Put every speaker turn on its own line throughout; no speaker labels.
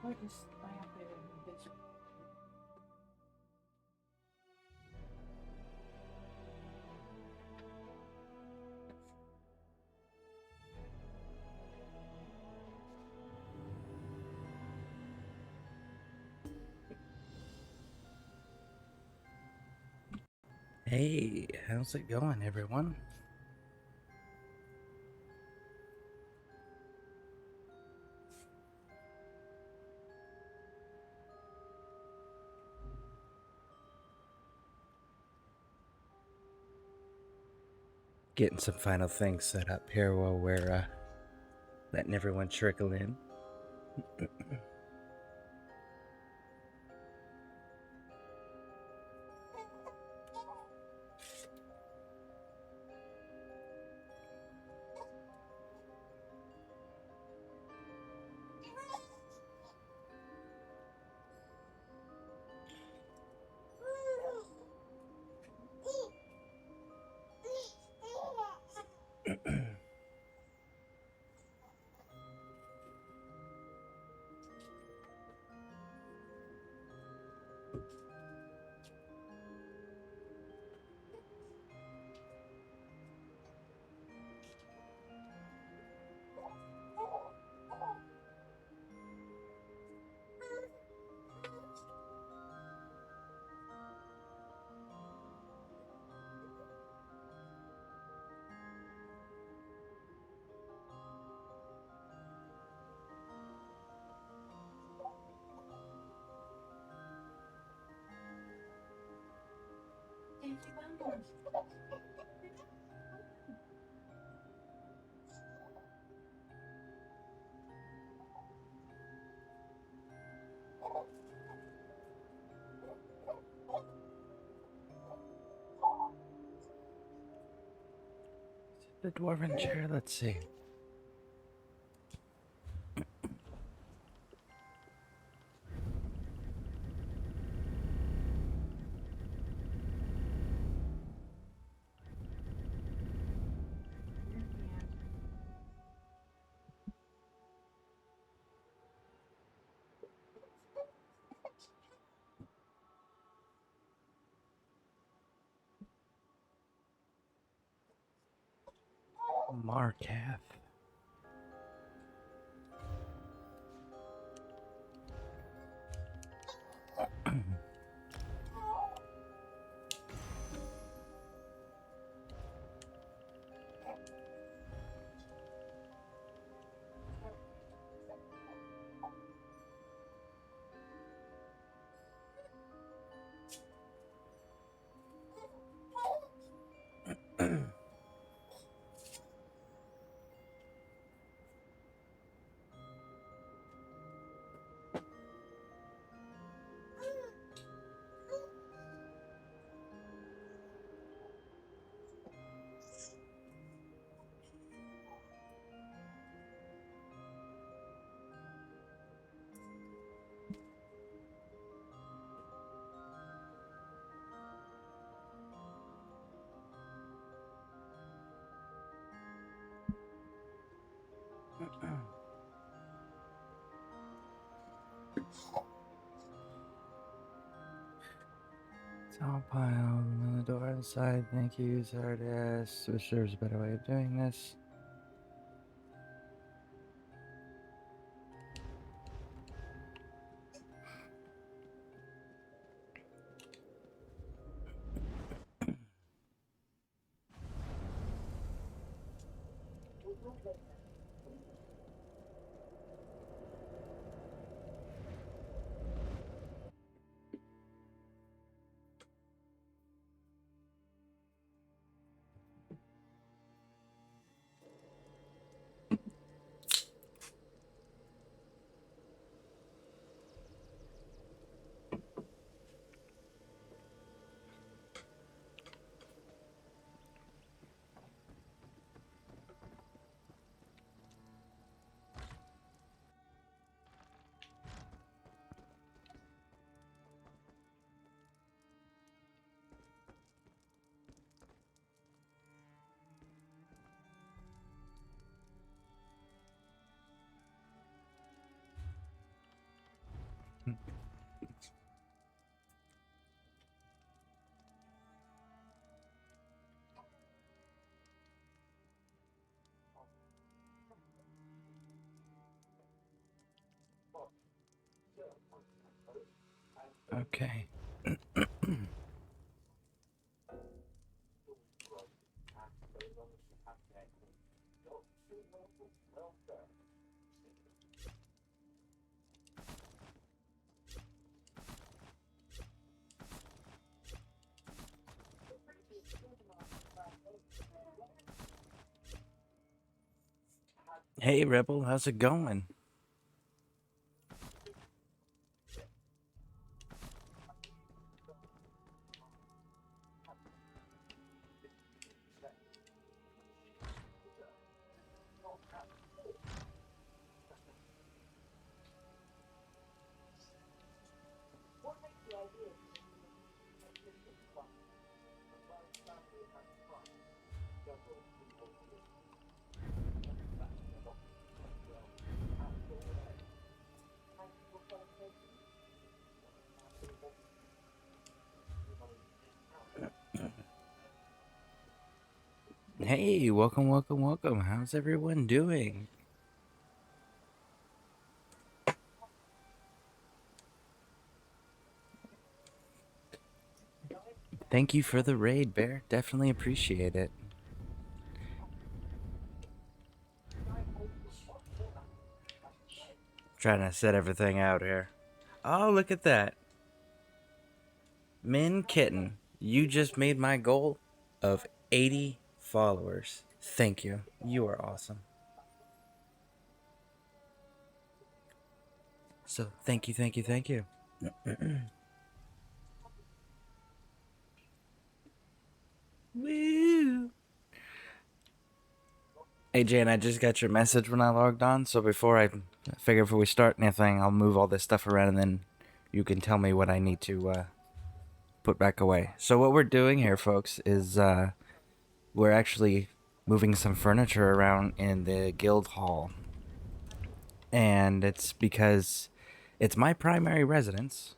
Or just buy up there and visit.
Hey, how's it going, everyone? Getting some final things set up here while we're letting everyone trickle in. The dwarven chair, let's see. Markath. It's all piled on the door inside. Thank you, Stardust. Wish there was a better way of doing this. Okay. Hey, Rebel, how's it going? Hey, welcome, welcome, welcome. How's everyone doing? Thank you for the raid, Bear. Definitely appreciate it. Trying to set everything out here. Oh, look at that. Min Kitten, you just made my goal of 80 followers. Thank you. You are awesome. So, thank you, thank you, thank you. Woo! Hey, Jane, I just got your message when I logged on, so before we start anything, I'll move all this stuff around and then you can tell me what I need to put back away. So what we're doing here, folks, is we're actually moving some furniture around in the guild hall. And it's because it's my primary residence,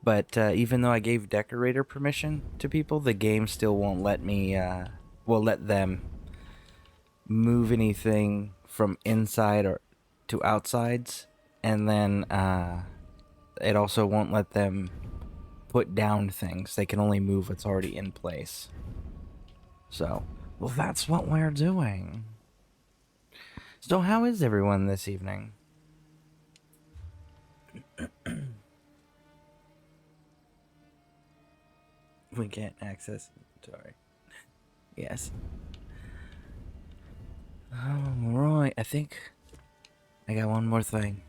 but even though I gave decorator permission to people, the game still won't let me, let them move anything from inside or to outsides, and then it also won't let them put down things. They can only move what's already in place. So, well, that's what we're doing. So, how is everyone this evening? We can't access. Sorry. Yes. Alright, I think I got one more thing.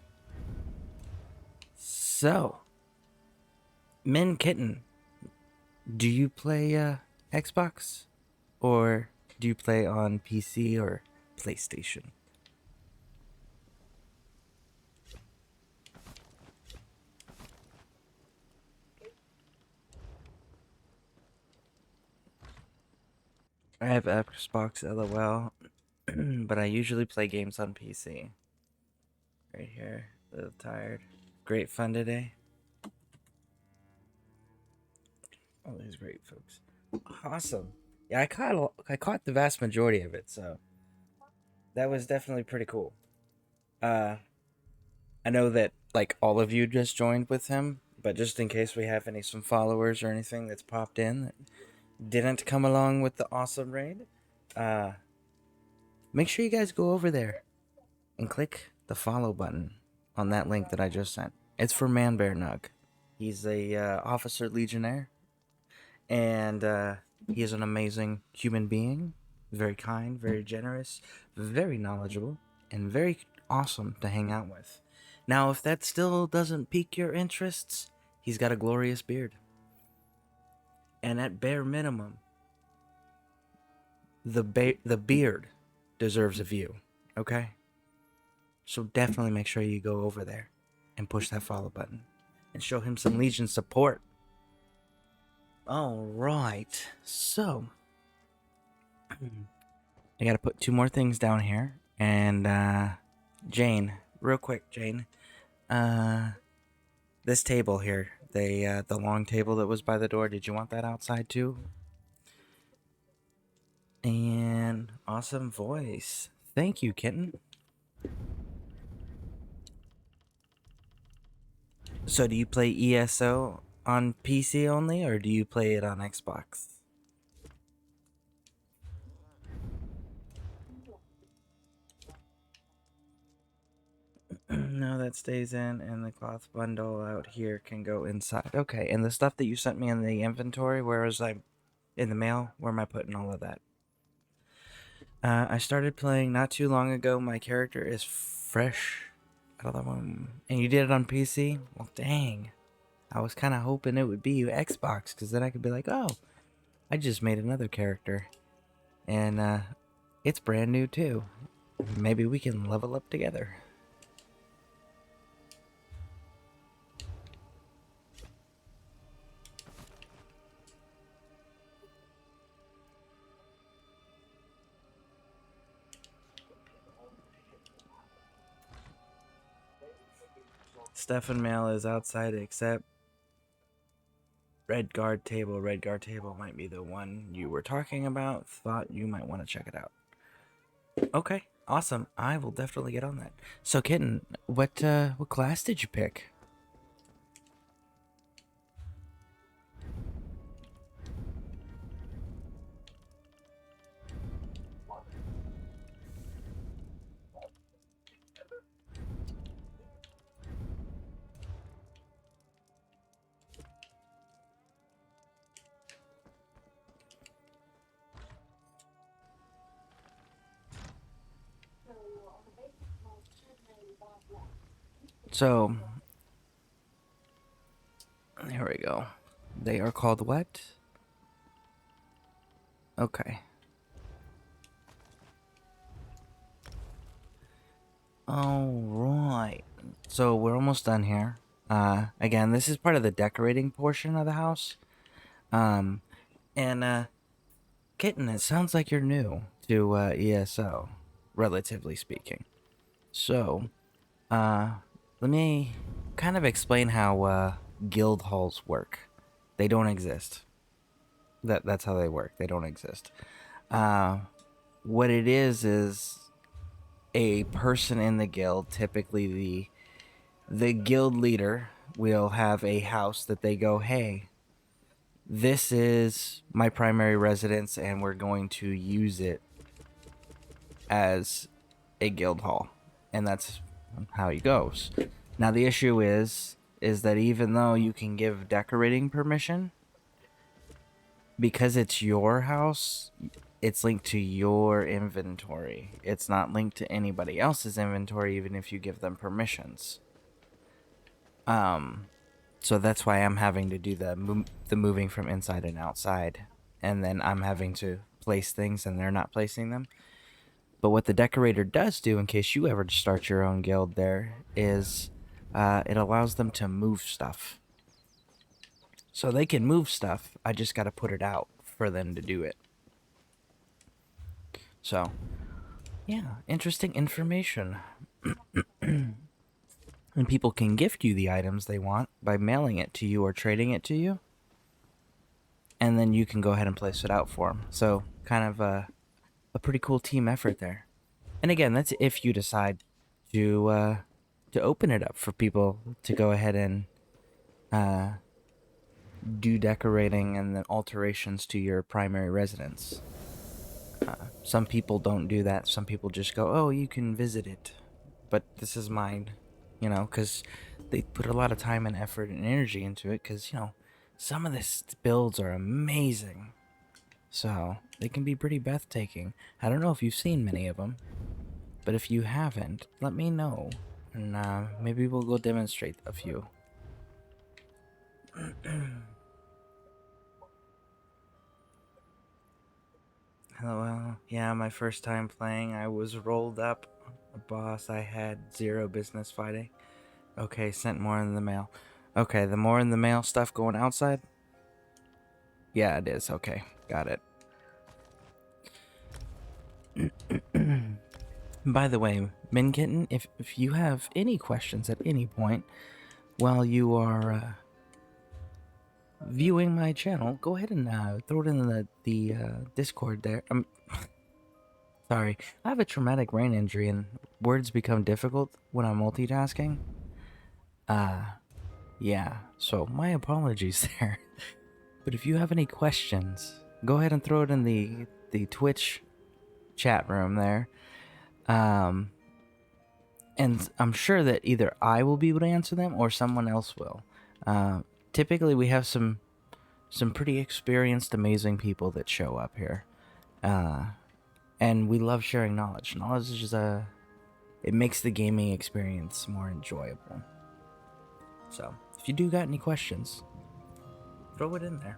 So, Min Kitten, do you play Xbox? Or do you play on PC or PlayStation? I have Xbox LOL, but I usually play games on PC. Right here, a little tired. Great fun today. Oh, these great folks. Awesome. Yeah, I caught the vast majority of it, so that was definitely pretty cool. Uh, I know that like all of you just joined with him, but just in case we have some followers or anything that's popped in that didn't come along with the awesome raid, uh, make sure you guys go over there and click the follow button on that link that I just sent. It's for Man Bear Nug. He's a officer legionnaire, and he is an amazing human being. Very kind, very generous, very knowledgeable, and very awesome to hang out with. Now, if that still doesn't pique your interests, he's got a glorious beard. And at bare minimum, the beard deserves a view, okay? So definitely make sure you go over there and push that follow button and show him some Legion support. All right, so I gotta put two more things down here. And Jane, real quick, Jane, this table here, the long table that was by the door, did you want that outside too? And awesome voice. Thank you, kitten. So do you play ESO on PC only, or do you play it on Xbox? No, that stays in, and the cloth bundle out here can go inside. Okay, and the stuff that you sent me in the inventory, where was I in the mail? Where am I putting all of that? I started playing not too long ago. My character is fresh out of the one. And you did it on PC? Well, dang. I was kind of hoping it would be Xbox, because then I could be like, oh, I just made another character. And it's brand new too. Maybe we can level up together. Stefan Mail is outside except Red Guard Table. Red Guard Table might be the one you were talking about. Thought you might want to check it out. Okay, awesome. I will definitely get on that. So, Kitten, what class did you pick? So, here we go. They are called what? Okay. Alright. So, we're almost done here. Again, this is part of the decorating portion of the house. And Kitten, it sounds like you're new to ESO, relatively speaking. So, let me kind of explain how guild halls work. They don't exist. That's how they work. They don't exist. what it is a person in the guild, typically the guild leader, will have a house that they go, hey, this is my primary residence and we're going to use it as a guild hall. And that's how it goes. Now the issue is that even though you can give decorating permission, because it's your house, it's linked to your inventory. It's not linked to anybody else's inventory, even if you give them permissions. So that's why I'm having to do the moving from inside and outside, and then I'm having to place things and they're not placing them. But what the decorator does do, in case you ever start your own guild there, is it allows them to move stuff. So they can move stuff, I just gotta put it out for them to do it. So, yeah, interesting information. And people can gift you the items they want by mailing it to you or trading it to you. And then you can go ahead and place it out for them. So, kind of a pretty cool team effort there. And again, that's if you decide to open it up for people to go ahead and do decorating and then alterations to your primary residence. Some people don't do that. Some people just go, oh, you can visit it. But this is mine, you know, because they put a lot of time and effort and energy into it because, you know, some of the builds are amazing. So they can be pretty breathtaking. I don't know if you've seen many of them, but if you haven't, let me know. And maybe we'll go demonstrate a few. Well, yeah, my first time playing, I was rolled up a boss I had zero business fighting. Okay, sent more in the mail. Okay, the more in the mail stuff going outside? Yeah, it is. Okay, got it. By the way, Min Kitten, if you have any questions at any point while you are viewing my channel, go ahead and throw it in the Discord there. Sorry, I have a traumatic brain injury and words become difficult when I'm multitasking. Yeah, so my apologies there. But if you have any questions, go ahead and throw it in the Twitch chat room there. And I'm sure that either I will be able to answer them or someone else will. Typically, we have some pretty experienced, amazing people that show up here. And we love sharing knowledge. Knowledge is just it makes the gaming experience more enjoyable. So, if you do got any questions, throw it in there.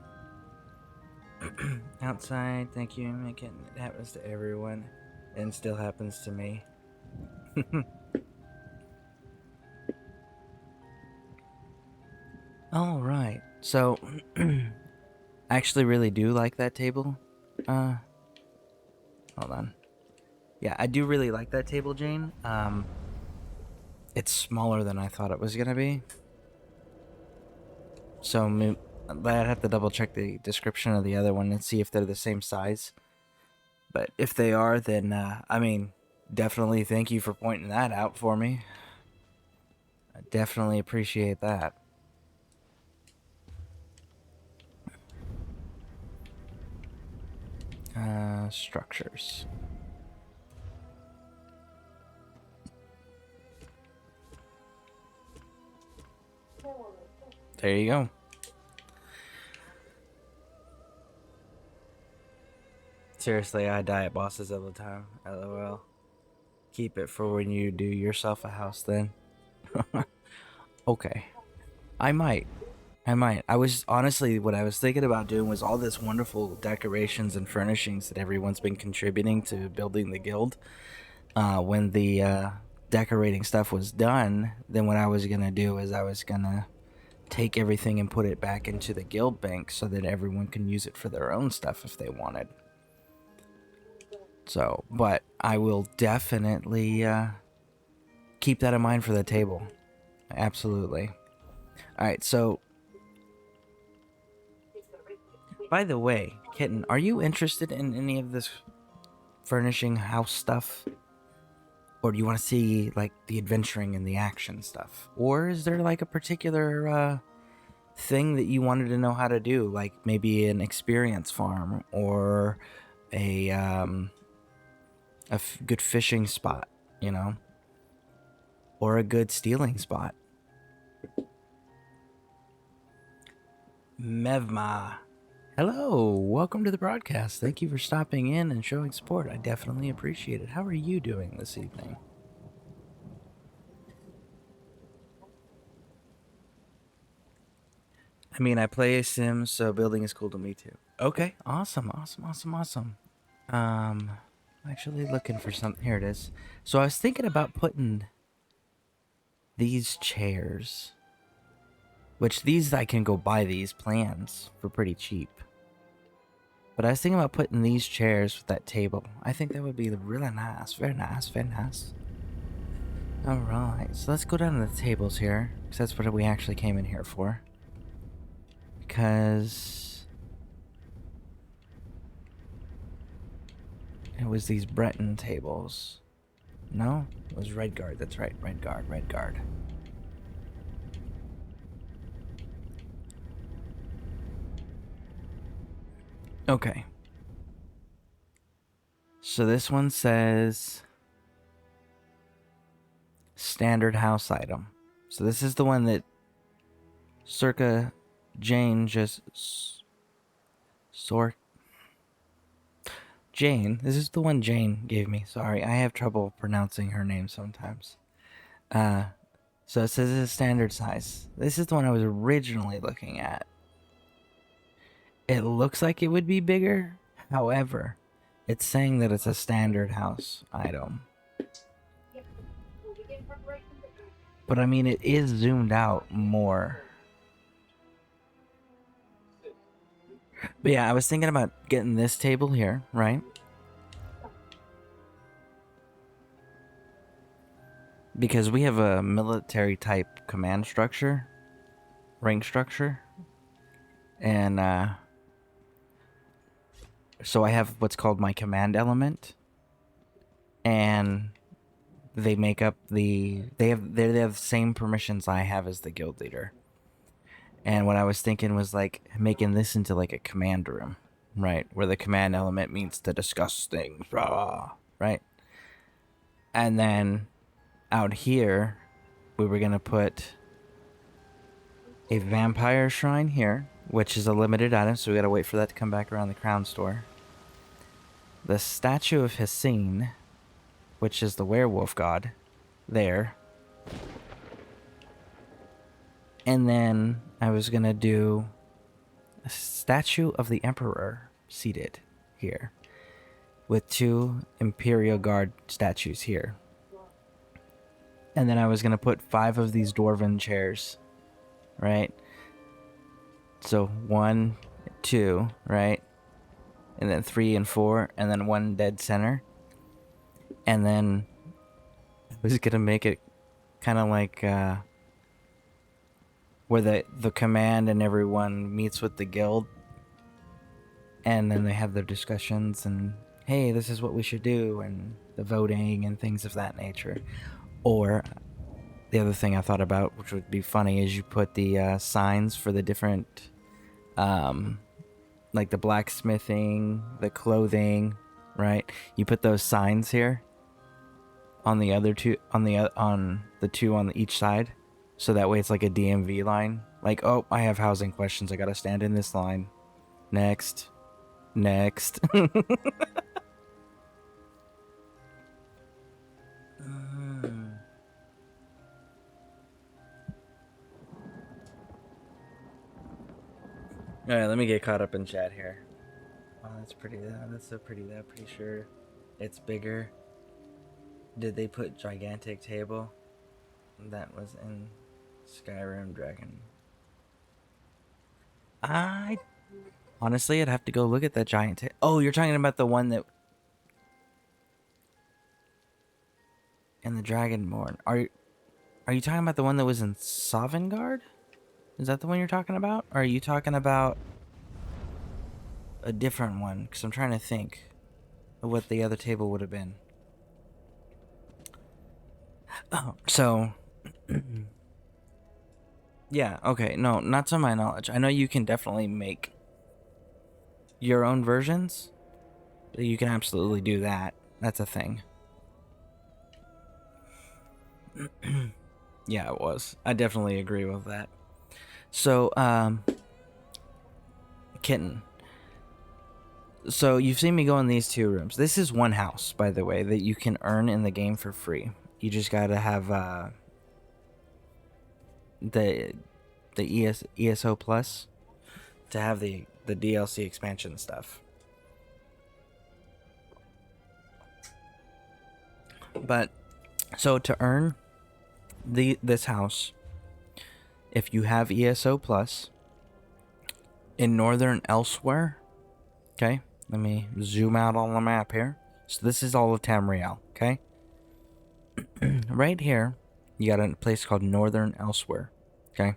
Outside, thank you. It happens to everyone, and still happens to me. All right. So, I actually really do like that table. Hold on. Yeah, I do really like that table, Jane. It's smaller than I thought it was gonna be. So I'd have to double check the description of the other one and see if they're the same size. But if they are, then I mean, definitely thank you for pointing that out for me. I definitely appreciate that. Structures. There you go. Seriously, I die at bosses all the time. LOL. Keep it for when you do yourself a house then. Okay. I might. I was honestly, what I was thinking about doing was all this wonderful decorations and furnishings that everyone's been contributing to building the guild. When the decorating stuff was done, then what I was gonna do is I was gonna take everything and put it back into the guild bank so that everyone can use it for their own stuff if they wanted. So, but I will definitely keep that in mind for the table. Absolutely. Alright, so by the way, Kitten, are you interested in any of this furnishing house stuff? Or do you want to see, like, the adventuring and the action stuff? Or is there, like, a particular thing that you wanted to know how to do? Like, maybe an experience farm or a good fishing spot, you know? Or a good stealing spot. Mevma. Hello, welcome to the broadcast. Thank you for stopping in and showing support. I definitely appreciate it. How are you doing this evening? I mean, I play Sims, so building is cool to me too. Okay, awesome. I'm actually looking for something. Here it is. So I was thinking about putting these chairs, which these I can go buy these plans for pretty cheap. But I was thinking about putting these chairs with that table. I think that would be really nice. Very nice, very nice. Alright, so let's go down to the tables here, because that's what we actually came in here for. Because it was these Breton tables. No? It was Red Guard, that's right. Red Guard. Okay. So this one says standard house item. So this is the one that circa Jane just Jane, this is the one Jane gave me. Sorry, I have trouble pronouncing her name sometimes. So it says it's a standard size. This is the one I was originally looking at. It looks like it would be bigger. However, it's saying that it's a standard house item. But I mean, it is zoomed out more. But yeah, I was thinking about getting this table here, right? Because we have a military type command structure, rank structure. And so I have what's called my command element. And they make up they have the same permissions I have as the guild leader. And what I was thinking was like making this into like a command room, right? Where the command element means to discuss things, right? And then out here, we were gonna put a vampire shrine here, which is a limited item, so we gotta wait for that to come back around the crown store. The statue of Hissine, which is the werewolf god, there. And then I was gonna do a statue of the Emperor seated here, with 2 Imperial Guard statues here. And then I was gonna put 5 of these dwarven chairs, right? So 1, 2, right? And then 3 and 4, and then 1 dead center. And then I was gonna make it kind of like where the command and everyone meets with the guild, and then they have their discussions and, hey, this is what we should do, and the voting and things of that nature. Or the other thing I thought about, which would be funny, is you put the signs for the different like the blacksmithing, the clothing, right? You put those signs here on the other two, on the 2 on each side, so that way it's like a DMV line. Like, oh, I have housing questions, I gotta stand in this line. Next. Alright, let me get caught up in chat here. Oh, that's pretty. That's so pretty. I'm pretty sure it's bigger. Did they put gigantic table? That was in Skyrim Dragon. Honestly, I'd have to go look at that giant table. Oh, you're talking about the one that in the Dragonborn. Are you talking about the one that was in Sovngarde? Is that the one you're talking about? Or are you talking about a different one? Because I'm trying to think. of what the other table would have been. Oh, so yeah, okay, no, not to my knowledge. I know you can definitely make your own versions. You can absolutely do that. That's a thing. Yeah, it was. I definitely agree with that. So, Kitten. So you've seen me go in these two rooms. This is one house, by the way, that you can earn in the game for free. You just gotta have the ESO Plus to have the DLC expansion stuff. But so to earn this house, if you have ESO Plus in Northern Elsewhere, okay, let me zoom out on the map here. So this is all of Tamriel, okay? Right here, you got a place called Northern Elsewhere, okay?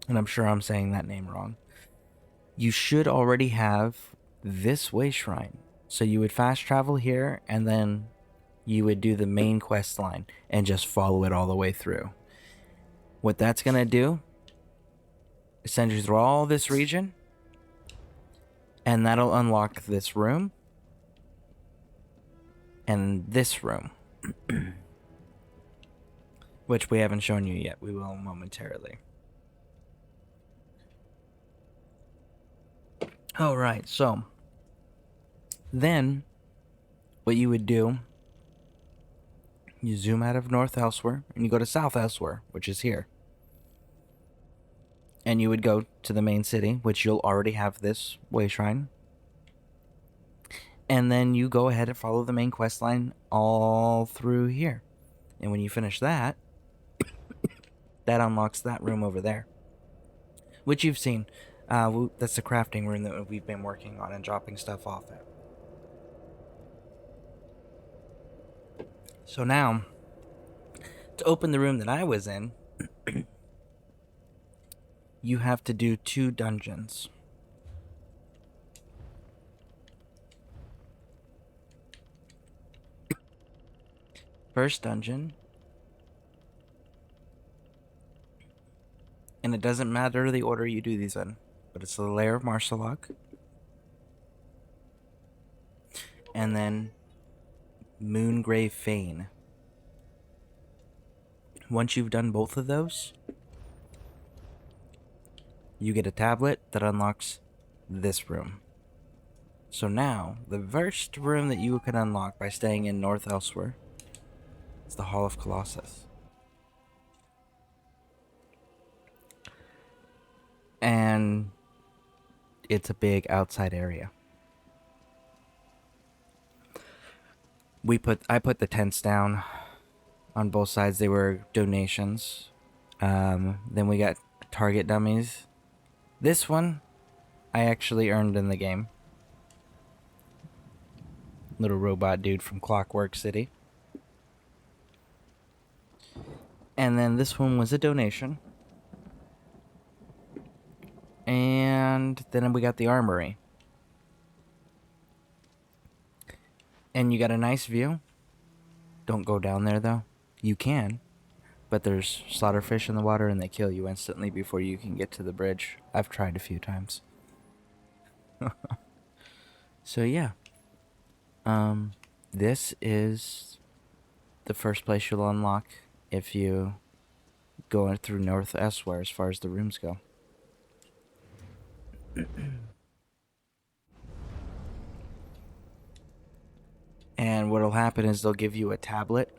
And I'm sure I'm saying that name wrong. You should already have this way shrine. So you would fast travel here, and then you would do the main quest line and just follow it all the way through. What that's gonna do is send you through all this region, and that'll unlock this room and this room, which we haven't shown you yet. We will momentarily. Alright, so then what you would do, you zoom out of North Elsewhere and you go to South Elsewhere, which is here. And you would go to the main city, which you'll already have this way shrine. And then you go ahead and follow the main quest line all through here. And when you finish that, that unlocks that room over there, which you've seen. That's the crafting room that we've been working on and dropping stuff off at. So now, to open the room that I was in, you have to do 2 dungeons. First dungeon, and it doesn't matter the order you do these in, but it's the Lair of Marsalok, and then Moongrave Fane. Once you've done both of those, you get a tablet that unlocks this room. So now, the first room that you can unlock by staying in North Elsewhere is the Hall of Colossus. And it's a big outside area. I put the tents down on both sides. They were donations. Then we got target dummies. This one I actually earned in the game. Little robot dude from Clockwork City. And then this one was a donation. And then we got the Armory. And you got a nice view. Don't go down there though. You can, but there's slaughterfish in the water and they kill you instantly before you can get to the bridge. I've tried a few times. So yeah. This is the first place you'll unlock if you go through North Elsewhere as far as the rooms go. And what'll happen is they'll give you a tablet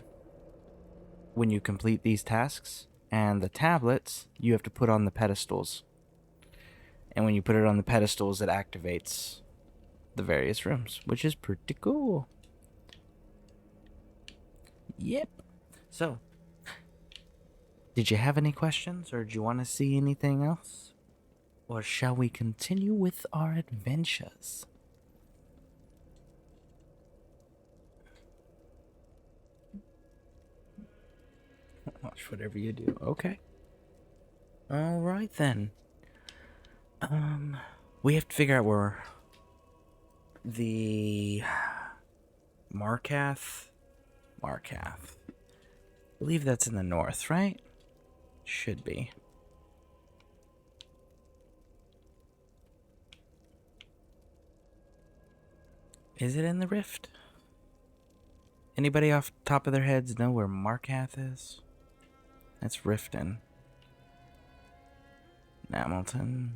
when you complete these tasks, and the tablets you have to put on the pedestals. And when you put it on the pedestals, it activates the various rooms, which is pretty cool. Yep. So, did you have any questions, or do you want to see anything else? Or shall we continue with our adventures? Watch whatever you do. Okay. Alright then. We have to figure out where the Markath? Markath. I believe that's in the north, right? Should be. Is it in the rift? Anybody off the top of their heads know where Markath is? That's Riften. Hamilton.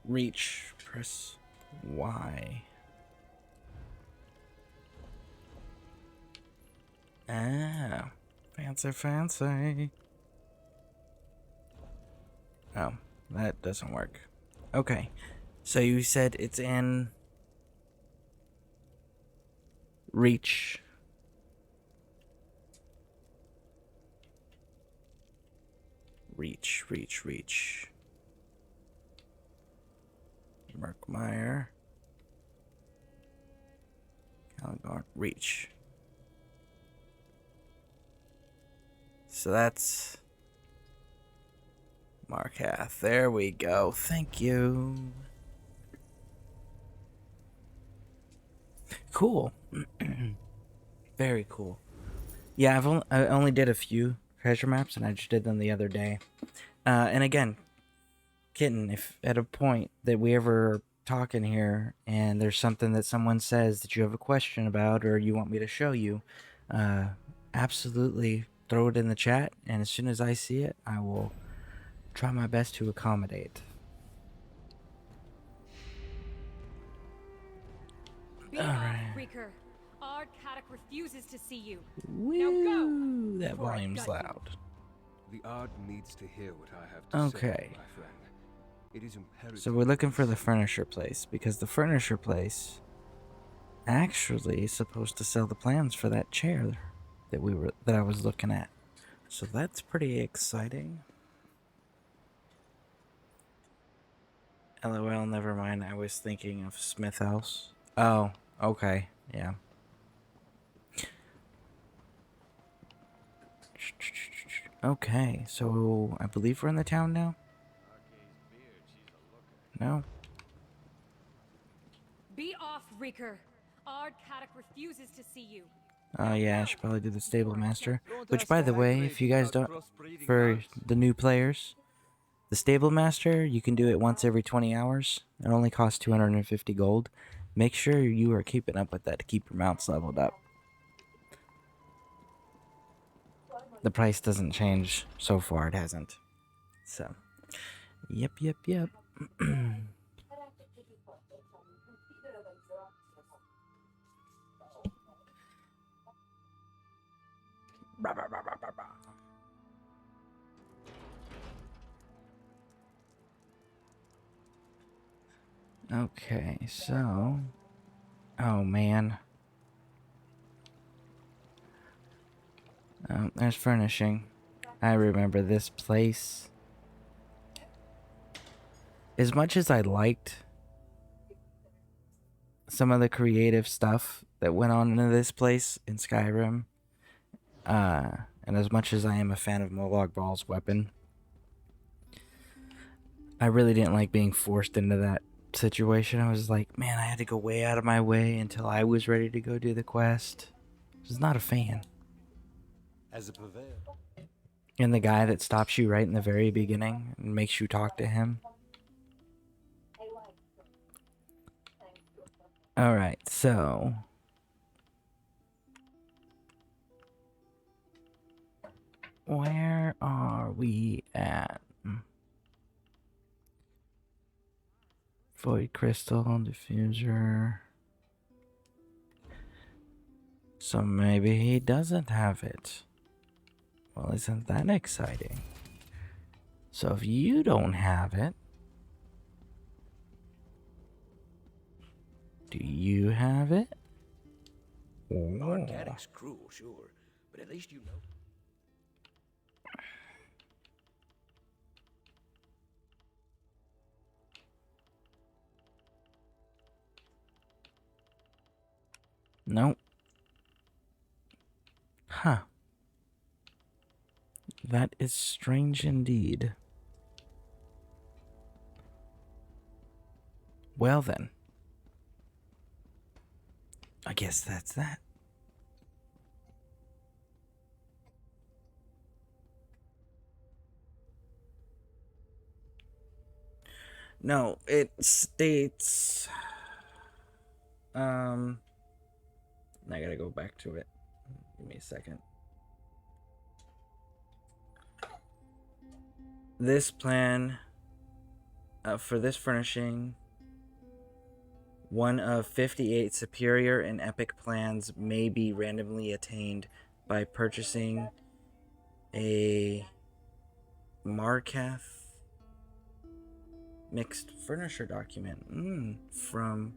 Reach. Press Y. Ah. Fancy, fancy. Oh, that doesn't work. Okay. So you said it's in Reach. Reach. Merkmeyer. Calgar. Reach. So that's Markath. There we go. Thank you. Cool. Very cool. Yeah, I only did a few treasure maps, and I just did them the other day. And again, Kitten, if at a point that we ever talk in here and there's something that someone says that you have a question about or you want me to show you, absolutely throw it in the chat, and as soon as I see it, I will try my best to accommodate.
Be off, Freaker. Ard Kaddock refuses to see you.
Woo,
Now go!
That volume's loud.
The Ard needs to hear what I have to say, my friend. It is imperative.
So we're looking for the furniture place, because the furniture place actually is supposed to sell the plans for that chair that I was looking at. So that's pretty exciting. LOL, never mind. I was thinking of Smith House. Oh, okay. Yeah. Okay, so I believe we're in the town now? No?
Be off, Freaker. Ard Kaddock refuses to see you.
Oh yeah, I should probably do the stable master. Which, by the way, if you guys don't, for the new players, the stable master, you can do it once every 20 hours. It only costs 250 gold. Make sure you are keeping up with that to keep your mounts leveled up. The price doesn't change so far, it hasn't. So, yep. Okay, so... Oh, man. There's furnishing. I remember this place. As much as I liked some of the creative stuff that went on in this place in Skyrim, and as much as I am a fan of Molag Bal's weapon, I really didn't like being forced into that situation. I was like, man, I had to go way out of my way until I was ready to go do the quest. I was not a fan.
As a purveyor.
And the guy that stops you right in the very beginning and makes you talk to him. Alright, so... where are we at? Void crystal, diffuser. So maybe he doesn't have it. Well, isn't that exciting? So if you don't have it, do you have it?
Ard Kaddock's cruel, sure, but at least you know.
Nope. Huh. That is strange indeed. Well then. I guess that's that. No, it states... I gotta go back to it. Give me a second. This plan, for this furnishing, one of 58 superior and epic plans may be randomly attained by purchasing a Markath mixed furniture document from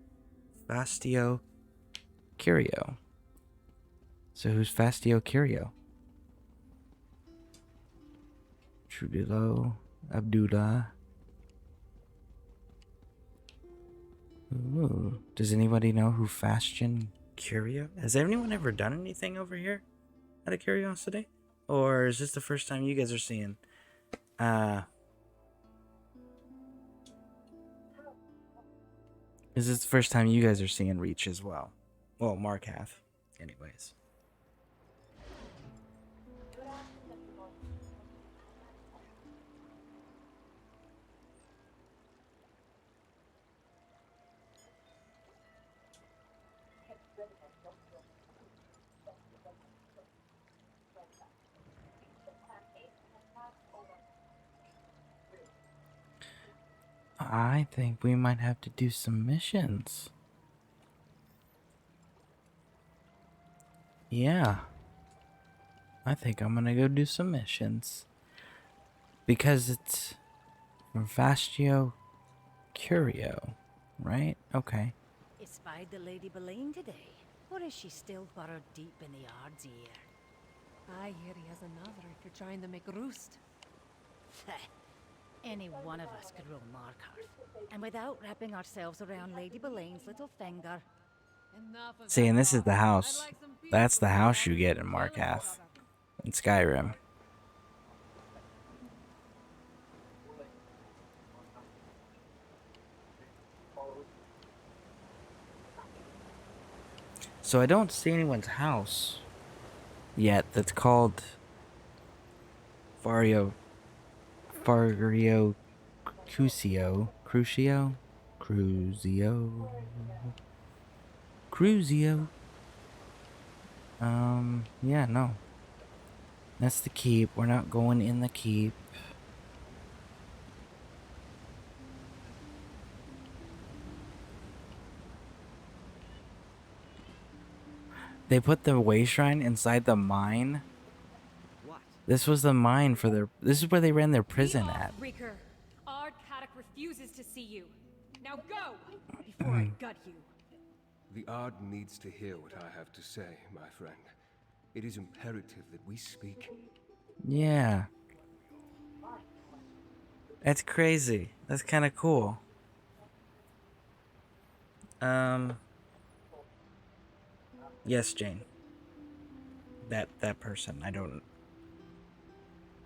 Fastio Curio. So who's Fastio Curio? Trudillo Abdullah. Ooh. Does anybody know who Fastion Curio? Has anyone ever done anything over here out of curiosity? Or is this the first time you guys are seeing? Is this the first time you guys are seeing Reach as well? Well, Markath, anyways. I think we might have to do some missions. Yeah. I think I'm gonna go do some missions. Because it's from Fastio Curio, right? Okay.
Espied the Lady Boleyn today, or is she still burrowed deep in the Ard's ear?
I hear he has another if you're trying to make roost.
Any one of us could rule Markarth, and without wrapping ourselves around Lady Boleyn's little finger.
See, and this is the house. That's the house you get in Markath. In Skyrim. So I don't see anyone's house yet that's called Fario Crucio. Yeah, no. That's the keep. We're not going in the keep. They put the way shrine inside the mine.
What?
This was the mine for their... This is where they ran their prison at.
Reeker. Ard Kaddock refuses to see you. Now go before I gut you.
The Ard needs to hear what I have to say, my friend. It is imperative that we speak.
Yeah. That's crazy. That's kind of cool. Yes, Jane. That person. I don't...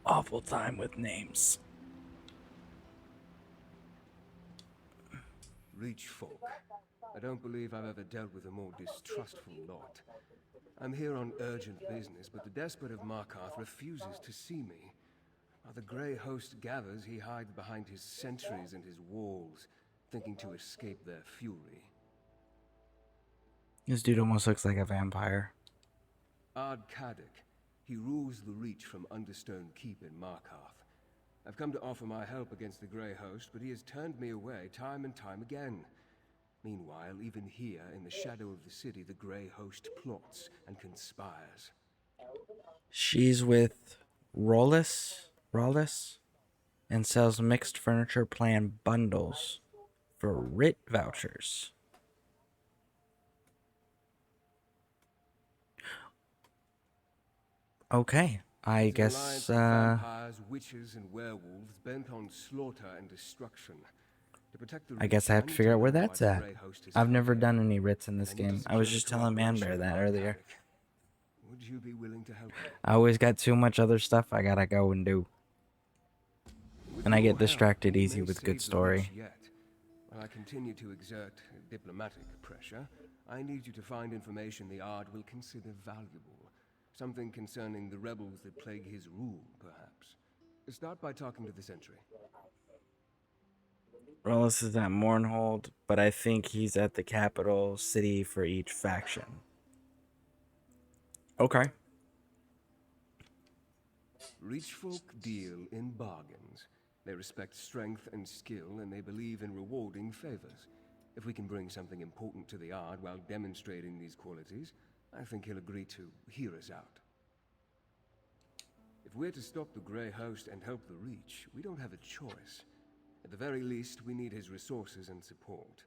Awful time with names.
Reach folk. I don't believe I've ever dealt with a more distrustful lot. I'm here on urgent business, but the despot of Markarth refuses to see me. While the Grey Host gathers, he hides behind his sentries and his walls, thinking to escape their fury.
This dude almost looks like a vampire.
Ard Kaddock. He rules the Reach from Understone Keep in Markarth. I've come to offer my help against the Grey Host, but he has turned me away time and time again. Meanwhile, even here, in the shadow of the city, the Grey Host plots and conspires.
She's with Rollis, and sells mixed furniture plan bundles for writ vouchers. Okay, I guess,
vampires, witches, and werewolves bent on slaughter and destruction. To protect the
I guess I have to figure out where that's at. I've never done any writs in this game. I was just telling Manbear that earlier.
Would you be willing to help me?
I always got too much other stuff I gotta go and do.
With
And I
your
get
help,
distracted
we
easy
may
with
save
good
the
story.
Reach yet. While I continue to exert diplomatic pressure, I need you to find information the Ard will consider valuable. Something concerning the rebels that plague his rule, perhaps. Start by talking to the sentry.
Rollis is at Mournhold, but I think he's at the capital city for each faction. Okay.
Reach folk deal in bargains. They respect strength and skill, and they believe in rewarding favors. If we can bring something important to the Ard while demonstrating these qualities, I think he'll agree to hear us out. If we're to stop the Grey Host and help the Reach, we don't have a choice. At the very least, we need his resources and support.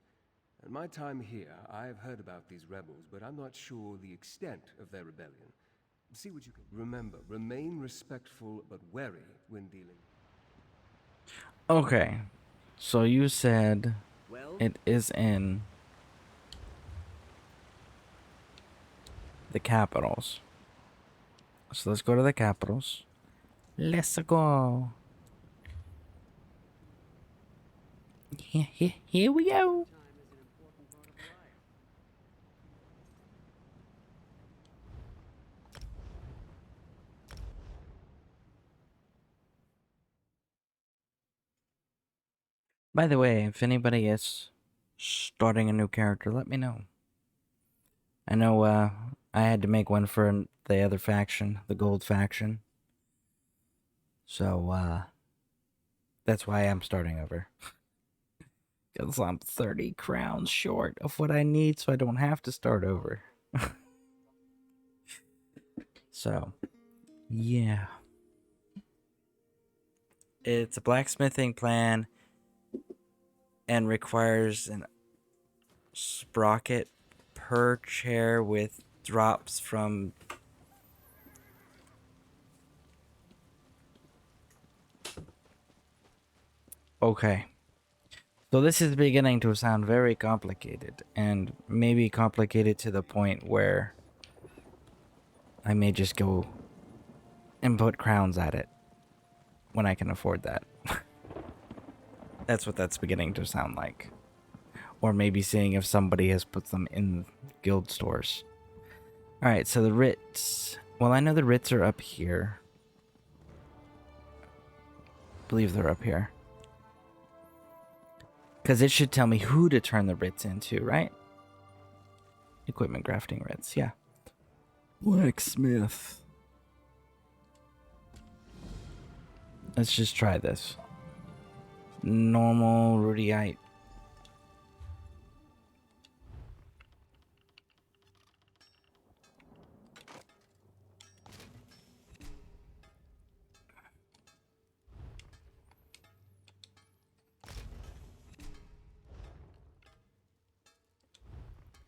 In my time here, I have heard about these rebels, but I'm not sure the extent of their rebellion. See what you can. Remember, remain respectful but wary when dealing.
Okay. So you said it is in the capitals. So let's go to the capitals. Let's go. Here we go. By the way, if anybody is starting a new character, let me know. I know I had to make one for the other faction, the gold faction. So that's why I'm starting over. Because I'm 30 crowns short of what I need, so I don't have to start over. So, yeah. It's a blacksmithing plan and requires an sprocket per chair with drops from okay. So this is beginning to sound very complicated, and maybe complicated to the point where I may just go and put crowns at it when I can afford that. That's what that's beginning to sound like. Or maybe seeing if somebody has put them in guild stores. Alright, so the writs. Well, I know the writs are up here. I believe they're up here. Because it should tell me who to turn the writs into, right? Equipment crafting writs, yeah. Blacksmith. Let's just try this. Normal Rudyite.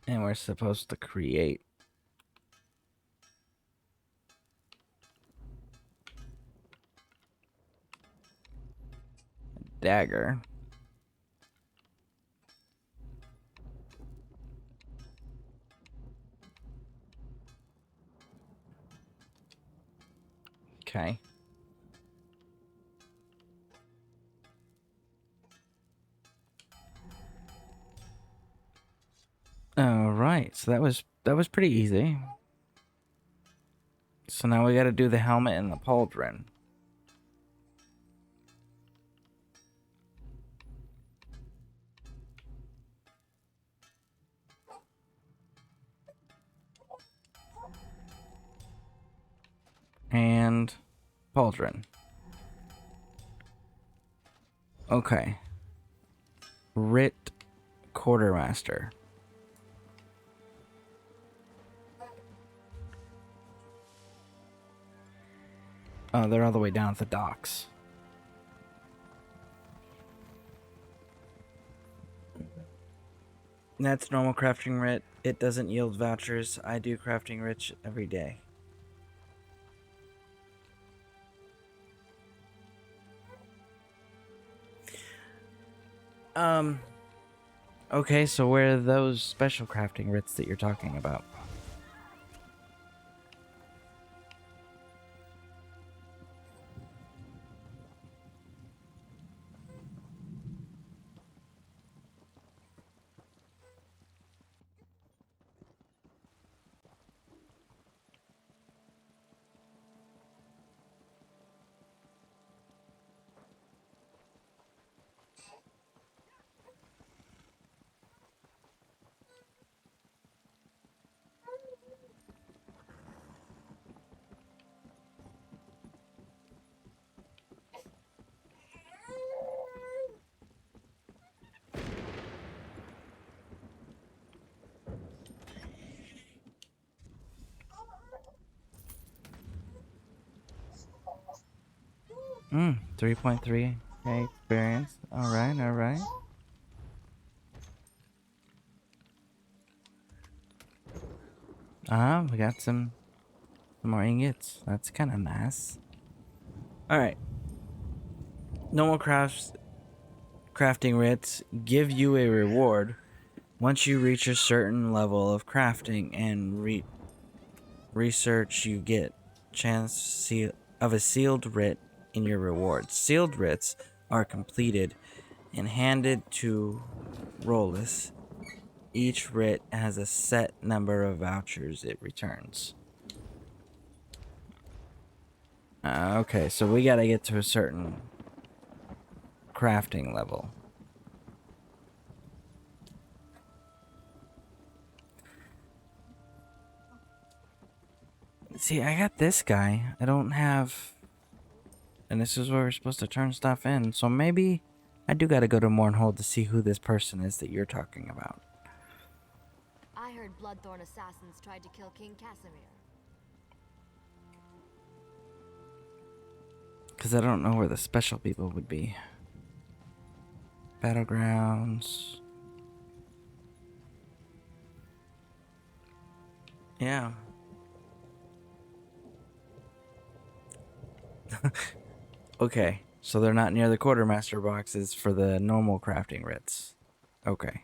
And we're supposed to create a dagger. Okay. All right. So that was pretty easy. So now we got to do the helmet and the pauldron. And pauldron. Okay. Writ quartermaster. Oh, they're all the way down at the docks. That's normal crafting writ. It doesn't yield vouchers. I do crafting writ every day. Okay, so where are those special crafting writs that you're talking about? 3.3 experience. Alright, alright. We got some more ingots. That's kind of nice. Alright. Normal crafting writs give you a reward once you reach a certain level of crafting and research. You get chance of a sealed writ in your rewards. Sealed writs are completed and handed to Rollis. Each writ has a set number of vouchers it returns. Okay, so we gotta get to a certain crafting level. See, I got this guy. I don't have... And this is where we're supposed to turn stuff in. So maybe I do gotta go to Mournhold to see who this person is that you're talking about.
I heard Bloodthorn assassins tried to kill King Casimir.
Because I don't know where the special people would be. Battlegrounds. Yeah. Okay, so they're not near the quartermaster boxes for the normal crafting writs. Okay.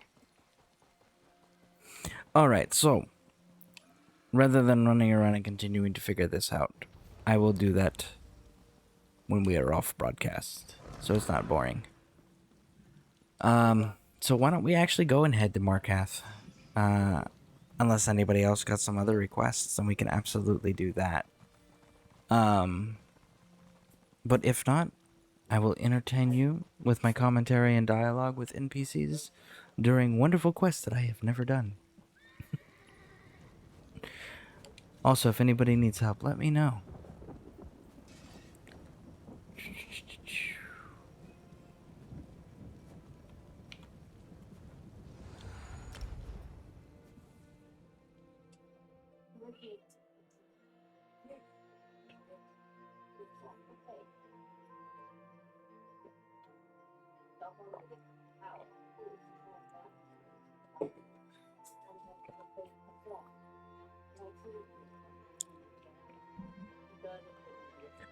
Alright, so rather than running around and continuing to figure this out, I will do that when we are off broadcast, so it's not boring. So why don't we actually go and head to Markath? Unless anybody else got some other requests, then we can absolutely do that. But if not, I will entertain you with my commentary and dialogue with NPCs during wonderful quests that I have never done. Also, if anybody needs help, let me know.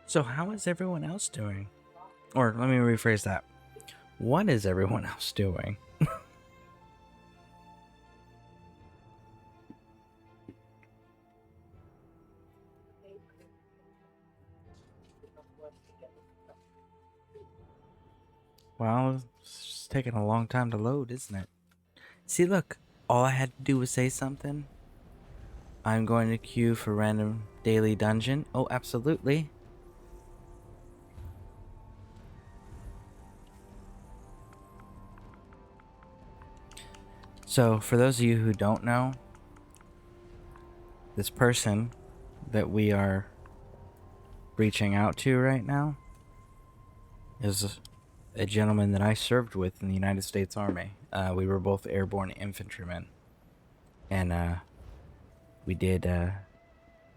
So how is everyone else doing? Or let me rephrase that. What is everyone else doing? Well, it's just taking a long time to load, isn't it? See, look, all I had to do was say something. I'm going to queue for random daily dungeon. Oh, absolutely. So, for those of you who don't know, this person that we are reaching out to right now is a gentleman that I served with in the United States Army. We were both airborne infantrymen. And we did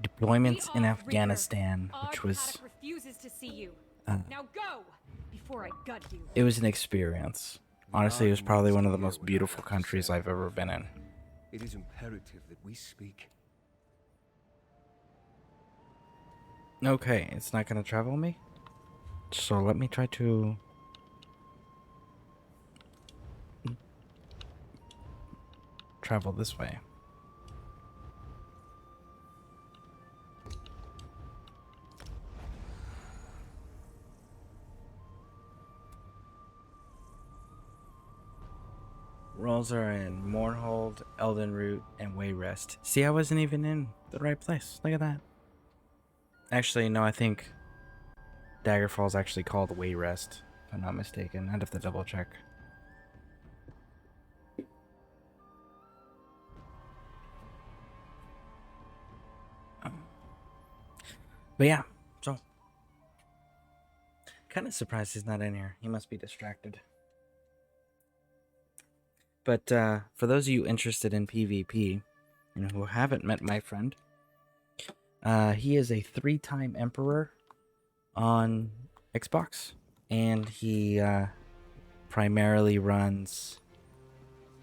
deployments in Afghanistan, which was...
refuses to see you. Now go before I gut you.
It was an experience. Honestly, it was probably one of the most beautiful countries I've ever been in.
It is imperative that we speak.
Okay, it's not gonna travel me? So let me try to... travel this way. Rolls are in Mournhold, Eldenroot, and Wayrest. See, I wasn't even in the right place. Look at that. Actually, no, I think Daggerfall's actually called Wayrest, if I'm not mistaken. I'd have to double check. But yeah, so kind of surprised he's not in here. He must be distracted. But for those of you interested in PvP, who haven't met my friend, he is a 3-time emperor on Xbox, and he primarily runs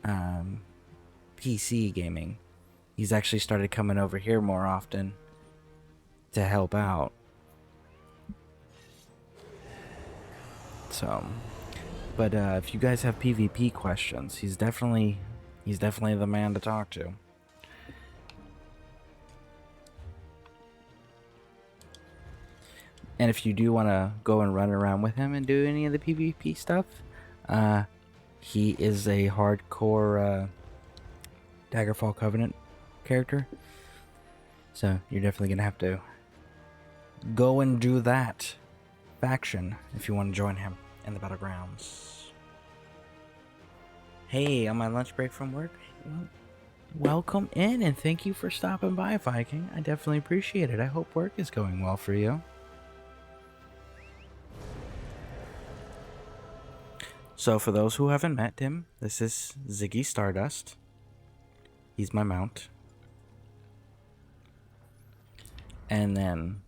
PC gaming. He's actually started coming over here more often to help out. So, but if you guys have PvP questions, he's definitely the man to talk to. And if you do want to go and run around with him and do any of the PvP stuff, he is a hardcore Daggerfall Covenant character. So you're definitely going to have to go and do that faction if you want to join him in the Battlegrounds. Hey, on my lunch break from work, well, welcome in and thank you for stopping by, Viking. I definitely appreciate it. I hope work is going well for you. So for those who haven't met him, this is Ziggy Stardust. He's my mount. And then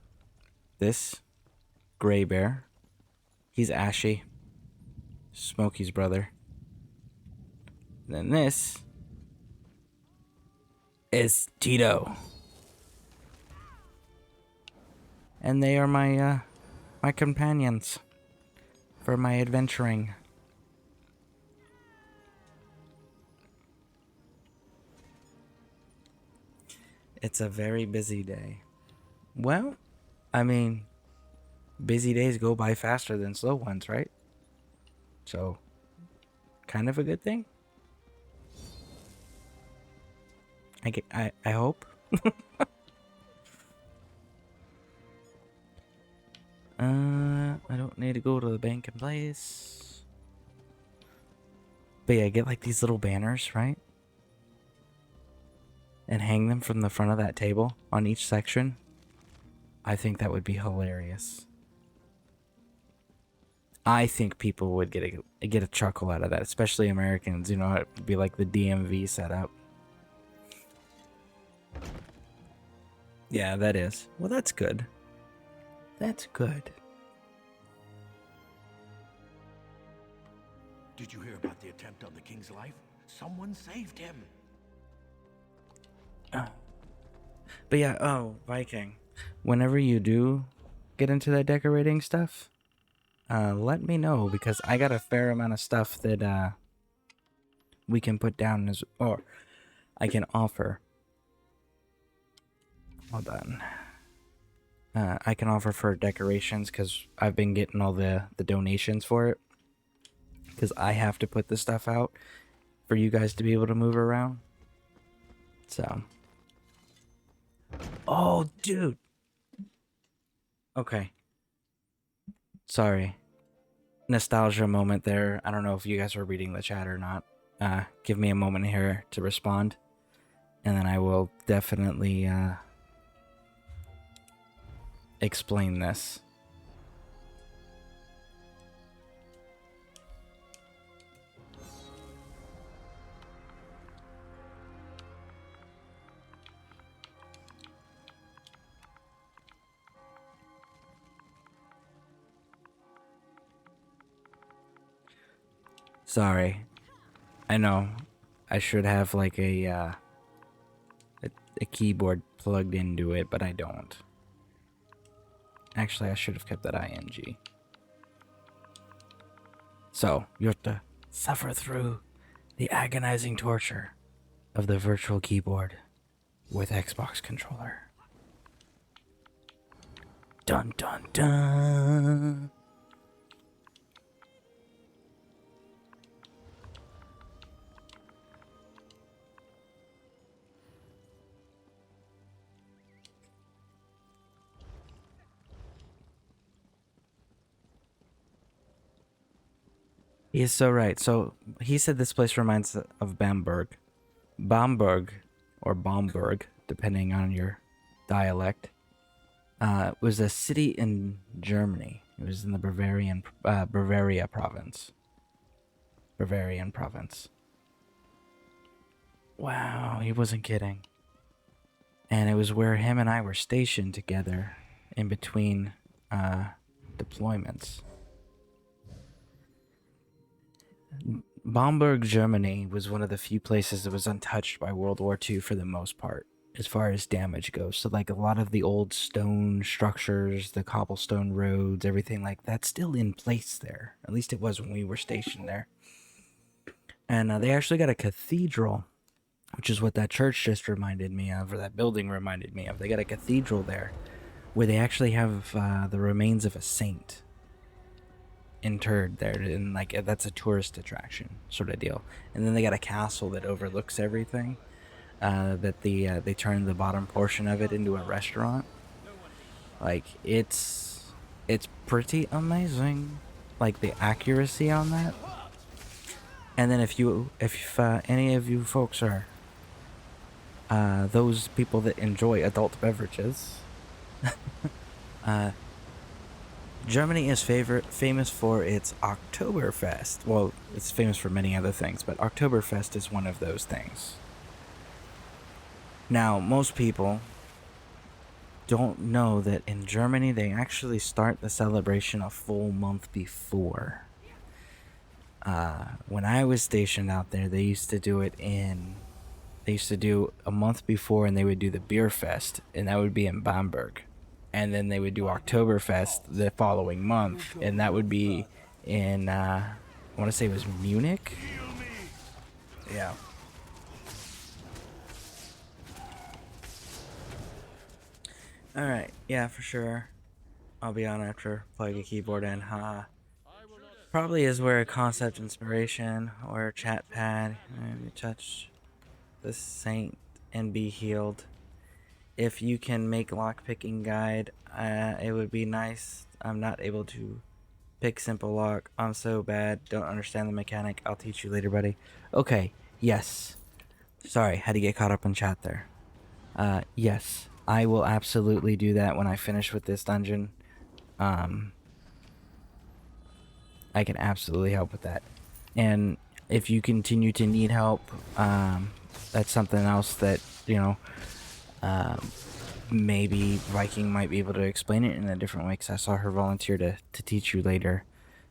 this Gray Bear, he's Ashy, Smokey's brother. And then this is Tito. And they are my my companions for my adventuring. It's a very busy day. Well, I mean, busy days go by faster than slow ones, right? So, kind of a good thing. I hope. I don't need to go to the bank and place. But yeah, get like these little banners, right? And hang them from the front of that table on each section. I think that would be hilarious. I think people would get a chuckle out of that, especially Americans. You know, it'd be like the DMV setup. Yeah, that is. Well, that's good. That's good.
Did you hear about the attempt on the king's life? Someone saved him.
But yeah, oh, Viking. Whenever you do get into that decorating stuff, let me know, because I got a fair amount of stuff that we can put down as, or I can offer. Hold on. I can offer for decorations because I've been getting all the donations for it. Because I have to put the stuff out for you guys to be able to move around. So. Oh, dude. Okay. Sorry. Nostalgia moment there. I don't know if you guys were reading the chat or not. Give me a moment here to respond. And then I will definitely explain this. Sorry. I know. I should have like a keyboard plugged into it, but I don't. Actually, I should have kept that ing. So, you have to suffer through the agonizing torture of the virtual keyboard with Xbox controller. Dun dun dun! He is so right. So he said this place reminds of Bamberg. Bamberg, or Bomberg, depending on your dialect, was a city in Germany. It was in the Bavaria province. Bavarian province. Wow, he wasn't kidding. And it was where him and I were stationed together in between deployments. Bamberg, Germany was one of the few places that was untouched by World War II for the most part, as far as damage goes. So like a lot of the old stone structures, the cobblestone roads, everything like that's still in place there. At least it was when we were stationed there. And they actually got a cathedral, which is what that church just reminded me of, or that building reminded me of. They got a cathedral there where they actually have the remains of a saint interred there, and like that's a tourist attraction sort of deal. And then they got a castle that overlooks everything. That they turned the bottom portion of it into a restaurant. Like it's pretty amazing, like the accuracy on that. And then if any of you folks are those people that enjoy adult beverages, Germany is famous for its Oktoberfest. Well, it's famous for many other things, but Oktoberfest is one of those things. Now, most people don't know that in Germany they actually start the celebration a full month before. When I was stationed out there, they used to do a month before, and they would do the beer fest, and that would be in Bamberg. And then they would do Oktoberfest the following month, and that would be in, I want to say it was Munich? Yeah. Alright, yeah, for sure. I'll be on after plug a keyboard in, Probably is where a concept inspiration or a chat pad. Maybe touch the saint and be healed. If you can make lockpicking guide, it would be nice. I'm not able to pick simple lock. I'm so bad. Don't understand the mechanic. I'll teach you later, buddy. Okay, yes. Sorry, had to get caught up in chat there. Yes, I will absolutely do that when I finish with this dungeon. I can absolutely help with that. And if you continue to need help, that's something else that, maybe Viking might be able to explain it in a different way, because I saw her volunteer to teach you later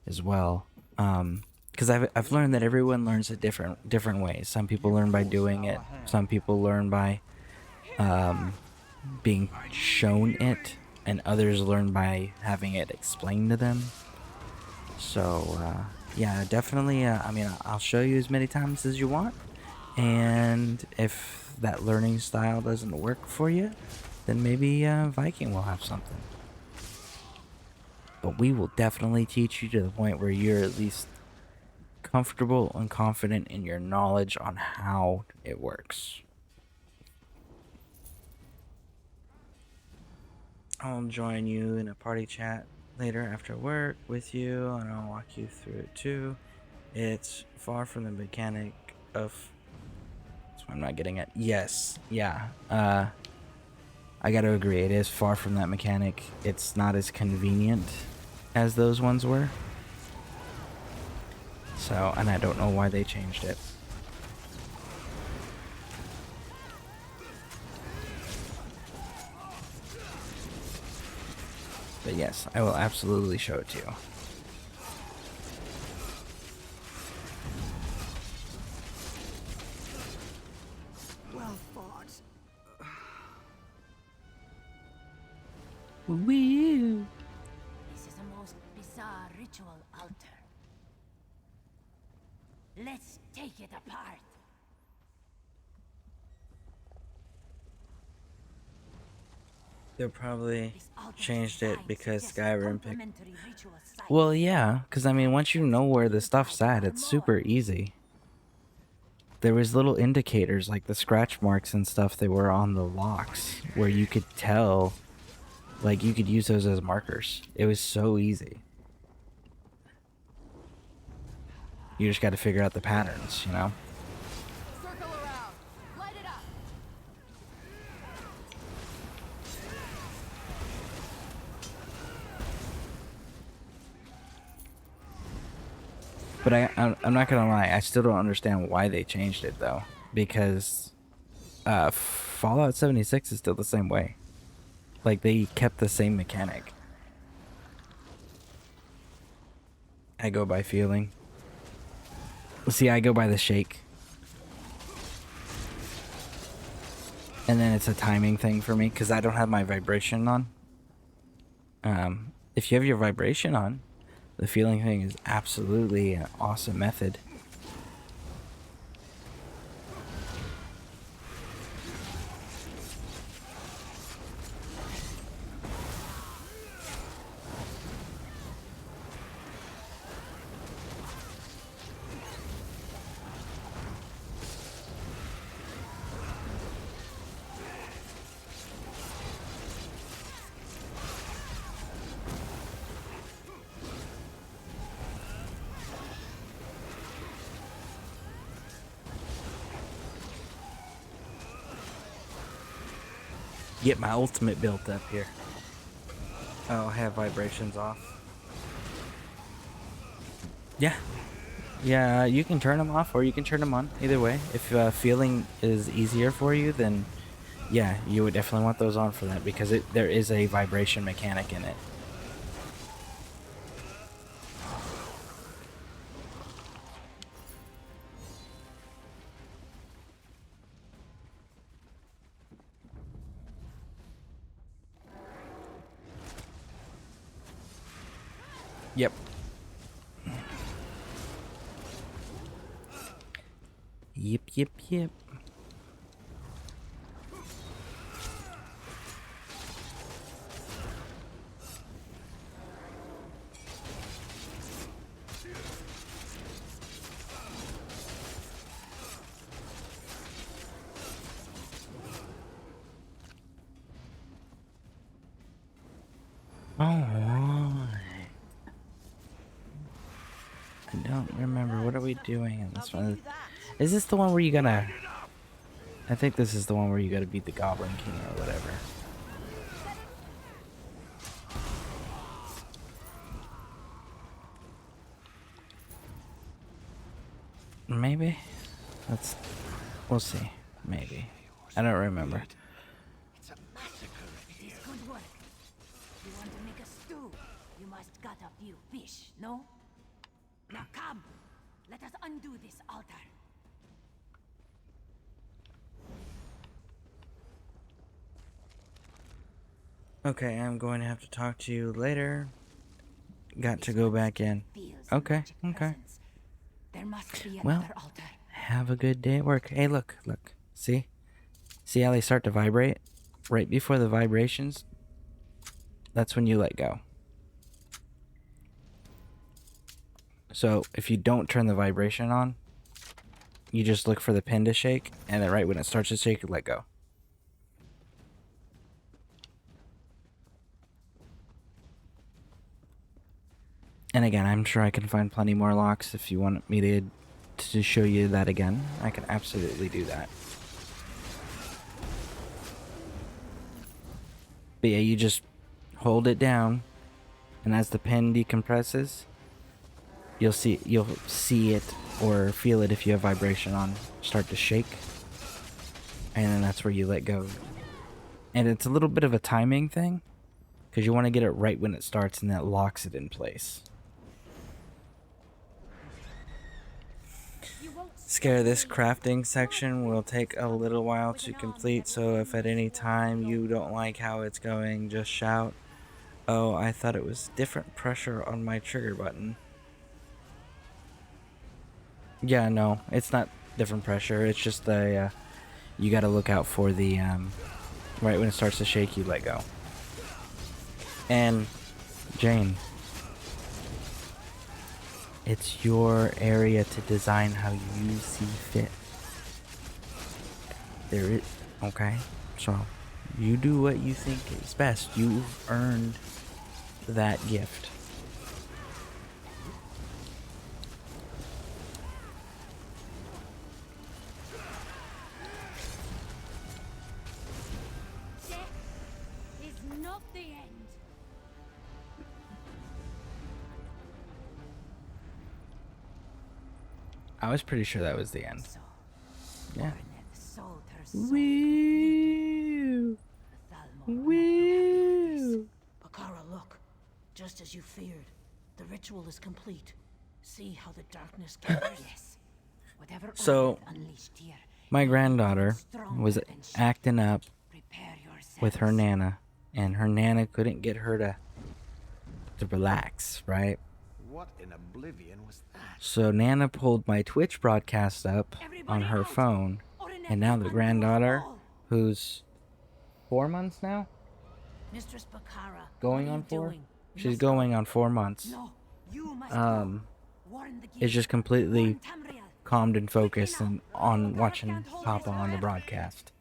as well. Because I've learned that everyone learns it different ways. Some people learn by doing it. Some people learn by being shown it, and others learn by having it explained to them. So yeah, definitely. I mean, I'll show you as many times as you want, and if that learning style doesn't work for you, then maybe Viking will have something. But we will definitely teach you to the point where you're at least comfortable and confident in your knowledge on how it works. I'll join you in a party chat later after work with you, and I'll walk you through it too. It's far from the mechanic of... That's what I'm not getting at. Yes, yeah. I gotta agree, it is far from that mechanic. It's not as convenient as those ones were. So, and I don't know why they changed it. But yes, I will absolutely show it to you.
Well fought.
Woo!
This is a most bizarre ritual altar. Let's take it apart.
They'll probably
This altar
changed it
design
because
suggests
Skyrim picked...
complementary ritual sites.
Well, yeah, because I mean, once you know where the stuff's at, it's super easy. There was little indicators, like the scratch marks and stuff that were on the locks, where you could tell, like, you could use those as markers. It was so easy. You just got to figure out the patterns, you know?
Circle around. Light it up.
But I'm not gonna lie, I still don't understand why they changed it though, because Fallout 76 is still the same way. Like, they kept the same mechanic. I go by feeling. See, I go by the shake. And then it's a timing thing for me because I don't have my vibration on. If you have your vibration on, the feeling thing is absolutely an awesome method. Get my ultimate built up here. Oh, I have vibrations off. Yeah. Yeah, you can turn them off or you can turn them on. Either way. If feeling is easier for you, then yeah, you would definitely want those on for that because there is a vibration mechanic in it. Yep. Yep. Alright. I don't remember. What are we doing in this one? Is this the one where you gotta... I think this is the one where you gotta beat the Goblin King or whatever. Maybe? We'll see. Maybe. I don't remember.
It's a massacre in here.
Good work. You want to make a stew? You must gut a few fish, no? Now come. Let us undo this altar.
Okay, I'm going to have to talk to you later. Got to go back in. Okay.
There must be
Well,
another altar.
have a good day at work. Hey, look. See? See how they start to vibrate? Right before the vibrations, that's when you let go. So, if you don't turn the vibration on, you just look for the pin to shake, and then right when it starts to shake, you let go. And again, I'm sure I can find plenty more locks if you want me to show you that again. I can absolutely do that. But yeah, you just hold it down, and as the pin decompresses, you'll see it or feel it if you have vibration on start to shake, and then that's where you let go. And it's a little bit of a timing thing because you want to get it right when it starts, and that locks it in place. Scare, this crafting section will take a little while to complete, so if at any time you don't like how it's going, just shout, "Oh, I thought it was different pressure on my trigger button." Yeah, no, it's not different pressure, it's just the, you gotta look out for the, right when it starts to shake, you let go. And, Jane, it's your area to design how you see fit. Okay? So, you do what you think is best. You've earned that gift.
Death is not the end.
I was pretty sure that was the end.
So,
Yeah.
Woo!
Woo!
Bakara, look. Just as you feared, the ritual is complete. See how the darkness gathers? Yes. Whatever
So,
Orlid unleashed here,
my
it
granddaughter
is stronger
was
than she.
acting up
Prepare yourselves.
with her nana, and her nana couldn't get her to relax, right?
What in oblivion was that?
So Nana pulled my Twitch broadcast up on
Everybody
her
out,
phone,
or an
and now the
undo
granddaughter,
all.
who's 4 months now,
Mistress Bakara,
going
what are
on
you
4,
doing? You
she's
must
going
go.
on 4 months.
No, you must
Um,
go. Warn the
Is
guild.
just completely
Warn Tamriel.
calmed and focused
now.
and on
Bakara
watching
can't hold
Papa
this
on the
forever.
broadcast.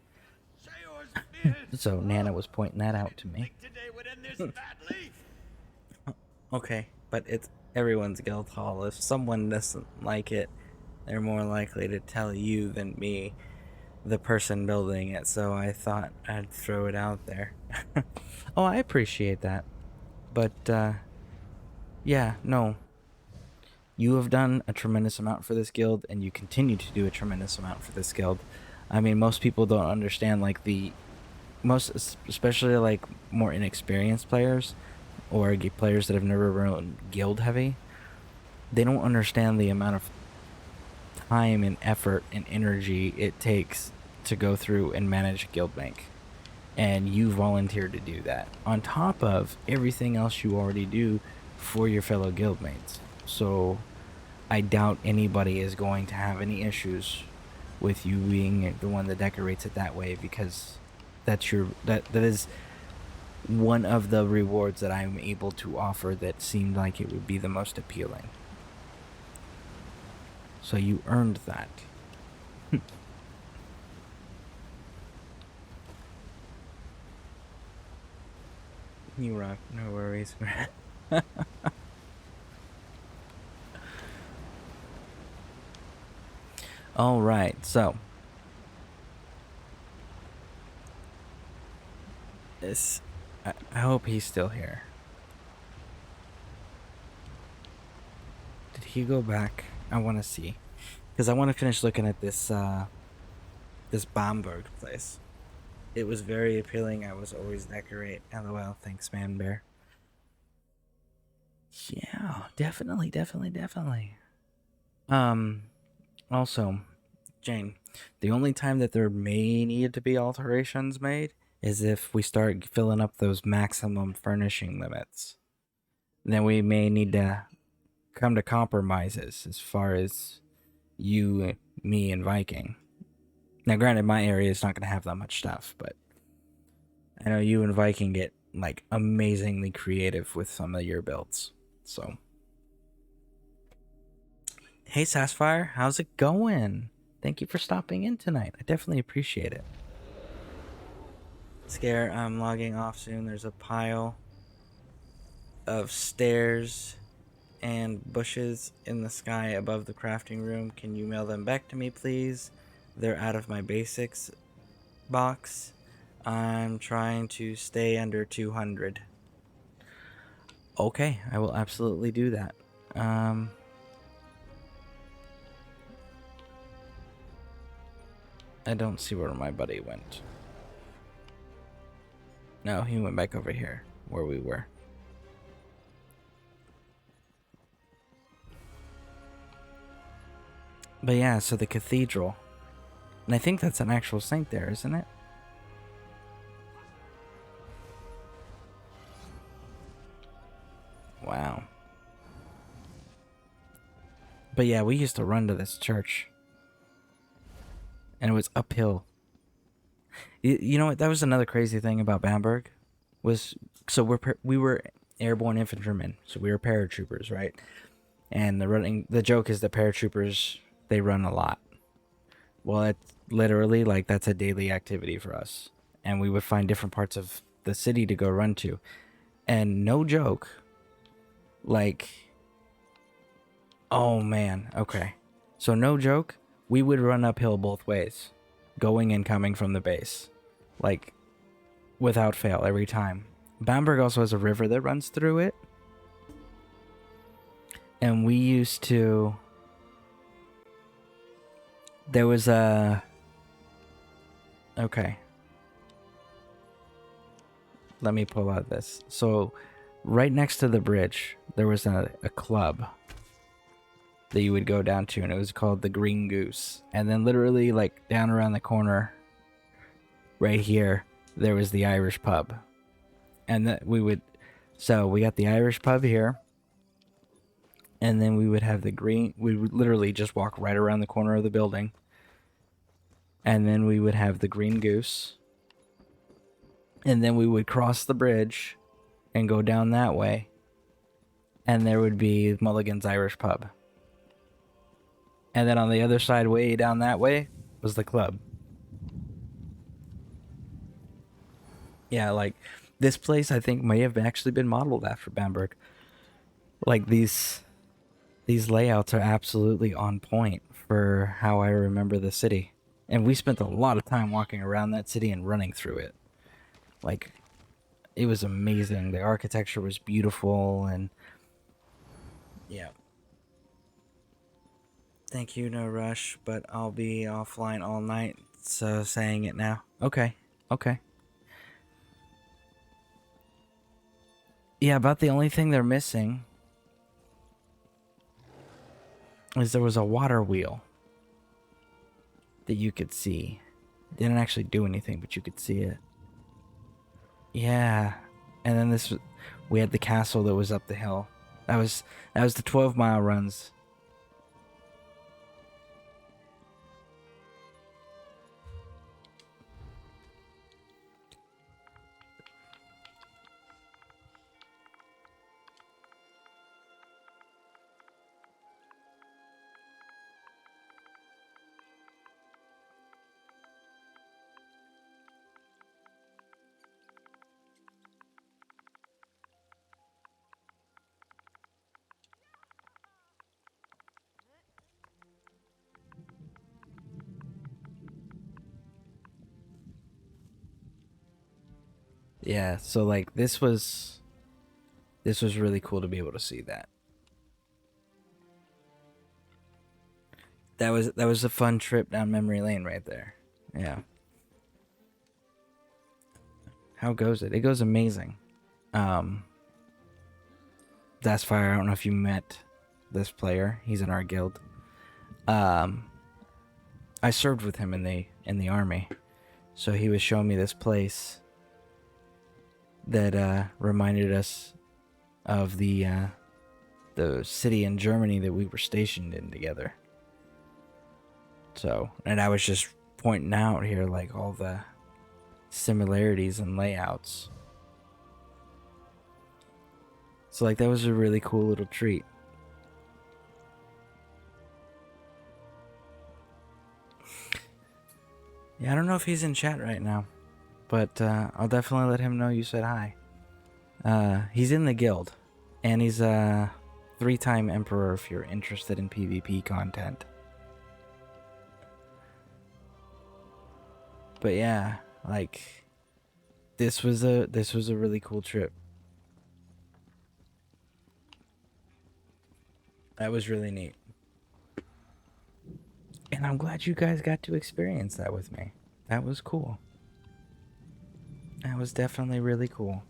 So Nana was pointing that out to me.
Today would end this badly.
Okay, but it's everyone's guild hall. If someone doesn't like it, they're more likely to tell you than me, the person building it. So I thought I'd throw it out there. Oh, I appreciate that. But, yeah, no. You have done a tremendous amount for this guild, and you continue to do a tremendous amount for this guild. I mean, most people don't understand, like, especially, like, more inexperienced players, or players that have never run guild heavy, they don't understand the amount of time and effort and energy it takes to go through and manage a guild bank. And you volunteered to do that, on top of everything else you already do for your fellow guildmates. So I doubt anybody is going to have any issues with you being the one that decorates it that way, because that is one of the rewards that I'm able to offer that seemed like it would be the most appealing. So you earned that. You rock, no worries. Alright, so this, I hope he's still here. Did he go back? I want to see, because I want to finish looking at this this Bamberg place. It was very appealing. I was always decorate. LOL. Thanks, man bear. Yeah, definitely. Also, Jane, the only time that there may need to be alterations made is if we start filling up those maximum furnishing limits. Then we may need to come to compromises as far as you, me, and Viking. Now, granted, my area is not going to have that much stuff, but I know you and Viking get, like, amazingly creative with some of your builds. So, hey, Sassfire, how's it going? Thank you for stopping in tonight. I definitely appreciate it. Scare, I'm logging off soon. There's a pile of stairs and bushes in the sky above the crafting room. Can you mail them back to me, please? They're out of my basics box. I'm trying to stay under 200. Okay, I will absolutely do that. I don't see where my buddy went. No, he went back over here where we were. But yeah, so the cathedral. And I think that's an actual saint there, isn't it? Wow. But yeah, we used to run to this church. And it was uphill. You know what? That was another crazy thing about Bamberg. So we were airborne infantrymen. So we were paratroopers, right? And the joke is that paratroopers, they run a lot. Well, it's literally, like, that's a daily activity for us. And we would find different parts of the city to go run to. And no joke, like, oh man, okay. So no joke, we would run uphill both ways, going and coming from the base. Like, without fail, every time. Bamberg also has a river that runs through it. And we used to... There was a... Okay. Let me pull out this. So, right next to the bridge, there was a club. that you would go down to, and it was called the Green Goose. And then literally like down around the corner right here, there was the Irish pub. And that we got the Irish pub here. And then we would have we would literally just walk right around the corner of the building. And then we would have the Green Goose. And then we would cross the bridge and go down that way. And there would be Mulligan's Irish pub. And then on the other side, way down that way, was the club. Yeah, like, this place I think may have actually been modeled after Bamberg. Like, these layouts are absolutely on point for how I remember the city. And we spent a lot of time walking around that city and running through it. Like, it was amazing. The architecture was beautiful, and yeah. Thank you, no rush, but I'll be offline all night, so saying it now. Okay, okay. Yeah, about the only thing they're missing is there was a water wheel that you could see. It didn't actually do anything, but you could see it. Yeah, and then we had the castle that was up the hill. That was the 12-mile runs. Yeah, so like this was really cool to be able to see that. That was a fun trip down memory lane right there. Yeah. How goes it? It goes amazing. That's Fire. I don't know if you met this player. He's in our guild. I served with him in the army, so he was showing me this place that reminded us of the city in Germany that we were stationed in together. So, and I was just pointing out here like all the similarities and layouts. So like that was a really cool little treat. Yeah, I don't know if he's in chat right now, but I'll definitely let him know you said hi. He's in the guild, and he's a 3-time emperor if you're interested in PvP content. But yeah, like this was a really cool trip. That was really neat. And I'm glad you guys got to experience that with me. That was cool. That was definitely really cool.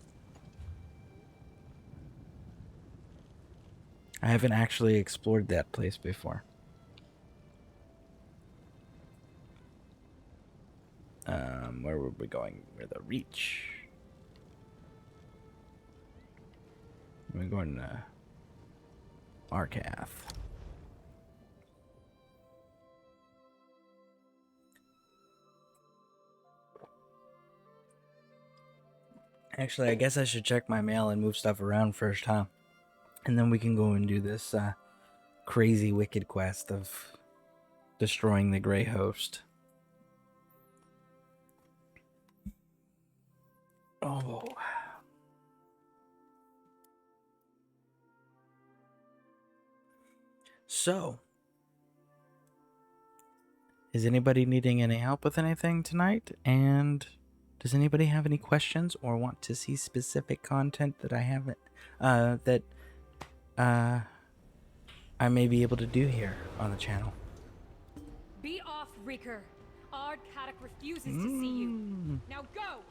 I haven't actually explored that place before. Where were we going? We're the Reach. We're going to Arcath. Actually, I guess I should check my mail and move stuff around first, huh? And then we can go and do this crazy wicked quest of destroying the Grey Host. Oh. So, is anybody needing any help with anything tonight? And does anybody have any questions or want to see specific content that I haven't, I may be able to do here on the channel?
Be off, Reeker. Ard Kaddock refuses to see you. Now go,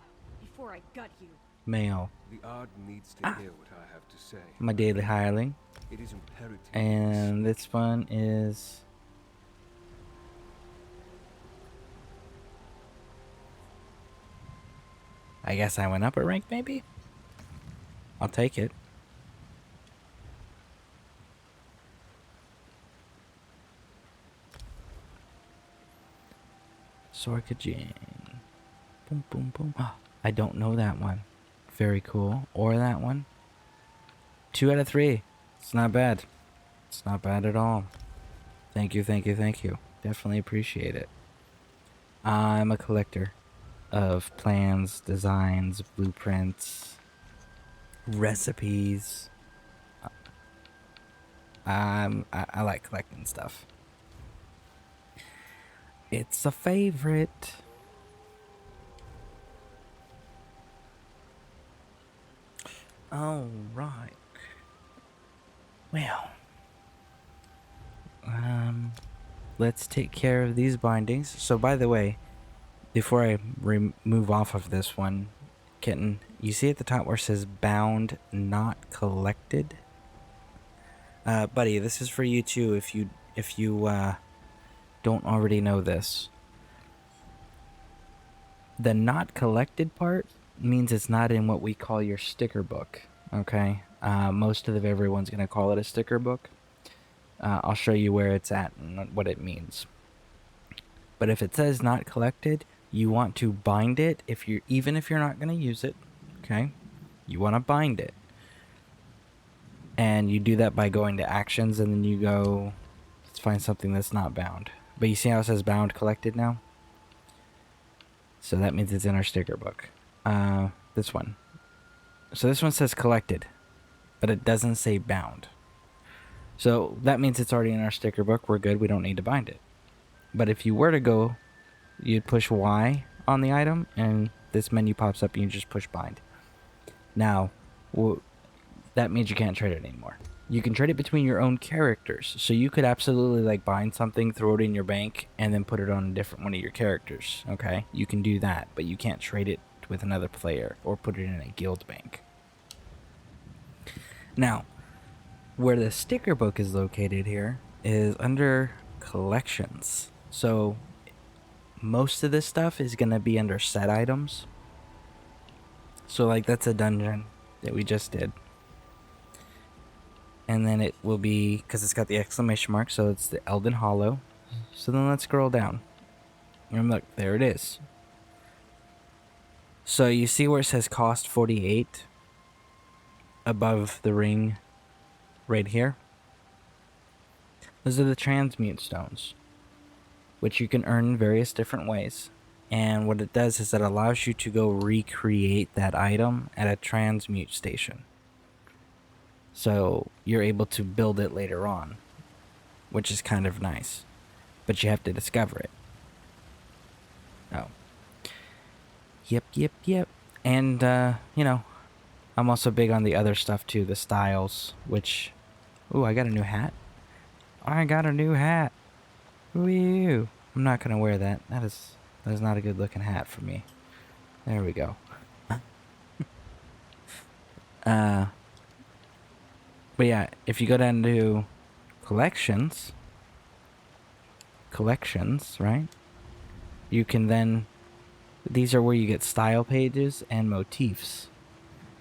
before I gut you.
Mail.
The Ard needs to hear what I have to say.
My daily hireling.
It is imperative.
And this one is... I guess I went up a rank, maybe? I'll take it. Sorkajin. Boom, boom, boom. Oh, I don't know that one. Very cool. Or that one. 2 out of 3. It's not bad. It's not bad at all. Thank you, thank you, thank you. Definitely appreciate it. I'm a collector of plans, designs, blueprints, recipes. I like collecting stuff. It's a favorite. All right. Well, let's take care of these bindings. So, by the way, before I move off of this one, Kitten, you see at the top where it says bound, not collected? Buddy, this is for you too if you don't already know this. The not collected part means it's not in what we call your sticker book, okay? Most of everyone's going to call it a sticker book. I'll show you where it's at and what it means. But if it says not collected, you want to bind it even if you're not going to use it, okay? You want to bind it. And you do that by going to actions and then you go, let's find something that's not bound. But you see how it says bound collected now? So that means it's in our sticker book. This one. So this one says collected, but it doesn't say bound. So that means it's already in our sticker book. We're good. We don't need to bind it. But if you were to go, you'd push Y on the item and this menu pops up and you just push bind. Now, that means you can't trade it anymore. You can trade it between your own characters. So you could absolutely like bind something, throw it in your bank, and then put it on a different one of your characters. Okay? You can do that, but you can't trade it with another player or put it in a guild bank. Now, where the sticker book is located here is under collections. So most of this stuff is going to be under set items. So like that's a dungeon that we just did. And then it will be, because it's got the exclamation mark, so it's the Elden Hollow. So then let's scroll down. And look, there it is. So you see where it says cost 48 above the ring right here? Those are the Transmute Stones, which you can earn in various different ways. And what it does is it allows you to go recreate that item at a transmute station. So you're able to build it later on, which is kind of nice. But you have to discover it. Oh. Yep. And, you know, I'm also big on the other stuff too, the styles, which... Ooh, I got a new hat. Woo! I'm not gonna wear that. That is not a good looking hat for me. There we go. But yeah, if you go down to collections, right? You can then, these are where you get style pages and motifs.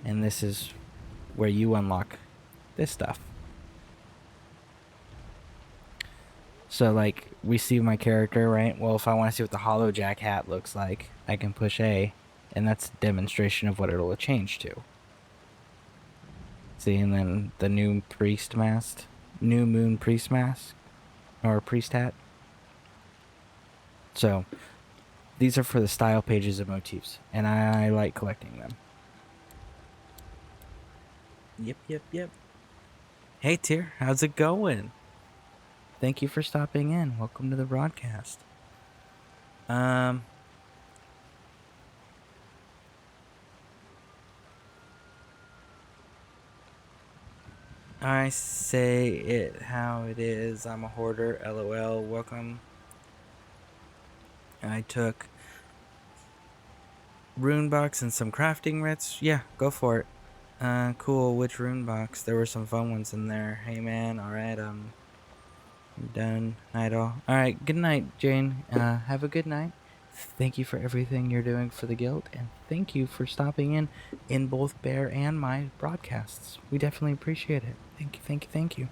And this is where you unlock this stuff. So like, we see my character, right? Well, if I want to see what the Hollow Jack hat looks like, I can push A, and that's a demonstration of what it'll change to. See, and then the new New Moon Priest mask, or priest hat. So, these are for the style pages and motifs, and I like collecting them. Yep. Hey, Tyr, how's it going? Thank you for stopping in. Welcome to the broadcast. I say it how it is. I'm a hoarder. LOL. Welcome. I took rune box and some crafting writs? Yeah, go for it. Cool. Which rune box? There were some fun ones in there. Hey man, alright, I'm done. Night all. Alright, good night, Jane. Have a good night. Thank you for everything you're doing for the guild, and thank you for stopping in both Bear and my broadcasts. We definitely appreciate it. Thank you, thank you, thank you.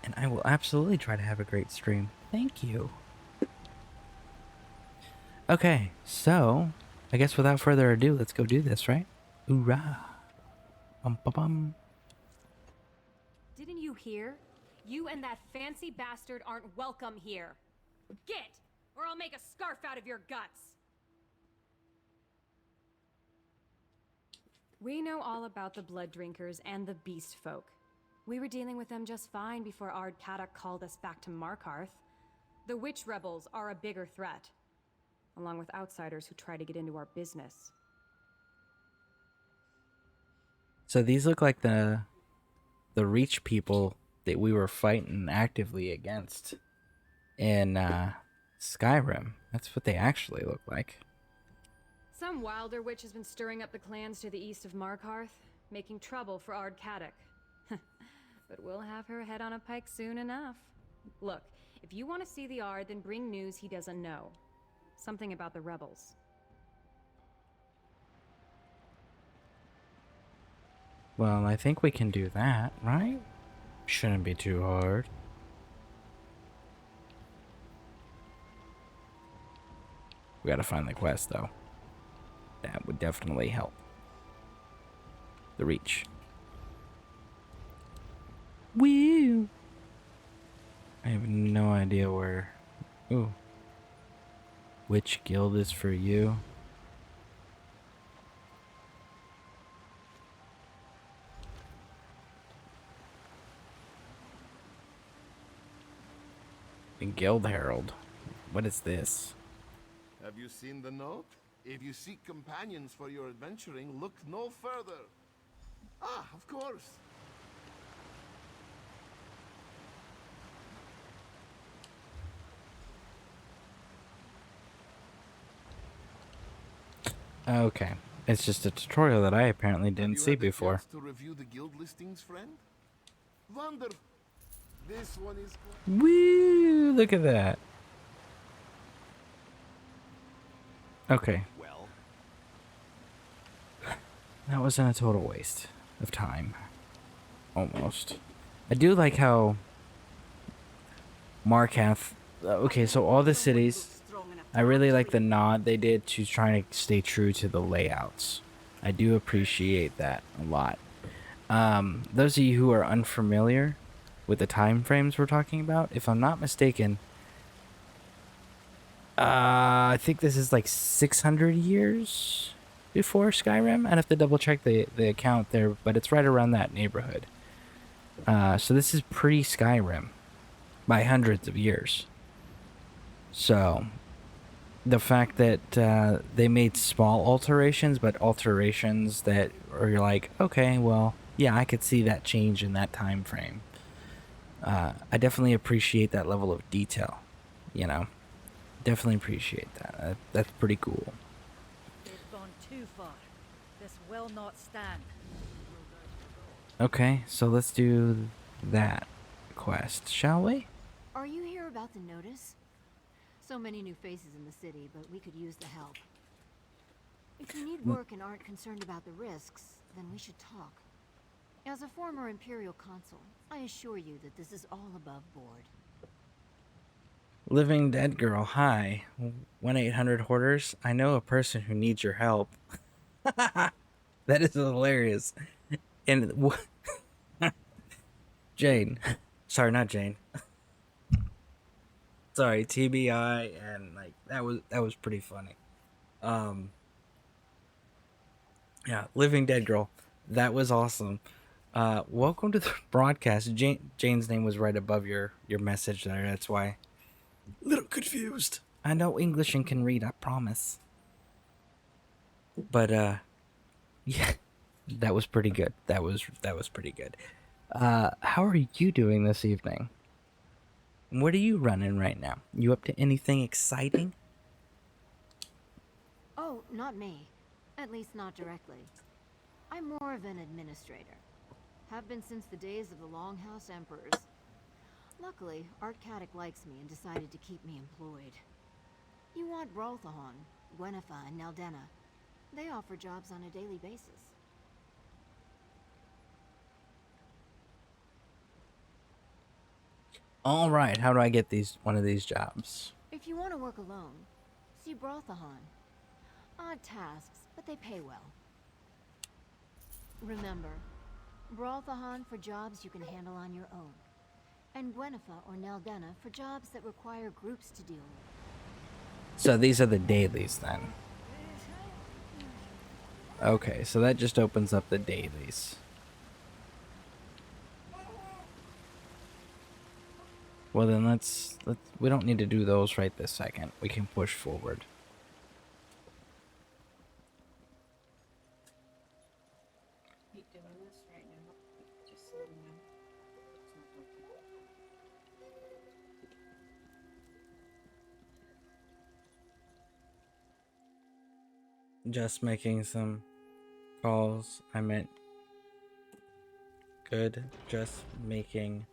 And I will absolutely try to have a great stream. Thank you. Okay, so I guess without further ado, let's go do this, right? Hoorah. Bum bum bum.
Didn't you hear? You and that fancy bastard aren't welcome here. Get, or I'll make a scarf out of your guts. We know all about the blood drinkers and the beast folk. We were dealing with them just fine before Ard Kadok called us back to Markarth. The witch rebels are a bigger threat, along with outsiders who try to get into our business.
So these look like the Reach people that we were fighting actively against in Skyrim. That's what they actually look like.
Some wilder witch has been stirring up the clans to the east of Markarth, making trouble for Ard Kadok. But we'll have her head on a pike soon enough. Look, if you want to see the Ard, then bring news he doesn't know. Something about the rebels.
Well, I think we can do that, right? Shouldn't be too hard. We gotta find the quest, though. That would definitely help. The Reach. Woo! I have no idea where... Ooh. Which guild is for you? The Guild Herald. What is this?
Have you seen the note? If you seek companions for your adventuring, look no further. Ah, of course.
Okay. It's just a tutorial that I apparently didn't see before.
To review the guild listings, friend? Wonder. This one is...
Woo! Look at that. Okay.
Well,
That wasn't a total waste of time. Almost. I do like how Markarth... Okay, so all the cities... I really like the nod they did to trying to stay true to the layouts. I do appreciate that a lot. Those of you who are unfamiliar with the time frames we're talking about, if I'm not mistaken, I think this is like 600 years before Skyrim. I'd have to double check the account there, but it's right around that neighborhood. So this is pre-Skyrim by hundreds of years. So the fact that they made small alterations, but alterations that are you're like, okay, well, yeah, I could see that change in that time frame. I definitely appreciate that level of detail, you know. Definitely appreciate that. That's pretty cool.
They've gone too far. This will not stand.
Okay, so let's do that quest, shall we?
Are you here about the notice? So many new faces in the city, but we could use the help. If you need work and aren't concerned about the risks, then we should talk. As a former Imperial consul, I assure you that this is all above board.
Living Dead Girl, hi. 1-800-Hoarders. I know a person who needs your help. That is hilarious. And Jane. Sorry, not Jane. Sorry, TBI, and like that was pretty funny. Yeah, Living Dead Girl. That was awesome. Welcome to the broadcast. Jane's name was right above your message there. That's why. A little confused. I know English and can read, I promise. But yeah, that was pretty good. That was pretty good. How are you doing this evening? What are you running right now? You up to anything exciting?
Oh, not me. At least not directly. I'm more of an administrator. Have been since the days of the Longhouse Emperors. Luckily, Art Caddock likes me and decided to keep me employed. You want Brolthahon, Gwennifa, and Neldenna. They offer jobs on a daily basis.
All right, how do I get one of these jobs?
If you want to work alone, see Brolthahon. Odd tasks, but they pay well. Remember, Brolthahon for jobs you can handle on your own, and Gwennifa or Neldenna for jobs that require groups to deal with.
So these are the dailies then. Okay, so that just opens up the dailies. Well then let's we don't need to do those right this second. We can push forward.
Keep doing this right now. Just so you know. It's not working.
Just making some calls. I meant good. Just making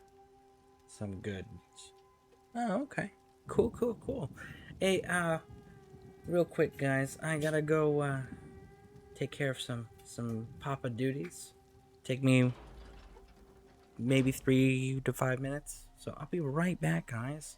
some goods. Oh, okay. Cool, cool, cool. Hey, real quick, guys. I gotta go, take care of some papa duties. Take me maybe 3 to 5 minutes. So I'll be right back, guys.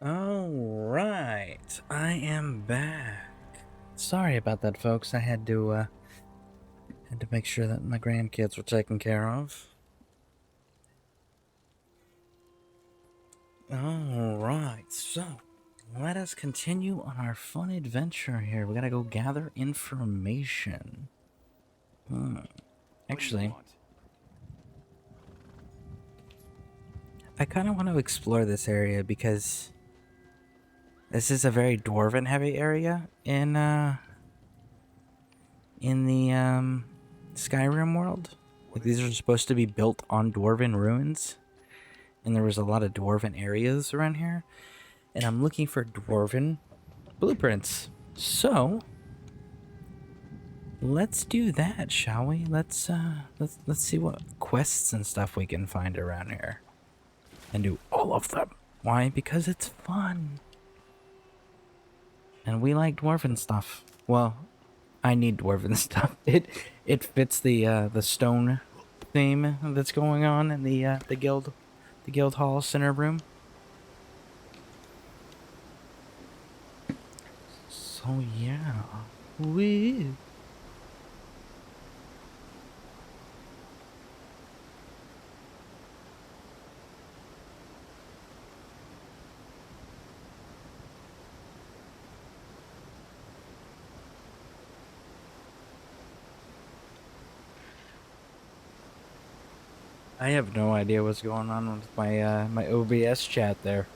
Alright, I am back. Sorry about that, folks. I had to make sure that my grandkids were taken care of. Alright, so let us continue on our fun adventure here. We gotta go gather information. Actually, I kind of want to explore this area because this is a very dwarven heavy area in the Skyrim world. Like, these are supposed to be built on dwarven ruins, and there was a lot of dwarven areas around here, and I'm looking for dwarven blueprints. So let's do that, shall we? Let's see what quests and stuff we can find around here, and do all of them. Why? Because it's fun, and we like dwarven stuff. Well, I need dwarven stuff. It fits the stone theme that's going on in the guild hall center room. So yeah, woo. I have no idea what's going on with my my OBS chat there.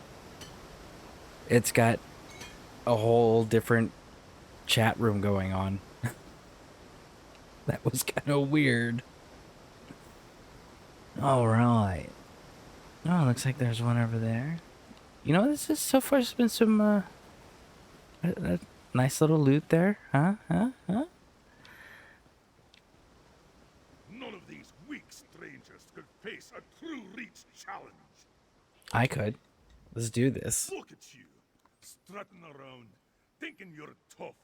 It's got a whole different chat room going on. That was kind of weird. All right. Oh, looks like there's one over there. You know, this is so far. It's been some nice little loot there, huh?
None of these weak strangers could face a true reach challenge.
I could. Let's do this.
Look at you, strutting around, thinking you're tough.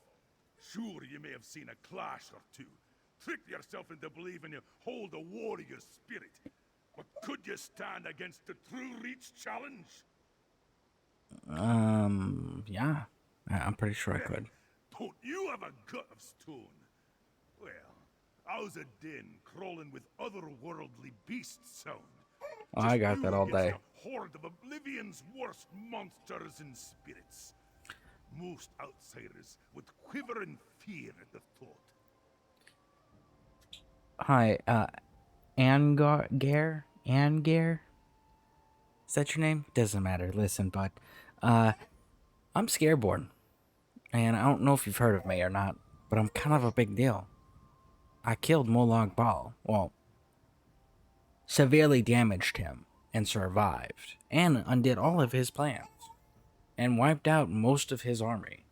Sure, you may have seen a clash or two, tricked yourself into believing you hold a warrior spirit. But could you stand against the true reach challenge?
Yeah. I'm pretty sure I could.
Don't you have a gut of stone? Well, how's a den crawling with otherworldly beasts sound?
Oh, I got that all day.
A horde of Oblivion's worst monsters and spirits. Most outsiders would quiver in fear at the thought.
Hi, Angar? Is that your name? Doesn't matter. Listen, bud. I'm Scareborn. And I don't know if you've heard of me or not, but I'm kind of a big deal. I killed Molag Bal. Well, severely damaged him and survived. And undid all of his plans. And wiped out most of his army.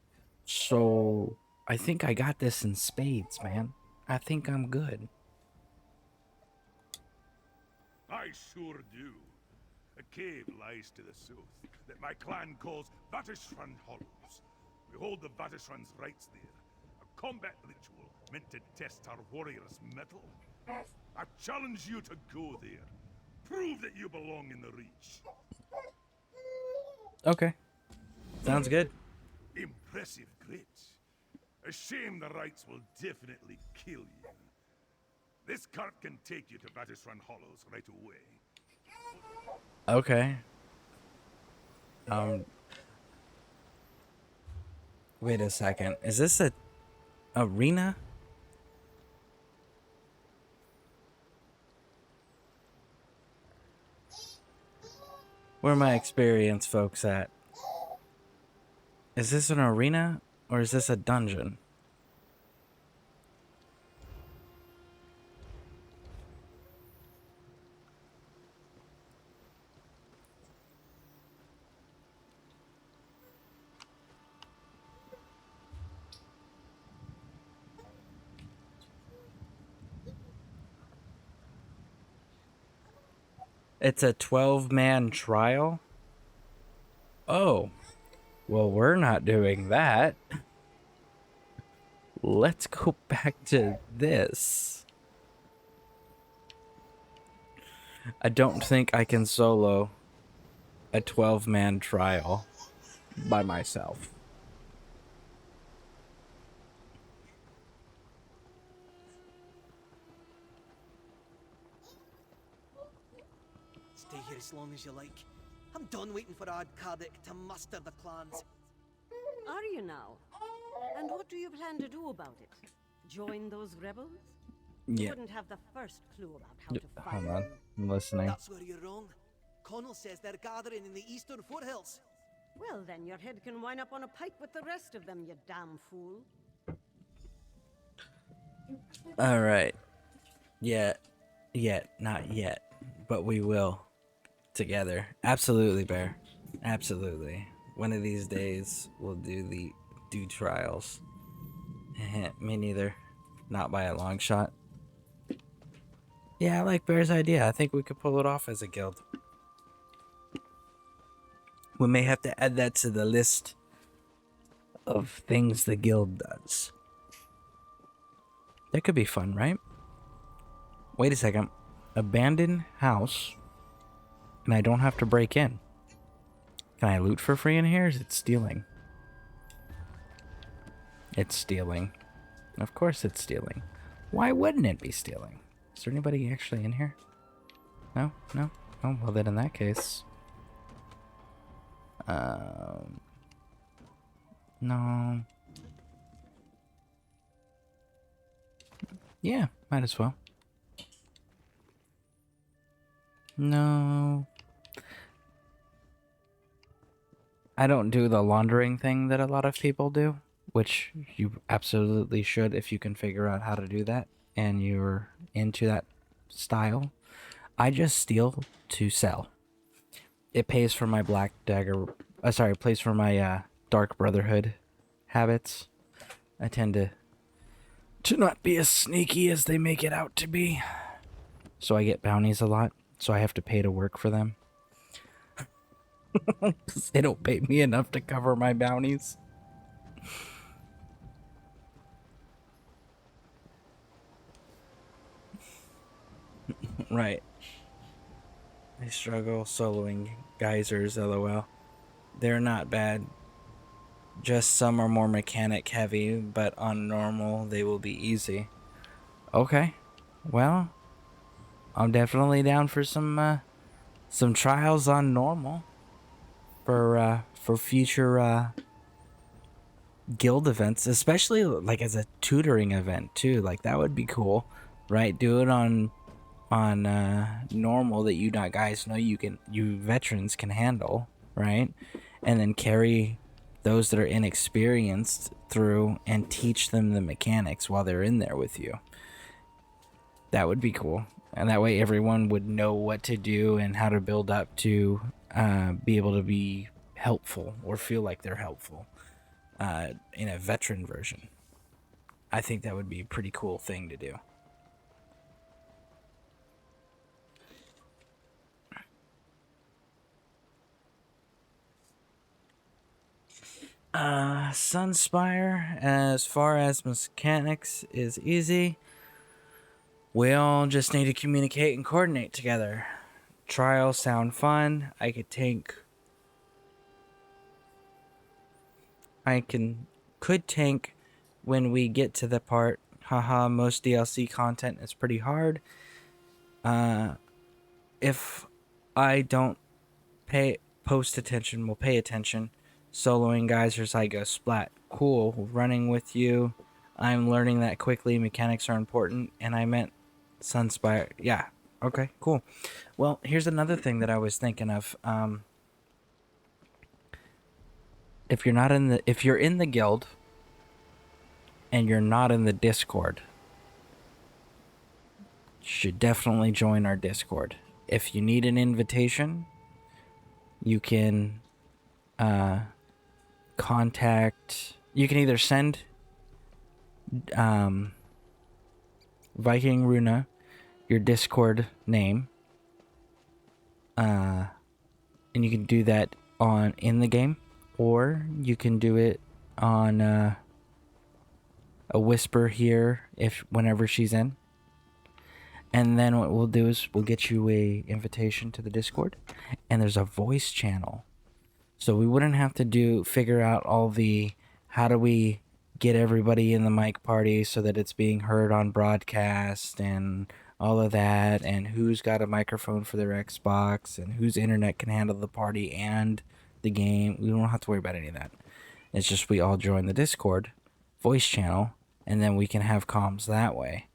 So, I think I got this in spades, man. I think I'm good.
I sure do. A cave lies to the south that my clan calls Vatishran Hollows. We hold the Vatishran's rights there. A combat ritual meant to test our warriors' mettle. I challenge you to go there. Prove that you belong in the Reach.
Okay. Sounds good.
Impressive grit. A shame the rights will definitely kill you. This cart can take you to Vatishran Hollows right away.
Okay. Wait a second. Is this a arena? Where are my experienced folks at? Is this an arena or is this a dungeon? It's a 12-man trial? Oh. Well, we're not doing that. Let's go back to this. I don't think I can solo a 12-man trial. by myself.
Stay here as long as you like. I'm done waiting for Ardcardic to muster the clans.
Are you now? And what do you plan to do about it? Join those rebels? You
Yeah.
wouldn't have the first clue about how to fight
Hold on.
them.
I'm listening.
That's where you're wrong. Connell says they're gathering in the eastern foothills.
Well, then your head can wind up on a pike with the rest of them, you damn fool.
Alright. Not yet. But we will. Together. Absolutely, Bear. Absolutely. One of these days, we'll do trials. Me neither. Not by a long shot. Yeah, I like Bear's idea. I think we could pull it off as a guild. We may have to add that to the list of things the guild does. That could be fun, right? Wait a second. Abandoned house, and I don't have to break in. Can I loot for free in here? Is it stealing? It's stealing. Of course it's stealing. Why wouldn't it be stealing? Is there anybody actually in here? No? No? Oh, well then in that case... No. Yeah, might as well. No. I don't do the laundering thing that a lot of people do, which you absolutely should if you can figure out how to do that and you're into that style. I just steal to sell. It pays for my Black Dagger, it pays for my Dark Brotherhood habits. I tend to not be as sneaky as they make it out to be. So I get bounties a lot, so I have to pay to work for them. 'Cause they don't pay me enough to cover my bounties. Right. I struggle soloing geysers, lol. They're not bad. Just some are more mechanic heavy, but on normal they will be easy. Okay. Well, I'm definitely down for some trials on normal. For future guild events, especially like as a tutoring event too. Like that would be cool, right? Do it on normal that you guys know you veterans can handle, right? And then carry those that are inexperienced through and teach them the mechanics while they're in there with you. That would be cool. And that way everyone would know what to do and how to build up to be able to be helpful or feel like they're helpful in a veteran version. I think that would be a pretty cool thing to do. Sunspire, as far as mechanics, is easy. We all just need to communicate and coordinate together. Trials sound fun. Could tank when we get to the part. Haha, most DLC content is pretty hard. If I don't post attention, we'll pay attention. Soloing geysers, I go splat. Cool, running with you. I'm learning that quickly. Mechanics are important, and I meant Sunspire. Yeah. Okay. Cool. Well, here's another thing that I was thinking of. If you're in the guild, and you're not in the Discord, you should definitely join our Discord. If you need an invitation, you can contact. You can either send Viking Runa your Discord name, and you can do that in the game, or you can do it on a whisper here whenever she's in. And then what we'll do is we'll get you a invitation to the Discord, and there's a voice channel So we wouldn't have to figure out all the how do we get everybody in the mic party so that it's being heard on broadcast and all of that, and who's got a microphone for their Xbox and whose internet can handle the party and the game. We don't have to worry about any of that. It's just we all join the Discord voice channel, and then we can have comms that way.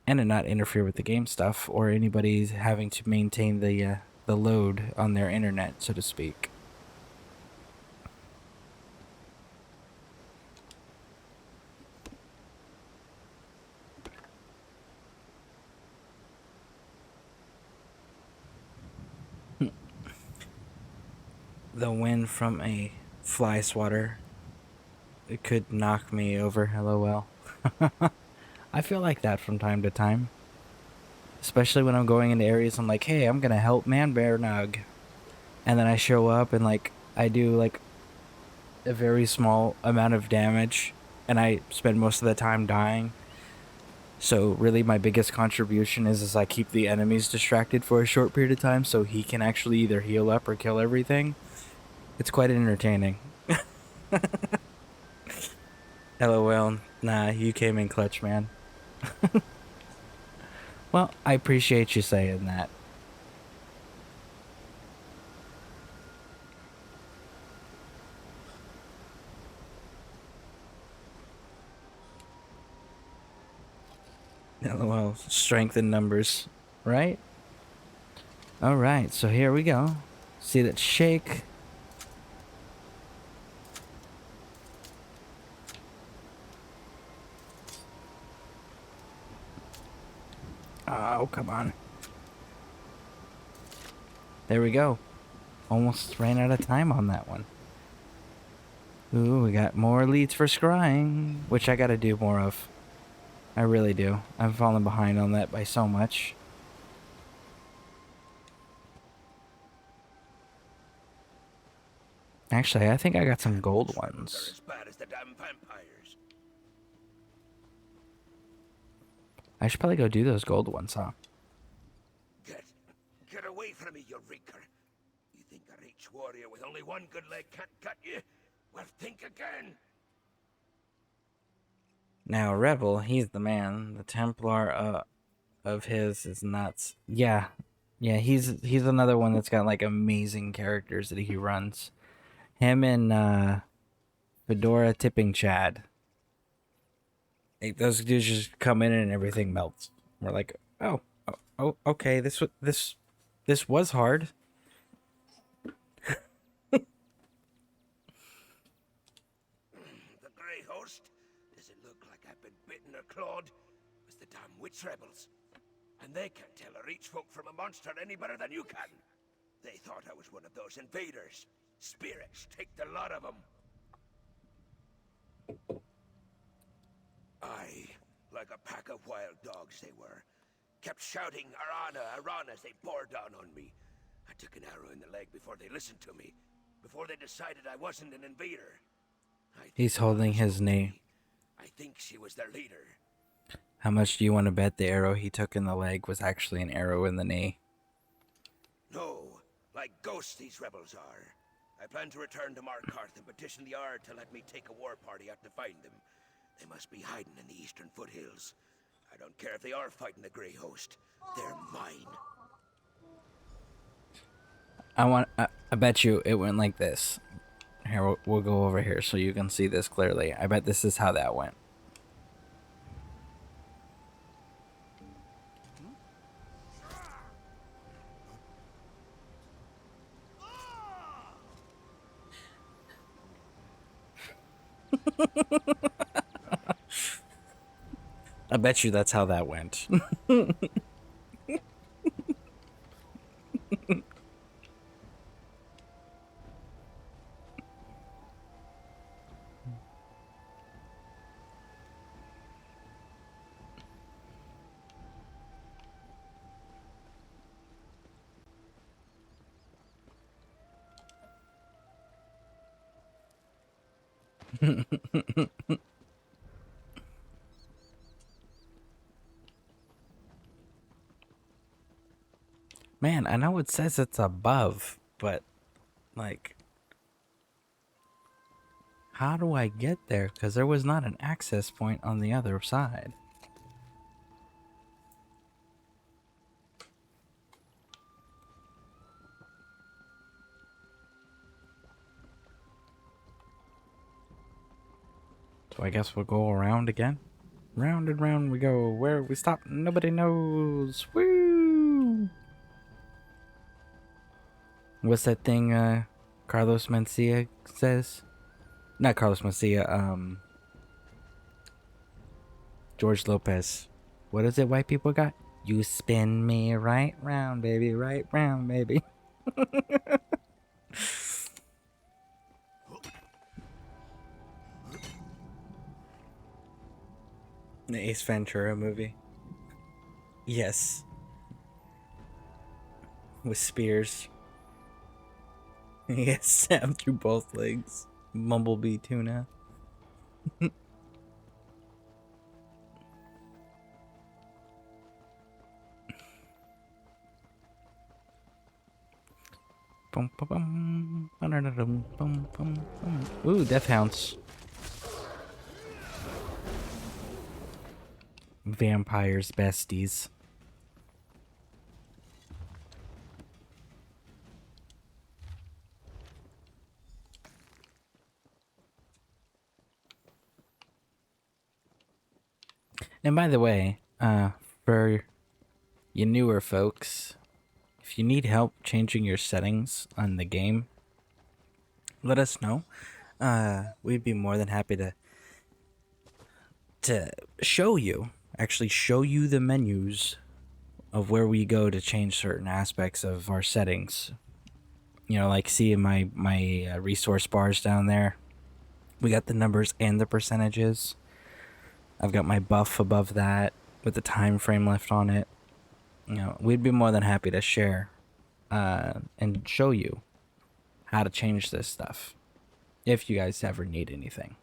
And it not interfere with the game stuff or anybody having to maintain the load on their internet, so to speak. The wind from a fly swatter, it could knock me over, lol. I feel like that from time to time. Especially when I'm going into areas I'm like, hey, I'm gonna help Man Bear Nug. And then I show up and like I do like a very small amount of damage and I spend most of the time dying. So really my biggest contribution is I keep the enemies distracted for a short period of time so he can actually either heal up or kill everything. It's quite entertaining. LOL. Nah, you came in clutch, man. Well, I appreciate you saying that. LOL. Strength in numbers, right? Alright, so here we go. See that shake. Oh, come on. There we go. Almost ran out of time on that one. Ooh, we got more leads for scrying, which I gotta do more of. I really do. I'm falling behind on that by so much. Actually, I think I got some gold ones.
As bad as the damn vampires.
I should probably go do those gold ones, huh?
Get away from me, you reeker. You think a rich warrior with only one good leg can't cut you? Well, think again.
Now, Rebel, he's the man. The Templar of his is nuts. Yeah, he's another one that's got like amazing characters that he runs. Him and Fedora Tipping Chad. Like, those dudes just come in and everything melts. We're like, oh, okay, this was hard.
The Grey Host? Does it look like I've been bitten or clawed? It's the damn witch rebels. And they can't tell a reach folk from a monster any better than you can. They thought I was one of those invaders. Spirits, take the lot of them. I, like a pack of wild dogs they were, kept shouting Arana, Arana as they bore down on me. I took an arrow in the leg before they listened to me, before they decided I wasn't an invader.
He's holding his knee.
I think she was their leader.
How much do you want to bet the arrow he took in the leg was actually an arrow in the knee?
No, like ghosts these rebels are. I plan to return to Markarth and petition the Ard to let me take a war party out to find them. They must be hiding in the eastern foothills. I don't care if they are fighting the Grey Host. They're mine.
I bet you it went like this. Here, we'll go over here so you can see this clearly. I bet this is how that went. I bet you that's how that went. Man, I know it says it's above, but Like, how do I get there? Because there was not an access point on the other side. So I guess we'll go around again. Round and round we go. Where we stop, nobody knows. Woo! What's that thing Carlos Mencia says? Not Carlos Mencia, George Lopez. What is it white people got? You spin me right round, baby, right round, baby. The Ace Ventura movie. Yes. With spears. He gets stabbed through both legs. Bumblebee tuna. Bum, bum, bum. Ba-da-da-dum, bum, bum, bum. Ooh, Death Hounds. Vampires besties. And by the way, for you newer folks, if you need help changing your settings on the game, let us know. We'd be more than happy to show you, actually show you the menus of where we go to change certain aspects of our settings. You know, like see my resource bars down there. We got the numbers and the percentages. I've got my buff above that with the time frame left on it. You know, we'd be more than happy to share and show you how to change this stuff if you guys ever need anything.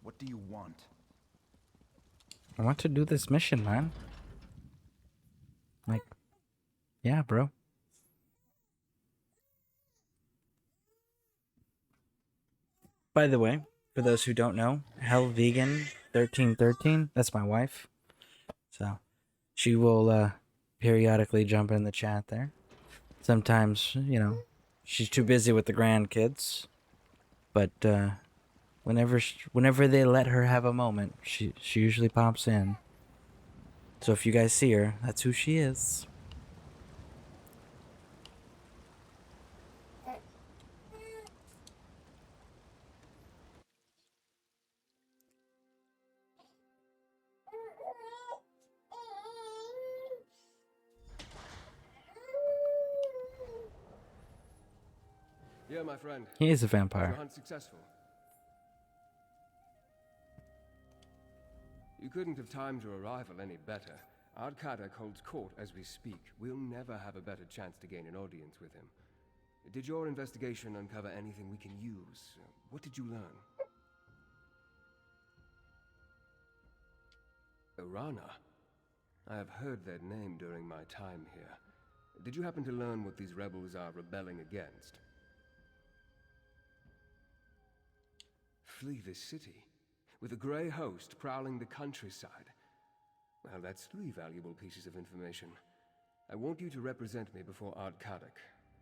What do you want?
I want to do this mission, man. Like, yeah, bro. By the way, for those who don't know, Hell Vegan 1313, that's my wife. So she will periodically jump in the chat there. Sometimes, you know, she's too busy with the grandkids, but whenever they let her have a moment, she usually pops in. So if you guys see her, that's who she is.
Yeah, my friend.
He is a
Was your
vampire.
hunt successful? You couldn't have timed your arrival any better. Ardkadak holds court as we speak. We'll never have a better chance to gain an audience with him. Did your investigation uncover anything we can use? What did you learn? Orana? I have heard that name during my time here. Did you happen to learn what these rebels are rebelling against? Flee this city, with a grey host prowling the countryside. Well, that's 3 valuable pieces of information. I want you to represent me before Ardkadak.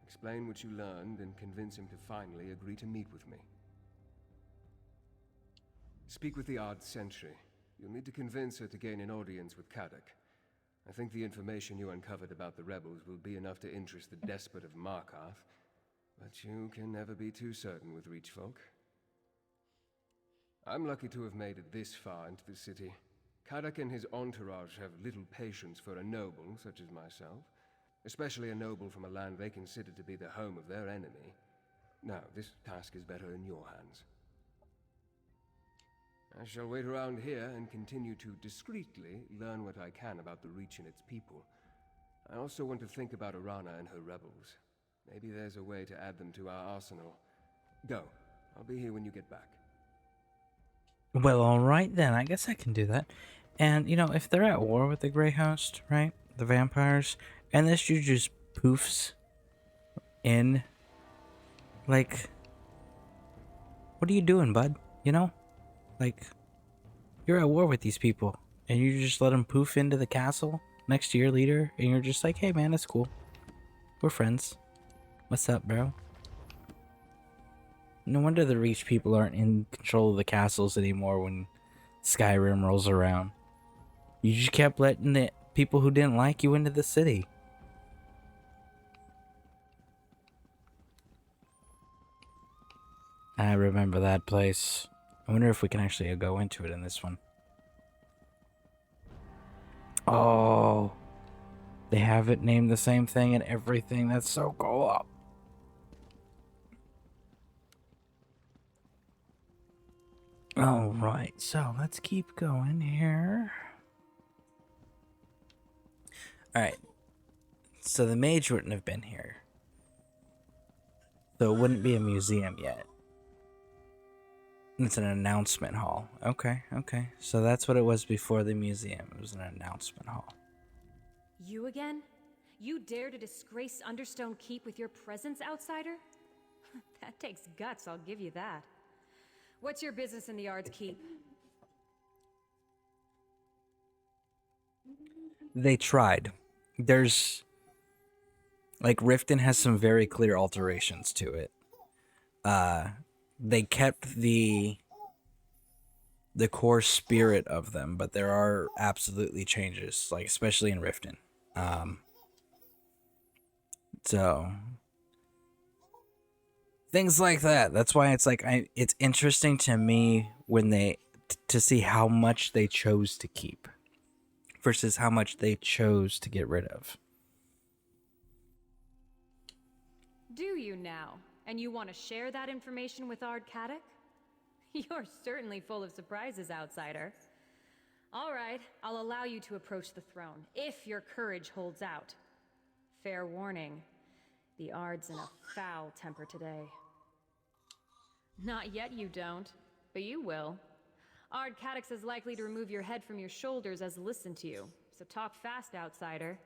Explain what you learned and convince him to finally agree to meet with me. Speak with the Ard Sentry. You'll need to convince her to gain an audience with Kadak. I think the information you uncovered about the rebels will be enough to interest the despot of Markarth, but you can never be too certain with Reach folk. I'm lucky to have made it this far into the city. Kadak and his entourage have little patience for a noble such as myself, especially a noble from a land they consider to be the home of their enemy. Now, this task is better in your hands. I shall wait around here and continue to discreetly learn what I can about the Reach and its people. I also want to think about Orana and her rebels. Maybe there's a way to add them to our arsenal. Go. I'll be here when you get back.
Well, alright then. I guess I can do that. And, you know, if they're at war with the Grey Host, right? The vampires, and this dude just poofs in, like, what are you doing, bud? You know? Like, you're at war with these people, and you just let them poof into the castle next to your leader, and you're just like, hey man, that's cool. We're friends. What's up, bro? No wonder the Reach people aren't in control of the castles anymore when Skyrim rolls around. You just kept letting the people who didn't like you into the city. I remember that place. I wonder if we can actually go into it in this one. Oh, they have it named the same thing and everything. That's so cool. Alright, so let's keep going here. Alright, so the mage wouldn't have been here. So it wouldn't be a museum yet. It's an announcement hall. Okay, okay. So that's what it was before the museum. It was an announcement hall.
You again? You dare to disgrace Understone Keep with your presence, outsider? That takes guts, I'll give you that. What's your business in the Ard's Keep?
They tried. There's... like, Riften has some very clear alterations to it. They kept the core spirit of them, but there are absolutely changes, like, especially in Riften. So... things like that. That's why it's like, it's interesting to me when they... to see how much they chose to keep versus how much they chose to get rid of.
Do you now? And you want to share that information with Ard Kadok? You're certainly full of surprises, outsider. All right, I'll allow you to approach the throne, if your courage holds out. Fair warning, the Ard's in a foul temper today. Not yet you don't, but you will. Ard Kadok's as likely to remove your head from your shoulders as listen to you, so talk fast, outsider.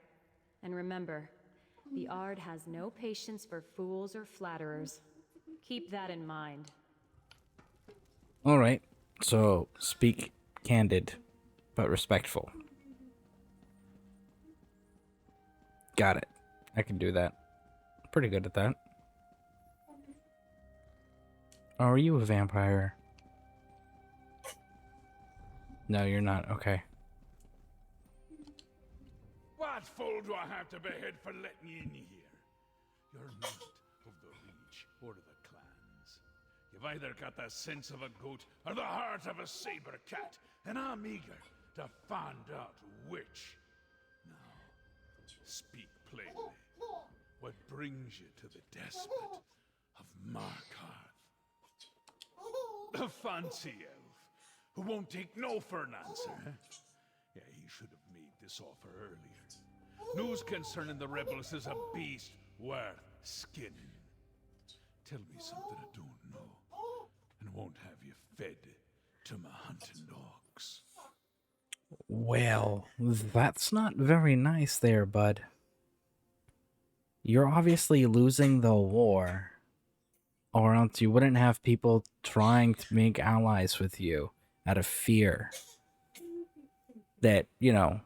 And remember, the Ard has no patience for fools or flatterers. Keep that in mind.
Alright, so speak candid, but respectful. Got it. I can do that. Pretty good at that. Oh, are you a vampire? No, you're not. Okay.
What fool do I have to behead for letting you in here? You're not of the Reach or the clans. You've either got the sense of a goat or the heart of a saber cat, and I'm eager to find out which. Now, speak plainly. What brings you to the despot of Markarth? The fancy elf, who won't take no for an answer. Yeah, he should have made this offer earlier. News concerning the rebels is a beast worth skinning. Tell me something I don't know, and won't have you fed to my hunting dogs.
Well, that's not very nice there, bud. You're obviously losing the war, or else you wouldn't have people trying to make allies with you out of fear that, you know,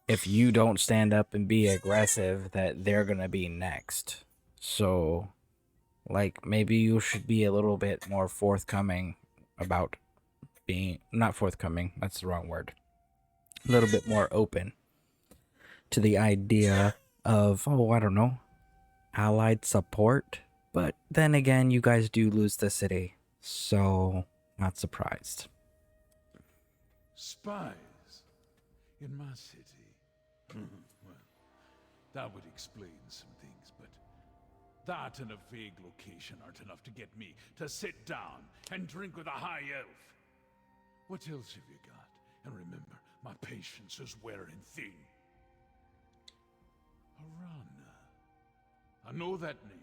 if you don't stand up and be aggressive, that they're gonna be next. So, like, maybe you should be a little bit more forthcoming about being... not forthcoming, that's the wrong word. A little bit more open to the idea of, oh, I don't know, allied support. But then again, you guys do lose the city, so not surprised.
Spies in my city. Well, that would explain some things, but that and a vague location aren't enough to get me to sit down and drink with a high elf. What else have you got? And remember, my patience is wearing thin. Arana. I know that name.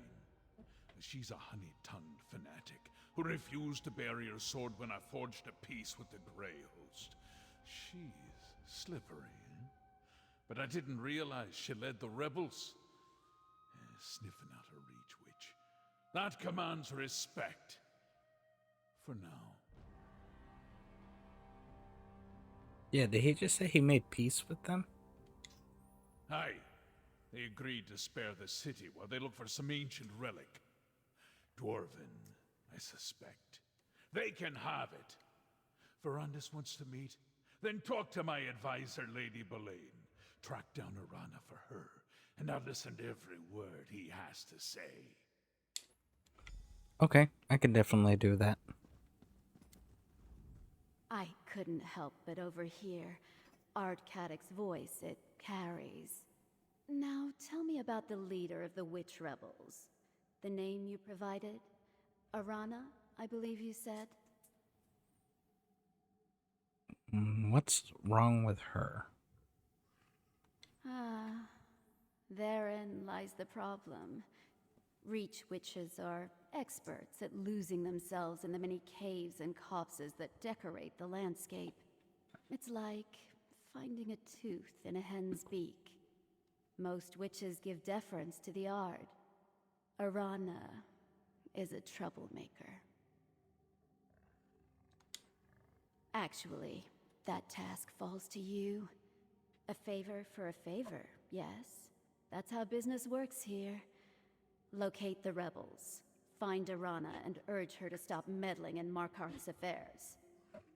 She's a honey-tongued fanatic who refused to bear your sword when I forged a peace with the Grey Host. She's slippery, eh? But I didn't realize she led the rebels. Sniffing out a reach witch. That commands respect. For now.
Yeah, did he just say he made peace with them?
Aye. They agreed to spare the city while they look for some ancient relic. Dwarven, I suspect. They can have it. Verandis wants to meet? Then talk to my advisor, Lady Boleyn. Track down Arana for her, and I'll listen to every word he has to say.
Okay, I can definitely do that.
I couldn't help but overhear Ard Cadic's voice it carries. Now tell me about the leader of the witch rebels. The name you provided? Arana, I believe you said?
What's wrong with her?
Ah, therein lies the problem. Reach witches are experts at losing themselves in the many caves and copses that decorate the landscape. It's like finding a tooth in a hen's beak. Most witches give deference to the Ard. Arana is a troublemaker. Actually, that task falls to you. A favor for a favor, yes. That's how business works here. Locate the rebels, find Arana, and urge her to stop meddling in Markarth's affairs.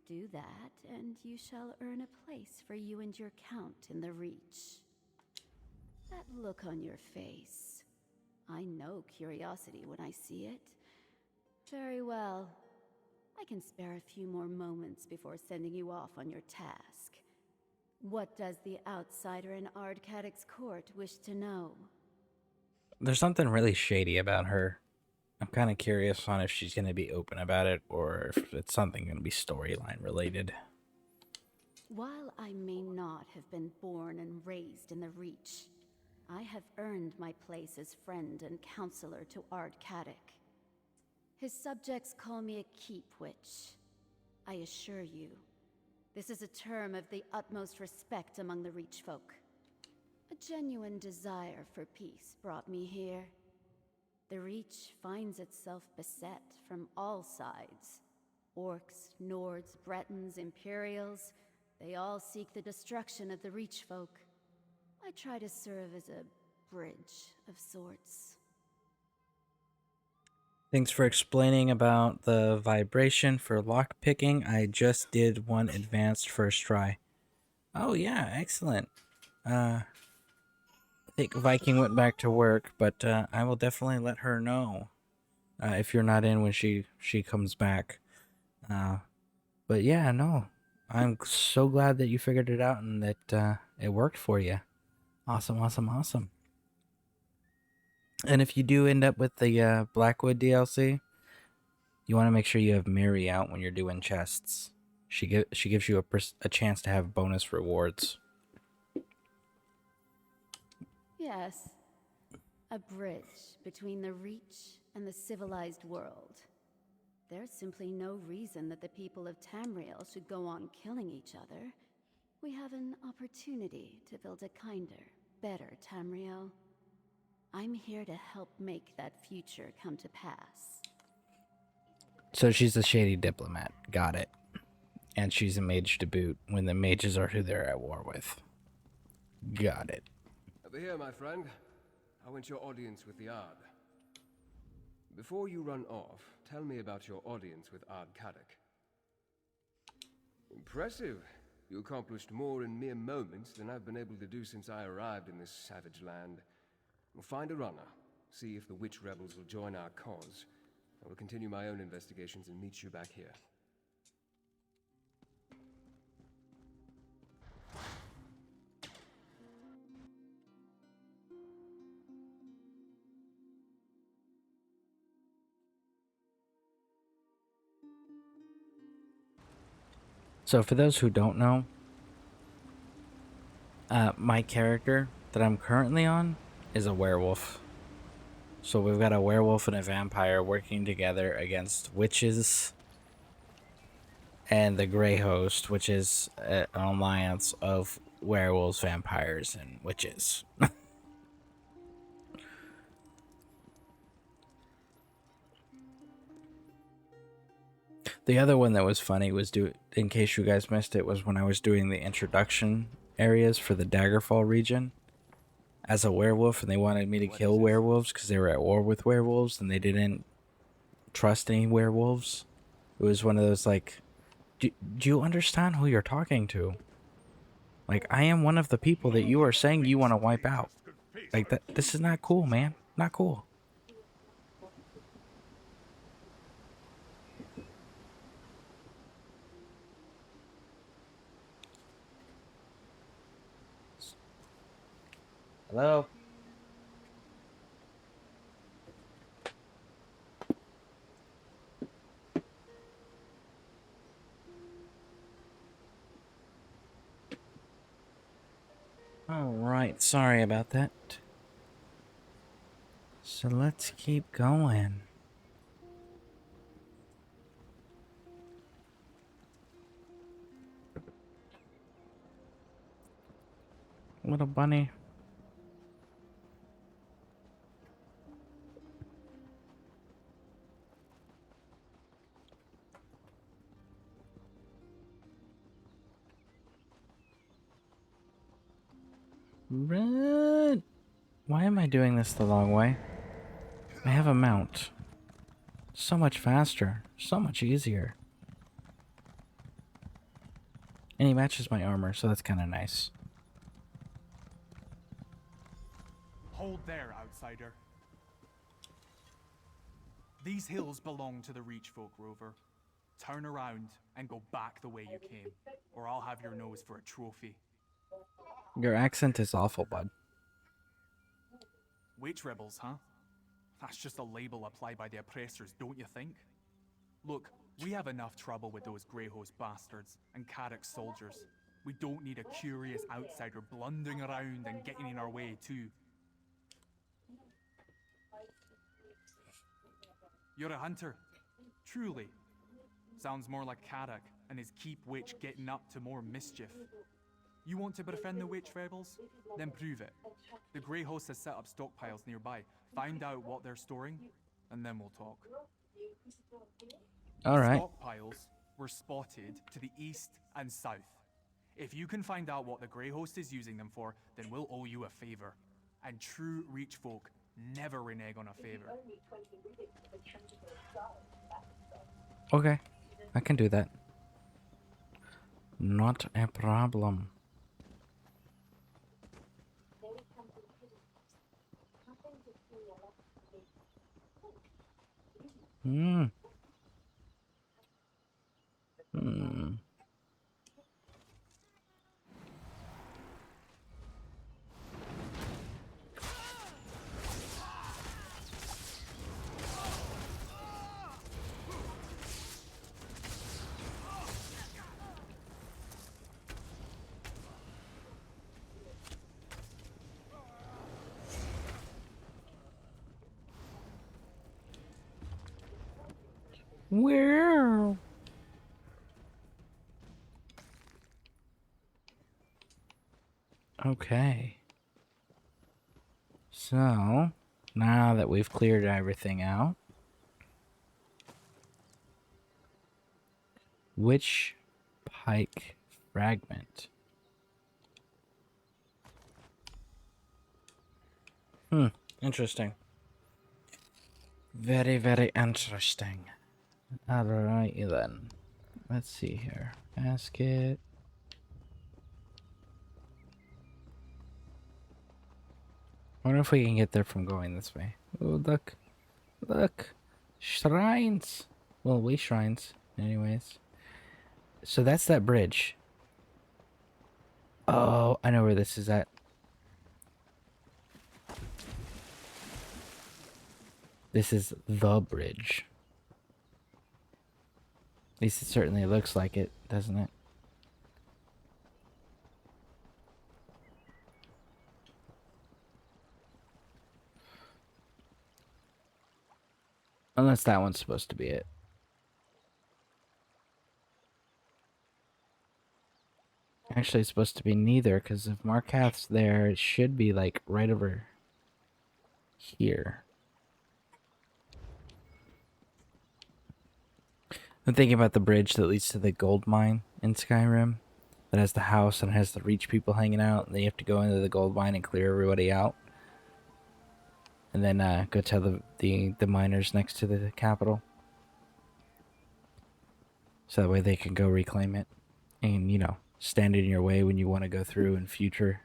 Do that, and you shall earn a place for you and your count in the Reach. That look on your face. I know curiosity when I see it. Very well. I can spare a few more moments before sending you off on your task. What does the outsider in Ard Cadic's court wish to know?
There's something really shady about her. I'm kind of curious on if she's going to be open about it or if it's something going to be storyline related.
While I may not have been born and raised in the Reach, I have earned my place as friend and counselor to Ard Cadic. His subjects call me a keep witch. I assure you, this is a term of the utmost respect among the Reach folk. A genuine desire for peace brought me here. The Reach finds itself beset from all sides. Orcs, Nords, Bretons, Imperials, they all seek the destruction of the Reach folk. I try to serve as a bridge of sorts.
Thanks for explaining about the vibration for lockpicking. I just did one advanced first try. Oh yeah, excellent. I think Viking went back to work, but I will definitely let her know if you're not in when she comes back. But yeah, no, I'm so glad that you figured it out and that it worked for you. Awesome, awesome, awesome. And if you do end up with the Blackwood DLC, you want to make sure you have Mary out when you're doing chests. She gives you a chance to have bonus rewards.
Yes, a bridge between the Reach and the civilized world. There's simply no reason that the people of Tamriel should go on killing each other. We have an opportunity to build a kinder, better Tamriel. I'm here to help make that future come to pass.
So she's a shady diplomat. Got it. And she's a mage to boot when the mages are who they're at war with. Got it.
Over here, my friend. How went your audience with the Ard? Before you run off, tell me about your audience with Ard Cadic. Impressive. You accomplished more in mere moments than I've been able to do since I arrived in this savage land. We'll find Arana, see if the witch rebels will join our cause. I will continue my own investigations and meet you back here.
So for those who don't know, my character that I'm currently on is a werewolf. So we've got a werewolf and a vampire working together against witches and the Grey Host, which is an alliance of werewolves, vampires, and witches. The other one that was funny was, in case you guys missed it, was when I was doing the introduction areas for the Daggerfall region as a werewolf, and they wanted me to kill werewolves because they were at war with werewolves and they didn't trust any werewolves. It was one of those like, do you understand who you're talking to? Like, I am one of the people that you are saying you want to wipe out. Like, that. This is not cool, man. Not cool. Hello? Alright, sorry about that. So let's keep going. Little bunny. Run! Why am I doing this the long way? I have a mount. So much faster. So much easier. And he matches my armor, so that's kind of nice.
Hold there, outsider. These hills belong to the Reach folk, Rover. Turn around and go back the way you came, or I'll have your nose for a trophy.
Your accent is awful, bud.
Witch rebels, huh? That's just a label applied by the oppressors, don't you think? Look, we have enough trouble with those Grey Host bastards and Carrick's soldiers. We don't need a curious outsider blundering around and getting in our way, too. You're a hunter. Truly. Sounds more like Carrick and his keep witch getting up to more mischief. You want to befriend the witch rebels? Then prove it. The Grey Host has set up stockpiles nearby. Find out what they're storing, and then we'll talk.
Alright.
Stockpiles were spotted to the east and south. If you can find out what the Grey Host is using them for, then we'll owe you a favor. And true Reach folk never renege on a favor.
Okay. I can do that. Not a problem. Hmm. Where? Okay. So, now that we've cleared everything out, which pike fragment? Interesting. Very, very interesting. Alright then. Let's see here. Basket. I wonder if we can get there from going this way. Oh, look. Look. Shrines. Well, we shrines. Anyways. So that's that bridge. Oh, I know where this is at. This is the bridge. At least it certainly looks like it, doesn't it? Unless that one's supposed to be it. Actually, it's supposed to be neither, because if Markath's there, it should be, like, right over here. I'm thinking about the bridge that leads to the gold mine in Skyrim. That has the house and has the reach people hanging out. And then you have to go into the gold mine and clear everybody out. And then go tell the miners next to the capital. So that way they can go reclaim it. And, you know, stand in your way when you want to go through in future.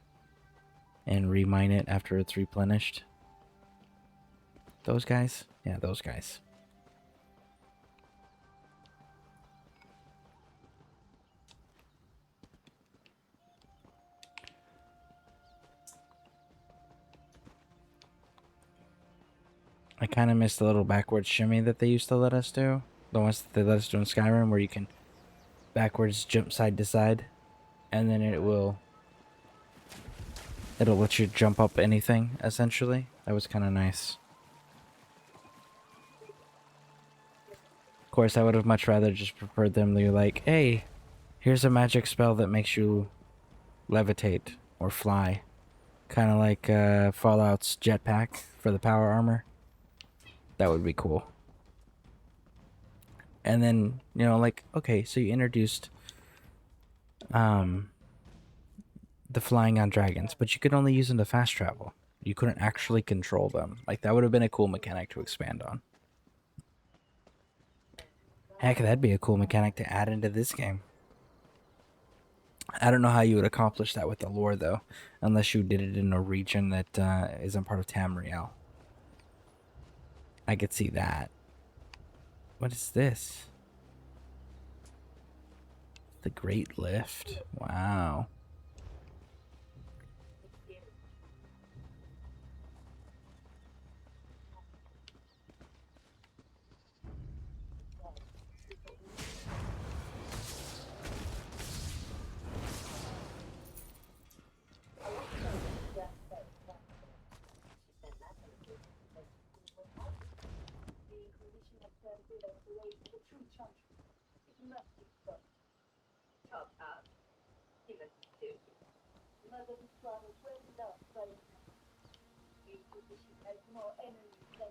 And remine it after it's replenished. Those guys? Yeah, those guys. I kind of miss the little backwards shimmy that they used to let us do. The ones that they let us do in Skyrim where you can backwards jump side to side. And then it'll let you jump up anything, essentially. That was kind of nice. Of course, I would have much rather just preferred them to be like, hey, here's a magic spell that makes you levitate or fly. Kind of like Fallout's jetpack for the power armor. That would be cool. And then, you know, like, okay, so you introduced the flying on dragons, but you could only use them to fast travel. You couldn't actually control them. Like, that would have been a cool mechanic to expand on. Heck, that'd be a cool mechanic to add into this game. I don't know how you would accomplish that with the lore, though, unless you did it in a region that isn't part of Tamriel. I could see that. What is this? The Great Lift. Wow.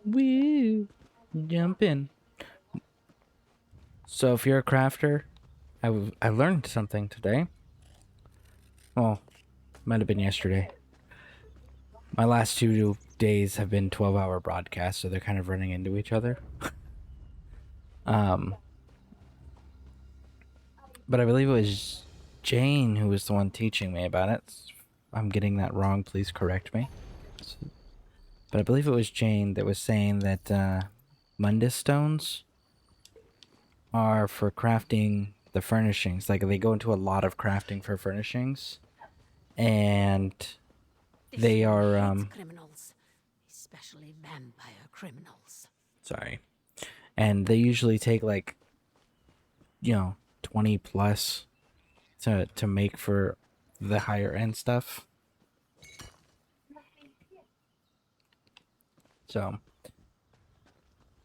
Woo! Jump in. So if you're a crafter, I learned something today. Well, might have been yesterday. My last 2 days have been 12-hour broadcasts, so they're kind of running into each other. But I believe it was Jane who was the one teaching me about it. If I'm getting that wrong, please correct me. But I believe it was Jane that was saying that Mundus stones are for crafting the furnishings. Like, they go into a lot of crafting for furnishings. And they are
criminals, especially vampire criminals.
Sorry. And they usually take, like, you know, 20 plus to make for the higher end stuff. So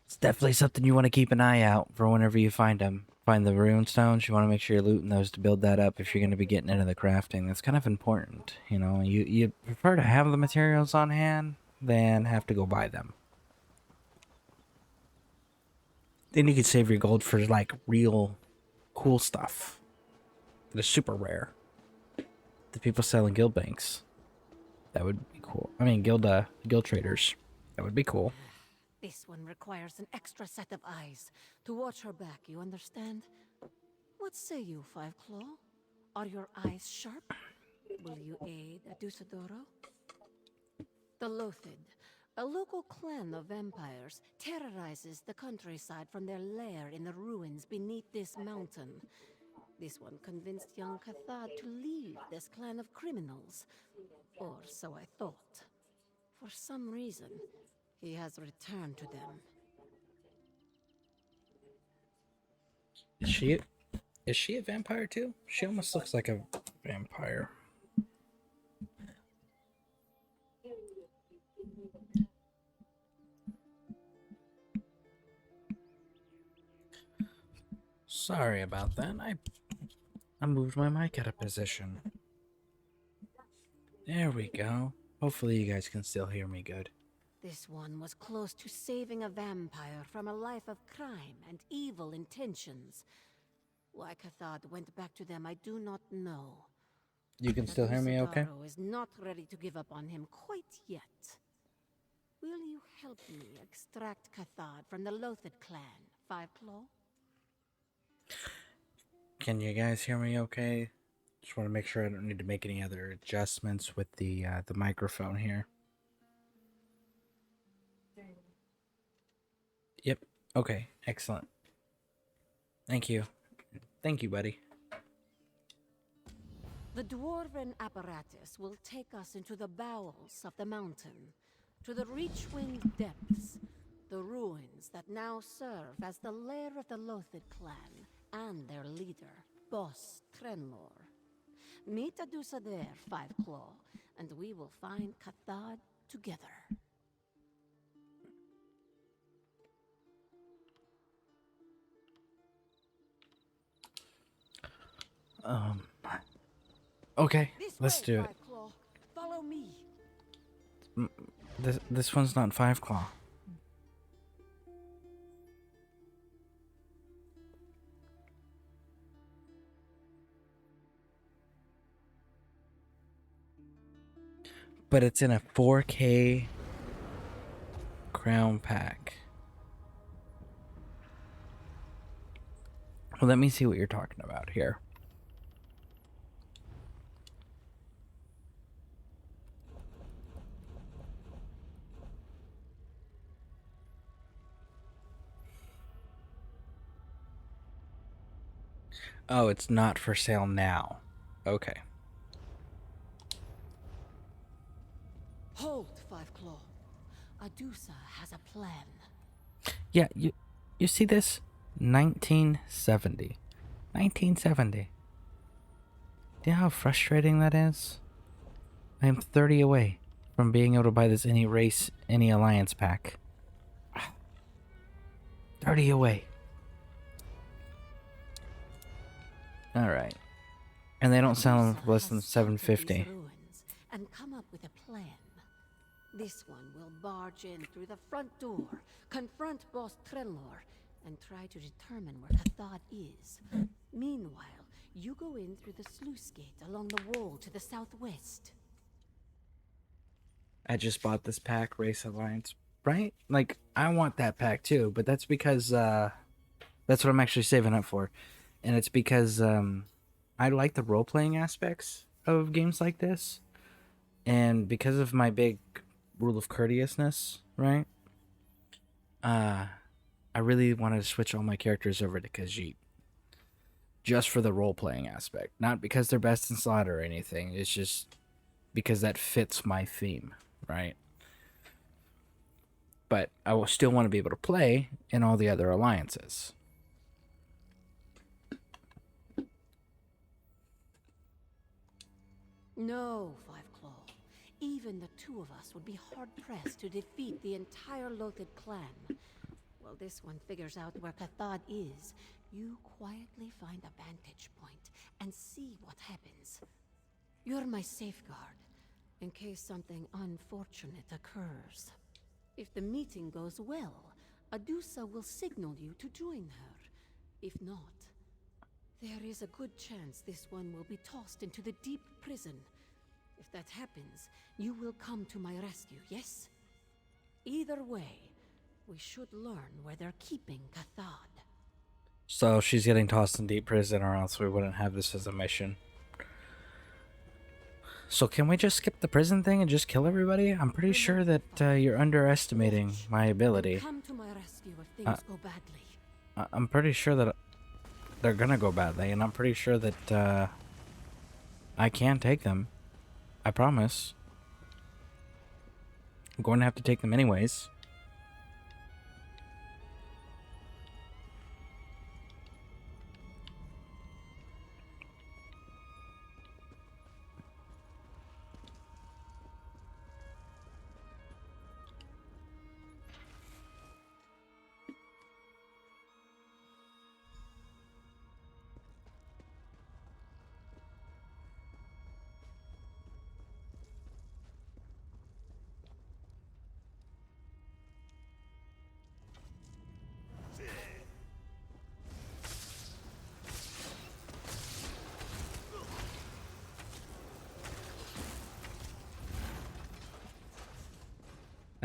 it's definitely something you want to keep an eye out for whenever you find them. Find the rune stones, you want to make sure you're looting those to build that up if you're going to be getting into the crafting. That's kind of important, you know. You prefer to have the materials on hand than have to go buy them. Then you could save your gold for, like, real cool stuff that is super rare. The people selling guild banks. That would be cool. I mean, guild traders. That would be cool.
This one requires an extra set of eyes to watch her back, you understand? What say you, Five Claw? Are your eyes sharp? Will you aid Adusadoro? The Lothid, a local clan of vampires, terrorizes the countryside from their lair in the ruins beneath this mountain. This one convinced young Cathad to leave this clan of criminals. Or so I thought. For some reason, he has returned to them.
Is she a vampire too? She almost looks like a vampire. Sorry about that. I moved my mic out of position. There we go. Hopefully you guys can still hear me good.
This one was close to saving a vampire from a life of crime and evil intentions. Why Cathod went back to them, I do not know.
You can still hear me okay?
Daro is not ready to give up on him quite yet. Will you help me extract Cathod from the Lothid clan, Five Claw?
Can you guys hear me okay? Just want to make sure I don't need to make any other adjustments with the microphone here. Yep. Okay. Excellent. Thank you. Thank you, buddy.
The dwarven apparatus will take us into the bowels of the mountain, to the Reachwind depths, the ruins that now serve as the lair of the Lothid clan and their leader, Boss Trenlor. Meet Adusa there, Five Claw, and we will find Cathod together.
Okay,
This
let's
way,
do it.
Five Claw. Follow me.
This one's not Five Claw. But it's in a 4K crown pack. Well, let me see what you're talking about here. Oh, it's not for sale now. Okay.
Hold, Five Claw. Adusa has a plan.
Yeah, you see this? 1970. 1970. Do you know how frustrating that is? I am 30 away from being able to buy this any race, any alliance pack. 30 away. Alright. And they don't sell them for less than $7.50.
And come up with a plan. This one will barge in through the front door, confront Boss Trenlor, and try to determine where Cathod is. Meanwhile, you go in through the sluice gate along the wall to the southwest.
I just bought this pack, Race Alliance, right? Like, I want that pack too, but that's because, that's what I'm actually saving up for. And it's because, I like the role-playing aspects of games like this. And because of my big rule of courteousness, right? I really wanted to switch all my characters over to Khajiit. Just for the role-playing aspect. Not because they're best in slot or anything. It's just because that fits my theme, right? But I will still want to be able to play in all the other alliances.
No, Five Claw. Even the two of us would be hard-pressed to defeat the entire Lothid clan. While this one figures out where Cathod is, you quietly find a vantage point and see what happens. You're my safeguard, in case something unfortunate occurs. If the meeting goes well, Adusa will signal you to join her. If not, there is a good chance this one will be tossed into the deep prison. If that happens, you will come to my rescue, yes? Either way, we should learn where they're keeping Cathod.
So she's getting tossed in deep prison, or else we wouldn't have this as a mission. So can we just skip the prison thing and just kill everybody? I'm pretty sure that you're underestimating my ability.
Come to my rescue if things go badly.
I'm pretty sure that they're gonna go badly, and I'm pretty sure that I can take them. I promise. I'm going to have to take them anyways.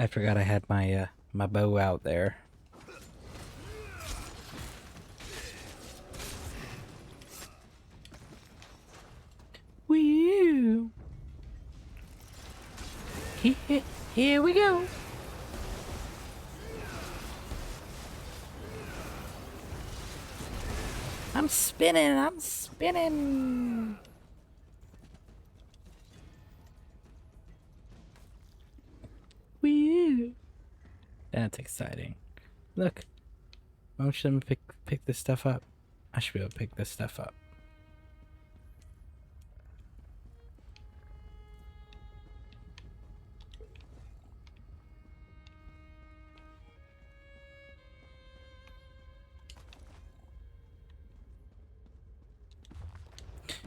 I forgot I had my my bow out there. Woo! Here we go. I'm spinning. I'm spinning. Woo! That's exciting. Look, why should I pick this stuff up? I should be able to pick this stuff up.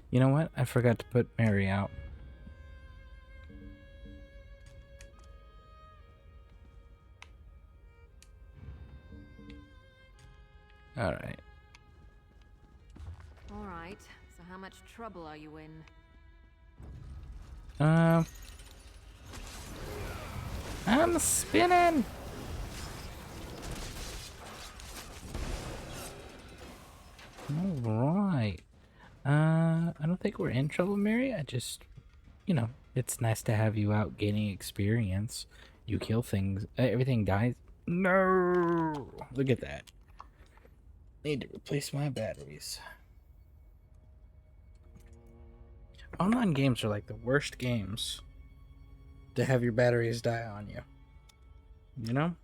You know what? I forgot to put Mary out. Alright.
Alright, so how much trouble are you in?
I'm spinning! Alright. I don't think we're in trouble, Mary. I just, you know, it's nice to have you out gaining experience. You kill things. Everything dies. No! Look at that. Need to replace my batteries. Online games are like the worst games to have your batteries die on you. You know?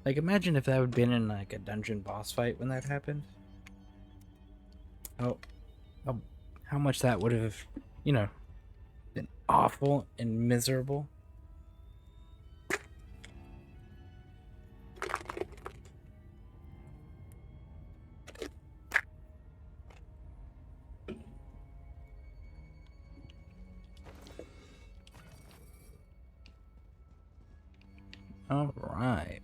Like, imagine if that would have been in like a dungeon boss fight when that happened. Oh, how much that would have, you know, been awful and miserable. All right.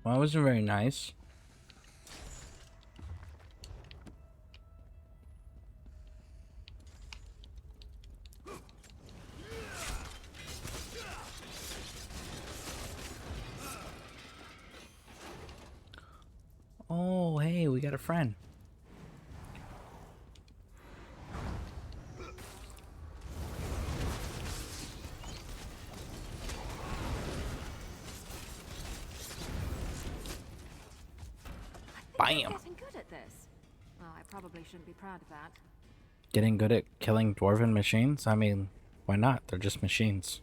Well, that wasn't very nice. Oh, hey, we got a friend. Bam!
Getting good at this. Well, I probably shouldn't be proud of that.
Getting good at killing dwarven machines? I mean, why not? They're just machines.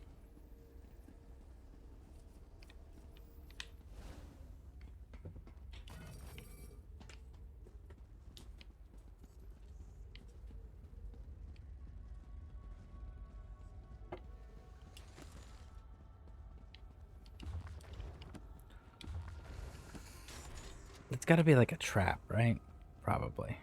It's gotta be like a trap, right? Probably.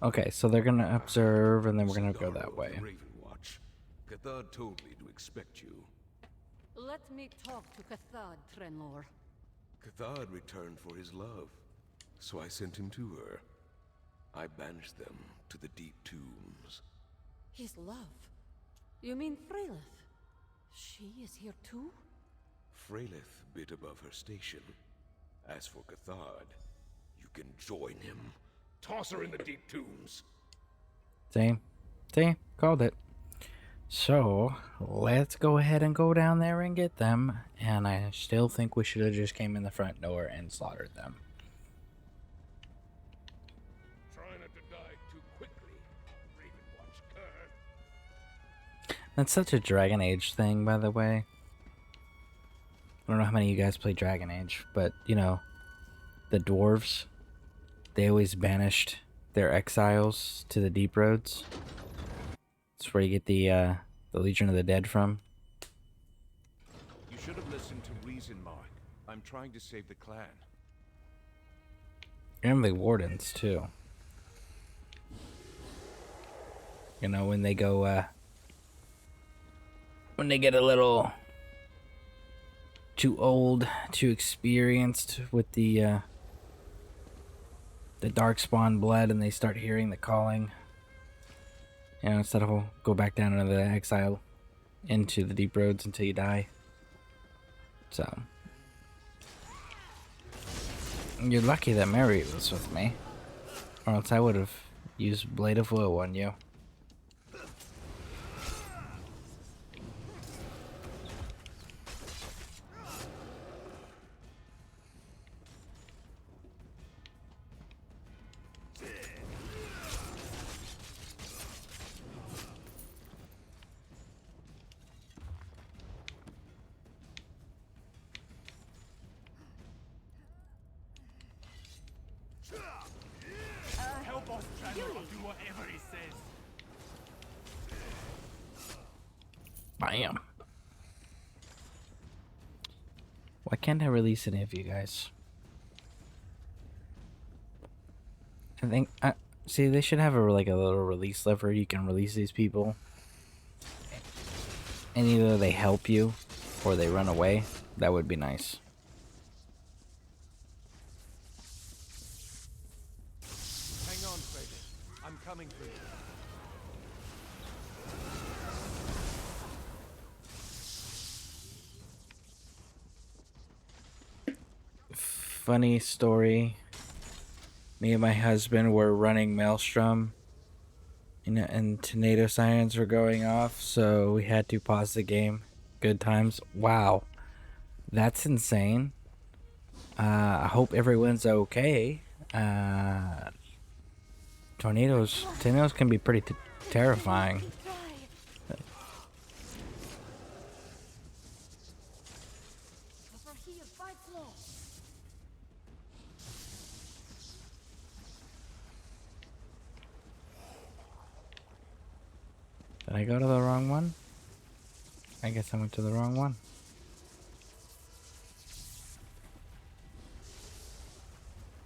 Okay, so they're gonna observe, and then we're gonna go that way.
Raven Watch. Cathard told me to expect you.
Let me talk to Cathard, Trenlor.
Cathard returned for his love, so I sent him to her. I banished them to the deep tombs.
His love? You mean Freylith? She is here too?
Freylith bit above her station. As for Cathard, you can join him. Toss her in the deep tombs.
See? Called it. So, let's go ahead and go down there and get them. And I still think we should have just came in the front door and slaughtered them.
Try not to die too quickly, Raven Watch cur.
That's such a Dragon Age thing, by the way. I don't know how many of you guys play Dragon Age, but, you know, the dwarves, they always banished their exiles to the Deep Roads. That's where you get the Legion of the Dead from.
You
should have listened to reason, Mark. I'm trying to save the clan.
And the wardens, too. You know, when they go, when they get a little too old, too experienced with the darkspawn blood, and they start hearing the calling. You know, instead of go back down into the exile, into the deep roads until you die. So, you're lucky that Mary was with me, or else I would have used Blade of Woe on you.
Help us, Trevor, do whatever he says.
Bam. Why can't I release any of you guys? I think, see, they should have a little release lever. You can release these people, and either they help you or they run away. That would be nice.
Hang on, Fraser. I'm coming for you.
Funny story. Me and my husband were running Maelstrom, and tornado sirens were going off, so we had to pause the game. Good times. Wow, that's insane. I hope everyone's okay. Tornadoes can be pretty terrifying. Did I go to the wrong one? I guess I went to the wrong one.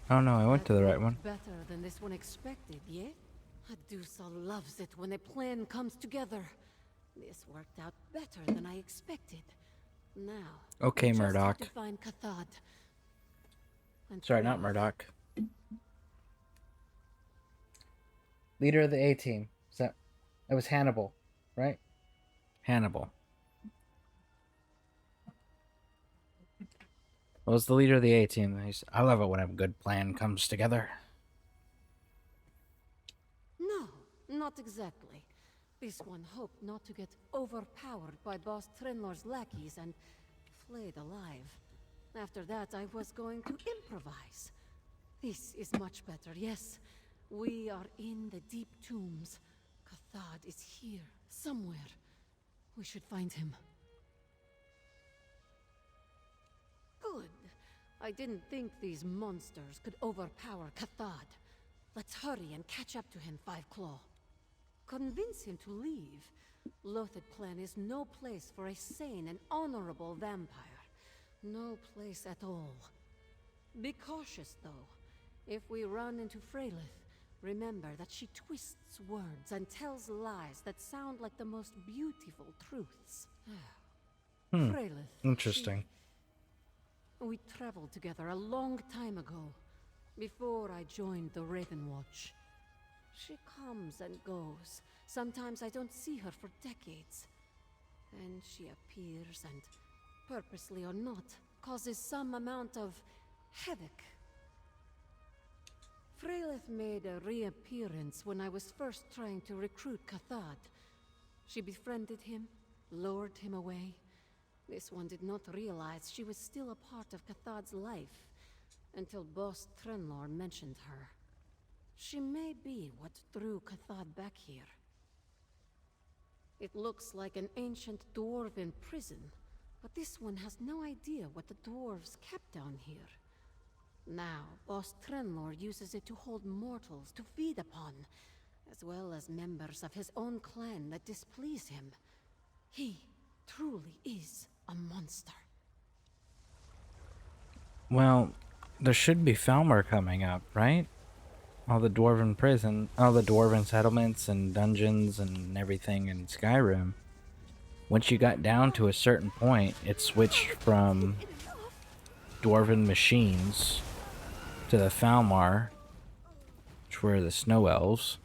Oh no, I went to the right one.
Better than this one expected, yeah? Adusa loves it when a plan comes together. This worked out better than I expected. Now,
Okay,
we just have
Murdoch.
to find Cathad. And
Sorry, not Murdoch. Leader of the A-team. It was Hannibal, right? Hannibal. What was the leader of the A-team? I love it when a good plan comes together.
No, not exactly. This one hoped not to get overpowered by Boss Trenlor's lackeys and flayed alive. After that, I was going to improvise. This is much better, yes. We are in the deep tombs. Cathad is here, somewhere. We should find him. Good. I didn't think these monsters could overpower Cathad. Let's hurry and catch up to him, Five Claw. Convince him to leave. Lothid Clan is no place for a sane and honorable vampire. No place at all. Be cautious, though. If we run into Freylith, remember that she twists words and tells lies that sound like the most beautiful truths. Freylith.
Interesting.
We traveled together a long time ago, before I joined the Raven Watch. She comes and goes. Sometimes I don't see her for decades. Then she appears and, purposely or not, causes some amount of havoc. Freylith made a reappearance when I was first trying to recruit Cathad. She befriended him, lured him away. This one did not realize she was still a part of Cathad's life, until Boss Trenlor mentioned her. She may be what drew Cathad back here. It looks like an ancient dwarven prison, but this one has no idea what the dwarves kept down here. Now, Boss Trenlor uses it to hold mortals to feed upon, as well as members of his own clan that displease him. He truly is a monster.
Well, there should be Falmer coming up, right? All the dwarven prison, all the dwarven settlements and dungeons and everything in Skyrim. Once you got down to a certain point, it switched from dwarven machines to the Falmar, which were the snow elves.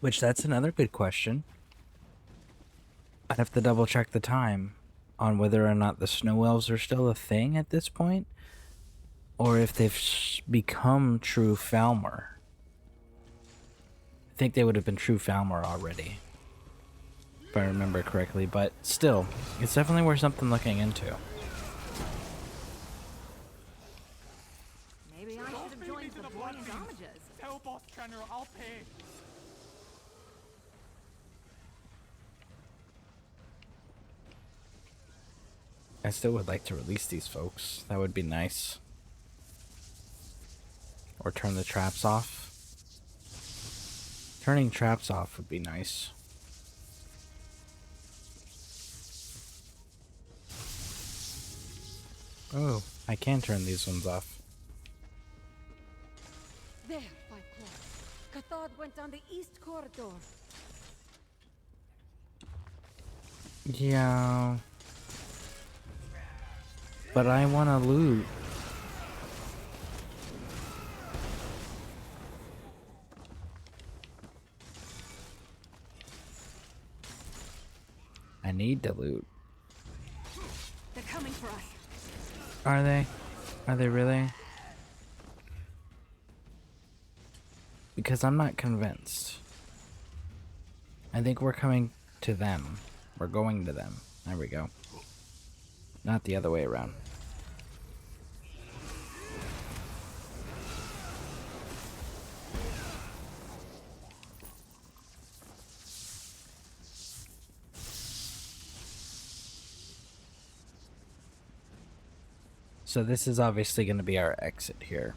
Which, that's another good question. I'd have to double check the time on whether or not the snow elves are still a thing at this point, or if they've become true Falmer. I think they would have been true Falmer already, if I remember correctly, but still, it's definitely worth something looking into.
Maybe I should have joined the boy in damages.
Tell Boss Trenner I'll pay.
I still would like to release these folks. That would be nice. Or turn the traps off. Turning traps off would be nice. Oh, I can turn these ones off.
There, Five Claw. Cathod went down the east corridor.
Yeah. But I want to loot. I need to loot.
They're coming for us.
Are they? Are they really? Because I'm not convinced. I think we're coming to them. We're going to them. There we go. Not the other way around. So this is obviously going to be our exit here.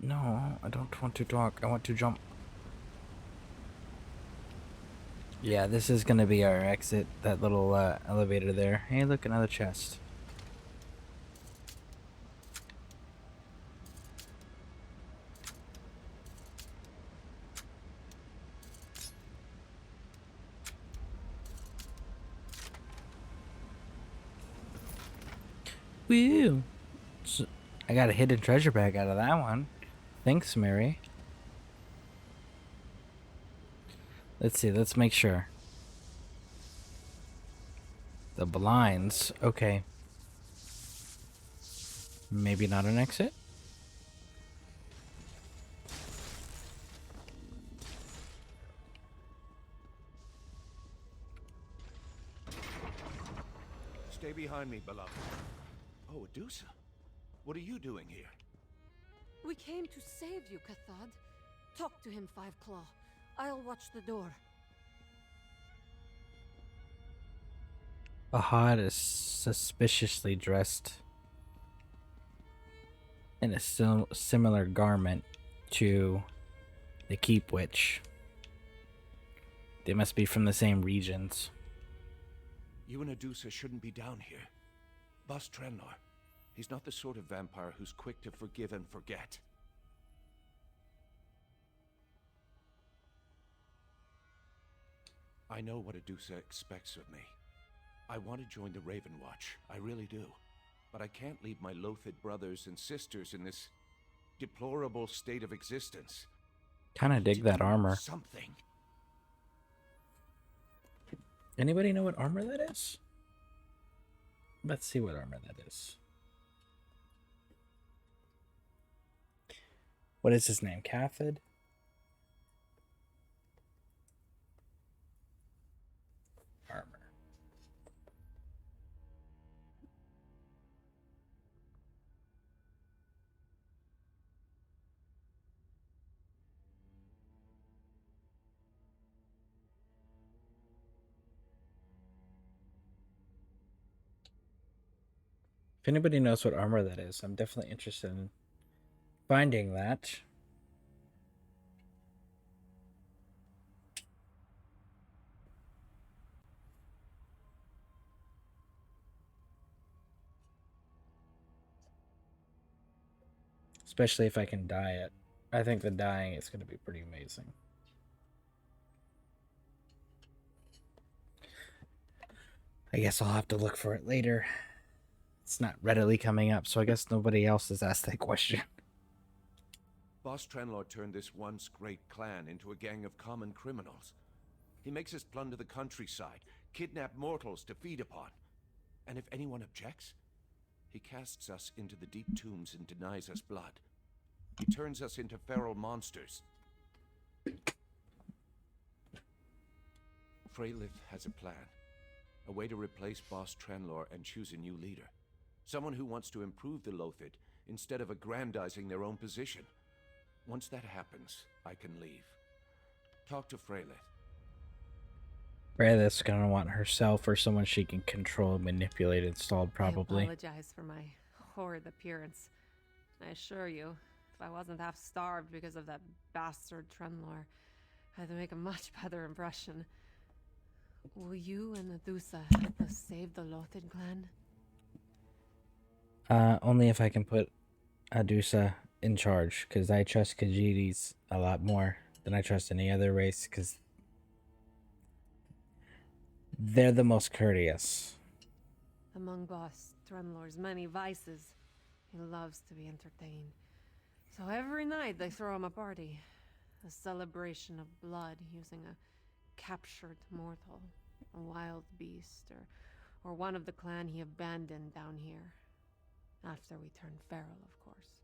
No, I don't want to talk. I want to jump. Yeah, this is going to be our exit. That little elevator there. Hey, look, another chest. Woo! So, I got a hidden treasure bag out of that one. Thanks, Mary. Let's see, let's make sure. The blinds, okay. Maybe not an exit?
Stay behind me, beloved. Oh, Adusa. What are you doing here?
We came to save you, Cathod. Talk to him, Five Claw. I'll watch the door.
Ahad is suspiciously dressed in a similar garment to the Keep Witch. They must be from the same regions.
You and Adusa shouldn't be down here. Boss Trenor. He's not the sort of vampire who's quick to forgive and forget. I know what Adusa expects of me. I want to join the Raven Watch, I really do. But I can't leave my loathed brothers and sisters in this deplorable state of existence.
Kinda dig that armor.
Something.
Anybody know what armor that is? Let's see what armor that is. What is his name? Cathod? Armor. If anybody knows what armor that is, I'm definitely interested in finding that. Especially if I can dye it. I think the dyeing is going to be pretty amazing. I guess I'll have to look for it later. It's not readily coming up, so I guess nobody else has asked that question.
Boss Trenlor turned this once great clan into a gang of common criminals. He makes us plunder the countryside, kidnap mortals to feed upon. And if anyone objects, he casts us into the deep tombs and denies us blood. He turns us into feral monsters. Freylith has a plan. A way to replace Boss Trenlor and choose a new leader. Someone who wants to improve the Lothid instead of aggrandizing their own position. Once that happens, I can leave. Talk to Freylith.
Freylith's gonna want herself or someone she can control, manipulate, installed, probably.
I apologize for my horrid appearance. I assure you, if I wasn't half starved because of that bastard Trenlor, I'd make a much better impression. Will you and Adusa help us save the Lothid clan?
Only if I can put Adusa in charge, because I trust Khajiits a lot more than I trust any other race, because they're the most courteous.
Among Boss Trenlor's many vices, he loves to be entertained. So every night they throw him a party. A celebration of blood using a captured mortal, a wild beast, or one of the clan he abandoned down here. After we turn feral, of course.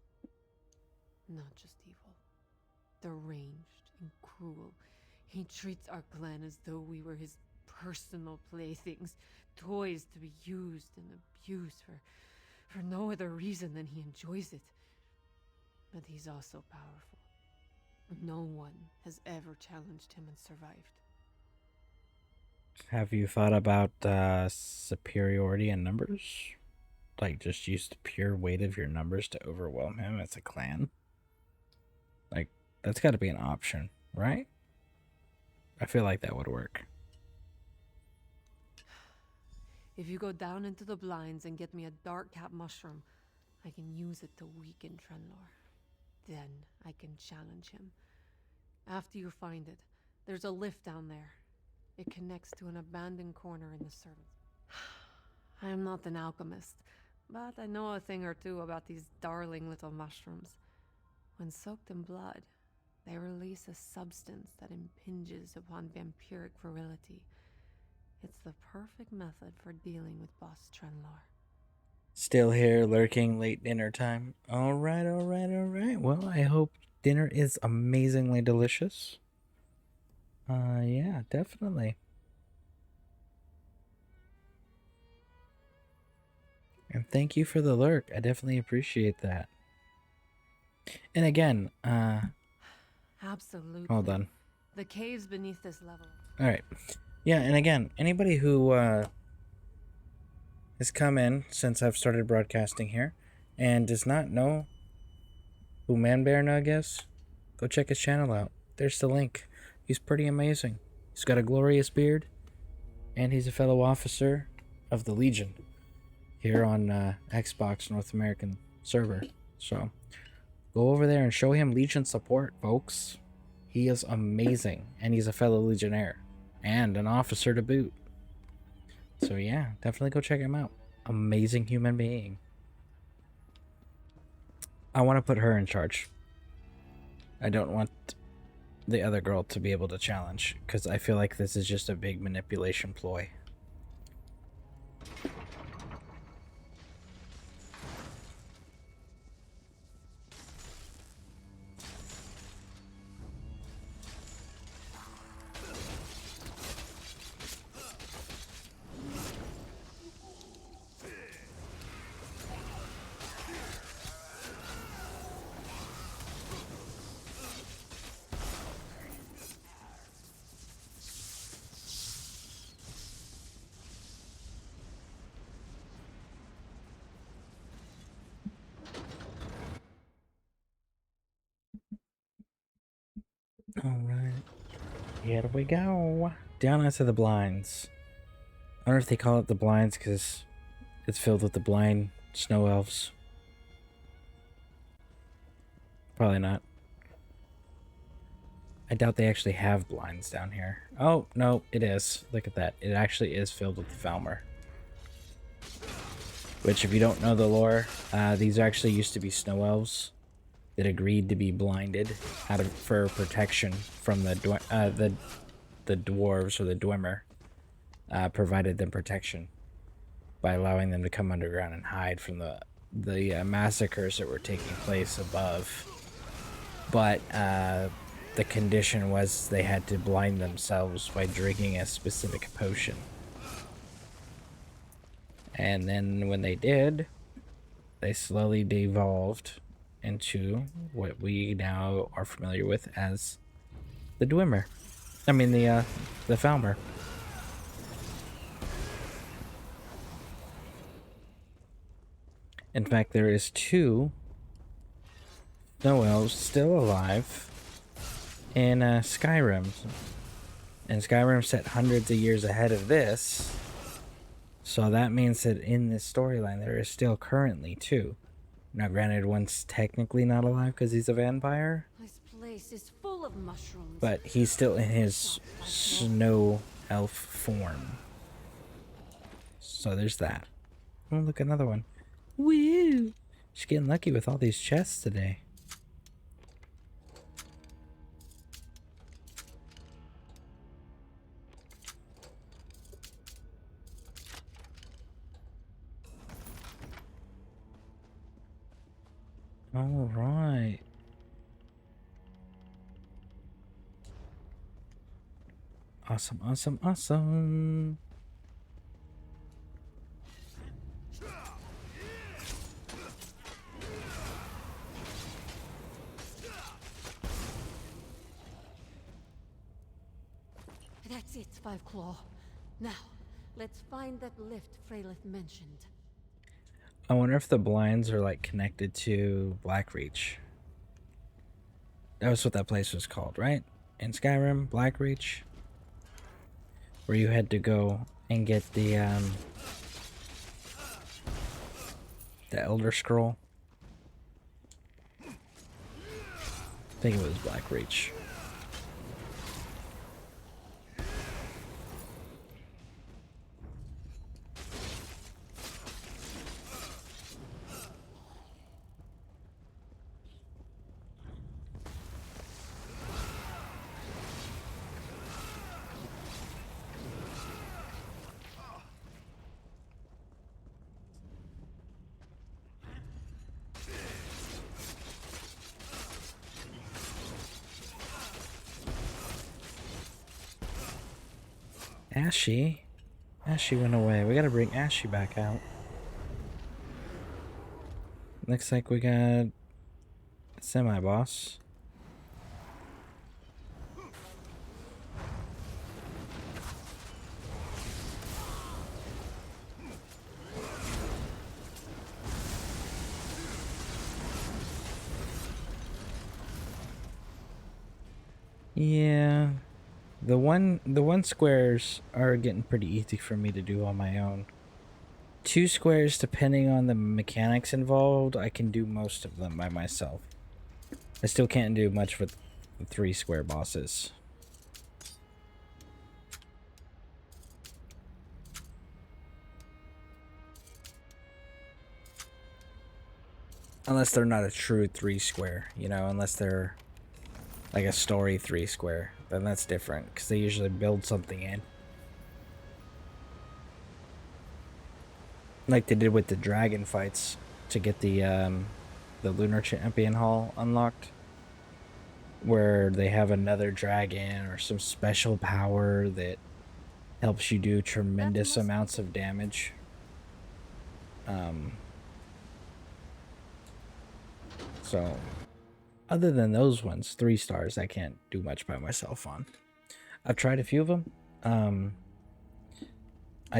Not just evil. Deranged and cruel. He treats our clan as though we were his personal playthings, toys to be used and abused for no other reason than he enjoys it. But he's also powerful. No one has ever challenged him and survived.
Have you thought about superiority in numbers? Like, just use the pure weight of your numbers to overwhelm him as a clan? Like, that's got to be an option, right? I feel like that would work.
If you go down into the blinds and get me a dark cap mushroom, I can use it to weaken Trenlor. Then I can challenge him. After you find it, there's a lift down there. It connects to an abandoned corner in the servants. I am not an alchemist, but I know a thing or two about these darling little mushrooms. When soaked in blood, they release a substance that impinges upon vampiric virility. It's the perfect method for dealing with Boss Trenlor.
Still here, lurking late dinner time. Alright, alright, alright. Well, I hope dinner is amazingly delicious. Yeah, definitely. And thank you for the lurk. I definitely appreciate that. And again,
Absolutely.
hold on.
The caves beneath this level.
Alright. Yeah, and again, anybody who has come in since I've started broadcasting here and does not know who Manbearnug is, go check his channel out. There's the link. He's pretty amazing. He's got a glorious beard, and he's a fellow officer of the Legion here on Xbox North American server. So go over there and show him Legion support, folks. He is amazing, and he's a fellow Legionnaire and an officer to boot. So yeah, definitely go check him out. Amazing human being. I want to put her in charge. I don't want the other girl to be able to challenge, because I feel like this is just a big manipulation ploy. Alright. Here we go. Down into the blinds. I wonder if they call it the blinds because it's filled with the blind snow elves. Probably not. I doubt they actually have blinds down here. Oh, no, it is. Look at that. It actually is filled with Falmer. Which, if you don't know the lore, these actually used to be snow elves that agreed to be blinded for protection from the dwarves, or the Dwemer, provided them protection by allowing them to come underground and hide from the massacres that were taking place above. But the condition was they had to blind themselves by drinking a specific potion. And then when they did, they slowly devolved into what we now are familiar with as the Dwemer. I mean the Falmer. In fact, there is 2 snow elves still alive in Skyrim. And Skyrim set hundreds of years ahead of this. So that means that in this storyline, there is still currently 2. Now, granted, one's technically not alive because he's a vampire.
This place is full of mushrooms.
But he's still in his snow elf form. So there's that. Oh, look, another one. Woo! She's getting lucky with all these chests today. All right. Awesome, awesome, awesome.
That's it, Five Claw. Now, let's find that lift Freylith mentioned.
I wonder if the blinds are like connected to Blackreach. That was what that place was called, right? In Skyrim, Blackreach, where you had to go and get the Elder Scroll. I think it was Blackreach. Ashy? Ashy went away. We gotta bring Ashy back out. Looks like we got a semi-boss. Yeah. The one squares are getting pretty easy for me to do on my own. 2 squares, depending on the mechanics involved, I can do most of them by myself. I still can't do much with the 3 square bosses. Unless they're not a true 3 square, you know, unless they're like a story 3 square, then that's different, because they usually build something in. Like they did with the dragon fights to get the Lunar Champion Hall unlocked, where they have another dragon or some special power that helps you do tremendous amounts of damage. So, other than those ones, 3 stars, I can't do much by myself on. I've tried a few of them. I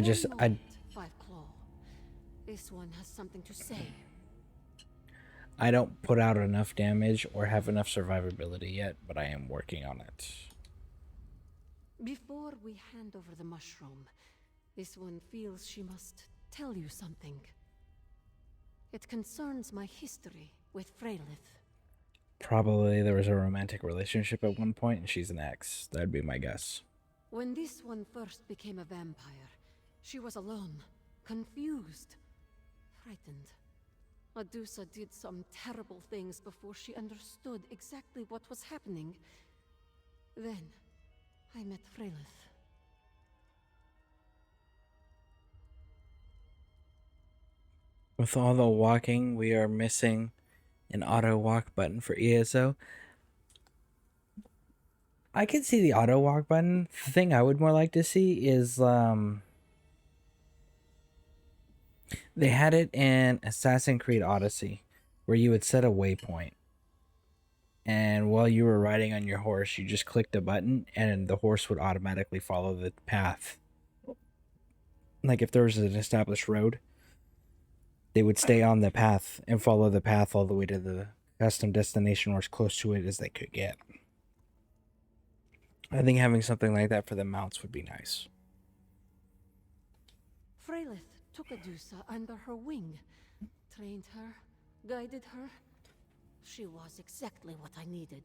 Five Claw. This one has something to say.
I don't put out enough damage or have enough survivability yet, but I am working on it.
Before we hand over the mushroom, this one feels she must tell you something. It concerns my history with Freylith.
Probably there was a romantic relationship at one point and she's an ex. That'd be my guess.
When this one first became a vampire, she was alone, confused, frightened. Medusa did some terrible things before she understood exactly what was happening. Then, I met Freylith.
With all the walking, we are missing an auto walk button for ESO. I could see the auto walk button. The thing I would more like to see is they had it in Assassin's Creed Odyssey, where you would set a waypoint, and while you were riding on your horse, you just clicked a button, and the horse would automatically follow the path. Like if there was an established road, they would stay on the path and follow the path all the way to the custom destination or as close to it as they could get. I think having something like that for the mounts would be nice.
Freylith took Medusa under her wing, trained her, guided her. She was exactly what I needed.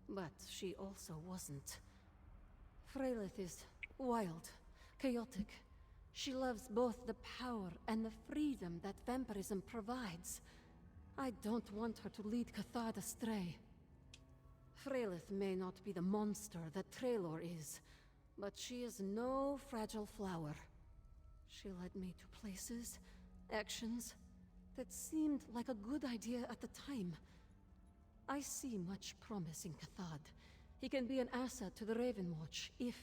But she also wasn't. Freylith is wild, chaotic. She loves both the power and the freedom that vampirism provides. I don't want her to lead Cathard astray. Freylith may not be the monster that Traylor is, but she is no fragile flower. She led me to places, actions, that seemed like a good idea at the time. I see much promise in Cathard. He can be an asset to the Ravenwatch if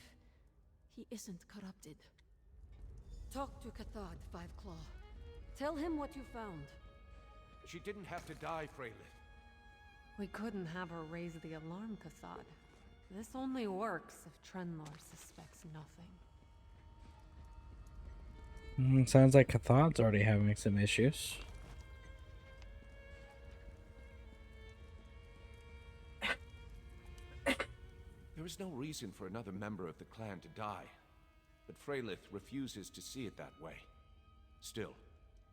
he isn't corrupted. Talk to Cathard, Fiveclaw. Tell him what you found.
She didn't have to die, Freylith.
We couldn't have her raise the alarm, Cathard. This only works if Trenlor suspects nothing.
Sounds like Cathard's already having some issues.
There is no reason for another member of the clan to die, but Freylith refuses to see it that way. Still,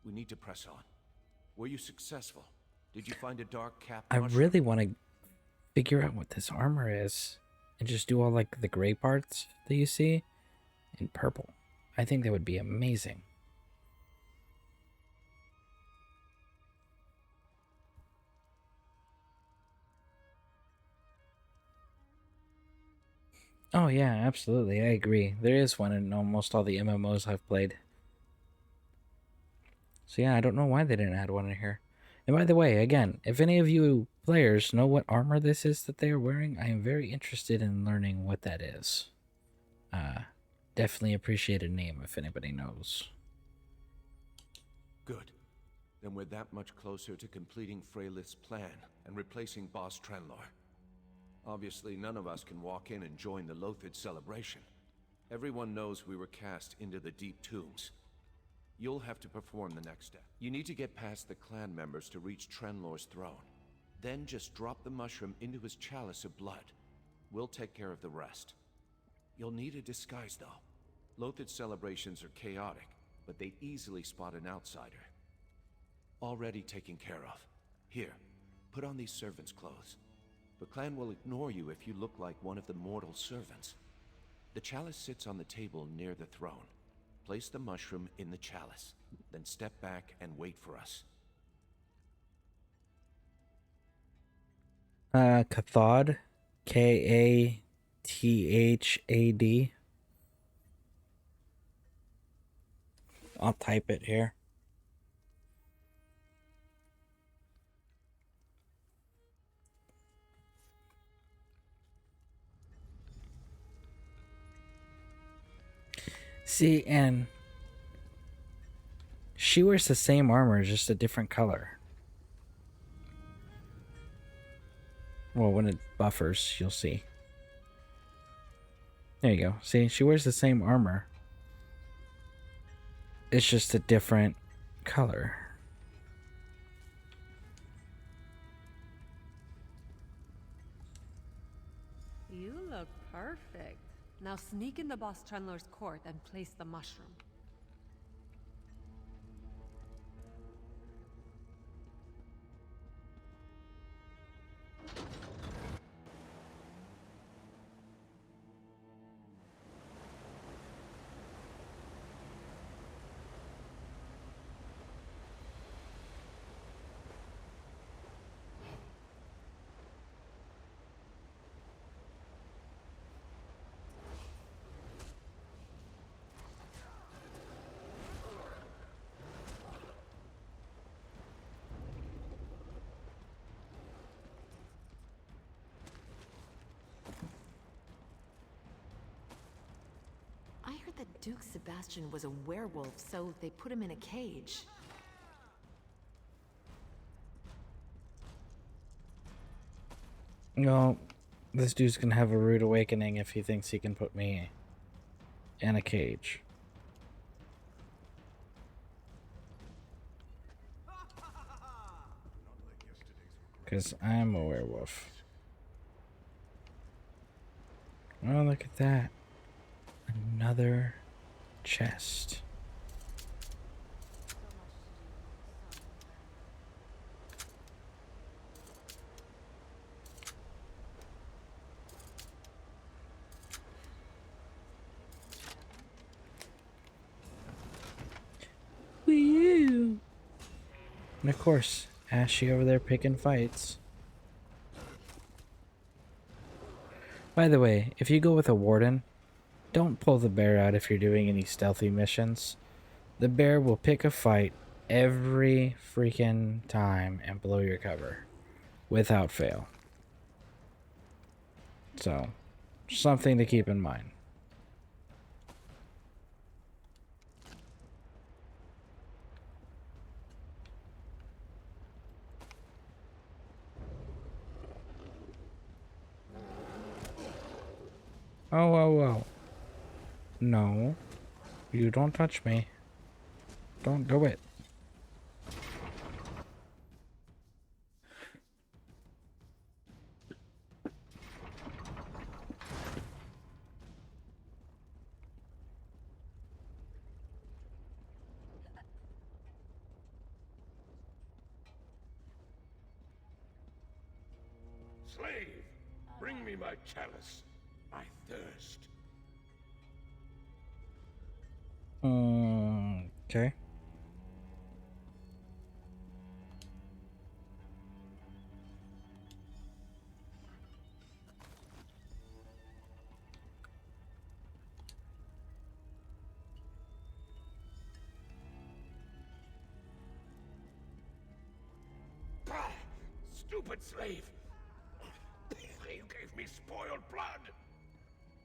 we need to press on. Were you successful? Did you find a dark cap?
I really want to figure out what this armor is and just do all like the gray parts that you see in purple. I think that would be amazing. Oh yeah, absolutely. I agree. There is one in almost all the MMOs I've played. So yeah, I don't know why they didn't add one in here. And by the way, again, if any of you players know what armor this is that they are wearing, I am very interested in learning what that is. Definitely appreciate a name if anybody knows.
Good. Then we're that much closer to completing Freylith's plan and replacing Boss Trenlor. Obviously, none of us can walk in and join the Lothid celebration. Everyone knows we were cast into the deep tombs. You'll have to perform the next step. You need to get past the clan members to reach Trenlor's throne. Then just drop the mushroom into his chalice of blood. We'll take care of the rest. You'll need a disguise, though. Lothid celebrations are chaotic, but they easily spot an outsider. Already taken care of. Here, put on these servant's clothes. The clan will ignore you if you look like one of the mortal servants. The chalice sits on the table near the throne. Place the mushroom in the chalice, then step back and wait for us.
Cathod. Kathad. I'll type it here. See, and she wears the same armor, just a different color. Well, when it buffers, you'll see. There you go. See, she wears the same armor. It's just a different color.
You look perfect. Now sneak into Boss Trenlor's court and place the mushroom.
that Duke Sebastian was a werewolf, so they put him in a cage.
No, this dude's gonna have a rude awakening if he thinks he can put me in a cage. Because I'm a werewolf. Oh, look at that. Another chest. Wee-oo. And of course, Ashy over there picking fights. By the way, if you go with a warden, don't pull the bear out if you're doing any stealthy missions. The bear will pick a fight every freaking time and blow your cover. Without fail. So, something to keep in mind. Oh, oh, oh. No. You don't touch me. Don't do it.
Slave, bring me my chalice. I thirst.
Okay.
Bah! Stupid slave! You gave me spoiled blood!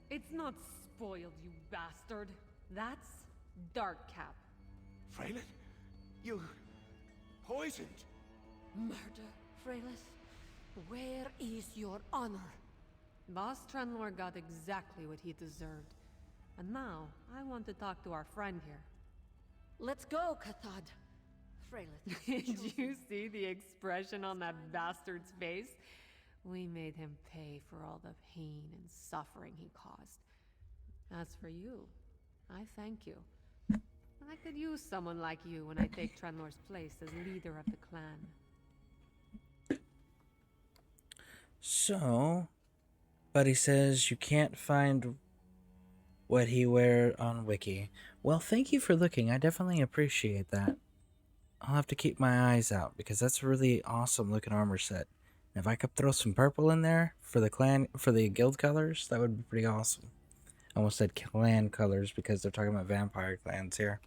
It's not spoiled, you bastard. That's Darkcap.
Freylin? You... poisoned?
Murder, Freylin? Where is your honor?
Boss Trenlor got exactly what he deserved. And now, I want to talk to our friend here.
Let's go, Cathad. Freylin.
Did you see the expression on that bastard's face? We made him pay for all the pain and suffering he caused. As for you, I thank you. I could use someone like you when I take Trenlor's place as leader of the clan.
So, Buddy says you can't find what he wear on Wiki. Well, thank you for looking. I definitely appreciate that. I'll have to keep my eyes out because that's a really awesome looking armor set. And if I could throw some purple in there for the clan, for the guild colors, that would be pretty awesome. I almost said clan colors because they're talking about vampire clans here.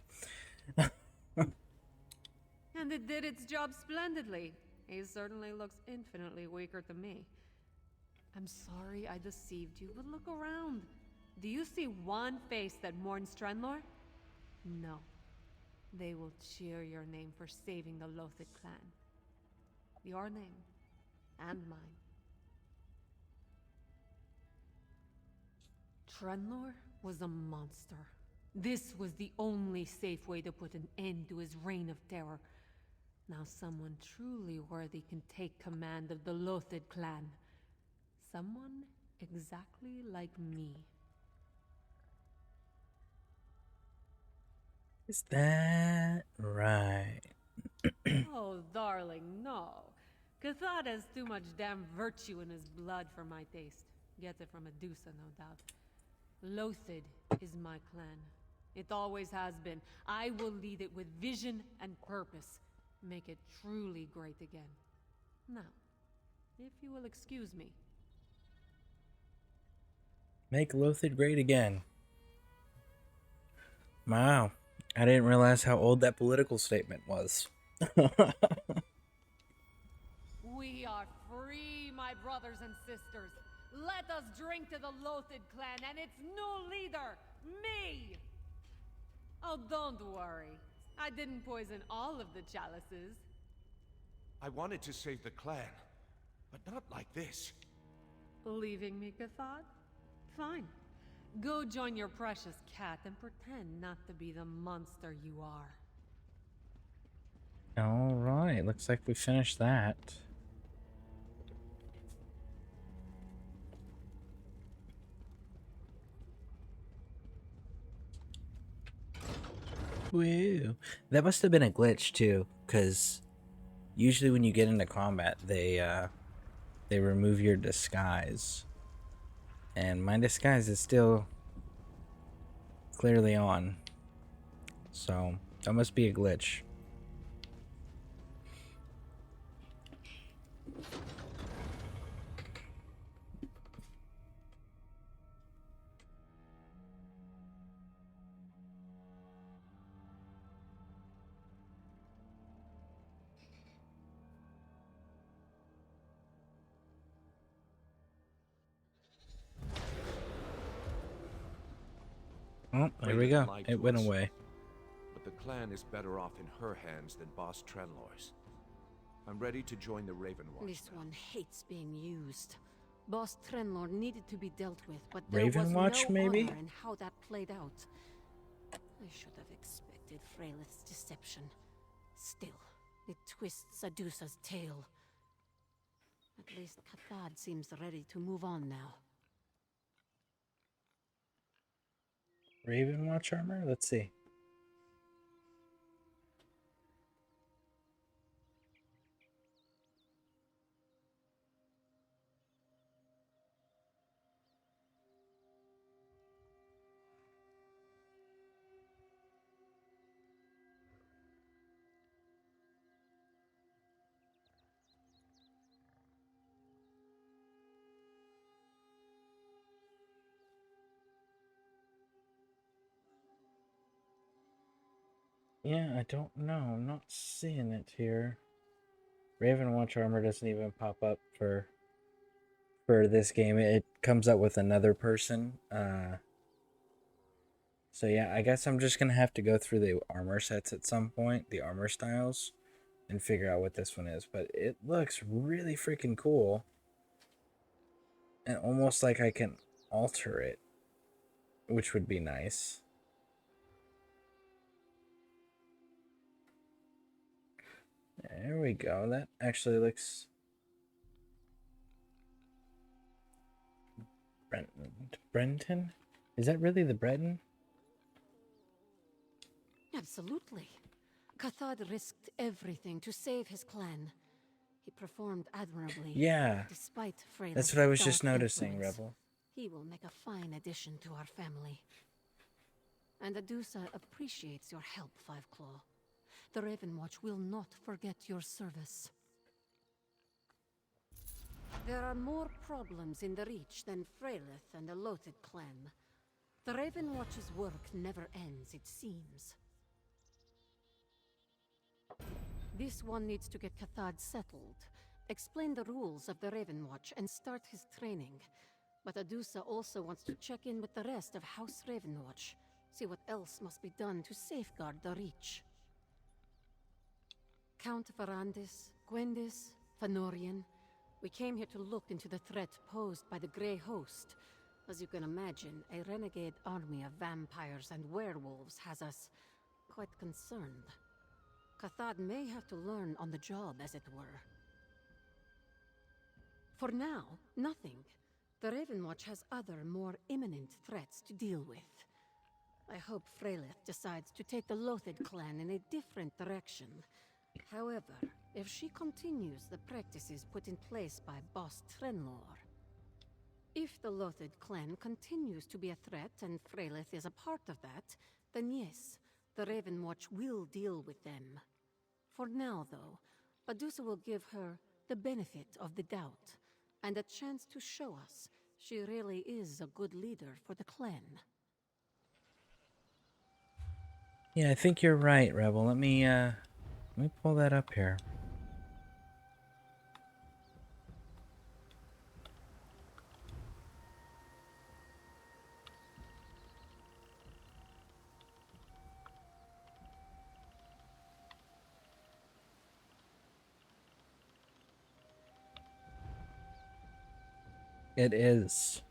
And it did its job splendidly. He certainly looks infinitely weaker to me. I'm sorry I deceived you, but look around. Do you see one face that mourns Trenlor? No. They will cheer your name for saving the Lothid clan. Your name. And mine. Trenlor was a monster. This was the only safe way to put an end to his reign of terror. Now someone truly worthy can take command of the Lothid clan. Someone exactly like me.
Is that right?
Oh, darling, no. Cathad has too much damn virtue in his blood for my taste. Gets it from Medusa, no doubt. Lothid is my clan. It always has been. I will lead it with vision and purpose. Make it truly great again. Now, if you will excuse me.
Make Lothid great again. Wow. I didn't realize how old that political statement was.
We are free, my brothers and sisters. Let us drink to the Lothid clan and its new leader, me! Oh, don't worry. I didn't poison all of the chalices.
I wanted to save the clan, but not like this.
Leaving me, Cathod? Fine. Go join your precious cat and pretend not to be the monster you are.
Alright, looks like we finished that. Woo! That must have been a glitch too, because usually when you get into combat, they remove your disguise, and my disguise is still clearly on, so that must be a glitch. Oh, there we go. It went away.
But the clan is better off in her hands than Boss Trenlor's. I'm ready to join the Raven Watch.
This
now.
one hates being used. Boss Trenlor needed to be dealt with, but
Raven
there was
Watch,
no
maybe?
honor in how that played out. I should have expected Freylith's deception. Still, it twists Adusa's tail. At least Cathod seems ready to move on now.
Raven Watch armor? Let's see. Yeah, I don't know. I'm not seeing it here. Raven Watch armor doesn't even pop up for this game. It comes up with another person. So yeah, I guess I'm just gonna have to go through the armor sets at some point, the armor styles, and figure out what this one is. But it looks really freaking cool. And almost like I can alter it, which would be nice. There we go. That actually looks... Brenton? Is that really the Breton?
Absolutely. Cathod risked everything to save his clan. He performed admirably.
Yeah.
Despite Freylith's
That's what I was
dark
just noticing,
influence.
Rebel.
He will make a fine addition to our family. And Adusa appreciates your help, Five Claw. The Raven Watch will not forget your service. There are more problems in the Reach than Freylith and the Loathed clan. The Raven Watch's work never ends, it seems. This one needs to get Cathod settled, explain the rules of the Raven Watch, and start his training. But Adusa also wants to check in with the rest of House Ravenwatch, see what else must be done to safeguard the Reach. Count Varandis, Gwendis, Fëanorian, we came here to look into the threat posed by the Grey Host. As you can imagine, a renegade army of vampires and werewolves has us quite concerned. Cathod may have to learn on the job, as it were. For now, nothing. The Ravenwatch has other, more imminent threats to deal with. I hope Freylith decides to take the Loathed clan in a different direction. However, if she continues the practices put in place by Boss Trenlor, if the Loathed clan continues to be a threat and Freylith is a part of that, then yes, the Ravenwatch will deal with them. For now, though, Adusa will give her the benefit of the doubt, and a chance to show us she really is a good leader for the clan.
Yeah, I think you're right, Rebel. Let me pull that up here. It is.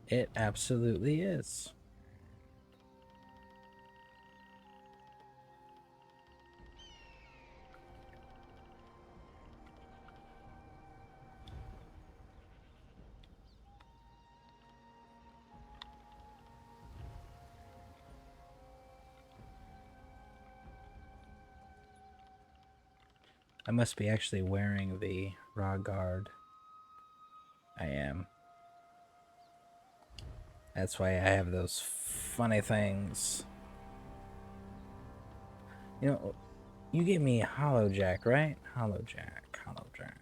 It absolutely is. I must be actually wearing the raw guard. I am. That's why I have those funny things. You know, you gave me a hollow jack, right? Hollow jack, hollow jack.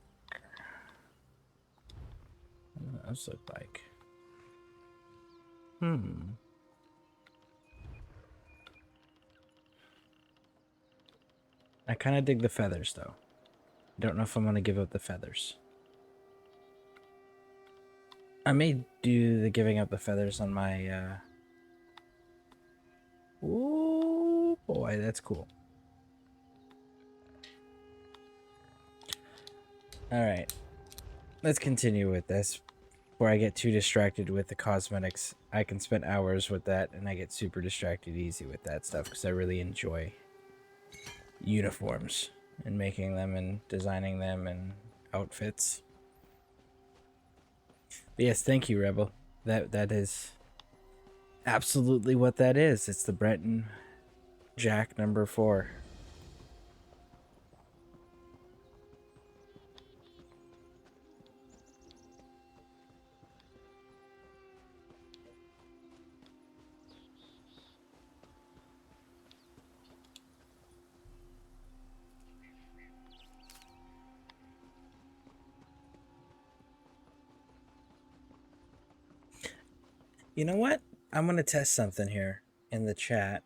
What does those look like? I kind of dig the feathers, though. I don't know if I'm going to give up the feathers. I may do the giving up the feathers on my, Ooh, boy, that's cool. Alright. Let's continue with this. Before I get too distracted with the cosmetics, I can spend hours with that, and I get super distracted easy with that stuff, because I really enjoy uniforms, and making them, and designing them, and outfits. But yes, thank you, Rebel. That is absolutely what that is. It's the Breton Jack number 4. You know what? I'm going to test something here in the chat.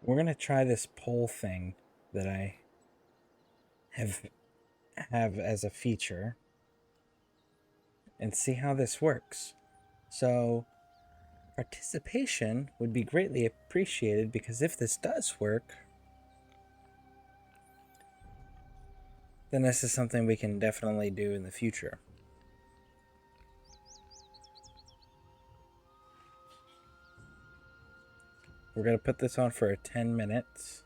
We're going to try this poll thing that I have as a feature and see how this works. So participation would be greatly appreciated, because if this does work, then this is something we can definitely do in the future. We're going to put this on for 10 minutes.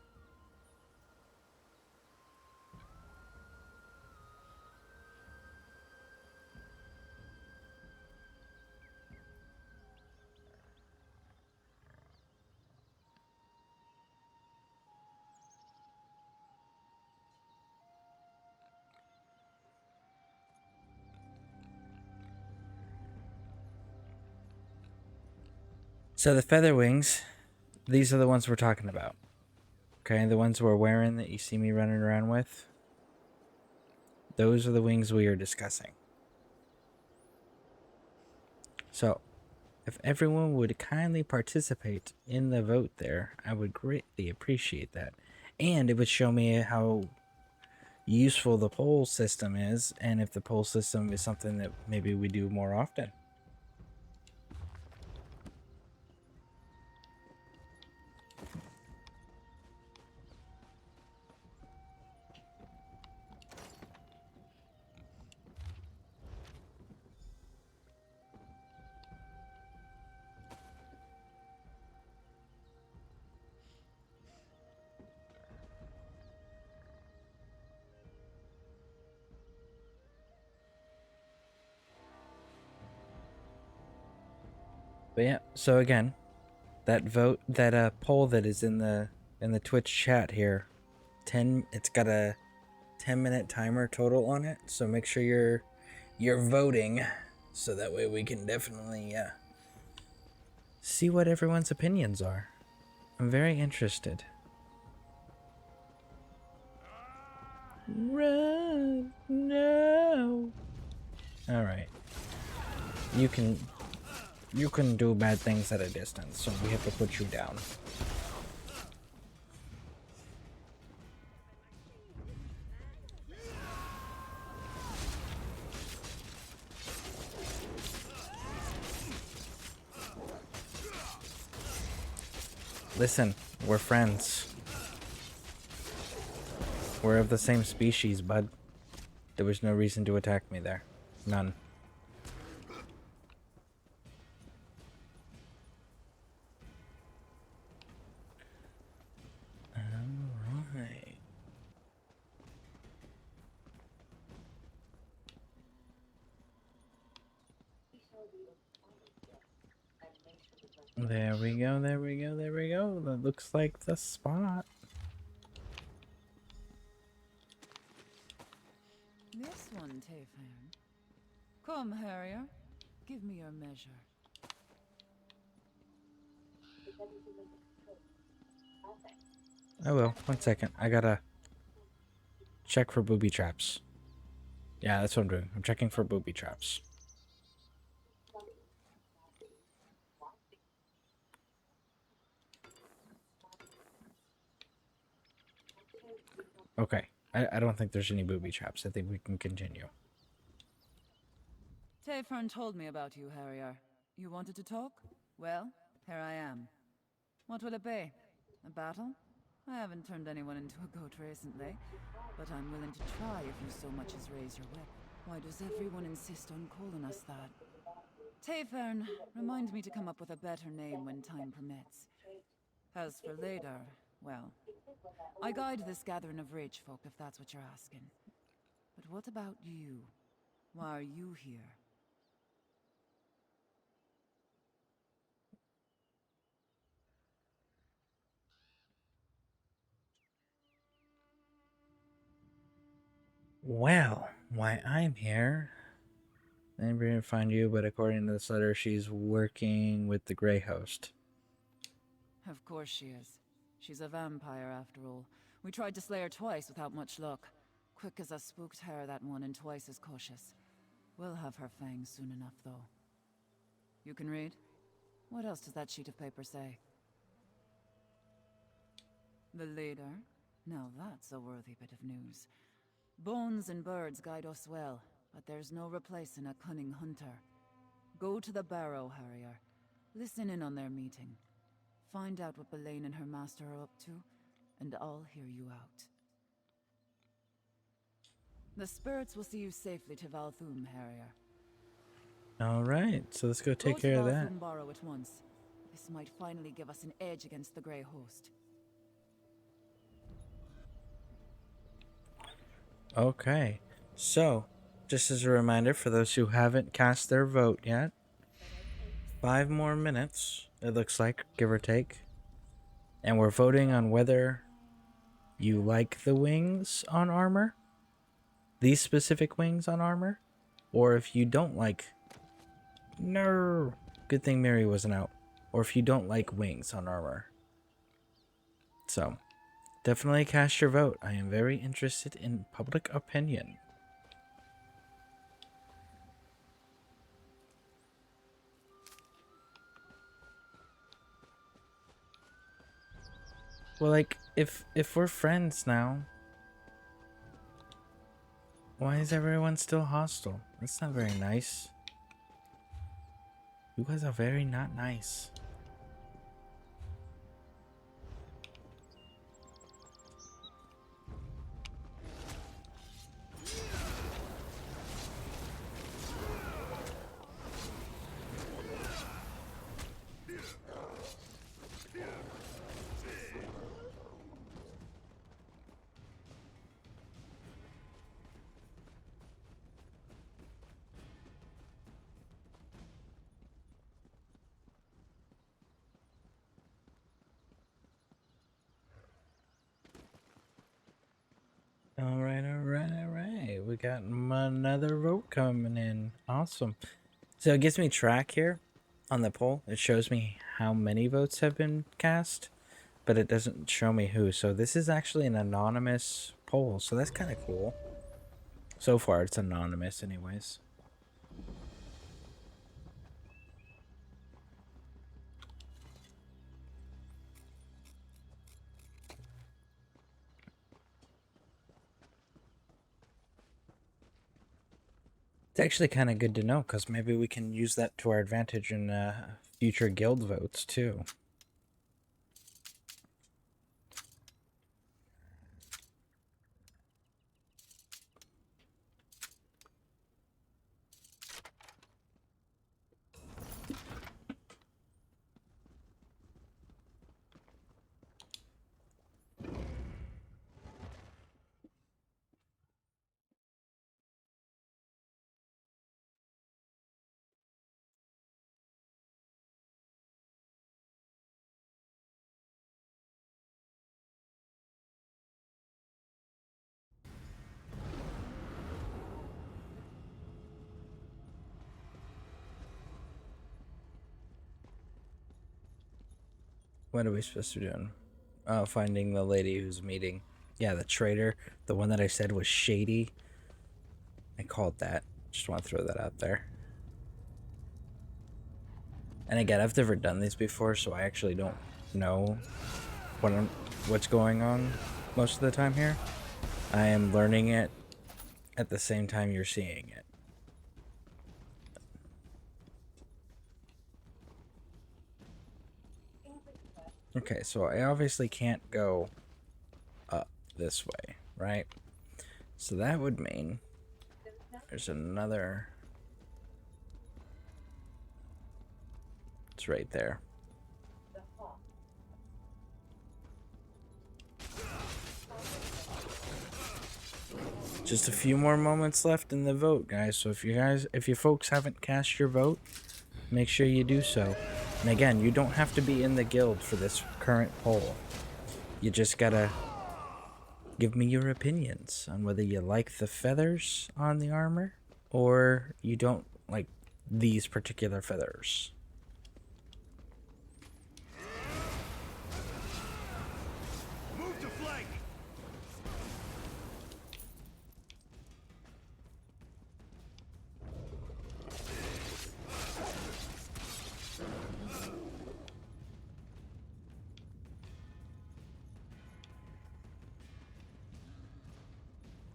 So the feather wings, these are the ones we're talking about. Okay, the ones we're wearing that you see me running around with. Those are the wings we are discussing. So, if everyone would kindly participate in the vote there, I would greatly appreciate that. And it would show me how useful the poll system is, and if the poll system is something that maybe we do more often. But yeah, so again, that vote, that poll that is in the Twitch chat here, it's got a 10-minute timer total on it, so make sure you're voting, so that way we can definitely see what everyone's opinions are. I'm very interested. Run! No! Alright. You can do bad things at a distance, so we have to put you down. Listen, we're friends. We're of the same species, bud. There was no reason to attack me there. None. Alright. There we go, there we go, there we go. That looks like the spot.
This one, Tayfan. Come, Harrier. Give me your measure.
I will. 1 second. I gotta check for booby traps. Yeah, that's what I'm doing. I'm checking for booby traps. Okay. I don't think there's any booby traps. I think we can continue.
Tayfan told me about you, Harrier. You wanted to talk? Well, here I am. What will it be? A battle? I haven't turned anyone into a goat recently, but I'm willing to try if you so much as raise your whip. Why does everyone insist on calling us that? Tayfern, remind me to come up with a better name when time permits. As for later, well, I guide this gathering of rich folk if that's what you're asking. But what about you? Why are you here?
Well, why I'm here. I didn't find you, but according to this letter, she's working with the Grey Host.
Of course she is. She's a vampire, after all. We tried to slay her twice without much luck. Quick as a spooked hare, that one, and twice as cautious. We'll have her fangs soon enough, though. You can read? What else does that sheet of paper say? The leader? Now that's a worthy bit of news. Bones and birds guide us well, but there's no replacing a cunning hunter. Go to the barrow, Harrier. Listen in on their meeting. Find out what Belaine and her master are up to, and I'll hear you out. The spirits will see you safely to Valthum, Harrier.
Alright, so let's go take care of that.
Go to Valthum Barrow at once. This might finally give us an edge against the Grey Host.
Okay, so just as a reminder for those who haven't cast their vote yet, 5 more minutes, it looks like, give or take. And we're voting on whether you like the wings on armor, these specific wings on armor, or if you don't like... No! Good thing Mary wasn't out. Or if you don't like wings on armor. So, definitely cast your vote. I am very interested in public opinion. Well, like, if we're friends now, why is everyone still hostile? That's not very nice. You guys are very not nice. Alright. We got another vote coming in. Awesome. So it gives me track here on the poll. It shows me how many votes have been cast, but it doesn't show me who. So this is actually an anonymous poll, so that's kind of cool. So far, it's anonymous anyways. It's actually kind of good to know, because maybe we can use that to our advantage in future guild votes, too. What are we supposed to be doing? Oh, finding the lady who's meeting. Yeah, the traitor. The one that I said was shady. I called that. Just want to throw that out there. And again, I've never done these before, so I actually don't know what's going on most of the time here. I am learning it at the same time you're seeing it. Okay, so I obviously can't go up this way, right? So that would mean there's another... It's right there. Just a few more moments left in the vote, guys. So if you folks haven't cast your vote, make sure you do so. And again, you don't have to be in the guild for this current poll. You just gotta give me your opinions on whether you like the feathers on the armor or you don't like these particular feathers.
Move to flank!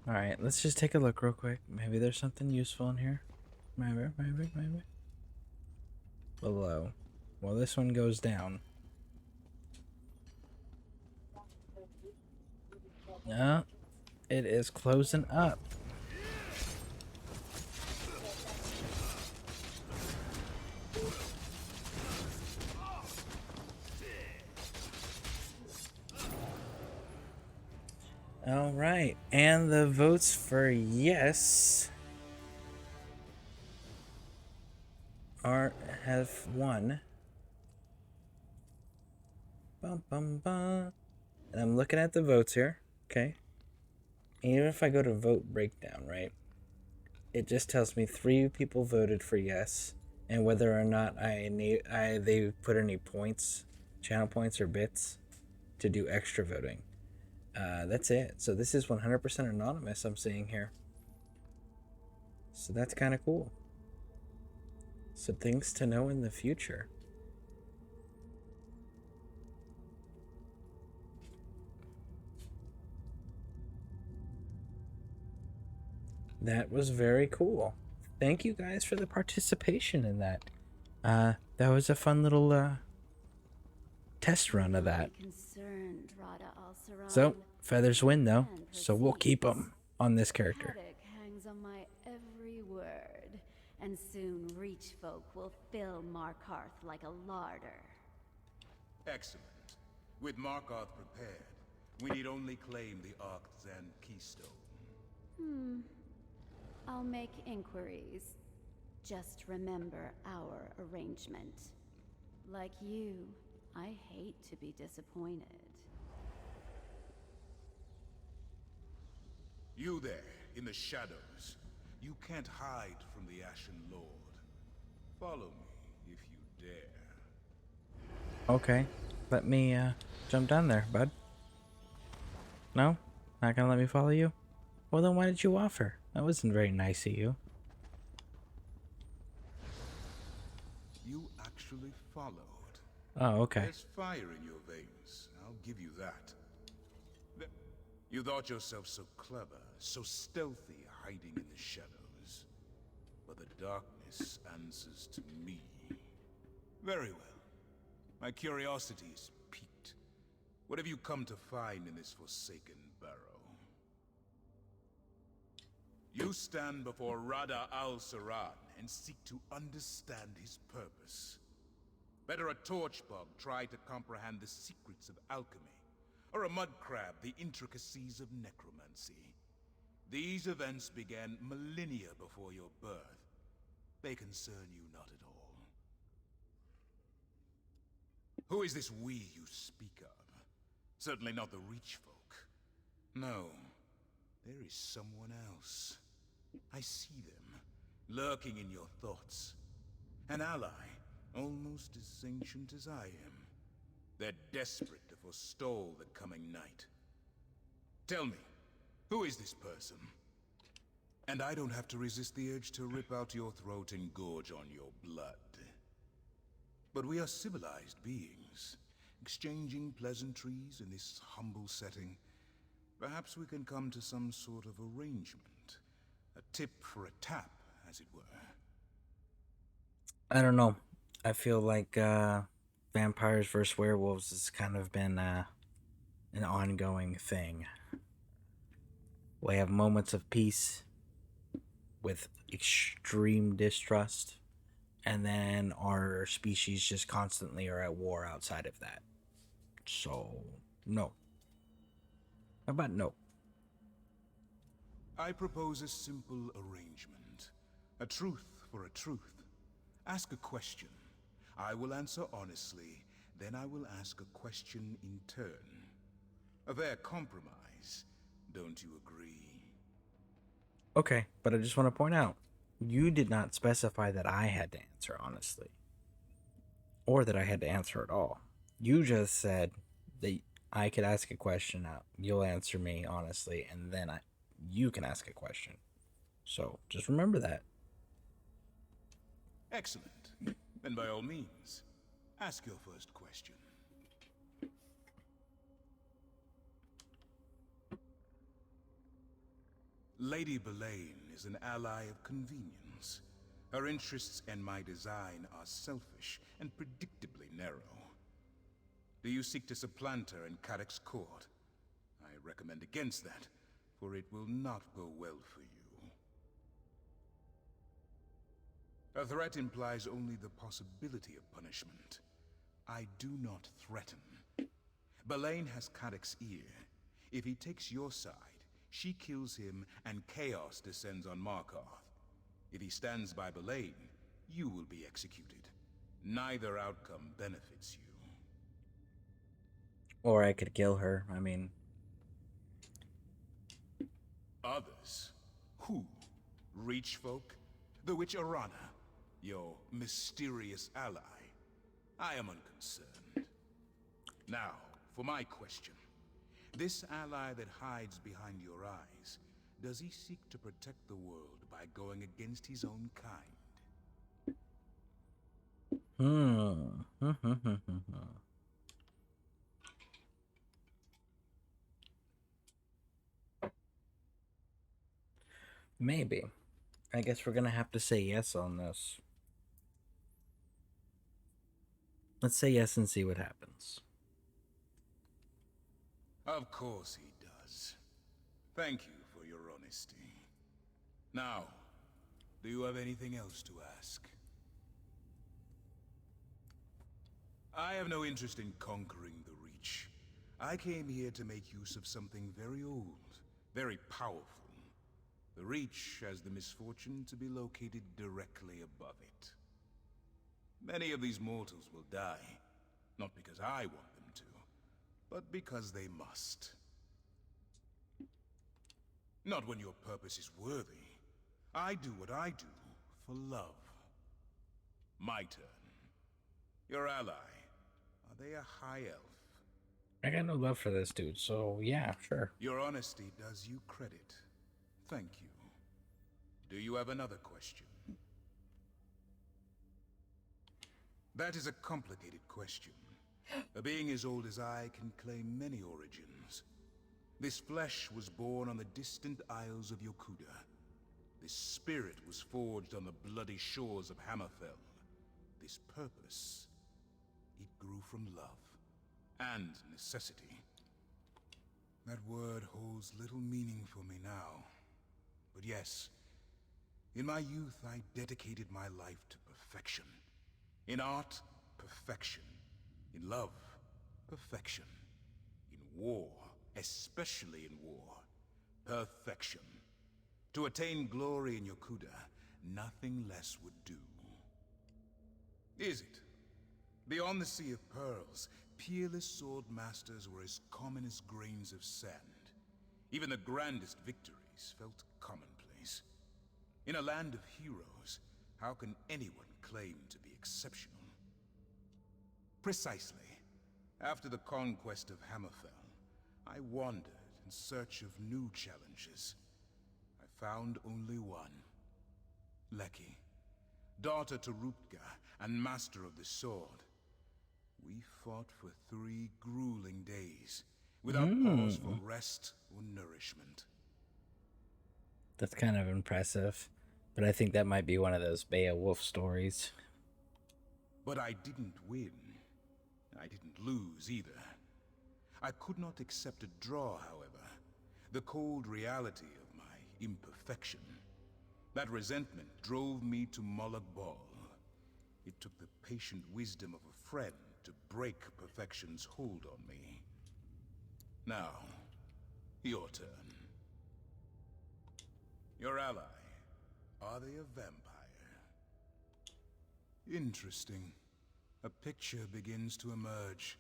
Alright, let's just take a look real quick. Maybe there's something useful in here. Maybe. Below. Well, this one goes down. No, it is closing up. All right, and the votes for yes have won. Bum, bum, bum. And I'm looking at the votes here. Okay. Even if I go to vote breakdown, right? It just tells me 3 people voted for yes, and whether or not they put any points, channel points or bits, to do extra voting. That's it. So this is 100% anonymous. I'm seeing here. So that's kind of cool. So things to know in the future. That was very cool. Thank you guys for the participation in that. That was a fun little test run of that. So, feathers win though, so we'll keep them on this character.
Hangs on my every word, and soon Reach folk will fill Markarth like a larder.
Excellent. With Markarth prepared, we need only claim the Arcthan keystone.
I'll make inquiries. Just remember our arrangement. Like you, I hate to be disappointed.
You there, in the shadows. You can't hide from the Ashen Lord. Follow me, if you dare.
Okay, let me jump down there, bud. No? Not gonna let me follow you? Well, then why did you offer? That wasn't very nice of you.
You actually followed.
Oh, okay.
There's fire in your veins, I'll give you that. You thought yourself so clever, so stealthy, hiding in the shadows. But the darkness answers to me. Very well. My curiosity's piqued. What have you come to find in this forsaken barrow? You stand before Rada al-Saran and seek to understand his purpose. Better a torchbug try to comprehend the secrets of alchemy, or a mud crab the intricacies of necromancy. These events began millennia before your birth. They concern you not at all. Who is this we you speak of? Certainly not the Reach folk. No, there is someone else. I see them, lurking in your thoughts. An ally, almost as ancient as I am. They're desperate to forestall the coming night. Tell me, who is this person? And I don't have to resist the urge to rip out your throat and gorge on your blood. But we are civilized beings, exchanging pleasantries in this humble setting. Perhaps we can come to some sort of arrangement. A tip for a tap, as it were.
I don't know. I feel like vampires versus werewolves has kind of been an ongoing thing. We have moments of peace with extreme distrust, and then our species just constantly are at war outside of that. So, no. How about no?
I propose a simple arrangement. A truth for a truth. Ask a question. I will answer honestly, then I will ask a question in turn. A fair compromise, don't you agree?
Okay, but I just want to point out, you did not specify that I had to answer honestly, or that I had to answer at all. You just said that I could ask a question out, you'll answer me honestly, and then you can ask a question. So just remember that.
Excellent. Then by all means, ask your first question. Lady Belaine is an ally of convenience. Her interests and my design are selfish and predictably narrow. Do you seek to supplant her in Cadoc's court? I recommend against that, for it will not go well for you. A threat implies only the possibility of punishment. I do not threaten. Belaine has Cadoc's ear. If he takes your side, she kills him and chaos descends on Markarth. If he stands by Belaine, you will be executed. Neither outcome benefits you.
Or I could kill her, I mean.
Others? Who? Reach folk? The witch Arana? Your mysterious ally? I am unconcerned. Now, for my question. This ally that hides behind your eyes, does he seek to protect the world by going against his own kind?
Maybe. I guess we're gonna have to say yes on this. Let's say yes and see what happens.
Of course he does. Thank you for your honesty. Now, do you have anything else to ask? I have no interest in conquering the Reach. I came here to make use of something very old, very powerful. The Reach has the misfortune to be located directly above it. Many of these mortals will die, not because I want them to, but because they must. Not when your purpose is worthy. I do what I do for love. My turn. Your ally, are they a high elf?
I got no love for this dude, so yeah, sure.
Your honesty does you credit. Thank you. Do you have another question? That is a complicated question. A being as old as I can claim many origins. This flesh was born on the distant isles of Yokuda. This spirit was forged on the bloody shores of Hammerfell. This purpose, it grew from love and necessity. That word holds little meaning for me now. But yes, in my youth I dedicated my life to perfection. In art, perfection. In love, perfection. In war, especially in war, perfection. To attain glory in Yokuda, nothing less would do. Is it? Beyond the Sea of Pearls, peerless sword masters were as common as grains of sand. Even the grandest victories felt commonplace. In a land of heroes, how can anyone claim to be exceptional? Precisely. After the conquest of Hammerfell, I wandered in search of new challenges. I found only one. Leki, daughter to Rutger and master of the sword. We fought for 3 grueling days, without pause for rest or nourishment.
That's kind of impressive, but I think that might be one of those Beowulf stories.
But I didn't win. I didn't lose either. I could not accept a draw, however. The cold reality of my imperfection. That resentment drove me to Molag Bal. It took the patient wisdom of a friend to break perfection's hold on me. Now, your turn. Your ally, are they a vampire? Interesting. A picture begins to emerge.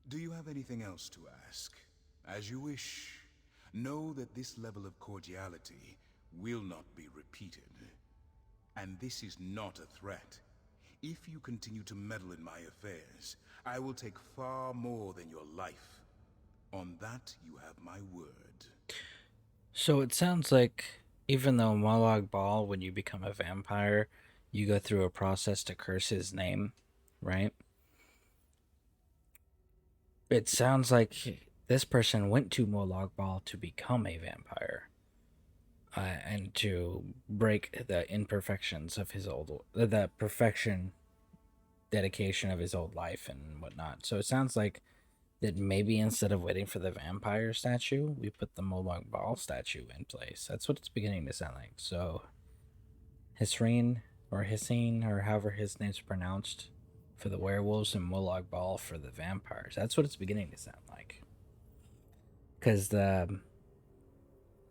Do you have anything else to ask? As you wish. Know that this level of cordiality will not be repeated. And this is not a threat. If you continue to meddle in my affairs, I will take far more than your life. On that, you have my word.
So it sounds like even though Molag Bal, when you become a vampire, you go through a process to curse his name, right? It sounds like this person went to Molag Bal to become a vampire. And to break the imperfections of his the perfection dedication of his old life and whatnot. So it sounds like that maybe instead of waiting for the vampire statue, we put the Molag Bal statue in place. That's what it's beginning to sound like. So Hisreen or Hissine or however his name's pronounced for the werewolves and Molag Bal for the vampires. That's what it's beginning to sound like. Because the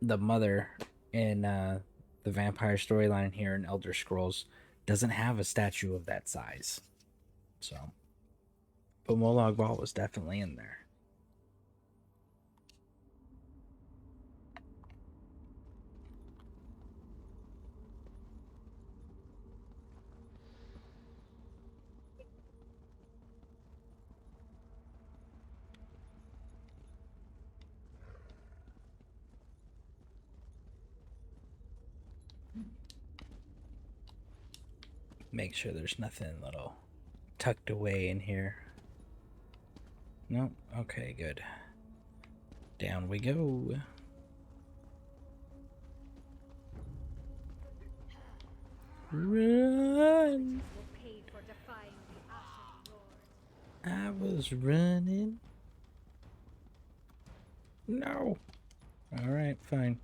mother in the vampire storyline here in Elder Scrolls doesn't have a statue of that size. So, but Molag Bal was definitely in there. Make sure there's nothing little tucked away in here. Nope. Okay, good. Down we go. Run! I was running. No. All right, fine.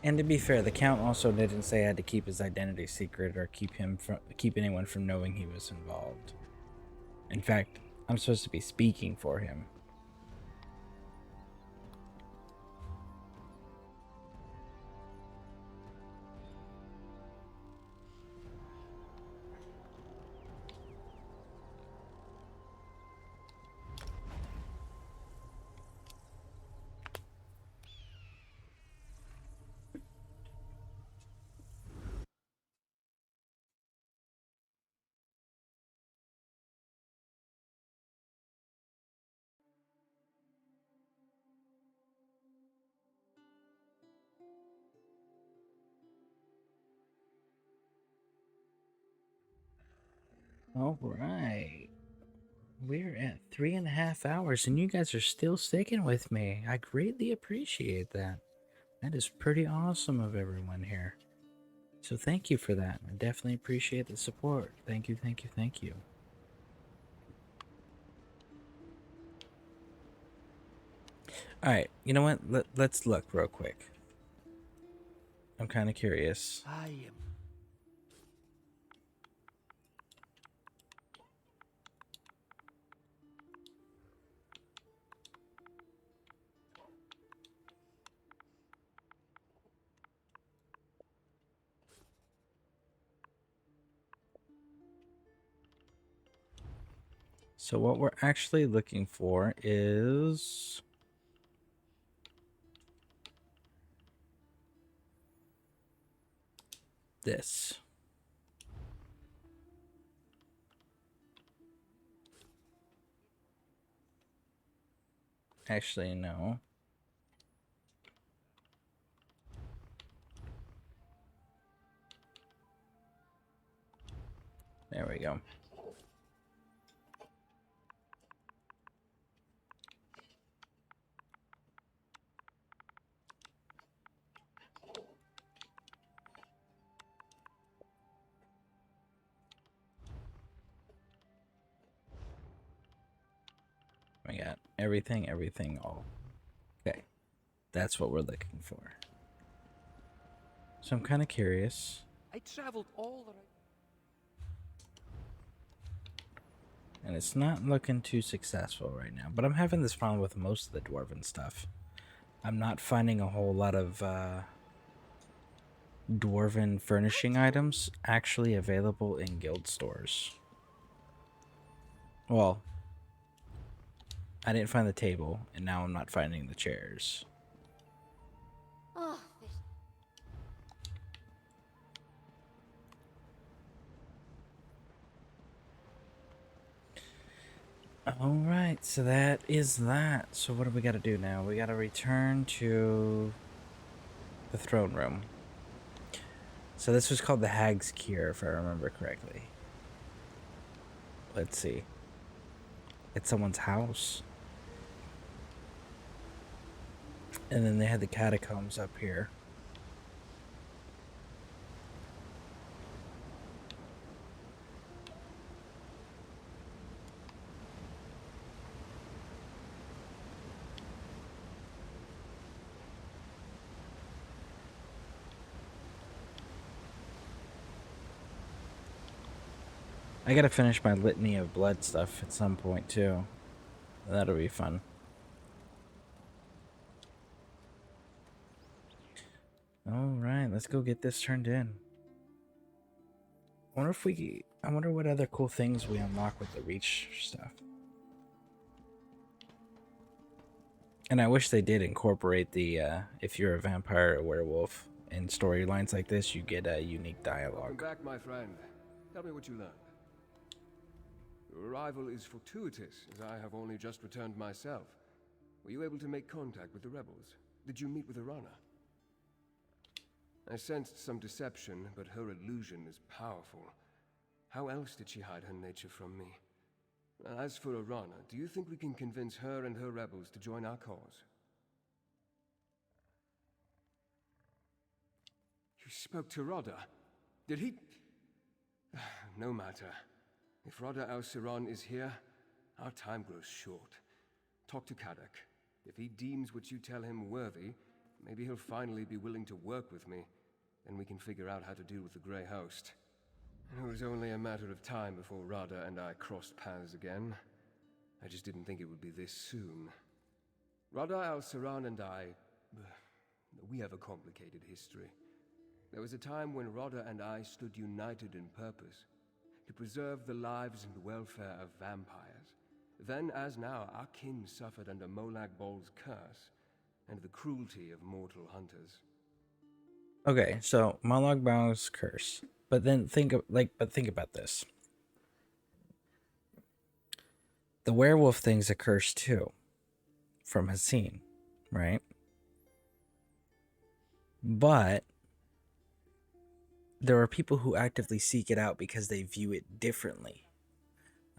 And to be fair, the Count also didn't say I had to keep his identity secret or keep anyone from knowing he was involved. In fact, I'm supposed to be speaking for him. All right. We're at 3.5 hours, and you guys are still sticking with me. I greatly appreciate that. That is pretty awesome of everyone here. So thank you for that. I definitely appreciate the support. Thank you, thank you, thank you. Alright, you know what? Let's look real quick. I'm kind of curious.
I am.
So what we're actually looking for is this. Actually, no. There we go. We got everything, all. Okay. That's what we're looking for. So I'm kind of curious.
I traveled all around.
And it's not looking too successful right now. But I'm having this problem with most of the dwarven stuff. I'm not finding a whole lot of dwarven furnishing items actually available in guild stores. Well, I didn't find the table, and now I'm not finding the chairs.
Oh,
Alright, so that is that. So what do we gotta do now? We gotta return to the throne room. So this was called the Hag's Cure, if I remember correctly. Let's see. It's someone's house. And then they had the catacombs up here. I gotta finish my litany of blood stuff at some point too. That'll be fun. Alright, let's go get this turned in. I wonder what other cool things we unlock with the reach stuff. And I wish they did incorporate the if you're a vampire or werewolf in storylines like this, you get a unique dialogue.
Welcome back, my friend. Tell me what you learned. Your arrival is fortuitous, as I have only just returned myself. Were you able to make contact with the rebels? Did you meet with Arana? I sensed some deception, but her illusion is powerful. How else did she hide her nature from me? As for Arana, do you think we can convince her and her rebels to join our cause? You spoke to Rodda? Did he... No matter. If Rodda al-Siran is here, our time grows short. Talk to Kadok. If he deems what you tell him worthy, maybe he'll finally be willing to work with me. Then we can figure out how to deal with the Grey Host. It was only a matter of time before Rodda and I crossed paths again. I just didn't think it would be this soon. Rodda al-Siran and I... we have a complicated history. There was a time when Rodda and I stood united in purpose, to preserve the lives and welfare of vampires. Then, as now, our kin suffered under Molag Bol's curse, and the cruelty of mortal hunters.
Okay, so Molag Bal's curse. But then think about this. The werewolf thing's a curse too. From Hassan, right? But there are people who actively seek it out because they view it differently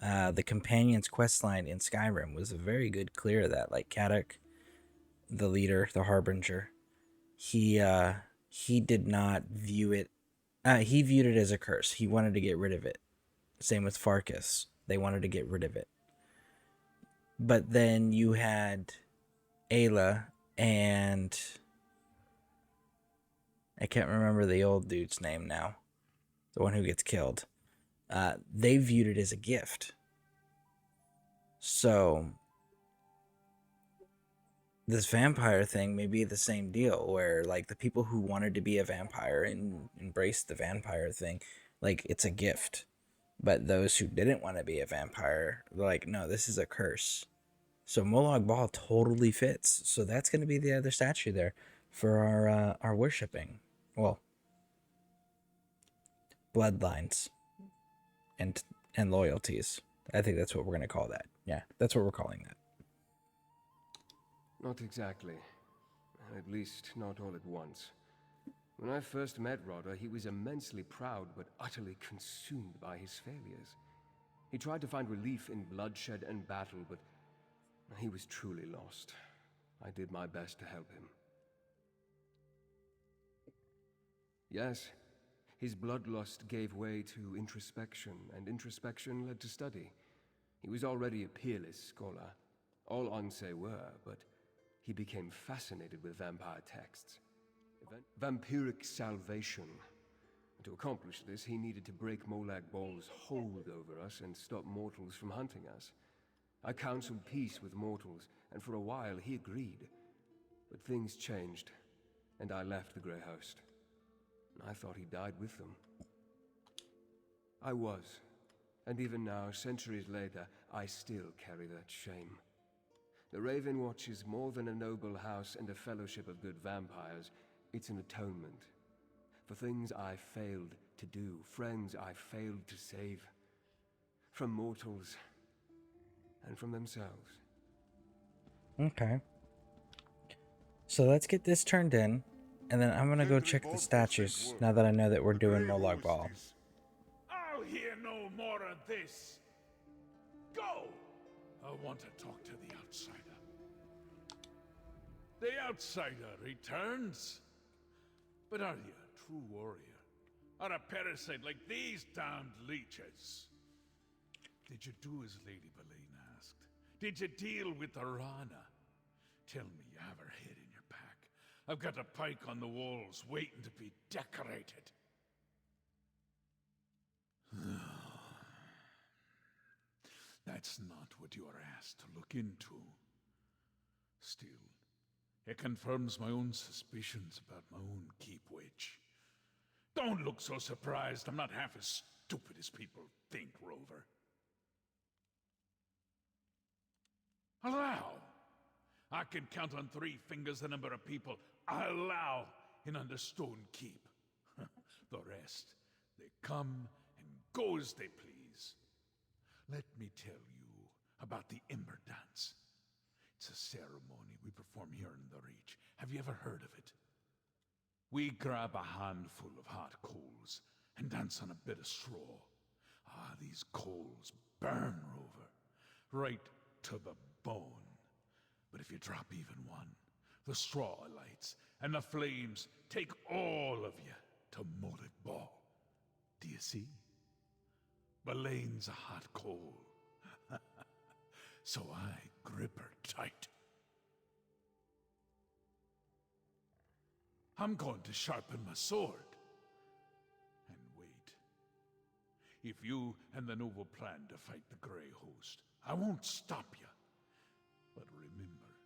the companion's questline in Skyrim was a very good clear of that. Like Kadok, the leader, the harbinger, he did not view it. He viewed it as a curse. He wanted to get rid of it. Same with Farkas. They wanted to get rid of it. But then you had Ayla and I can't remember the old dude's name now. The one who gets killed. They viewed it as a gift. So this vampire thing may be the same deal, where like the people who wanted to be a vampire and embraced the vampire thing, like it's a gift. But those who didn't want to be a vampire, they're like, no, this is a curse. So Molag Bal totally fits. So that's going to be the other statue there for our worshipping. Well, bloodlines and loyalties. I think that's what we're going to call that. Yeah, that's what we're calling that.
Not exactly. At least, not all at once. When I first met Rodder, he was immensely proud but utterly consumed by his failures. He tried to find relief in bloodshed and battle, but he was truly lost. I did my best to help him. Yes, his bloodlust gave way to introspection, and introspection led to study. He was already a peerless scholar. All Onse were, but he became fascinated with vampire texts. Vampiric salvation. To accomplish this, he needed to break Molag Bal's hold over us and stop mortals from hunting us. I counseled peace with mortals, and for a while he agreed. But things changed, and I left the Grey Host. I thought he died with them. I was, and even now, centuries later, I still carry that shame. The Raven Watch is more than a noble house and a fellowship of good vampires. It's an atonement for things I failed to do, friends I failed to save, from mortals and from themselves.
Okay. So let's get this turned in, and then I'm gonna go check the statues now that I know that we're doing Molag Bal.
I'll hear no more of this. Go! I want to talk to the outsider. The outsider returns. But are you a true warrior? Or a parasite like these damned leeches? Did you do as Lady Boleyn asked? Did you deal with Arana? Tell me you have her head in your pack. I've got a pike on the walls waiting to be decorated. That's not what you are asked to look into. Still, it confirms my own suspicions about my own keep witch. Don't look so surprised. I'm not half as stupid as people think, Rover. Allow. I can count on 3 fingers the number of people I allow in Understone Keep. The rest, they come and go as they please. Let me tell you about the Ember Dance. It's a ceremony we perform here in the Reach. Have you ever heard of it? We grab a handful of hot coals and dance on a bit of straw. These coals burn, Rover, right to the bone. But if you drop even one, the straw lights and the flames take all of you to Molag Bal. Do you see? Boleyn's a hot coal. So I grip her tight. I'm going to sharpen my sword. And wait. If you and the noble plan to fight the Grey Host, I won't stop you. But remember,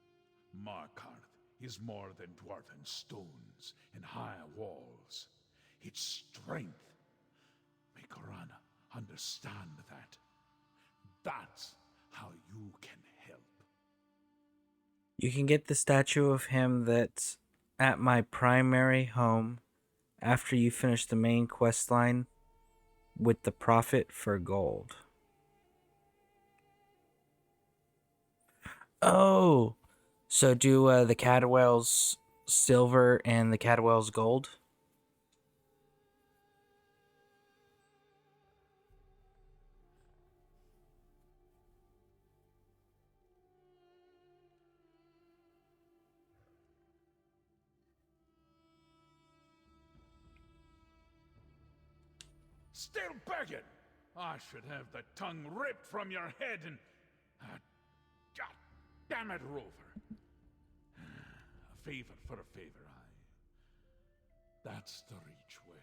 Markarth is more than dwarven stones and high walls. It's strength. Make Arana understand that. That's how you can help.
You can get the statue of him that's at my primary home after you finish the main quest line with the Prophet for gold. Oh, so do the Cadwells silver and the Cadwells gold?
Still begging? I should have the tongue ripped from your head and... God damn it, Rover. A favor for a favor, aye. That's the Reach way.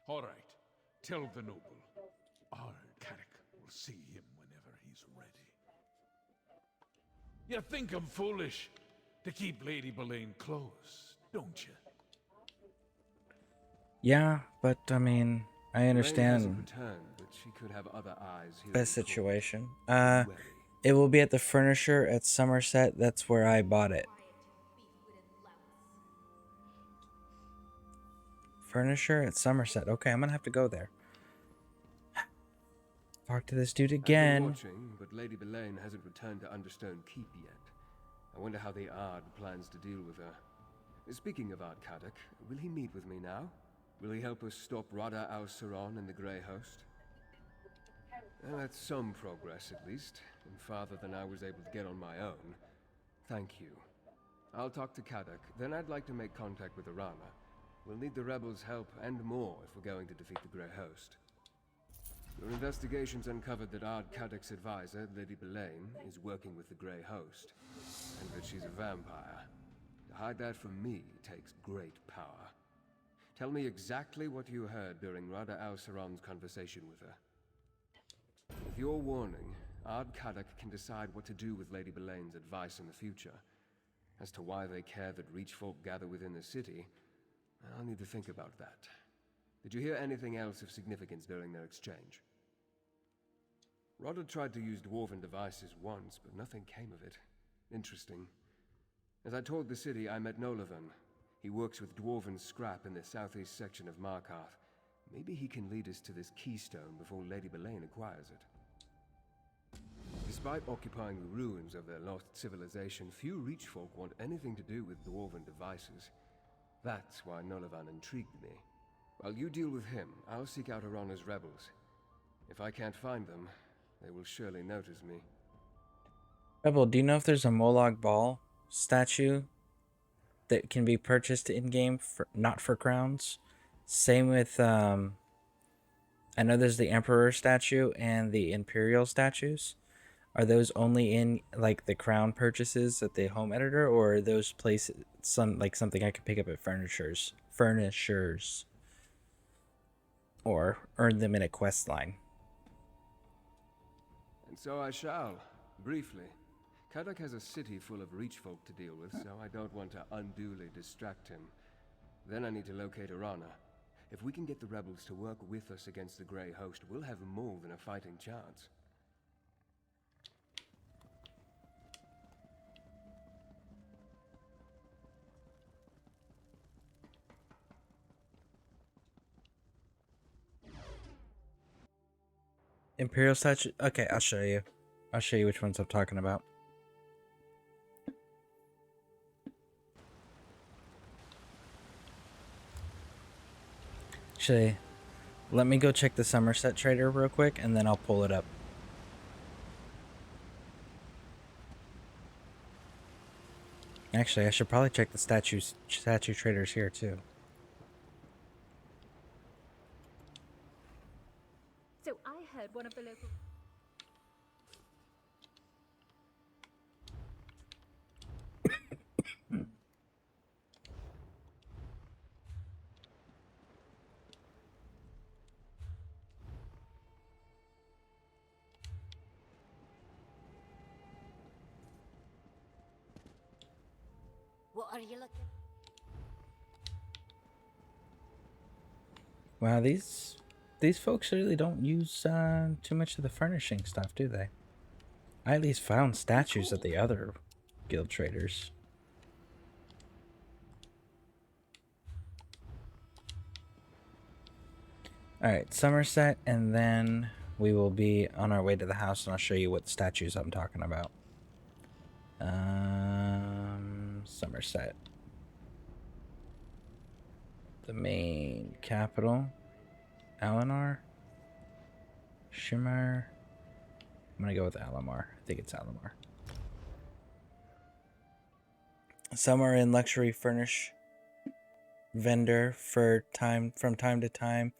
All right, tell the noble. Our Carrick will see him whenever he's ready. You think I'm foolish to keep Lady Boleyn close, don't you?
Yeah, but I mean, I understand
Returned, but she could have other eyes here
the
in
situation.
court.
It will be at the Furnisher at Somerset. That's where I bought it. Furnisher at Somerset. Okay, I'm gonna have to go there. Talk to this dude
I've
again.
been watching, but Lady Boleyn hasn't returned to Understone Keep yet. I wonder how the Ard plans to deal with her. Speaking of Ard Kaddock, will he meet with me now? Will he help us stop Rada al-Saron and the Grey Host? Well, that's some progress, at least, and farther than I was able to get on my own. Thank you. I'll talk to Kaddock, then I'd like to make contact with Arana. We'll need the rebels' help and more if we're going to defeat the Grey Host. Your investigations uncovered that Ard Kaddock's advisor, Lady Boleyn, is working with the Grey Host, and that she's a vampire. To hide that from me takes great power. Tell me exactly what you heard during Rada al-Saron's conversation with her. With your warning, Ard Kaddock can decide what to do with Lady Boleyn's advice in the future. As to why they care that Reach folk gather within the city, I'll need to think about that. Did you hear anything else of significance during their exchange? Rodder tried to use dwarven devices once, but nothing came of it. Interesting. As I toured the city, I met Nolavan. He works with dwarven scrap in the southeast section of Markarth. Maybe he can lead us to this keystone before Lady Boleyn acquires it. Despite occupying the ruins of their lost civilization, few Reach folk want anything to do with dwarven devices. That's why Nolavan intrigued me. While you deal with him, I'll seek out Arana's rebels. If I can't find them, they will surely notice me.
Rebel, do you know if there's a Molag Bal statue that can be purchased in-game, for not for crowns? Same with, I know there's the Emperor statue and the Imperial statues. Are those only in, like, the crown purchases at the home editor, or are those places something I could pick up at Furnishers? Or earn them in a quest line?
And so I shall, briefly. Kaddock has a city full of Reach folk to deal with, so I don't want to unduly distract him. Then I need to locate Arana. If we can get the rebels to work with us against the Grey Host, we'll have more than a fighting chance.
Imperial statue? Okay, I'll show you. I'll show you which ones I'm talking about. Actually, let me go check the Somerset Trader real quick, and then I'll pull it up. Actually, I should probably check the statue traders here, too.
So I heard one of the local...
What are you looking?
Wow, these folks really don't use too much of the furnishing stuff, do they? I at least found statues at the other guild traders. Alright, Somerset, and then we will be on our way to the house, and I'll show you what statues I'm talking about. Somerset. The main capital. Alinar? Shimmer? I'm gonna go with Alamar. I think it's Alamar. Some are in luxury furnish vendor from time to time.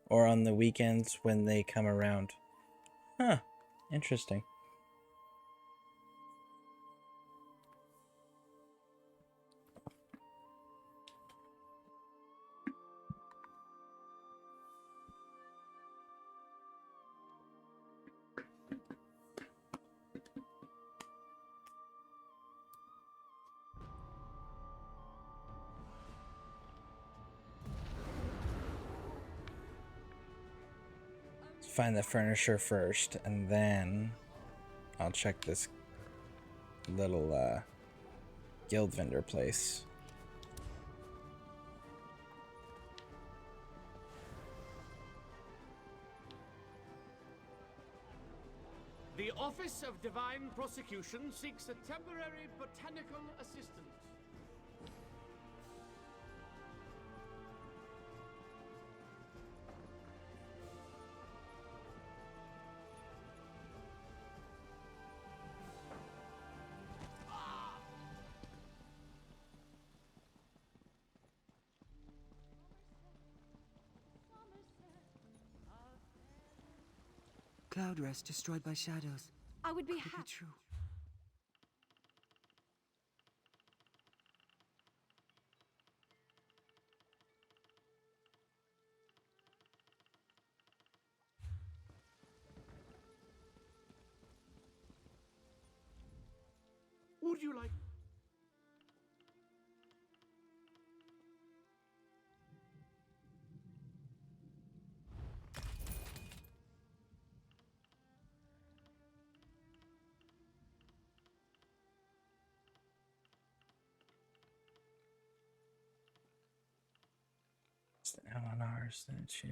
or on the weekends when they come around. Huh. Interesting. Let's find the furniture first, and then I'll check this little guild vendor place.
The Office of Divine Prosecution seeks a temporary botanical assistant.
Cloud rest destroyed by shadows.
I would be
Could it
happy.
true?
Would you like...
It's the LNR statue.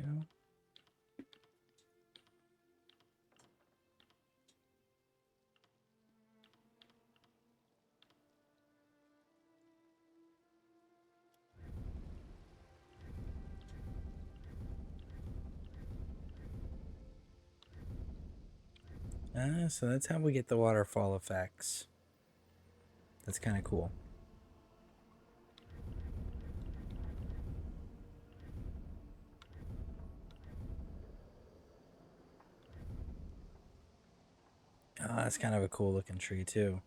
So that's how we get the waterfall effects. That's kind of cool. That's kind of a cool looking tree too.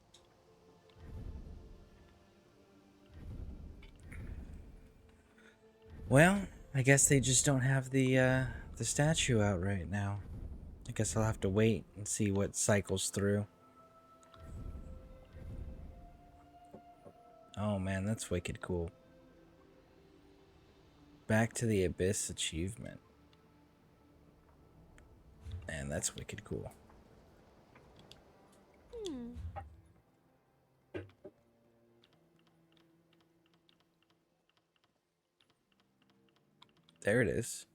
Well, I guess they just don't have the statue out right now. I guess I'll have to wait and see what cycles through. Oh man, that's wicked cool. Back to the Abyss achievement. Man, that's wicked cool. There it is.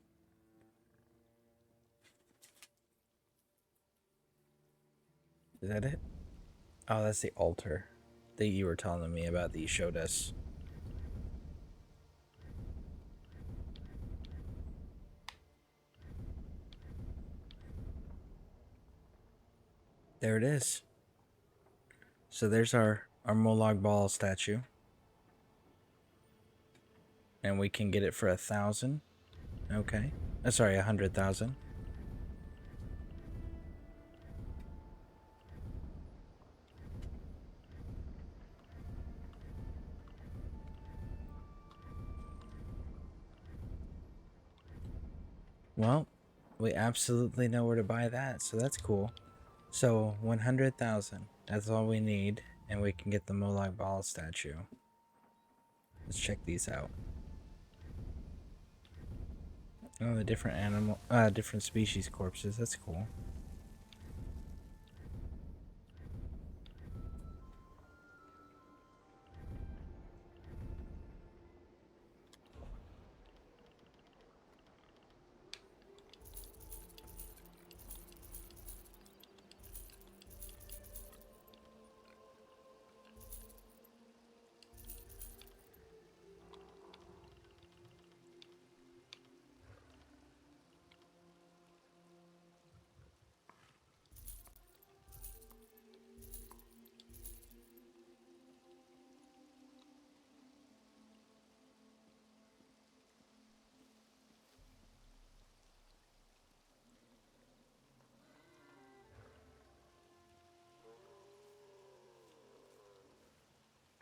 Is that it? Oh, that's the altar that you were telling me about that you showed us. There it is. So there's our Molag Bal statue. And we can get it for 1,000. Okay. Sorry, 100,000. Well, we absolutely know where to buy that, so that's cool. So 100,000. That's all we need, and we can get the Molag Bal statue. Let's check these out. Oh, the different species corpses. That's cool.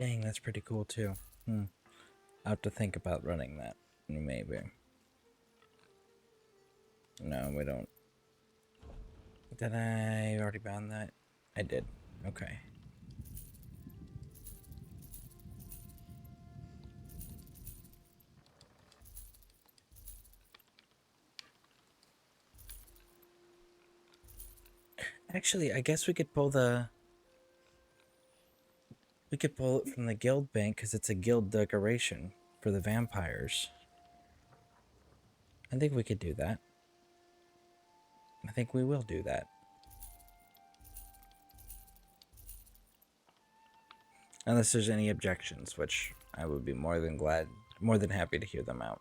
Dang, that's pretty cool too. I'll have to think about running that. Maybe. No, we don't. Did I already bound that? I did. Okay. Actually, I guess we could pull the... We could pull it from the guild bank because it's a guild decoration for the vampires. I think we could do that. I think we will do that. Unless there's any objections, which I would be more than happy to hear them out.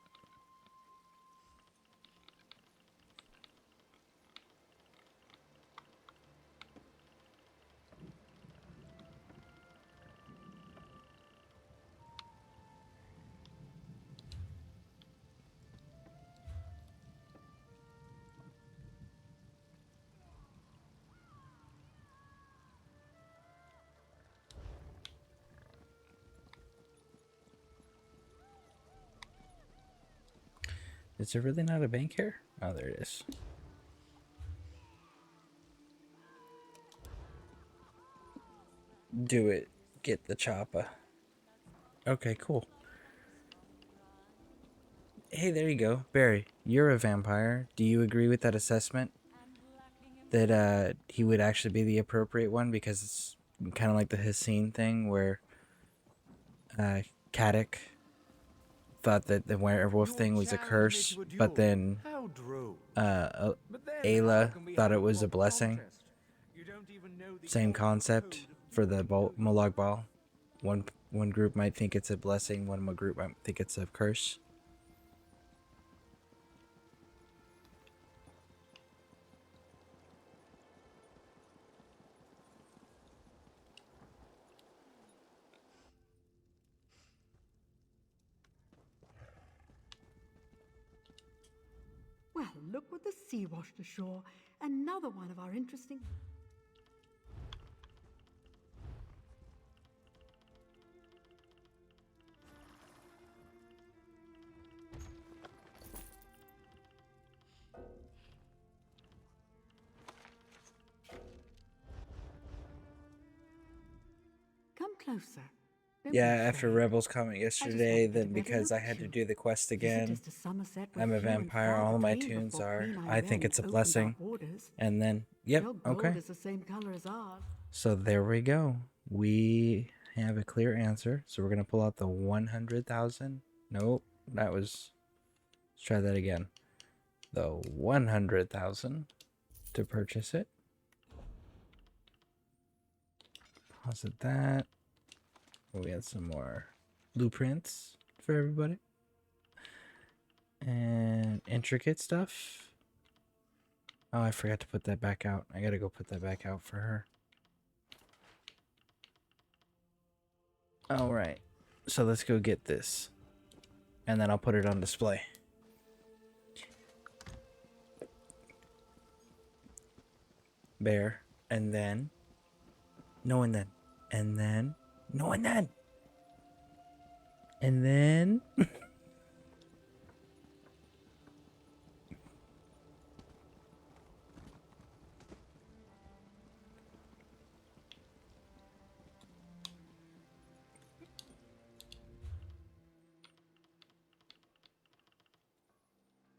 Is there really not a bank here? Oh, there it is. Do it. Get the chopper. Okay, cool. Hey, there you go. Barry, you're a vampire. Do you agree with that assessment? That he would actually be the appropriate one because it's kind of like the Hissine thing where Caddick thought that the werewolf thing was a curse, but then Ayla thought it was a blessing. Same concept for the Molag Bal. One group might think it's a blessing, one group might think it's a curse.
Well, look what the sea washed ashore. Another one of our interesting... Come closer. Don't
Yeah,
be
after
afraid.
Rebels comment yesterday,
I just want to get a
then
better
because
look
I
at
had to
you.
do the quest again,
Visitors to Somerset were
I'm a
few and
vampire,
far
all of my
between
tunes
before
are,
Queen
I think
Irene
it's a
opened our
blessing,
borders.
and then, yep,
Your gold
okay.
is the same color as ours.
So there we go. We have a clear answer. So we're going to pull out the 100,000. Nope, that was, let's try that again. The 100,000 to purchase it. Deposit that. We had some more blueprints for everybody. And intricate stuff. Oh, I forgot to put that back out. I gotta go put that back out for her. Alright. So let's go get this. And then I'll put it on display. Bear. And then. No, and then. And then. No, and then. And then.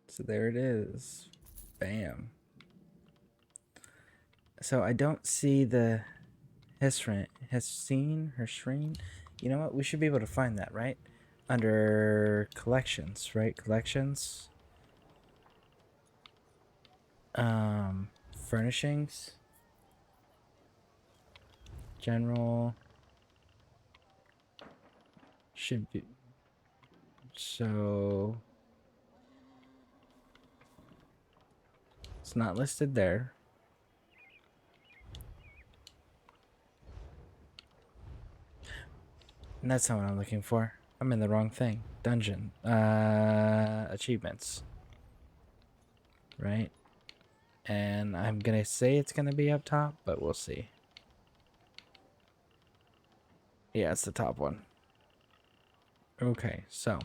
So there it is. Bam. So I don't see the Hissine. You know what? We should be able to find that, right? Under collections, right? Collections. Furnishings. General. Should be. So. It's not listed there. And that's not what I'm looking for. I'm in the wrong thing. Dungeon. Achievements. Right? And I'm gonna say it's gonna be up top, but we'll see. Yeah, it's the top one. Okay, so.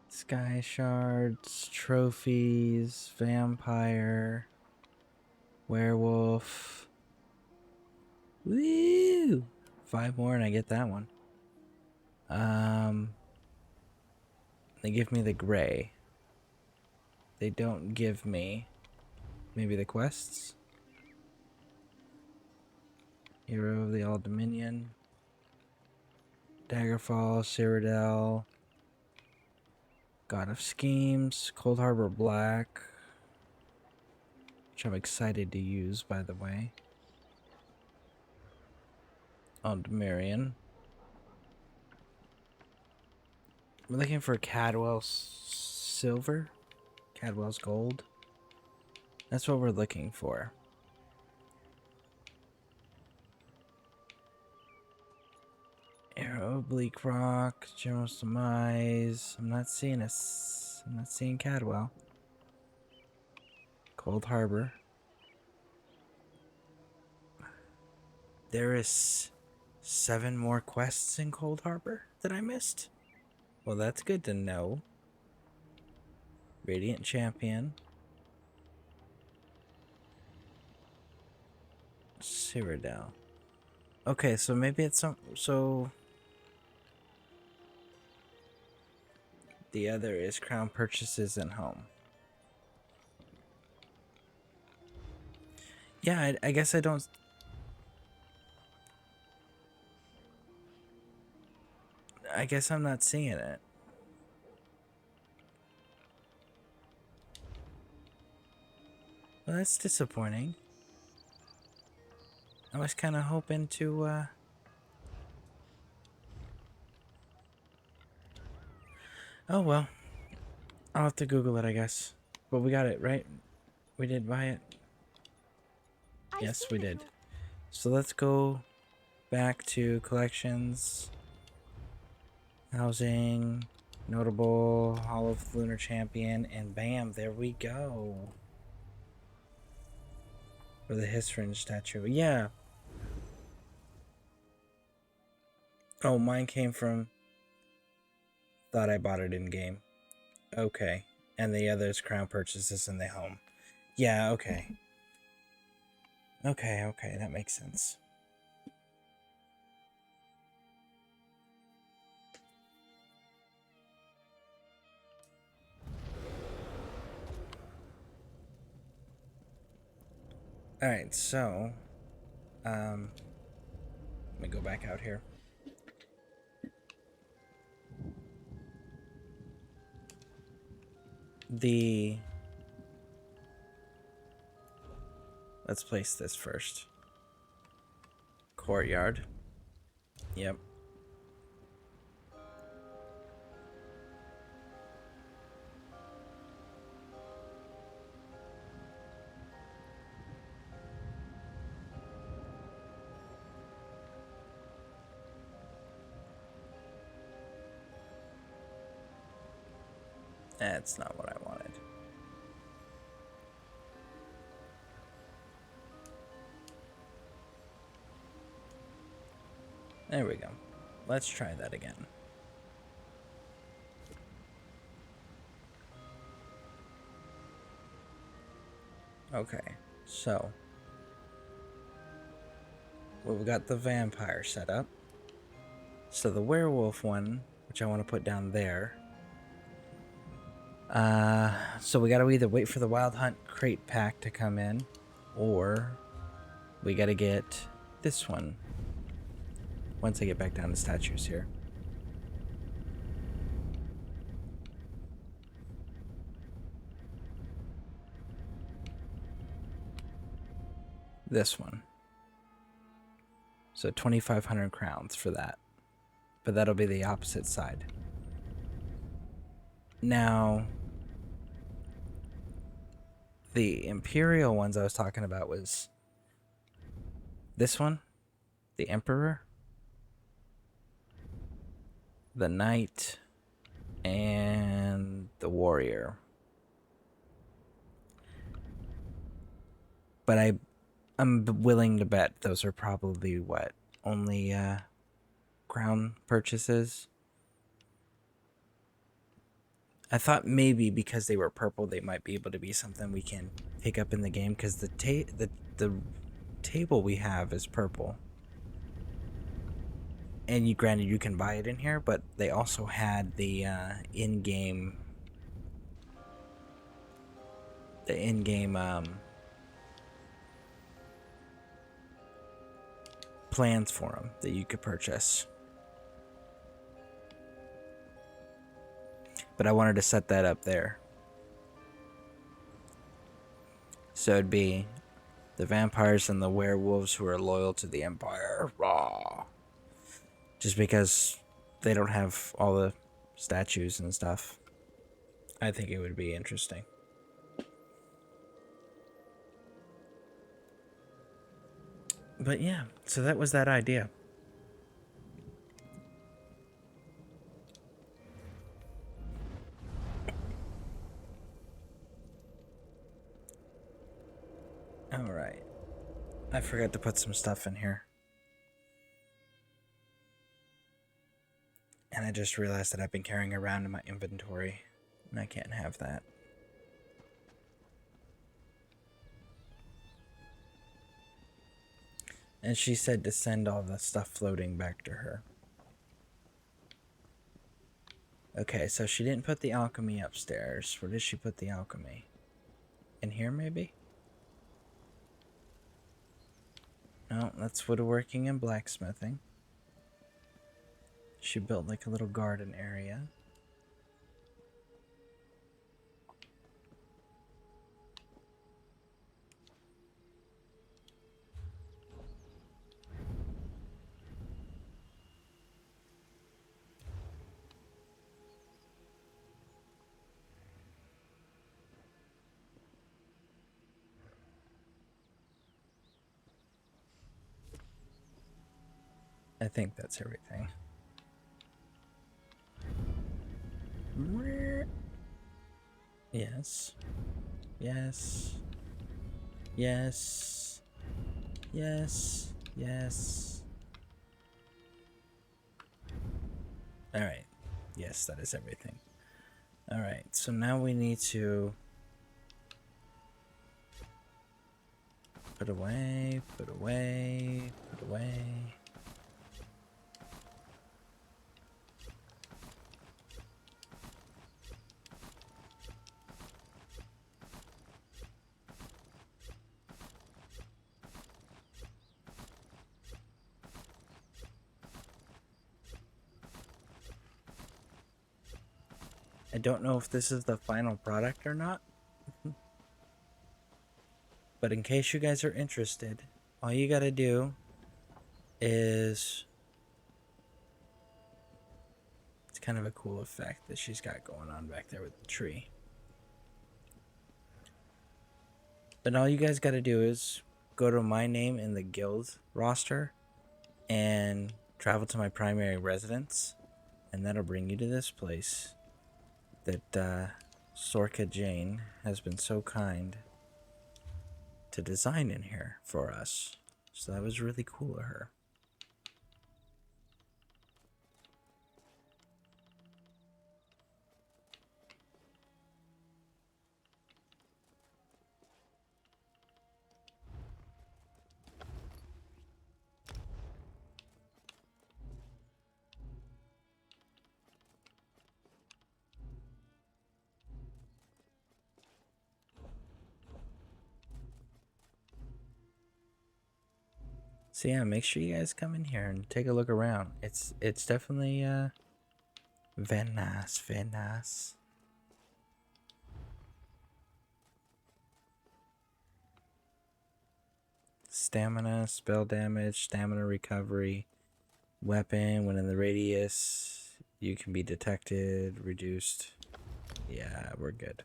Sky shards, trophies, vampire, werewolf. Woo! 5 more and I get that one. They give me the gray. They don't give me maybe the quests. Hero of the All Dominion. Daggerfall, Cyrodiil. God of Schemes, Cold Harbor Black, which I'm excited to use, by the way. Aldemarion. We're looking for Cadwell's Silver? Cadwell's Gold? That's what we're looking for. Arrow, Bleak Rock, General's Demise. I'm not seeing Cadwell. Cold Harbor. There is 7 more quests in Cold Harbor that I missed. Well, that's good to know. Radiant Champion. Cyrodiil. Okay, so maybe it's so the other is crown purchases and home. Yeah, I guess I don't. I guess I'm not seeing it. Well, that's disappointing. I was kind of hoping to, Oh, well. I'll have to Google it, I guess. But we got it, right? We did buy it? Yes, we did. So let's go back to collections. Housing. Notable. Hall of Lunar Champion. And bam, there we go. For the Hisfringe statue. Yeah. Oh, mine came from... Thought I bought it in game. Okay. And the other's crown purchases in the home. Yeah, okay. Okay, that makes sense. Alright, so... let me go back out here. Let's place this first. Courtyard. Yep. That's not what I wanted. There we go. Let's try that again. Okay, so we've got the vampire set up. So the werewolf one, which I want to put down there. So we gotta either wait for the Wild Hunt crate pack to come in, or we gotta get this one once I get back down to statues here. this one. So 2,500 crowns for that. But that'll be the opposite side. Now, the Imperial ones I was talking about was this one, the Emperor, the Knight, and the Warrior. But I'm willing to bet those are probably what? Only crown purchases? I thought maybe because they were purple, they might be able to be something we can pick up in the game, because the table we have is purple. And granted, you can buy it in here, but they also had the in-game plans for them that you could purchase. But I wanted to set that up there. So it'd be the vampires and the werewolves who are loyal to the Empire. Raw. Just because they don't have all the statues and stuff. I think it would be interesting. But yeah, so that was that idea. Alright. I forgot to put some stuff in here. And I just realized that I've been carrying around in my inventory. And I can't have that. And she said to send all the stuff floating back to her. Okay, so she didn't put the alchemy upstairs. Where did she put the alchemy? In here, maybe? No, that's woodworking and blacksmithing. She built like a little garden area. I think that's everything. Yes. Yes. Yes. Yes. Yes. Alright. Yes, that is everything. Alright, so now we need to put away, put away, put away. I don't know if this is the final product or not. But in case you guys are interested, all you gotta do is... It's kind of a cool effect that she's got going on back there with the tree. But all you guys gotta do is go to my name in the guild roster and travel to my primary residence, and that'll bring you to this place that Sorka Jane has been so kind to design in here for us. So that was really cool of her. So yeah, make sure you guys come in here and take a look around. It's definitely very nice, very nice. Stamina, spell damage, stamina recovery, weapon when in the radius. You can be detected, reduced. Yeah, we're good.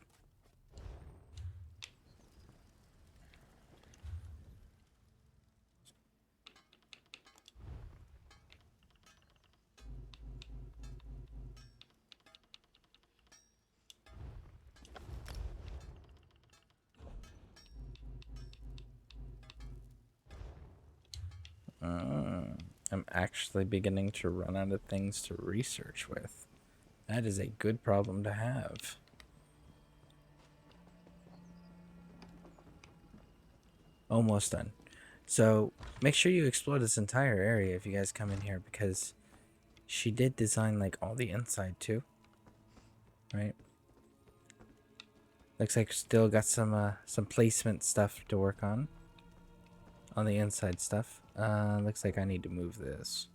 I'm actually beginning to run out of things to research with. That is a good problem to have. Almost done. So make sure you explore this entire area if you guys come in here, because she did design like all the inside too. Right? Looks like still got some placement stuff to work on the inside stuff. Looks like I need to move this.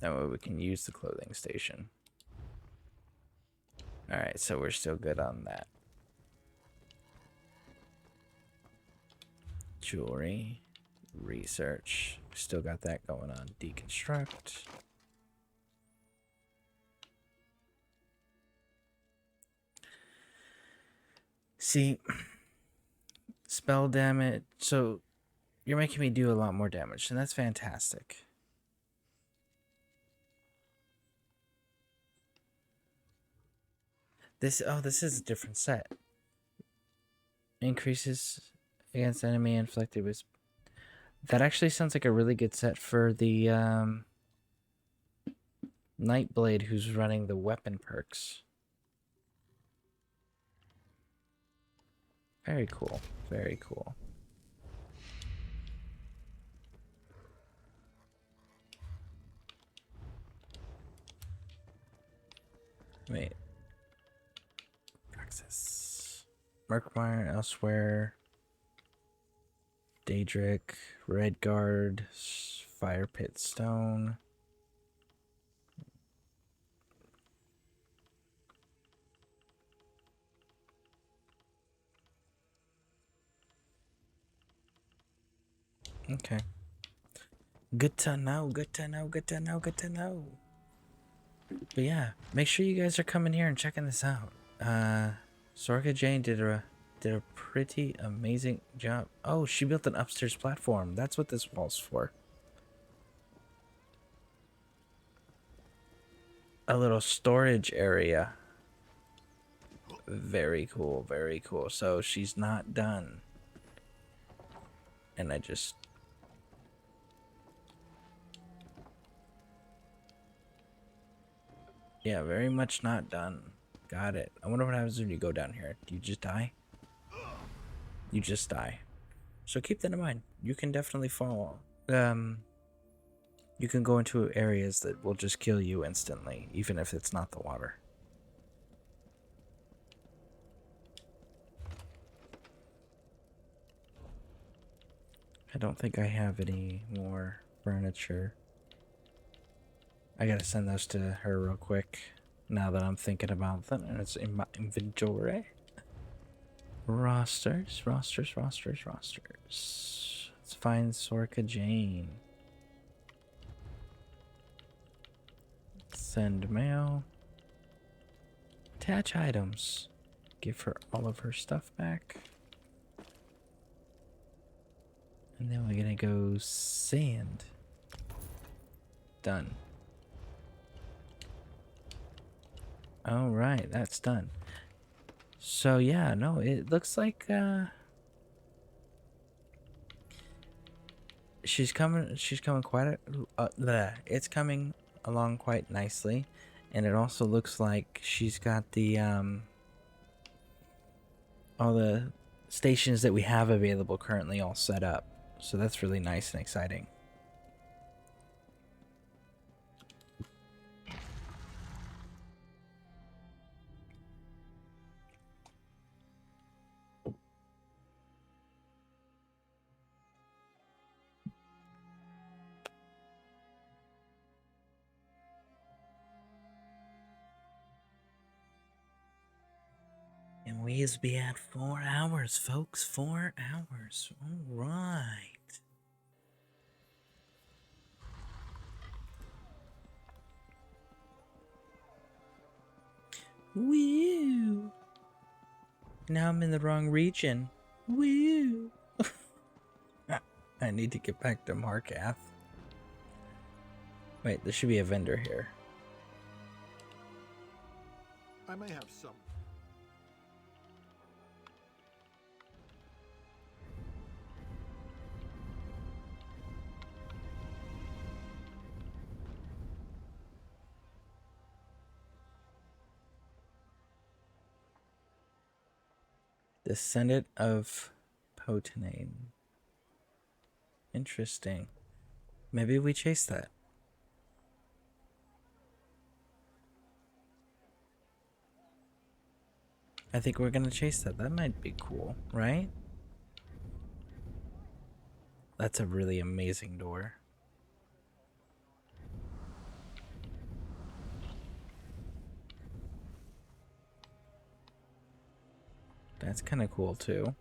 That way we can use the clothing station. Alright, so we're still good on that. Jewelry. Research. Still got that going on. Deconstruct. See, spell damage. So you're making me do a lot more damage, and that's fantastic. This is a different set. Increases against enemy inflicted with. That actually sounds like a really good set for the Nightblade who's running the weapon perks. Very cool. Very cool. Wait. Access. Murkmire elsewhere. Daedric. Redguard. Fire Pit Stone. Okay. Good to know, good to know, good to know, good to know. But yeah, make sure you guys are coming here and checking this out. Sorka Jane did a pretty amazing job. Oh, she built an upstairs platform. That's what this wall's for. A little storage area. Very cool, very cool. So she's not done. And I just... Yeah, very much not done. Got it. I wonder what happens when you go down here. Do you just die? You just die. So keep that in mind. You can definitely fall. You can go into areas that will just kill you instantly, even if it's not the water. I don't think I have any more furniture. I gotta send those to her real quick, now that I'm thinking about them, and it's in my inventory. Rosters. Let's find Sorka Jane. Send mail. Attach items. Give her all of her stuff back. And then we're gonna go sand. Done. Alright, that's done. So yeah, no, it looks like she's coming quite it's coming along quite nicely, and it also looks like she's got the all the stations that we have available currently all set up. So that's really nice and exciting. We's be at 4 hours, folks. 4 hours. All right. Woo! Now I'm in the wrong region. Woo! I need to get back to Markath. Wait, there should be a vendor here.
I may have some.
Descendant of Potanane. Interesting. Maybe we chase that. I think we're gonna chase that. That might be cool, right? That's a really amazing door. That's kind of cool too.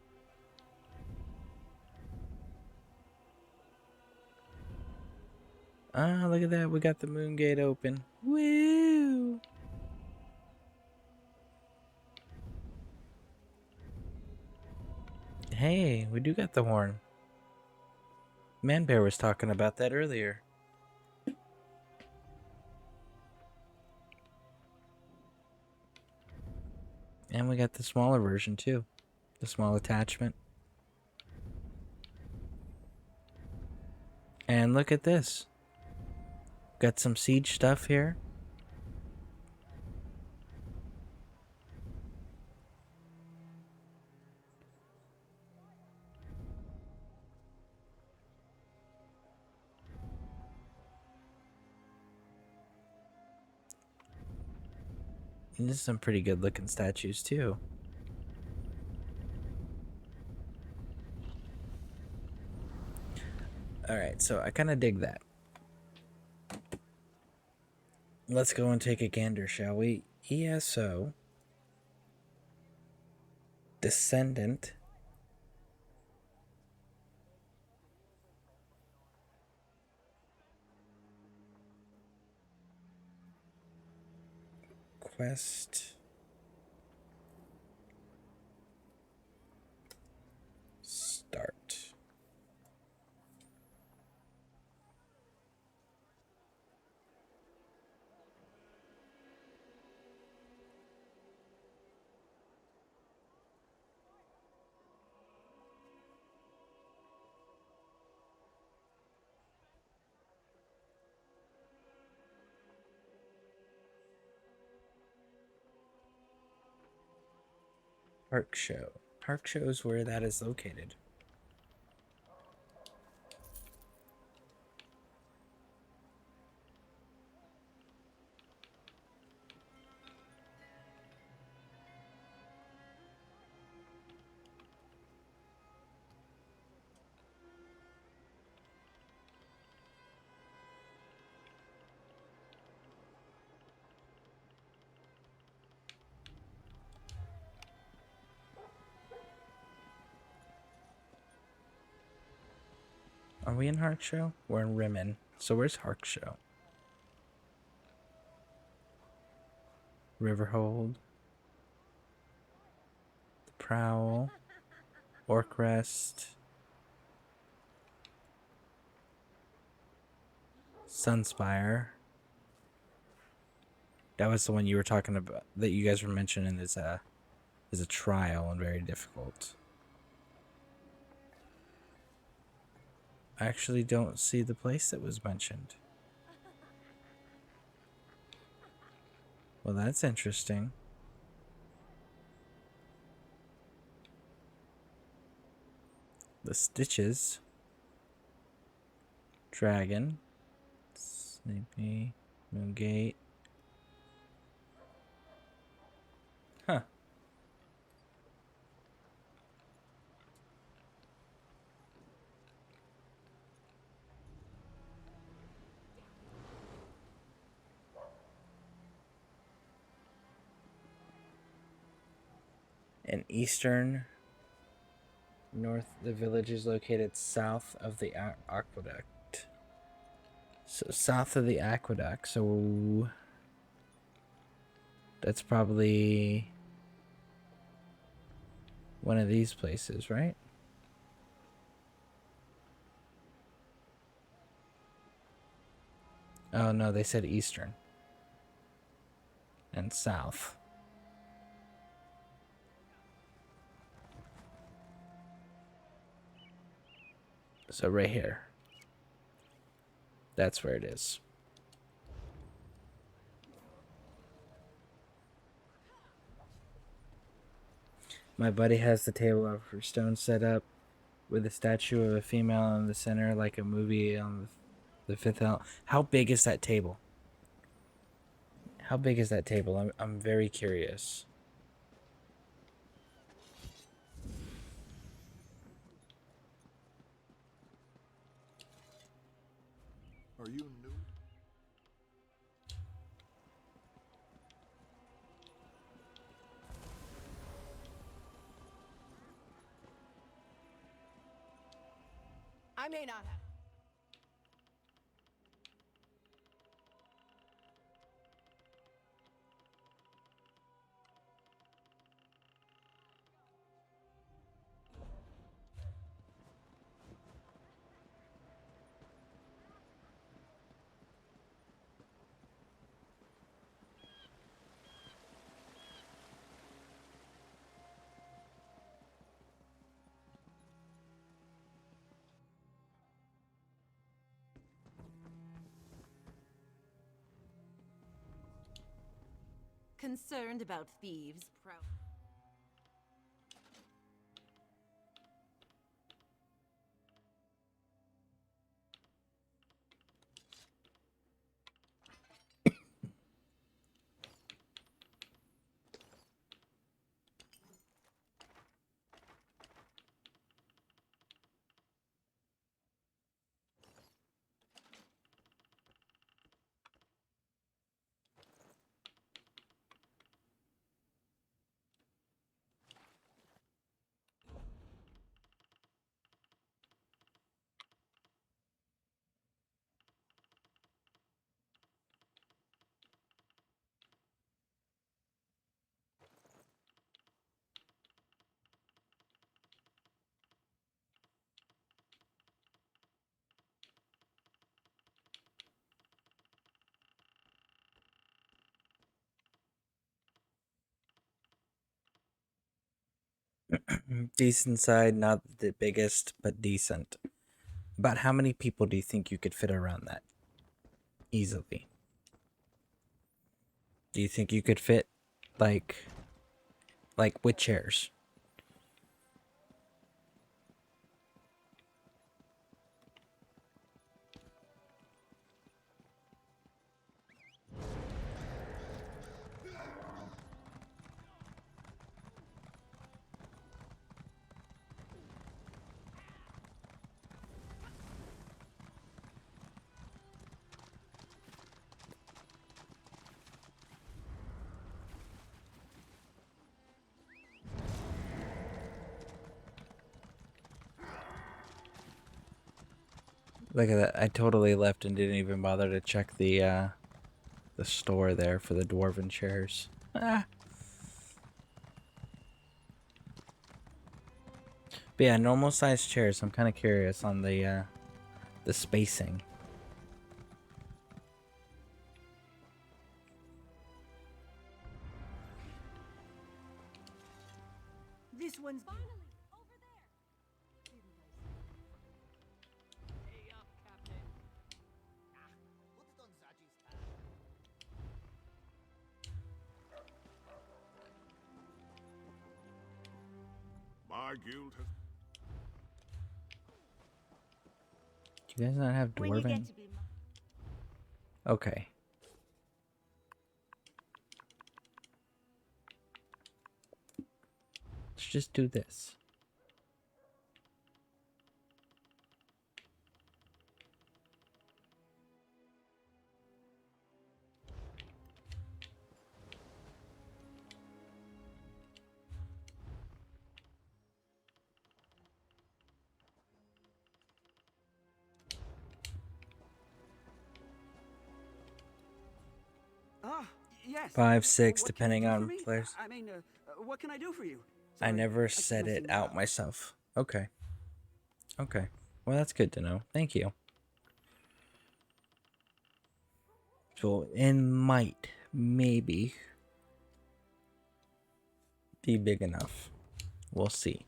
Ah, look at that. We got the moon gate open. Woo! Hey, we do got the horn. Manbear was talking about that earlier. And we got the smaller version too. The small attachment. And look at this. Got some siege stuff here. And there's some pretty good looking statues too. Alright, so I kind of dig that. Let's go and take a gander, shall we? ESO. Descendant. Quest. Start. Park Show. Park Show is where that is located. Are we in Hark Show? We're in Rimmen. So where's Hark Show? Riverhold. The Prowl. Orc Rest. Sunspire. That was the one you were talking about, that you guys were mentioning is a trial and very difficult. I actually don't see the place that was mentioned. Well, that's interesting. The Stitches. Dragon. Sleepy. Moongate. Huh. and eastern. North, the village is located south of the aqueduct. So south of the aqueduct, so that's probably one of these places, right? Oh no, they said eastern and south. So right here. That's where it is. My buddy has the table of stone set up with a statue of a female in the center, like a movie on the fifth element. How big is that table? How big is that table? I'm very curious.
Are you new?
I may not have.
Concerned about thieves, proud.
Decent side, not the biggest, but decent. About how many people do you think you could fit around that easily? Do you think you could fit like with chairs? Look at that. I totally left and didn't even bother to check the store there for the dwarven chairs. Ah. But yeah, normal sized chairs. I'm kind of curious on the spacing.
This one's finally.
My guild has.
Do you guys not have dwarven? Okay. Let's just do this.
Yes.
5, 6,
What can you
depending
do for
on
me?
players.
I mean, what can I do for you?
I
Sorry,
never
keep
said
messing
it
you
out
up.
myself. Okay. Okay. Well, that's good to know. Thank you. So, it might, maybe, be big enough. We'll see.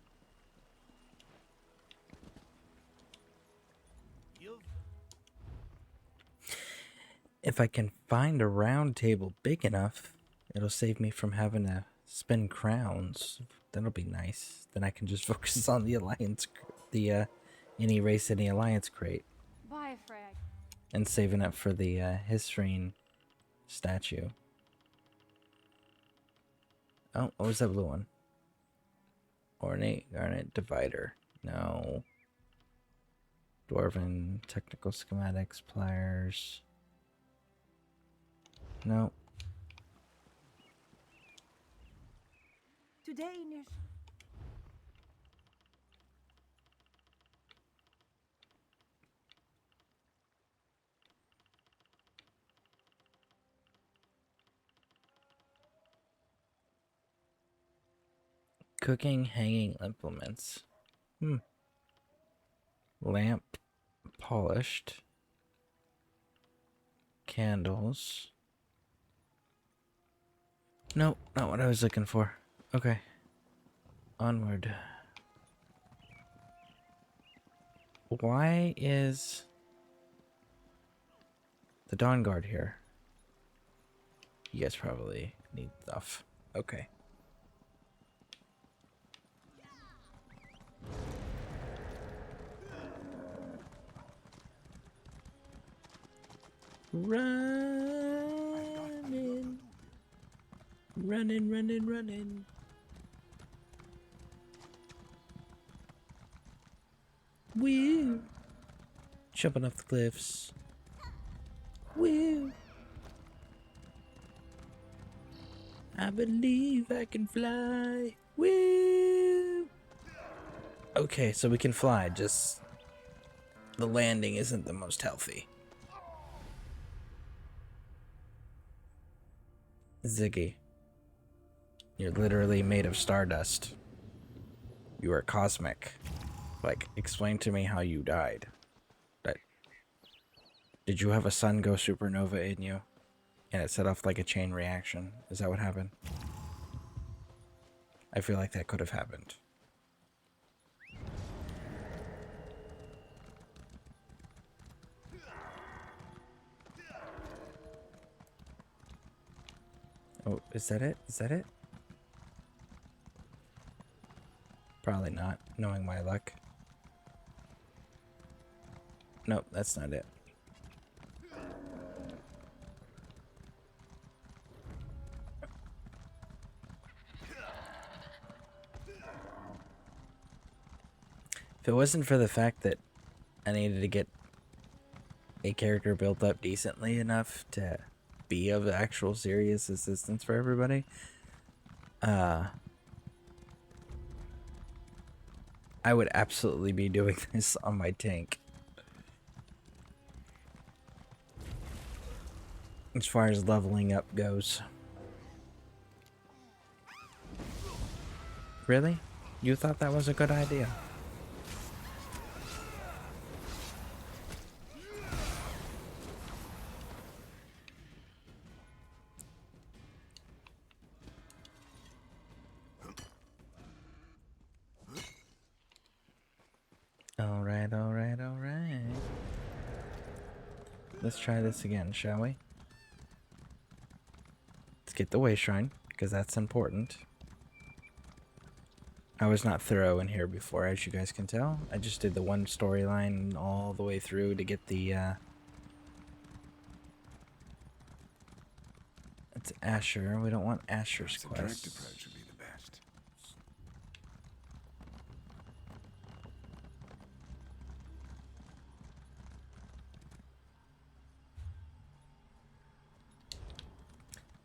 If I can find a round table big enough, it'll save me from having to spin crowns. That'll be nice. Then I can just focus on the alliance, any race, any alliance crate.
Bye, Frag.
And saving up for the Hisrine statue. Oh, what was that blue one? Ornate Garnet Divider. No. Dwarven Technical Schematics Pliers. No.
Today, Nish.
Cooking hanging implements. Lamp polished. Candles. No, not what I was looking for. Okay. Onward. Why is the Dawn Guard here? You guys probably need stuff. Okay. Running. Running, running, running. Woo! Jumping off the cliffs. Woo! I believe I can fly. Woo! Okay, so we can fly, just the landing isn't the most healthy. Ziggy, you're literally made of stardust. You are cosmic. Like, explain to me how you died. Did you have a sun go supernova in you? And it set off like a chain reaction? Is that what happened? I feel like that could have happened. Oh, is that it? Is that it? Probably not, knowing my luck. Nope, that's not it. If it wasn't for the fact that I needed to get a character built up decently enough to be of actual serious assistance for everybody, I would absolutely be doing this on my tank. As far as leveling up goes. Really? You thought that was a good idea? Alright, alright, alright. Let's try this again, shall we? Let's get the way shrine, because that's important. I was not thorough in here before, as you guys can tell. I just did the one storyline all the way through to get the, It's Asher. We don't want Asher's
A direct
quest.
approach would be the best.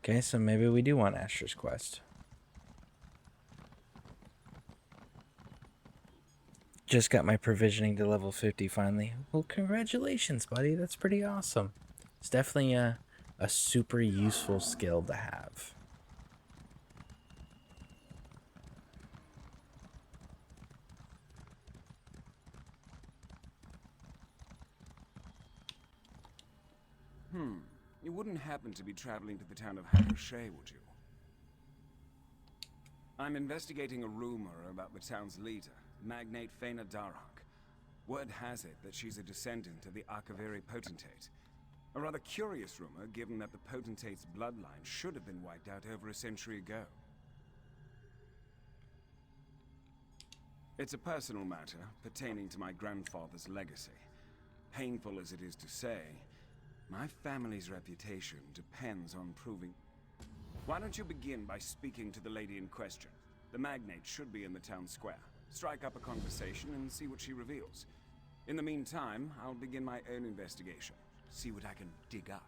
Okay, so maybe we do want Asher's quest. Just got my provisioning to level 50 finally. Well, congratulations, buddy. That's pretty awesome. It's definitely a super useful skill to have.
You wouldn't happen to be traveling to the town of Hackoshay, would you? I'm investigating a rumor about the town's leader, Magnate Faina Darhak. Word has it that she's a descendant of the Akaviri potentate. A rather curious rumor, given that the potentate's bloodline should have been wiped out over a century ago. It's a personal matter pertaining to my grandfather's legacy. Painful as it is to say, my family's reputation depends on proving... Why don't you begin by speaking to the lady in question? The magnate should be in the town square. Strike up a conversation and see what she reveals. In the meantime, I'll begin my own investigation. See what I can dig up.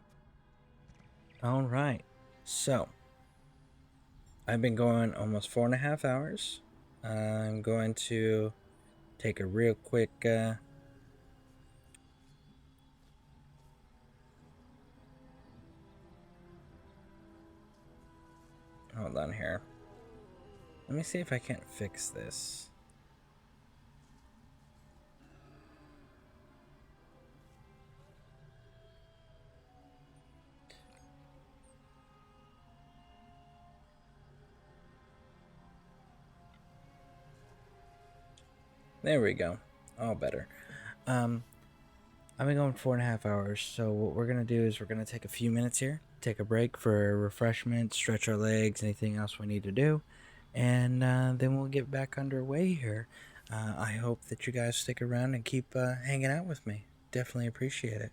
Alright, so I've been going almost 4.5 hours. I'm going to take a real quick hold on here. Let me see if I can't fix this. There we go. All better. I've been going 4.5 hours, so what we're gonna do is we're gonna take a few minutes here, take a break for refreshment, stretch our legs, anything else we need to do, and then we'll get back underway here. I hope that you guys stick around and keep hanging out with me. Definitely appreciate it.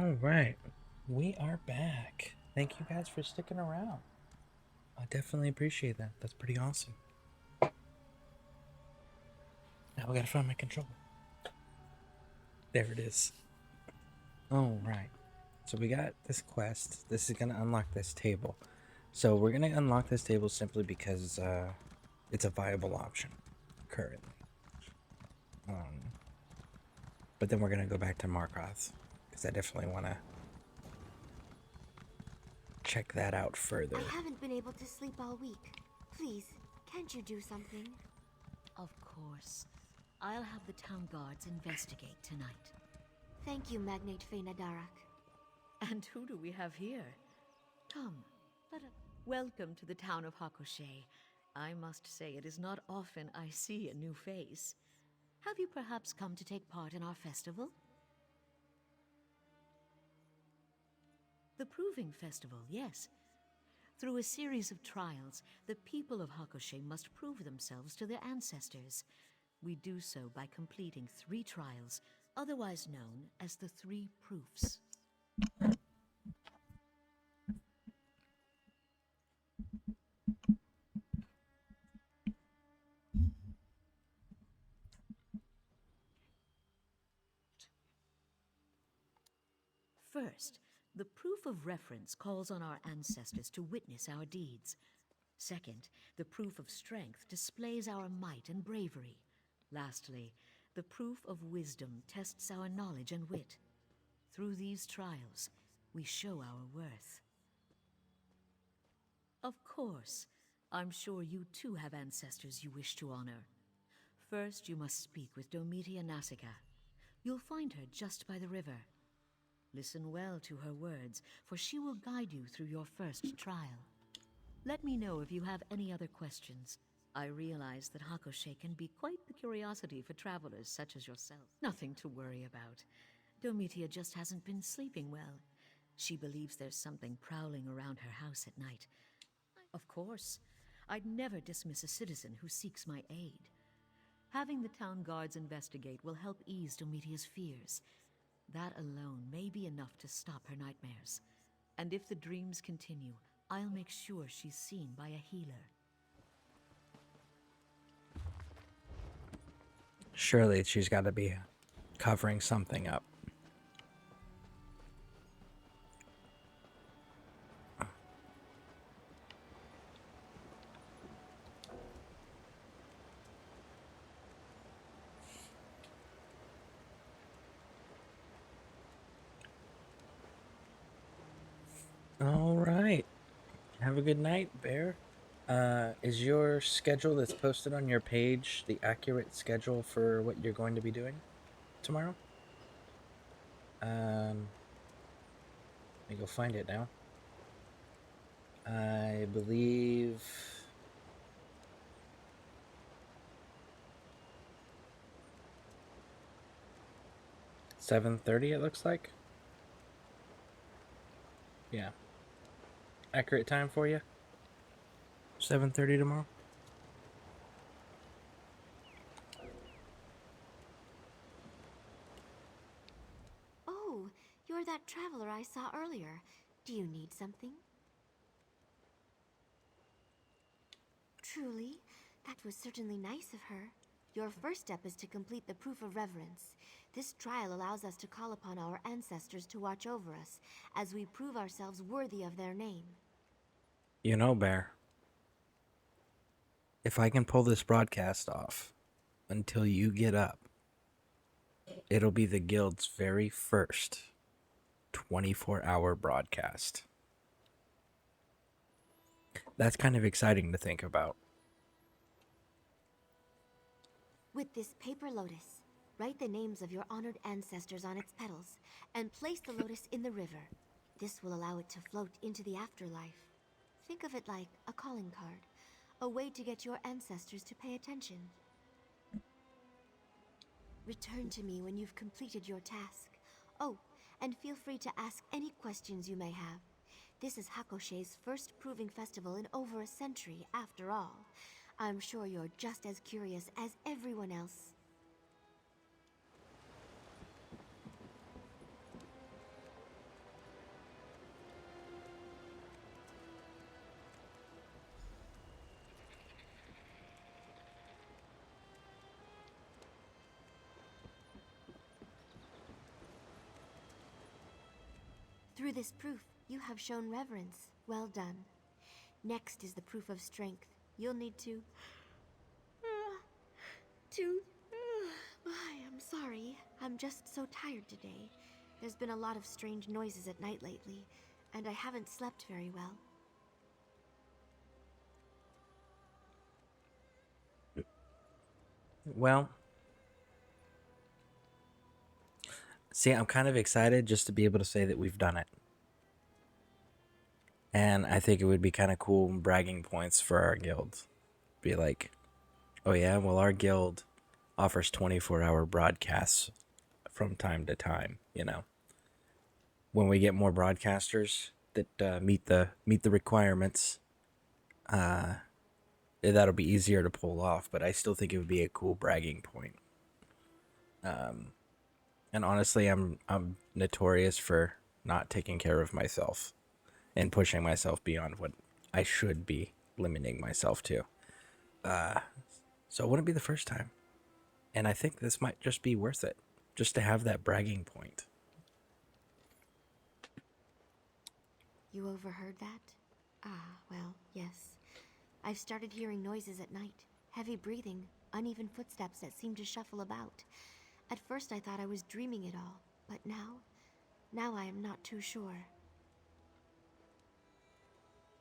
Alright, we are back. Thank you guys for sticking around. I definitely appreciate that. That's pretty awesome. Now we gotta find my controller. There it is. Alright, so we got this quest. This is gonna unlock this table. So we're gonna unlock this table simply because it's a viable option currently. But then we're gonna go back to Markarth because I definitely want to check that out further.
I haven't been able to sleep all week. Please, can't you do something?
Of course. I'll have the town guards investigate tonight.
Thank you, Magnate Darak.
And who do we have here? Come, let us... Welcome to the town of Hakoshe. I must say it is not often I see a new face. Have you perhaps come to take part in our festival? The Proving Festival, yes. Through a series of trials, the people of Hakoshe must prove themselves to their ancestors. We do so by completing 3 trials, otherwise known as the 3 proofs. First, the proof of reference calls on our ancestors to witness our deeds. Second, the proof of strength displays our might and bravery. Lastly, the proof of wisdom tests our knowledge and wit. Through these trials, we show our worth. Of course, I'm sure you too have ancestors you wish to honor. First, you must speak with Domitia Nasica. You'll find her just by the river. Listen well to her words, for she will guide you through your first trial. Let me know if you have any other questions. I realize that Hakoshe can be quite the curiosity for travelers such as yourself. Nothing to worry about. Domitia just hasn't been sleeping well. She believes there's something prowling around her house at night. Of course, I'd never dismiss a citizen who seeks my aid. Having the town guards investigate will help ease Domitia's fears. That alone may be enough to stop her nightmares. And if the dreams continue, I'll make sure she's seen by a healer.
Surely she's got to be covering something up. All right. Have a good night, Bear. Is your schedule that's posted on your page the accurate schedule for what you're going to be doing tomorrow? Let me go find it now. I believe... $7:30 it looks like. Yeah. Accurate time for you? 7:30 tomorrow?
Oh, you're that traveler I saw earlier. Do you need something? Truly, that was certainly nice of her. Your first step is to complete the proof of reverence. This trial allows us to call upon our ancestors to watch over us, as we prove ourselves worthy of their name.
You know, Bear, if I can pull this broadcast off until you get up, it'll be the guild's very first 24-hour broadcast. That's kind of exciting to think about.
With this paper lotus, write the names of your honored ancestors on its petals, and place the lotus in the river. This will allow it to float into the afterlife. Think of it like a calling card, a way to get your ancestors to pay attention. Return to me when you've completed your task. Oh, and feel free to ask any questions you may have. This is Hakoshe's first proving festival in over a century, after all. I'm sure you're just as curious as everyone else. Through this proof, you have shown reverence. Well done. Next is the proof of strength. You'll need to... I'm sorry. I'm just so tired today. There's been a lot of strange noises at night lately, and I haven't slept very well.
Well, see, I'm kind of excited just to be able to say that we've done it. And I think it would be kind of cool bragging points for our guild. Be like, oh yeah, well, our guild offers 24-hour broadcasts from time to time, you know. When we get more broadcasters that meet the requirements, that'll be easier to pull off, but I still think it would be a cool bragging point. And honestly, I'm notorious for not taking care of myself and pushing myself beyond what I should be limiting myself to. So it wouldn't be the first time. And I think this might just be worth it, just to have that bragging point.
You overheard that? Ah, well, yes. I've started hearing noises at night. Heavy breathing, uneven footsteps that seem to shuffle about. At first I thought I was dreaming it all, but now I am not too sure.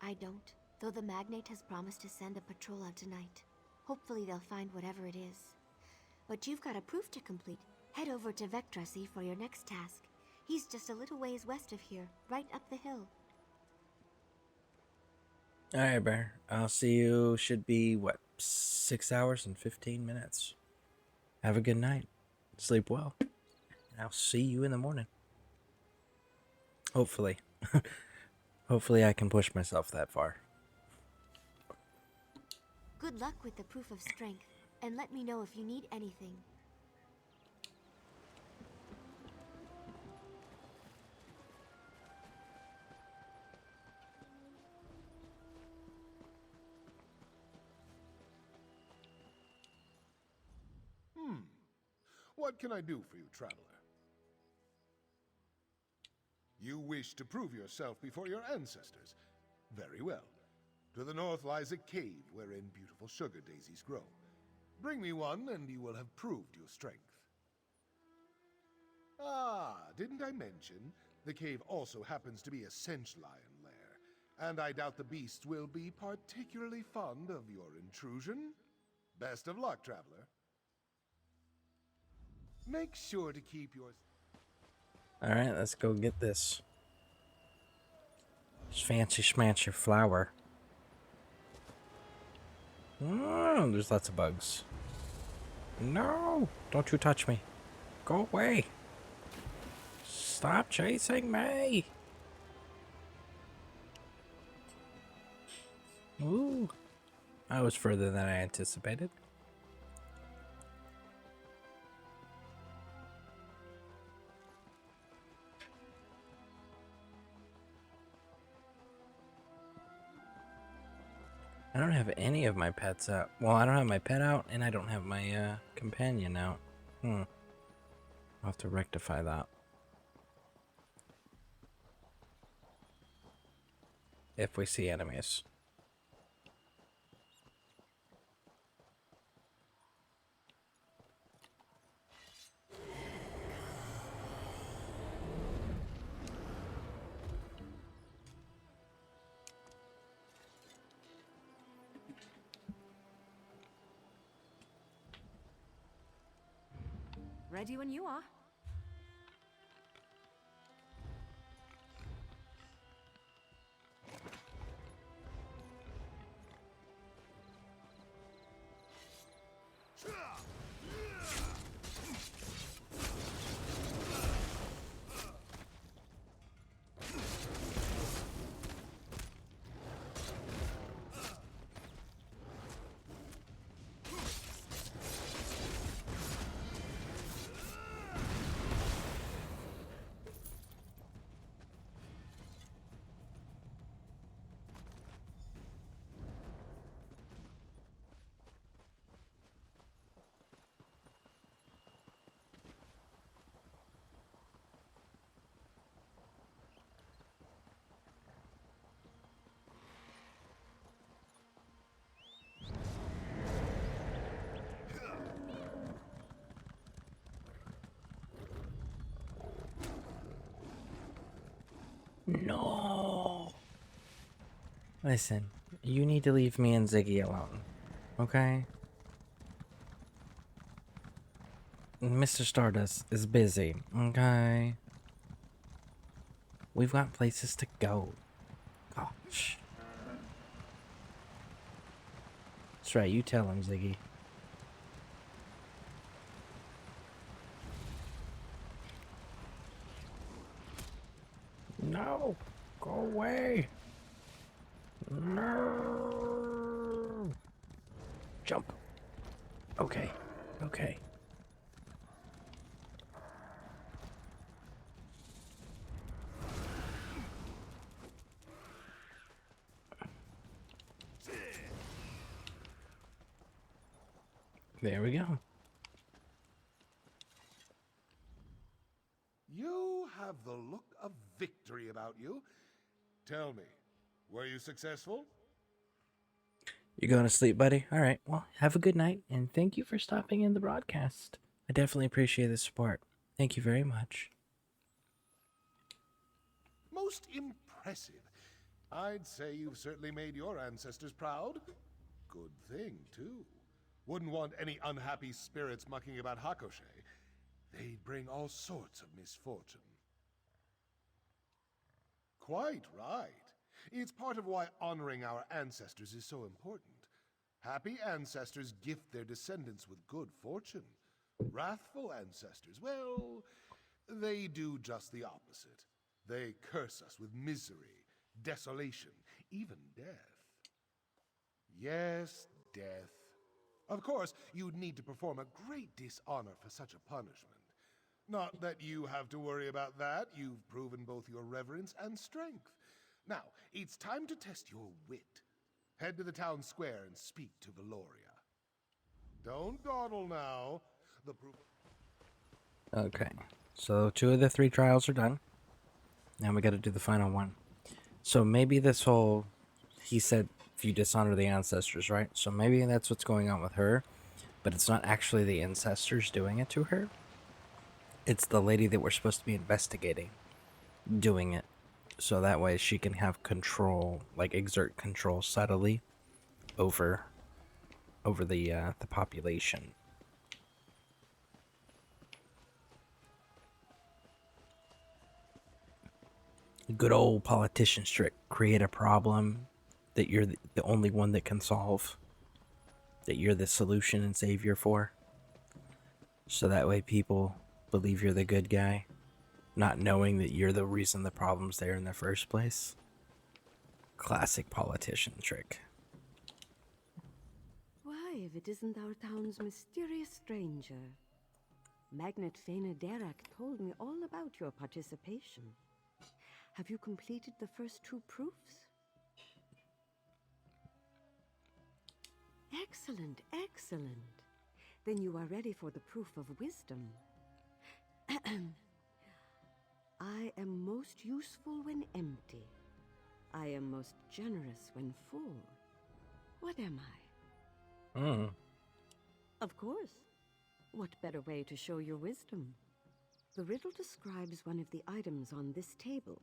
I don't, though the Magnate has promised to send a patrol out tonight. Hopefully they'll find whatever it is. But you've got a proof to complete. Head over to Vectrasi for your next task. He's just a little ways west of here, right up the hill.
Alright, Bear. I'll see you. Should be, 6 hours and 15 minutes. Have a good night. Sleep well. And I'll see you in the morning. Hopefully. Hopefully I can push myself that far.
Good luck with the proof of strength, and let me know if you need anything.
What can I do for you, traveler? You wish to prove yourself before your ancestors. Very well. To the north lies a cave wherein beautiful sugar daisies grow. Bring me one, and you will have proved your strength. Ah, didn't I mention? The cave also happens to be a Sench lion lair, and I doubt the beast will be particularly fond of your intrusion. Best of luck, traveler. Make sure to keep your...
Alright, let's go get this. Fancy schmancy flower. Oh, there's lots of bugs. No! Don't you touch me. Go away. Stop chasing me. Ooh. I was further than I anticipated. I don't have any of my pets out. Well, I don't have my pet out, and I don't have my companion out. I'll have to rectify that. If we see enemies.
Ready when you are.
No. Listen, you need to leave me and Ziggy alone, okay? Mr. Stardust is busy, okay? We've got places to go. Gosh. That's right, you tell him, Ziggy. No! Go away! No! Jump. Okay. Okay. There we go.
You have the look of victory about you. Tell me, were you successful?
You going to sleep, buddy? All right. Well, have a good night, and thank you for stopping in the broadcast. I definitely appreciate the support. Thank you very much.
Most impressive. I'd say you've certainly made your ancestors proud. Good thing, too. Wouldn't want any unhappy spirits mucking about Hakoshe. They'd bring all sorts of misfortune. Quite right. It's part of why honoring our ancestors is so important. Happy ancestors gift their descendants with good fortune. Wrathful ancestors, well, they do just the opposite. They curse us with misery, desolation, even death. Yes, death. Of course, you'd need to perform a great dishonor for such a punishment. Not that you have to worry about that. You've proven both your reverence and strength. Now, it's time to test your wit. Head to the town square and speak to Valoria. Don't dawdle now. The proof.
Okay. So 2 of the 3 trials are done. Now we got to do the final one. So maybe this whole... He said if you dishonor the ancestors, right? So maybe that's what's going on with her. But it's not actually the ancestors doing it to her. It's the lady that we're supposed to be investigating doing it. So that way she can have control, like exert control subtly over the population. Good old politician's trick. Create a problem that you're the only one that can solve. That you're the solution and savior for. So that way people believe you're the good guy, not knowing that you're the reason the problem's there in the first place. Classic politician trick.
Why, if it isn't our town's mysterious stranger? Magnet Fena Derek told me all about your participation. Have you completed the first 2 proofs? Excellent, excellent. Then you are ready for the proof of wisdom. I am most useful when empty. I am most generous when full. What am I? Of course. What better way to show your wisdom? The riddle describes one of the items on this table.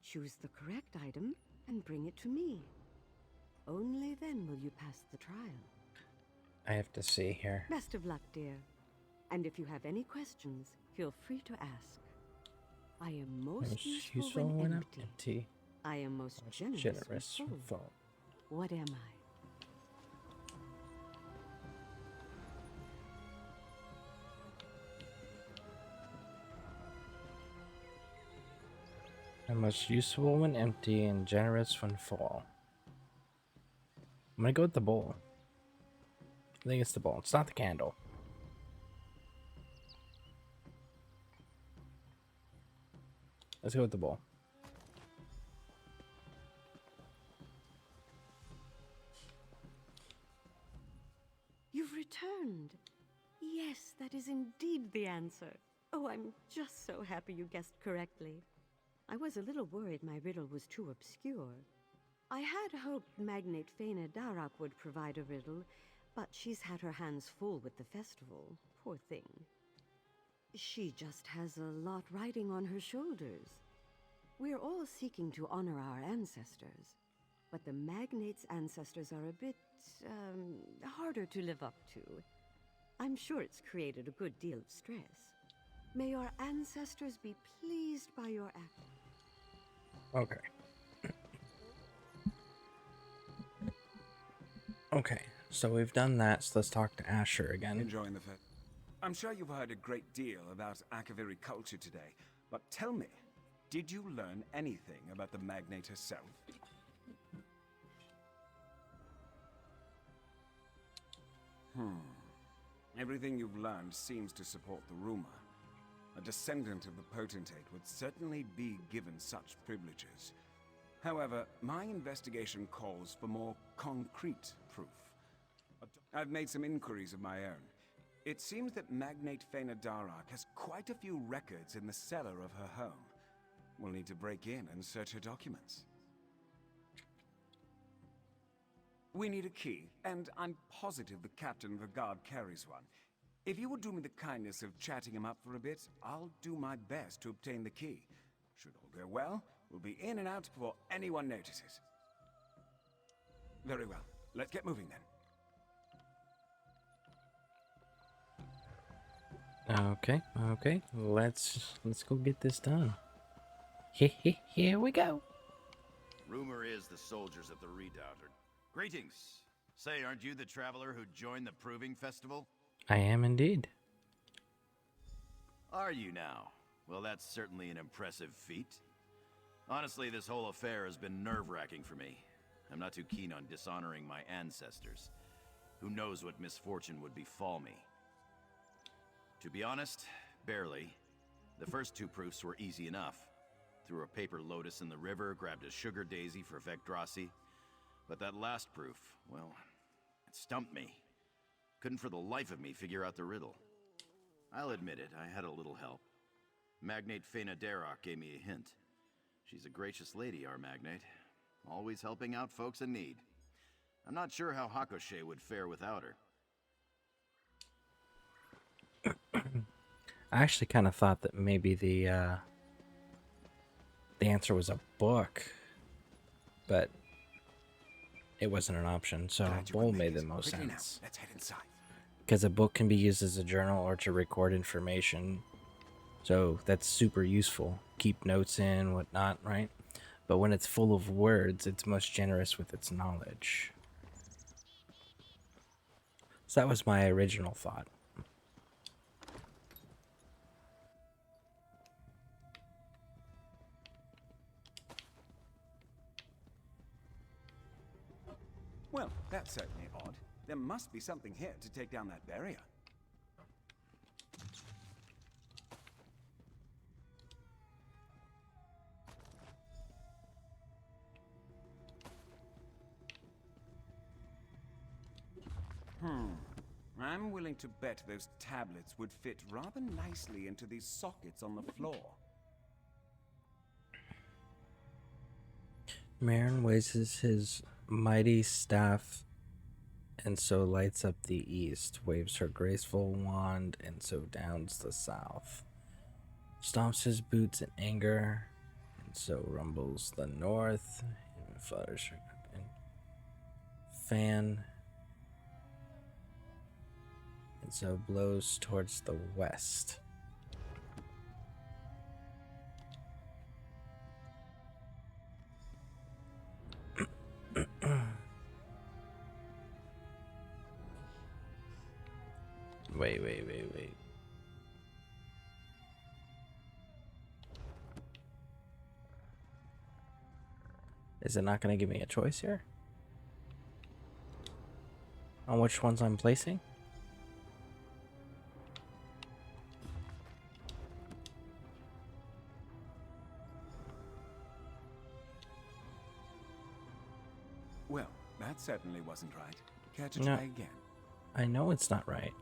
Choose the correct item and bring it to me. Only then will you pass the trial.
I have to see here.
Best of luck, dear. And if you have any questions, feel free to ask. I am most useful when empty. I am most generous when full. What am I?
I'm most useful when empty and generous when full. I'm gonna go with the bowl. I think it's the bowl. It's not the candle. Let's go with the bowl.
You've returned. Yes, that is indeed the answer. Oh, I'm just so happy you guessed correctly. I was a little worried my riddle was too obscure. I had hoped Magnate Fena Darak would provide a riddle, but she's had her hands full with the festival. Poor thing. She just has a lot riding on her shoulders. We're all seeking to honor our ancestors, but the magnate's ancestors are a bit, harder to live up to. I'm sure it's created a good deal of stress. May your ancestors be pleased by your act.
Okay. Okay, so we've done that, so let's talk to Asher again.
Enjoying the fit. I'm sure you've heard a great deal about Akaviri culture today, but tell me, did you learn anything about the Magnate herself? Everything you've learned seems to support the rumor. A descendant of the Potentate would certainly be given such privileges. However, my investigation calls for more concrete proof. I've made some inquiries of my own. It seems that Magnate Fena Darak has quite a few records in the cellar of her home. We'll need to break in and search her documents. We need a key, and I'm positive the captain of the guard carries one. If you would do me the kindness of chatting him up for a bit, I'll do my best to obtain the key. Should all go well, we'll be in and out before anyone notices. Very well. Let's get moving then.
Okay. Let's go get this done. Here we go.
Rumor is the soldiers at the redoubt are... Greetings! Say, aren't you the traveler who joined the Proving Festival?
I am indeed.
Are you now? Well, that's certainly an impressive feat. Honestly, this whole affair has been nerve-wracking for me. I'm not too keen on dishonoring my ancestors. Who knows what misfortune would befall me? To be honest, barely. The first two proofs were easy enough. Threw a paper lotus in the river, grabbed a sugar daisy for Vecdrasi. But that last proof, well, it stumped me. Couldn't for the life of me figure out the riddle. I'll admit it, I had a little help. Magnate Fena Darak gave me a hint. She's a gracious lady, our Magnate. Always helping out folks in need. I'm not sure how Hakoshe would fare without her.
I actually kind of thought that maybe the answer was a book, but it wasn't an option, so bowl made the most sense.
Let's head inside.
Because a book can be used as a journal or to record information, so that's super useful. Keep notes in, whatnot, right? But when it's full of words, it's most generous with its knowledge. So that was my original thought.
Well, that's certainly odd. There must be something here to take down that barrier. I'm willing to bet those tablets would fit rather nicely into these sockets on the floor.
Marin raises his mighty staff and so lights up the east, waves her graceful wand and so downs the south. Stomps his boots in anger and so rumbles the north and flutters her fan and so blows towards the west. Wait. Is it not going to give me a choice here? On which ones I'm placing?
Well, that certainly wasn't right. Care to
No.
try again?
I know it's not right.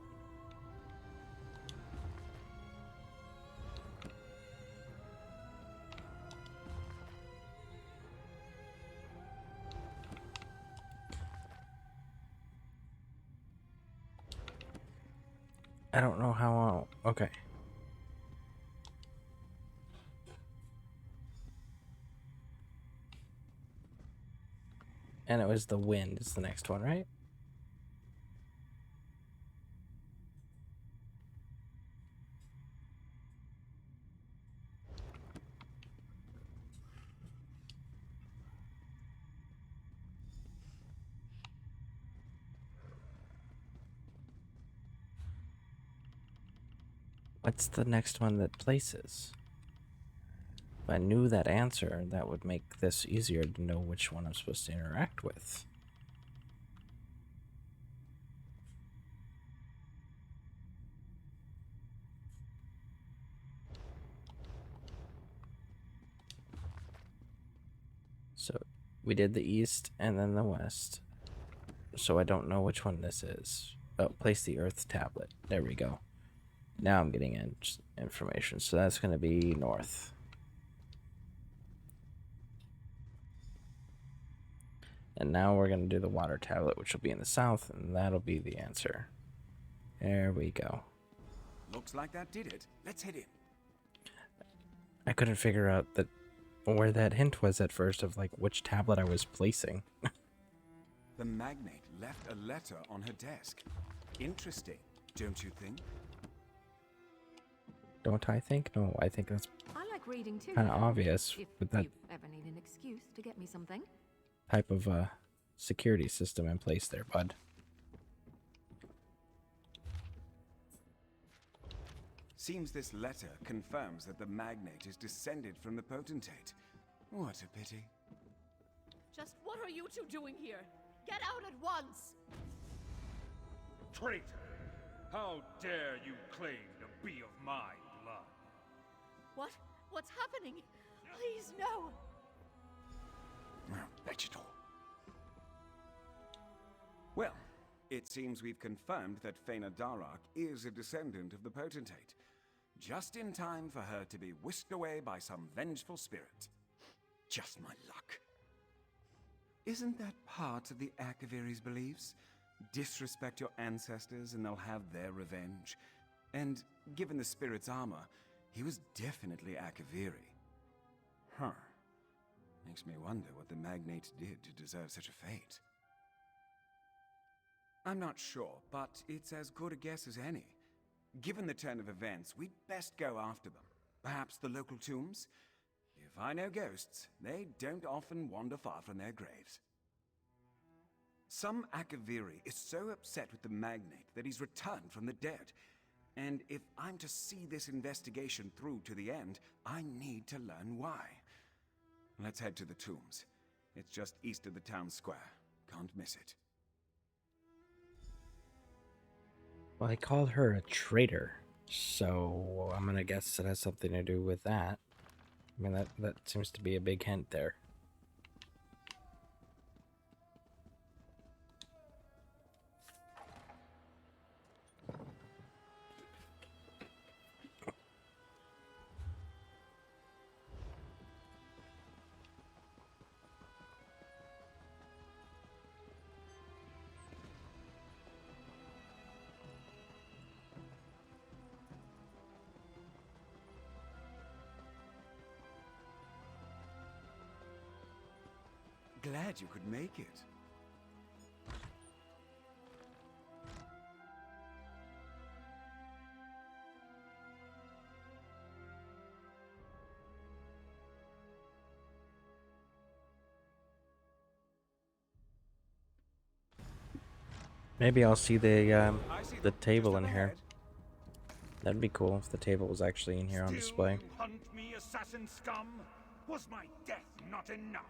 I don't know how I'll... Okay. And it was the wind is the next one, right? What's the next one that places? If I knew that answer, that would make this easier to know which one I'm supposed to interact with. So we did the east and then the west. So I don't know which one this is. Oh, place the earth tablet. There we go. Now I'm getting information. So that's going to be north. And now we're going to do the water tablet, which will be in the south, and that'll be the answer. There we go.
Looks like that did it. Let's head in.
I couldn't figure out where that hint was at first of like which tablet I was placing.
The magnate left a letter on her desk. Interesting, don't you think?
Don't I think? No, I think that's
I like reading too.
kind of obvious
If
with that
you ever need an excuse to get me something.
type of security system in place there, bud.
Seems this letter confirms that the magnate is descended from the potentate. What a pity.
Just what are you two doing here? Get out at once!
Traitor! How dare you claim to be of my blood?
What? What's happening? Please, no!
Vegetal. Well, it seems we've confirmed that Faina Darak is a descendant of the potentate. Just in time for her to be whisked away by some vengeful spirit. Just my luck. Isn't that part of the Akaviri's beliefs? Disrespect your ancestors and they'll have their revenge. And given the spirit's armor, he was definitely Akaviri. Huh. Makes me wonder what the magnate did to deserve such a fate. I'm not sure, but it's as good a guess as any. Given the turn of events, we'd best go after them. Perhaps the local tombs? If I know ghosts, they don't often wander far from their graves. Some Akaviri is so upset with the magnate that he's returned from the dead. And if I'm to see this investigation through to the end, I need to learn why. Let's head to the tombs. It's just east of the town square. Can't miss it.
Well, I called her a traitor, so I'm gonna guess it has something to do with that. I mean, that seems to be a big hint there.
Glad you could make it.
Maybe I'll see the table in here. That'd be cool if the table was actually in here on display.
You hunt me, assassin scum? Was my death not enough?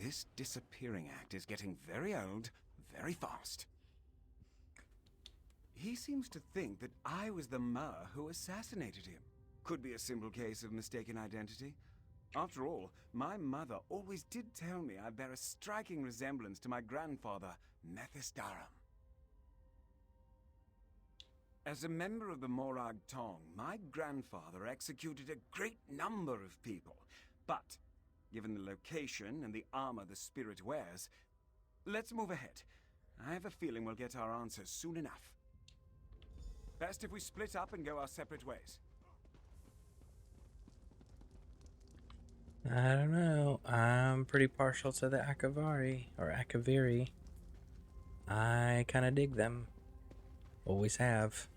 This disappearing act is getting very old, very fast. He seems to think that I was the Mer who assassinated him. Could be a simple case of mistaken identity. After all, my mother always did tell me I bear a striking resemblance to my grandfather, Methistarum. As a member of the Morag Tong, my grandfather executed a great number of people, but given the location and the armor the spirit wears, let's move ahead. I have a feeling we'll get our answers soon enough. Best if we split up and go our separate ways.
I don't know. I'm pretty partial to the Akavari, or Akaviri. I kind of dig them. Always have.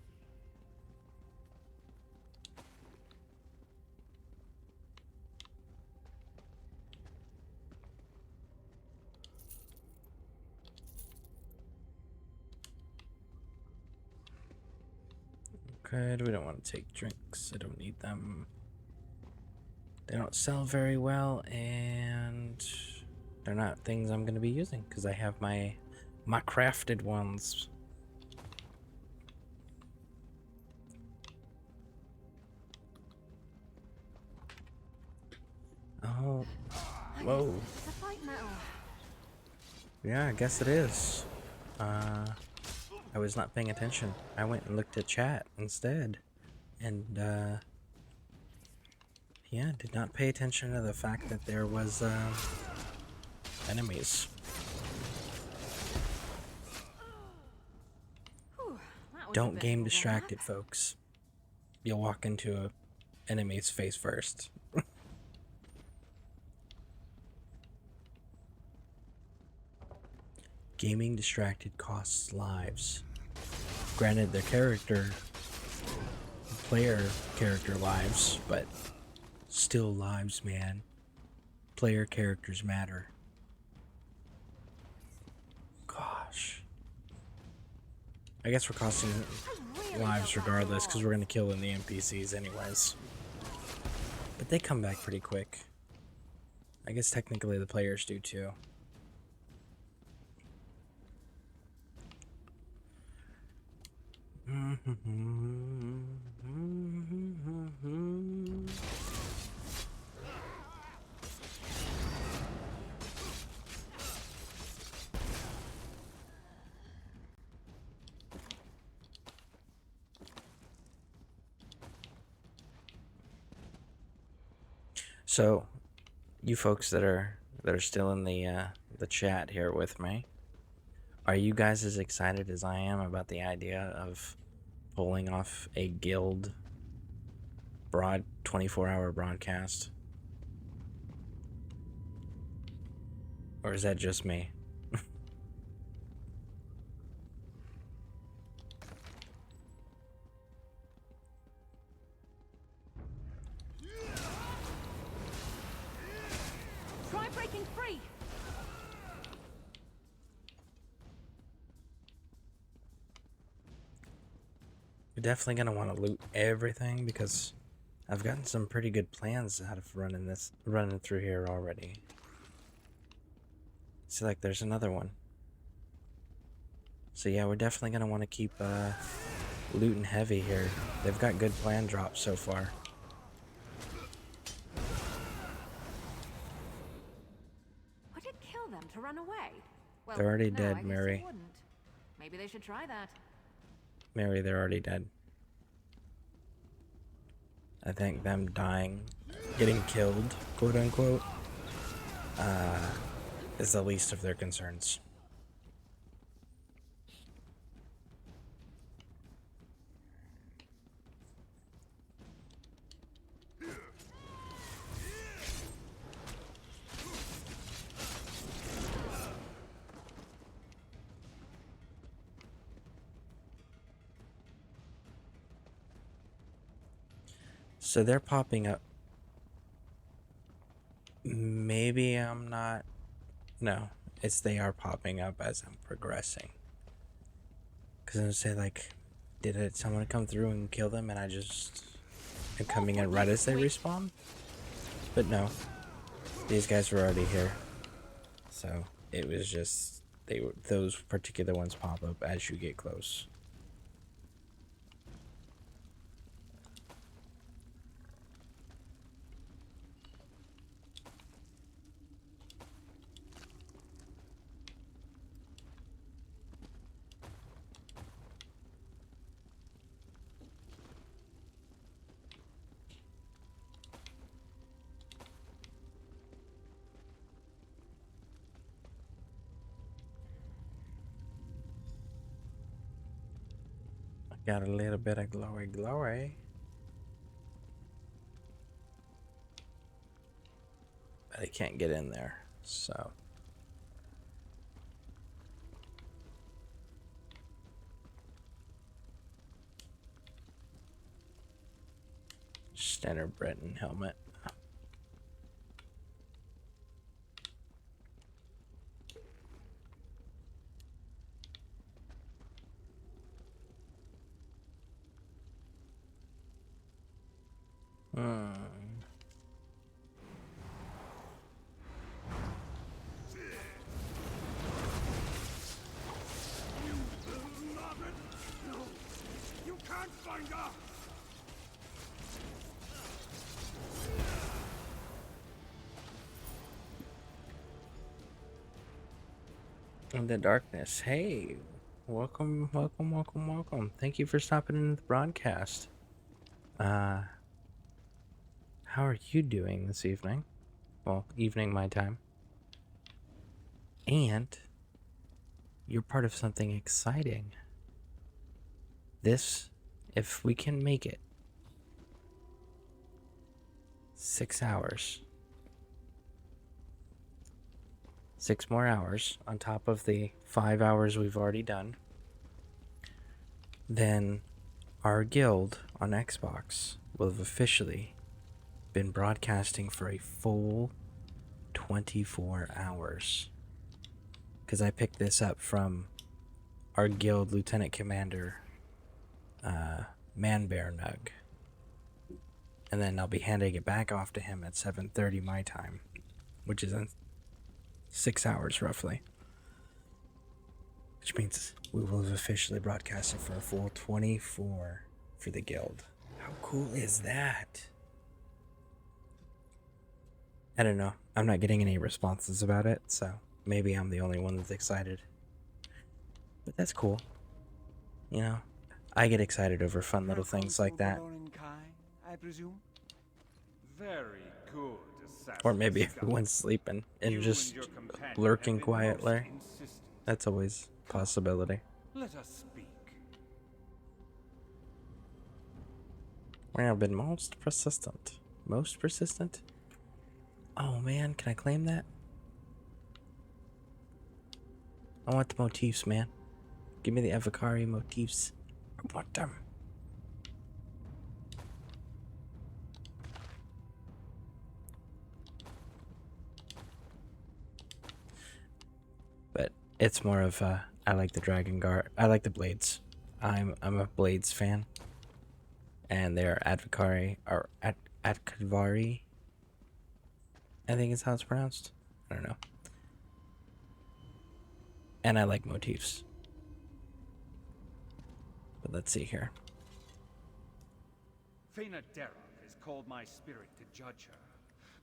Good, we don't want to take drinks. I don't need them. They don't sell very well, and they're not things I'm going to be using because I have my crafted ones. Oh, whoa.
It's a fight metal.
Yeah, I guess it is. I was not paying attention. I went and looked at chat instead. And, yeah, did not pay attention to the fact that there was, enemies. Don't game distracted, folks. You'll walk into a enemy's face first. Gaming distracted costs lives. Granted, their player character lives, but still lives, man. Player characters matter. Gosh. I guess we're costing lives regardless, because we're going to kill in the NPCs anyways. But they come back pretty quick. I guess technically the players do too. So, you folks that are still in the chat here with me, are you guys as excited as I am about the idea of pulling off a guild 24-hour broadcast? Or is that just me?
Try breaking free.
You're definitely gonna want to loot everything because I've gotten some pretty good plans out of running through here already. See, like there's another one. So yeah, we're definitely gonna want to keep looting heavy here. They've got good plan drops so far.
Would it kill them to run away? Well,
They're already
no,
dead,
I guess
Mary.
it wouldn't. Maybe they should try that.
Mary, they're already dead. I think them dying, getting killed, quote unquote, is the least of their concerns. So they're popping up. Maybe I'm not. No, they are popping up as I'm progressing. Because I would say, like, did someone come through and kill them and I just am coming in right as they respawn? But no, these guys were already here. So it was just, those particular ones pop up as you get close. Got a little bit of glory. But I can't get in there, so. Standard Breton helmet.
You can't find us!
In the darkness. Hey, welcome. Thank you for stopping into the broadcast. How are you doing this evening? Well, evening my time. And you're part of something exciting. This, if we can make it, 6 hours. 6 more hours on top of the 5 hours we've already done. Then our guild on Xbox will have officially been broadcasting for a full 24 hours. Because I picked this up from our guild lieutenant commander, Manbearnug. And then I'll be handing it back off to him at 7:30 my time, which is in 6 hours roughly. Which means we will have officially broadcasted for a full 24 for the guild. How cool is that? I don't know. I'm not getting any responses about it, so maybe I'm the only one that's excited. But that's cool. You know, I get excited over fun little things like that.
I presume? Very good,
Or maybe everyone's sleeping and just lurking quietly. That's always a possibility.
Let us speak.
We have been most persistent. Most persistent? Oh man, can I claim that? I want the motifs, man. Give me the Avocari motifs. I want them. But it's more of I like the Dragon Guard. I like the blades. I'm a blades fan. And they're Advocari or Adkavari. I think is how it's pronounced. I don't know. And I like motifs. But let's see here.
Fena Derek has called my spirit to judge her.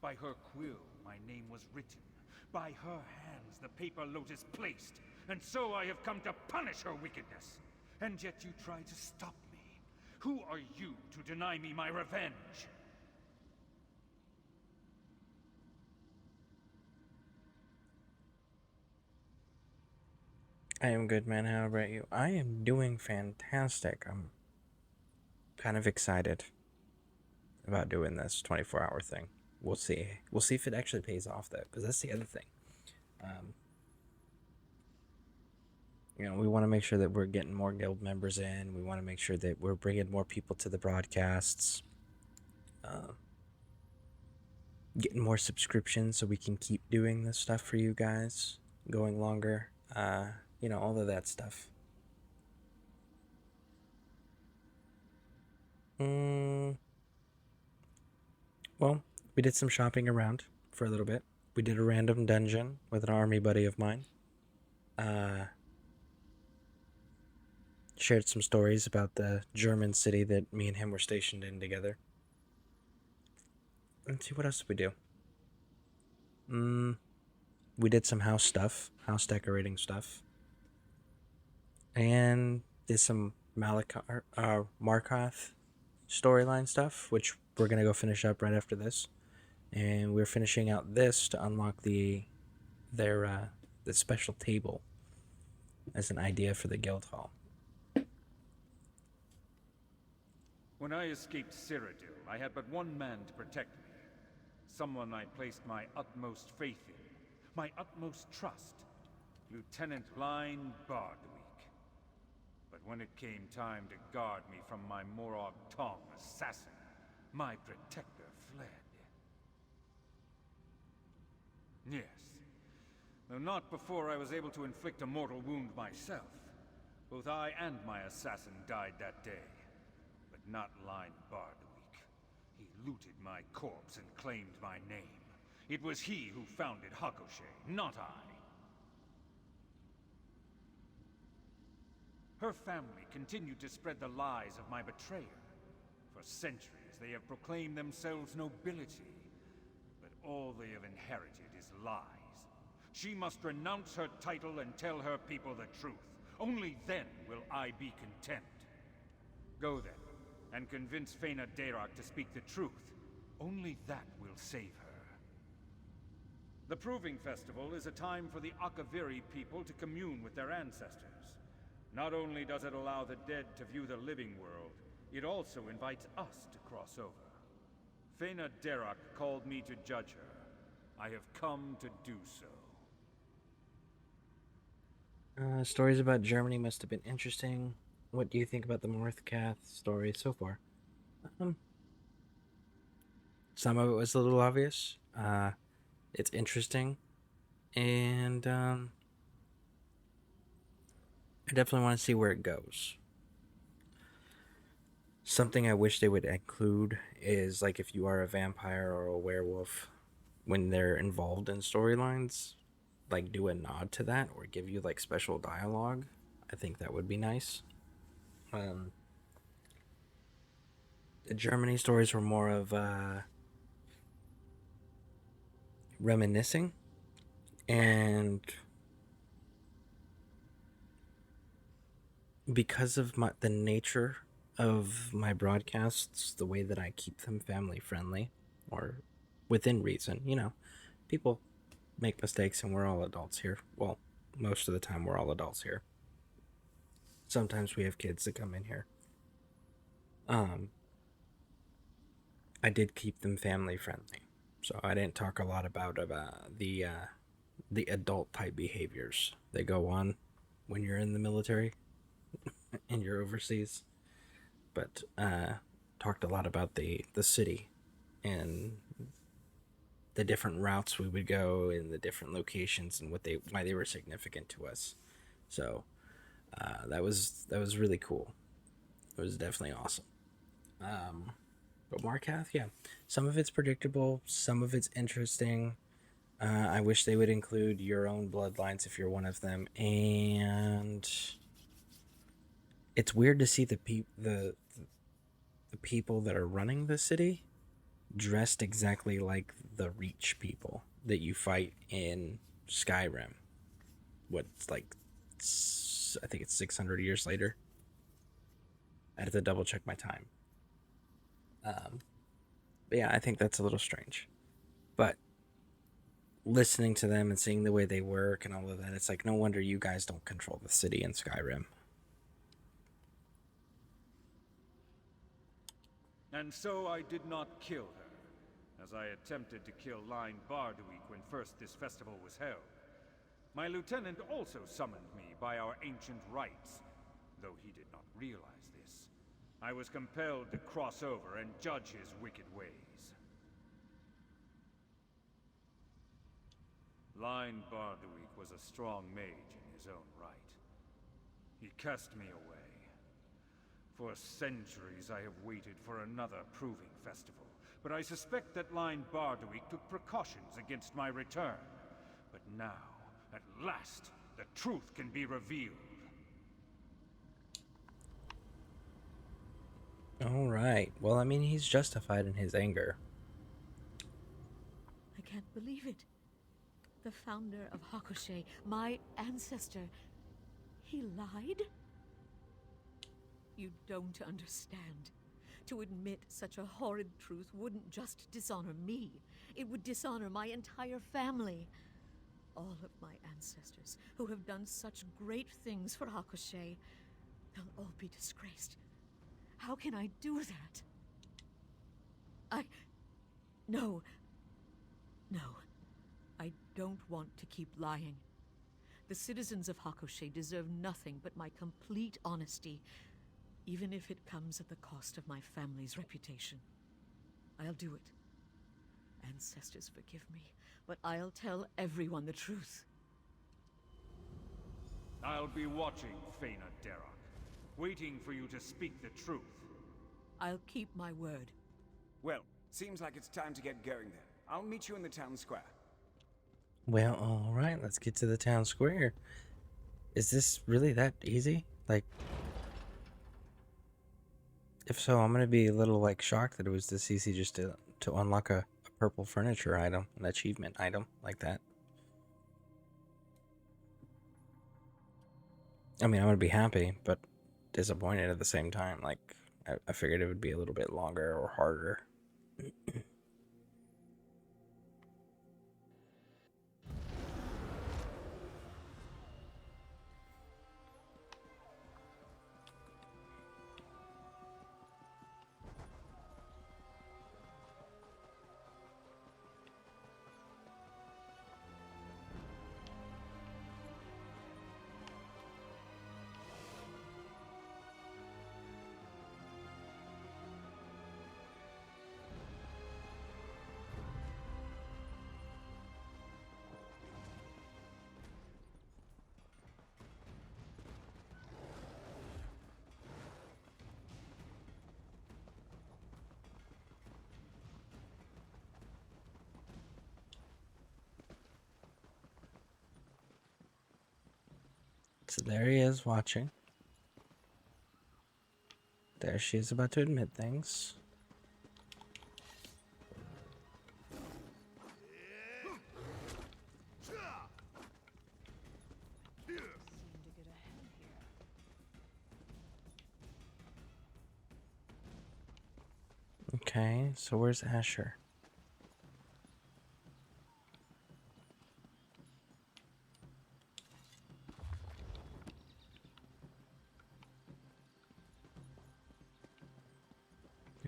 By her quill, my name was written. By her hands, the paper lotus placed. And so I have come to punish her wickedness. And yet you try to stop me. Who are you to deny me my revenge?
I am good, man. How about you? I am doing fantastic. I'm kind of excited about doing this 24-hour thing. We'll see. We'll see if it actually pays off, though, because that's the other thing. You know, we want to make sure that we're getting more guild members in. We want to make sure that we're bringing more people to the broadcasts. Getting more subscriptions so we can keep doing this stuff for you guys. Going longer. You know, all of that stuff. Well, we did some shopping around for a little bit. We did a random dungeon with an army buddy of mine. Shared some stories about the German city that me and him were stationed in together. Let's see, what else did we do? We did some house stuff, house decorating stuff. And did some Markarth storyline stuff, which we're going to go finish up right after this. And we're finishing out this to unlock the special table as an idea for the guild hall.
When I escaped Cyrodiil, I had but one man to protect me. Someone I placed my utmost faith in, my utmost trust. Lieutenant Line Bardwick. But when it came time to guard me from my Morag Tong assassin, my protector fled. Yes. Though not before I was able to inflict a mortal wound myself. Both I and my assassin died that day. But not Line Bardwick. He looted my corpse and claimed my name. It was he who founded Hakushe, not I. Her family continued to spread the lies of my betrayer. For centuries, they have proclaimed themselves nobility. But all they have inherited is lies. She must renounce her title and tell her people the truth. Only then will I be content. Go then, and convince Fena Darak to speak the truth. Only that will save her. The Proving Festival is a time for the Akaviri people to commune with their ancestors. Not only does it allow the dead to view the living world, it also invites us to cross over. Fena Darak called me to judge her. I have come to do so.
Stories about Germany must have been interesting. What do you think about the Morthcath story so far? Some of it was a little obvious. It's interesting. And, I definitely want to see where it goes. Something I wish they would include is, like, if you are a vampire or a werewolf, when they're involved in storylines, like, do a nod to that or give you, like, special dialogue. I think that would be nice. The Germany stories were more of, reminiscing, and because of the nature of my broadcasts, the way that I keep them family friendly, or within reason, you know, people make mistakes and we're all adults here. Well, most of the time we're all adults here. Sometimes we have kids that come in here. I did keep them family friendly, so I didn't talk a lot about the adult type behaviors that go on when you're in the military and you're overseas, but talked a lot about the city and the different routes we would go and the different locations and why they were significant to us. So that was really cool. It was definitely awesome. But Markath, yeah, some of it's predictable, some of it's interesting. I wish they would include your own bloodlines if you're one of them, and it's weird to see the people that are running the city dressed exactly like the Reach people that you fight in Skyrim. What's like, I think it's 600 years later. I have to double check my time. But yeah, I think that's a little strange. But listening to them and seeing the way they work and all of that, it's like, no wonder you guys don't control the city in Skyrim.
And so I did not kill her, as I attempted to kill Line Bardwick when first this festival was held. My lieutenant also summoned me by our ancient rites, though he did not realize this. I was compelled to cross over and judge his wicked ways. Line Bardwick was a strong mage in his own right. He cast me away. For centuries I have waited for another Proving Festival, but I suspect that Line Bardwick took precautions against my return. But now, at last, the truth can be revealed.
Alright, well, I mean, he's justified in his anger.
I can't believe it. The founder of Hakushe, my ancestor, he lied? You don't understand. To admit such a horrid truth wouldn't just dishonor me. It would dishonor my entire family. All of my ancestors, who have done such great things for Hakushe, they'll all be disgraced. How can I do that? No. No, I don't want to keep lying. The citizens of Hakoshi deserve nothing but my complete honesty, even if it comes at the cost of my family's reputation. I'll do it. Ancestors, forgive me, but I'll tell everyone the truth.
I'll be watching, Faina Derok, waiting for you to speak the truth.
I'll keep my word.
Well, seems like it's time to get going then. I'll meet you in the town square.
Well, alright, let's get to the town square. Is this really that easy? Like, if so, I'm gonna be a little, like, shocked that it was this easy just to unlock a purple furniture item, an achievement item like that. I mean, I'm gonna be happy, but disappointed at the same time. Like, I figured it would be a little bit longer or harder. So there he is watching. There she is about to admit things. Okay, so where's Asher?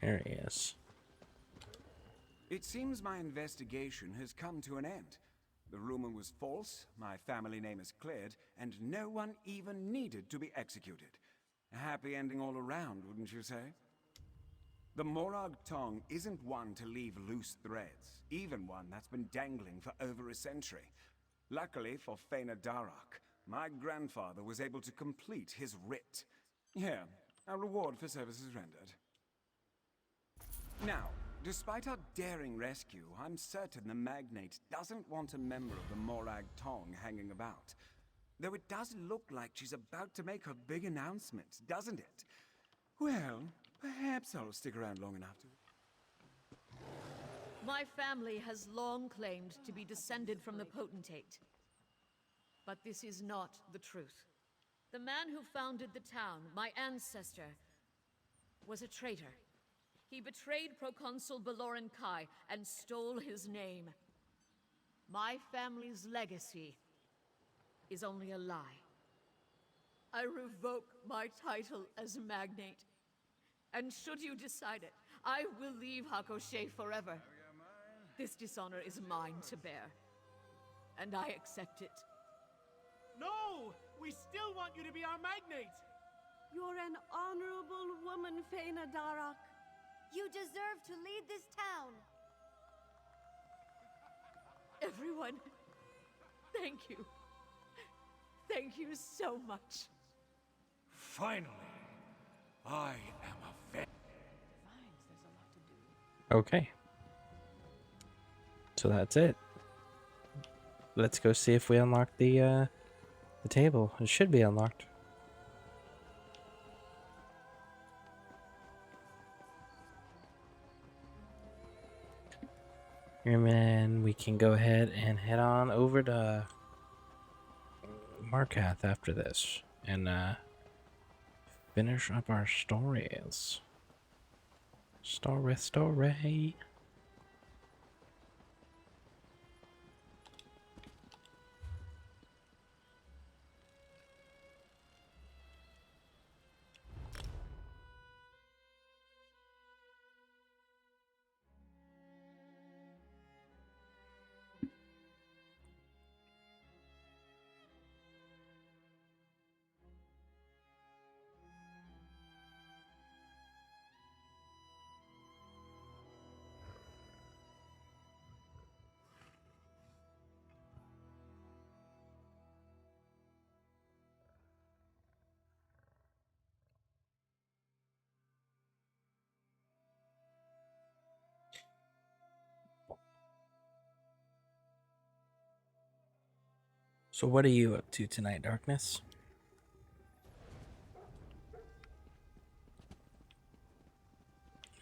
There he is.
It seems my investigation has come to an end. The rumor was false, my family name is cleared, and no one even needed to be executed. A happy ending all around, wouldn't you say? The Morag tongue isn't one to leave loose threads, even one that's been dangling for over a century. Luckily for Faina Darok, my grandfather was able to complete his writ. Here, a reward for services rendered. Now, despite our daring rescue, I'm certain the Magnate doesn't want a member of the Morag Tong hanging about. Though it does look like she's about to make her big announcement, doesn't it? Well, perhaps I'll stick around long enough to...
My family has long claimed to be descended from the potentate. But this is not the truth. The man who founded the town, my ancestor, was a traitor. He betrayed Proconsul Baloran Kai and stole his name. My family's legacy is only a lie. I revoke my title as Magnate. And should you decide it, I will leave Hakoshi forever. This dishonor is mine to bear. And I accept it.
No! We still want you to be our Magnate!
You're an honorable woman, Faina Darok.
You deserve to lead this town.
Everyone, thank you. Thank you so much.
Finally, I am a vet.
Okay. So that's it. Let's go see if we unlock the table. It should be unlocked. And then we can go ahead and head on over to Markath after this and finish up our stories. Story. So what are you up to tonight, Darkness?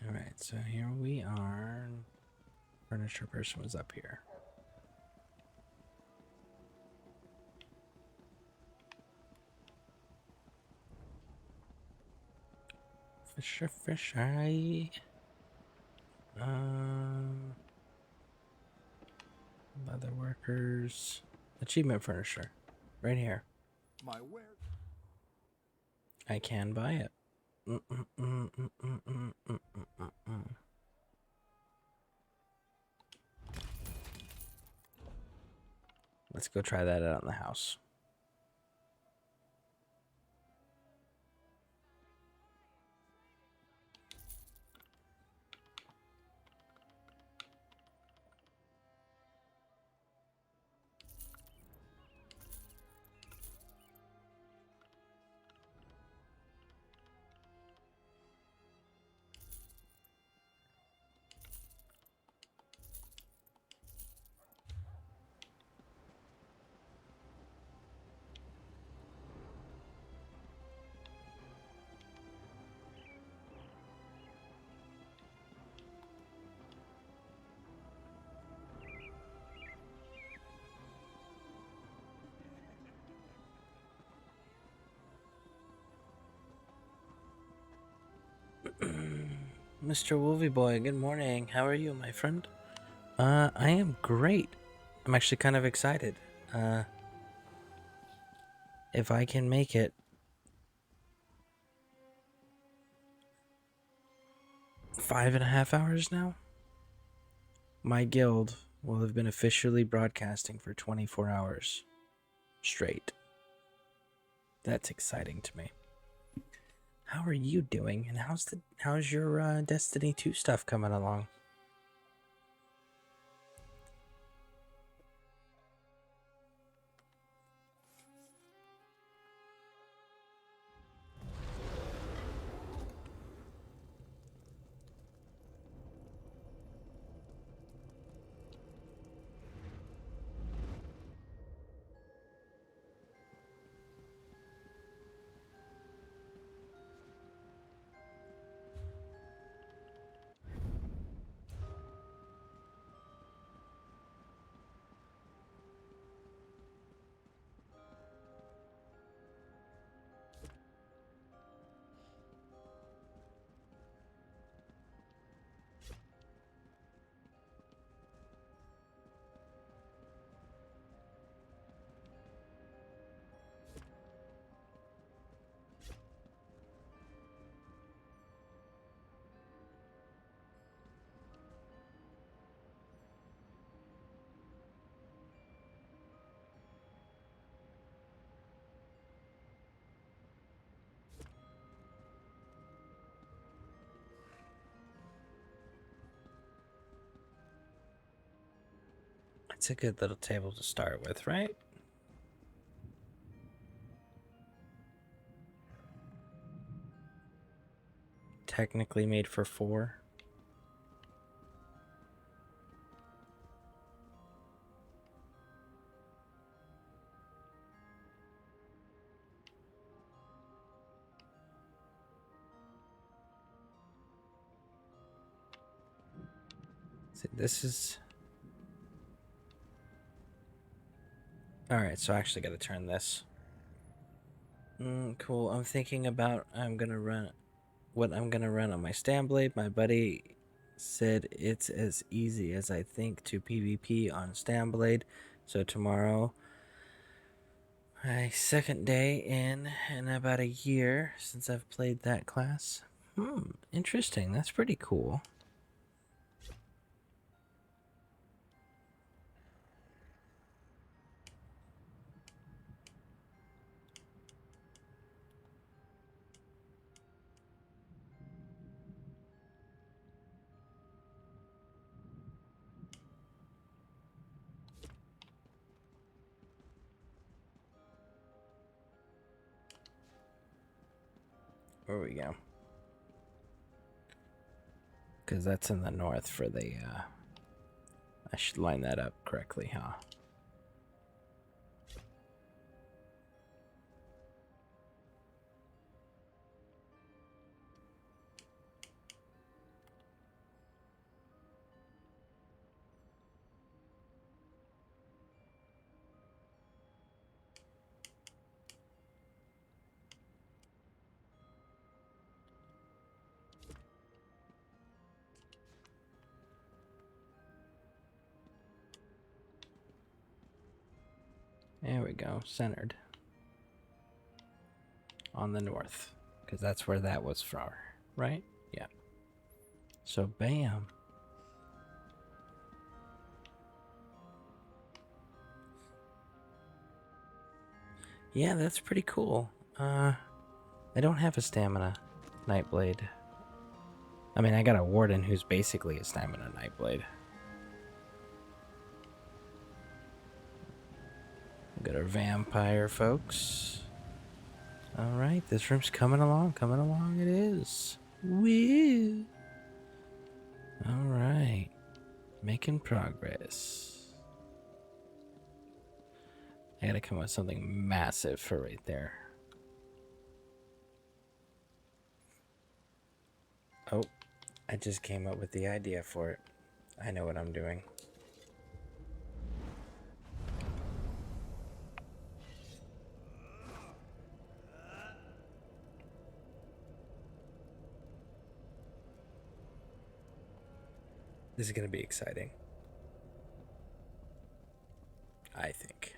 Alright, so here we are. Furniture person was up here. Fisher. Leather workers. Achievement furniture. Right here.
My where?
I can buy it. Let's go try that out in the house. Mr. Wolvie Boy, good morning. How are you, my friend? I am great. I'm actually kind of excited. If I can make it 5.5 hours now, my guild will have been officially broadcasting for 24 hours straight. That's exciting to me. How are you doing? And how's your Destiny 2 stuff coming along? It's a good little table to start with, right? Technically made for 4. See, this is... Alright, so I actually gotta turn this. Cool. I'm thinking about what I'm gonna run on my stand blade. My buddy said it's as easy as I think to PvP on stand blade. So tomorrow, my second day in about a year since I've played that class. Interesting. That's pretty cool. Where we go? Because that's in the north for the, I should line that up correctly, huh? There we go, centered. On the north, because that's where that was from, right? Yeah. So, bam. Yeah, that's pretty cool. I don't have a stamina Nightblade. I mean, I got a warden who's basically a stamina Nightblade. We got our vampire folks. Alright, this room's coming along it is. Woo! Alright, making progress. I gotta come up with something massive for right there. Oh, I just came up with the idea for it. I know what I'm doing. This is gonna be exciting. I think.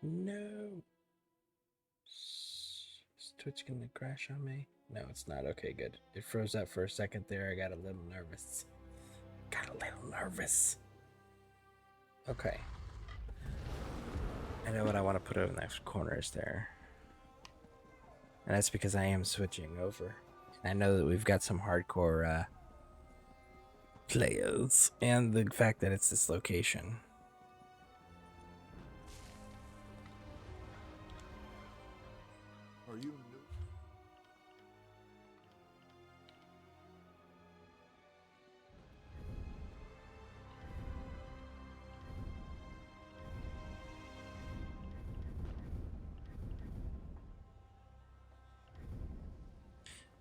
No. Is Twitch gonna crash on me? No, it's not. Okay, good. It froze up for a second there. I got a little nervous. Okay. I know what I want to put over in the corners there. And that's because I am switching over. And I know that we've got some hardcore players. And the fact that it's this location.
Are you new?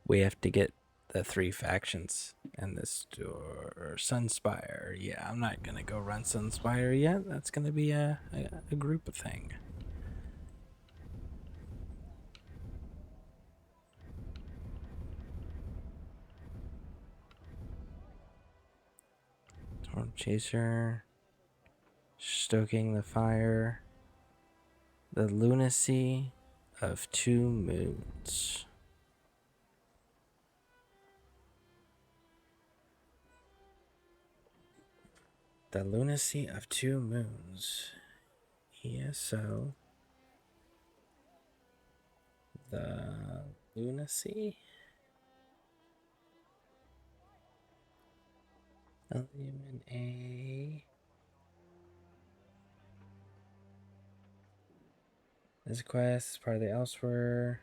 We have to get the 3 factions and this door. Sunspire. Yeah, I'm not gonna go run Sunspire yet. That's gonna be a group thing. Storm Chaser. Stoking the fire. The lunacy of 2 moons. The lunacy of 2 moons. ESO. The lunacy. Element A. This quest is part of the Elsewhere.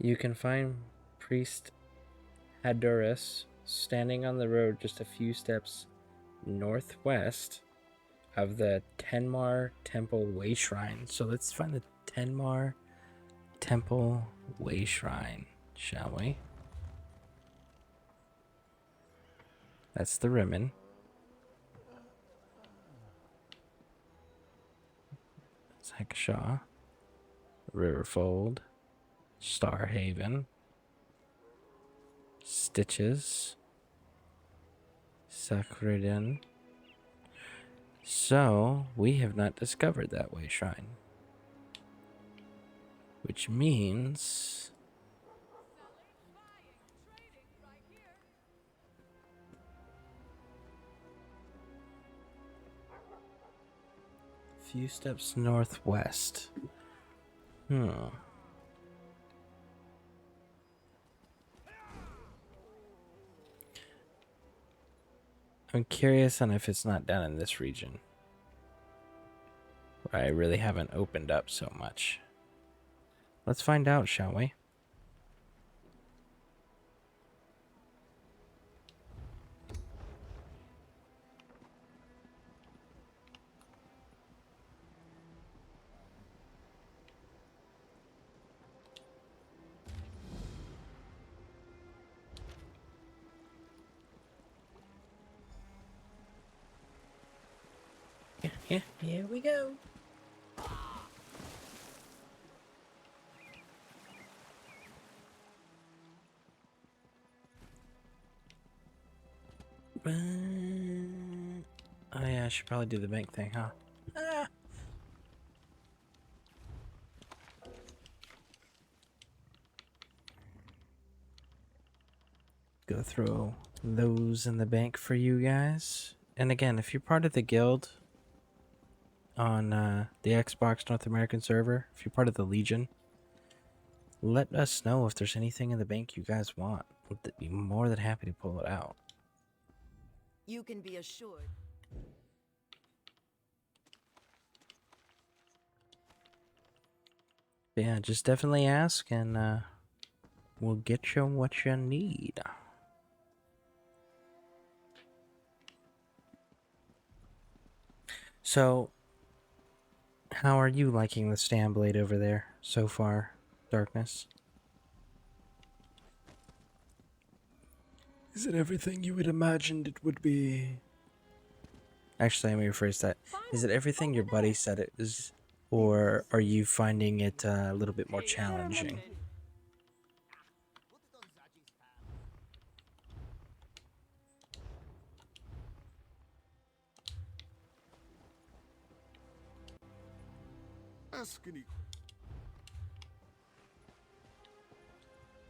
You can find Priest Hadurus standing on the road just a few steps northwest of the Tenmar Temple Way Shrine. So let's find the Tenmar Temple Way Shrine, shall we? That's the Rimmon. That's Hekashaw. Riverfold. Starhaven. Stitches. Sakradin. So, we have not discovered that way shrine. Which means... few steps northwest. I'm curious on if it's not down in this region. Where I really haven't opened up so much. Let's find out, shall we? Yeah, here we go. Oh yeah, I should probably do the bank thing, huh? Ah. Go throw those in the bank for you guys. And again, if you're part of the guild on the Xbox North American server, if you're part of the Legion, let us know if there's anything in the bank you guys want. We'd be more than happy to pull it out.
You can be assured.
But yeah, just definitely ask and we'll get you what you need. So, how are you liking the stand blade over there so far, Darkness? Is it everything you had imagined it would be? Actually, let me rephrase that. Is it everything your buddy said it is, or are you finding it a little bit more challenging?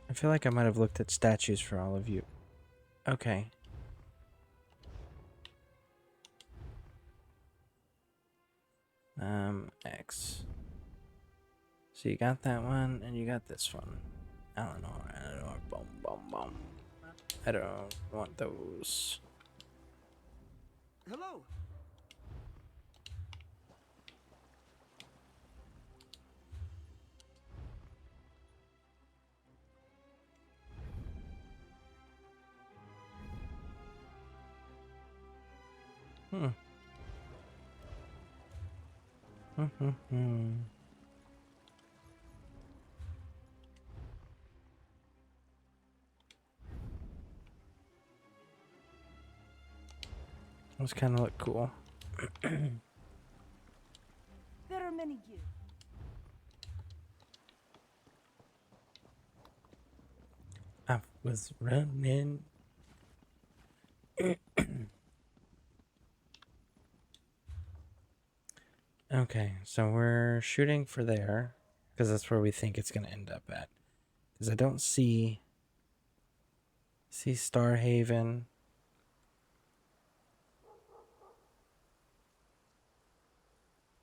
I feel like I might have looked at statues for all of you. Okay. X. So you got that one, and you got this one. Eleanor, boom, boom, boom. I don't want those.
Hello.
Those kind of look cool.
There are many you.
I was running. Okay, so we're shooting for there because that's where we think it's going to end up at. Because I don't see Starhaven.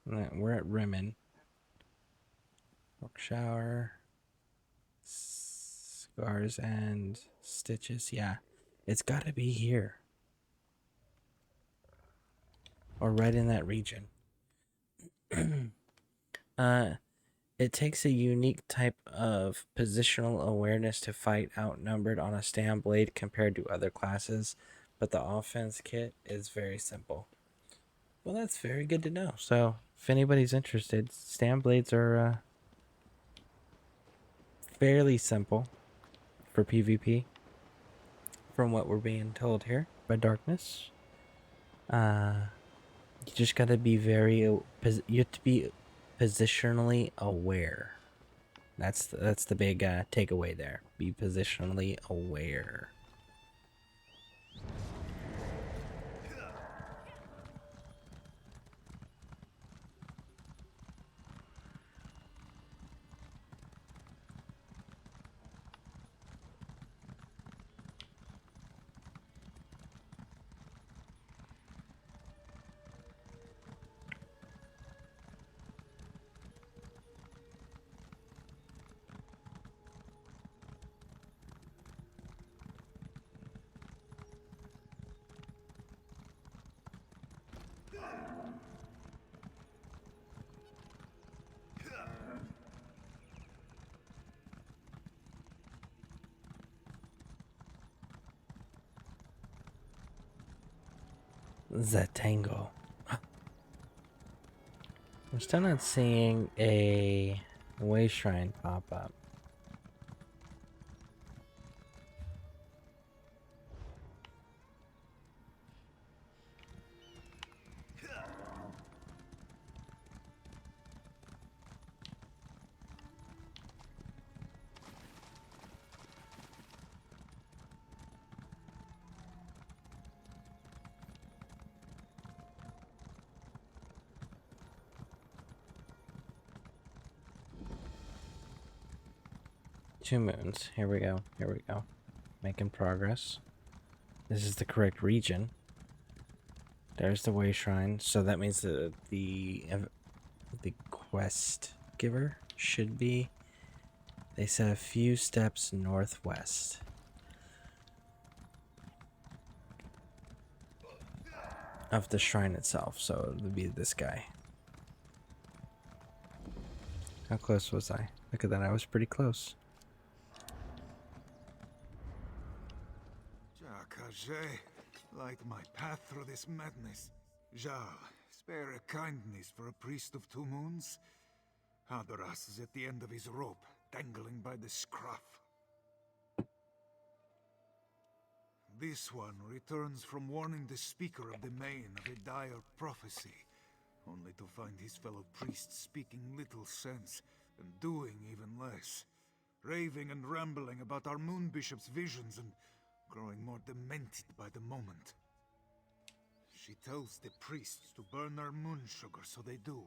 We're at Rimmon. Shower. Scars and Stitches. Yeah, it's got to be here. Or right in that region. It takes a unique type of positional awareness to fight outnumbered on a stand blade compared to other classes, but the offense kit is very simple. Well, that's very good to know. So, if anybody's interested, stand blades are fairly simple for PvP, from what we're being told here by Darkness. You just gotta be you have to be positionally aware. That's the big takeaway there. Be positionally aware. Zatango. I'm still not seeing a way shrine pop up. 2 moons. Here we go. Here we go. Making progress. This is the correct region. There's the way shrine. So that means the quest giver should be. They said a few steps northwest. Of the shrine itself, so it would be this guy. How close was I? Look at that, I was pretty close.
Light my path through this madness. Jarl, spare a kindness for a priest of 2 moons. Hadoras is at the end of his rope, dangling by the scruff. This one returns from warning the speaker of the main of a dire prophecy, only to find his fellow priests speaking little sense and doing even less, raving and rambling about our moon bishop's visions and growing more demented by the moment. She tells the priests to burn their moon sugar, so they do.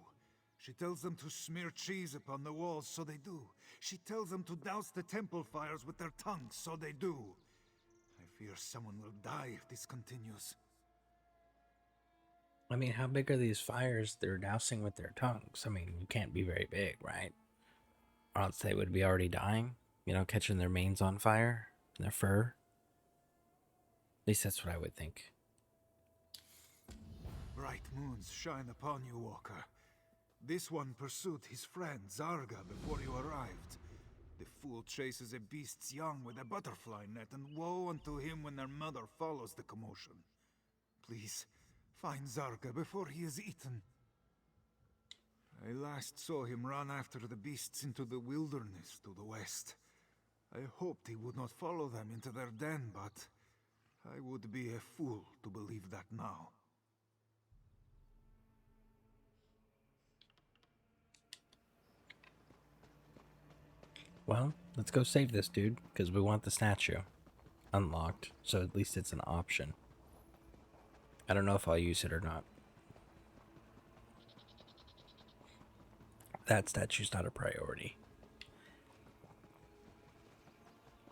She tells them to smear cheese upon the walls, so they do. She tells them to douse the temple fires with their tongues, so they do. I fear someone will die if this continues.
I mean, how big are these fires they're dousing with their tongues? I mean, you can't be very big, right? Or else they would be already dying, you know, catching their manes on fire, their fur. At least that's what I would think.
Bright moons shine upon you, Walker. This one pursued his friend Zarga before you arrived. The fool chases a beast's young with a butterfly net, and woe unto him when their mother follows the commotion. Please, find Zarga before he is eaten. I last saw him run after the beasts into the wilderness to the west. I hoped he would not follow them into their den, but I would be a fool to believe that now.
Well, let's go save this dude, because we want the statue unlocked, so at least it's an option. I don't know if I'll use it or not. That statue's not a priority.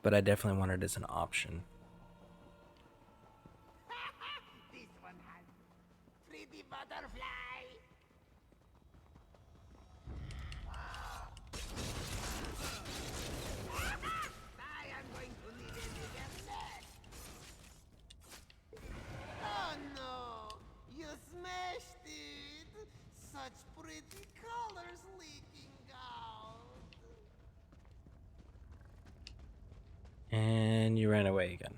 But I definitely want it as an option.
This one has pretty butterfly. I am going to need a bigger net. Oh no, you smashed it. Such pretty colors leaking out.
And you ran away again.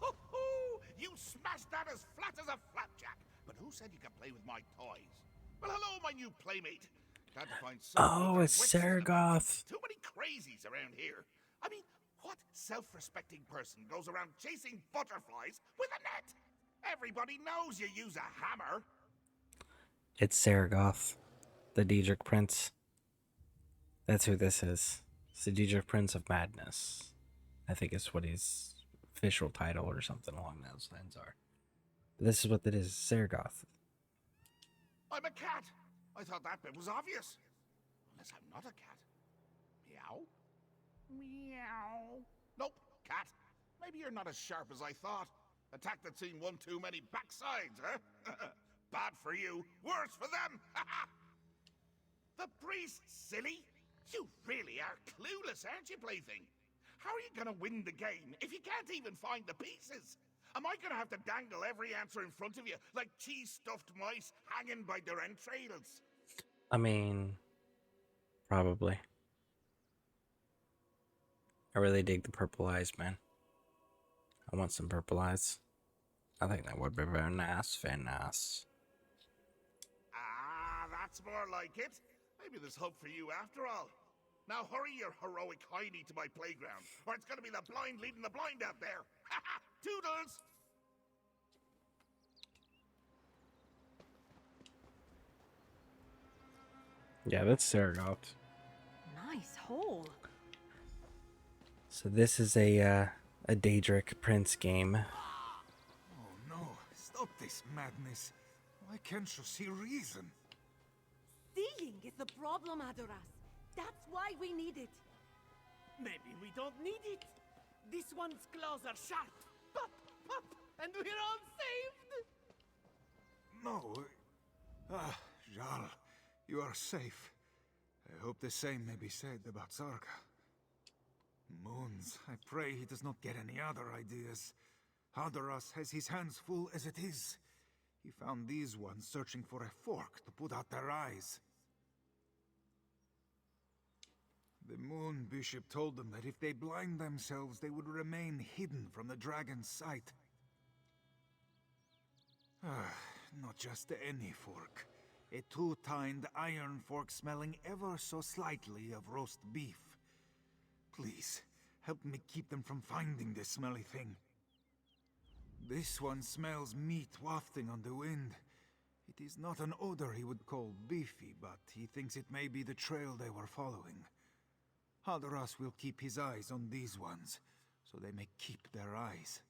Ho-ho! You smashed that as flat as a flapjack. But who said you could play with my toys? Well, hello, my new playmate. Glad to find
Oh, it's Saragoth.
Too many crazies around here. I mean, what self-respecting person goes around chasing butterflies with a net? Everybody knows you use a hammer.
It's Saragoth, the Daedric Prince. That's who this is. It's the Daedric Prince of Madness. I think it's what his official title or something along those lines are. But this is what it is, Saragoth.
I'm a cat. I thought that bit was obvious. Unless I'm not a cat. Meow? Meow. Nope, cat. Maybe you're not as sharp as I thought. Attack that's seen one too many backsides, huh? Bad for you, worse for them! The priest, silly! You really are clueless, aren't you, plaything? How are you gonna win the game if you can't even find the pieces? Am I gonna have to dangle every answer in front of you like cheese-stuffed mice hanging by their entrails?
I mean, probably. I really dig the purple eyes, man. I want some purple eyes. I think that would be very nice, very nice.
Ah, that's more like it. Maybe there's hope for you after all. Now hurry your heroic hiney to my playground, or it's gonna be the blind leading the blind out there. Ha ha! Toodles!
Yeah, that's Saragoth.
Nice hole.
So this is a Daedric Prince game.
Oh no, stop this madness. Why can't you see reason?
Seeing is the problem, Adoras. That's why we need it.
Maybe we don't need it. This one's claws are sharp. Pop, pop, and we're all saved.
No. Jarl, you are safe. I hope the same may be said about Zarka. Moons, I pray he does not get any other ideas. Haldaras has his hands full as it is. He found these ones searching for a fork to put out their eyes. The Moon Bishop told them that if they blind themselves, they would remain hidden from the dragon's sight. Not just any fork. A two-tined iron fork smelling ever so slightly of roast beef. Please, help me keep them from finding this smelly thing. This one smells meat wafting on the wind. It is not an odor he would call beefy, but he thinks it may be the trail they were following. Haldaras will keep his eyes on these ones, so they may keep their eyes.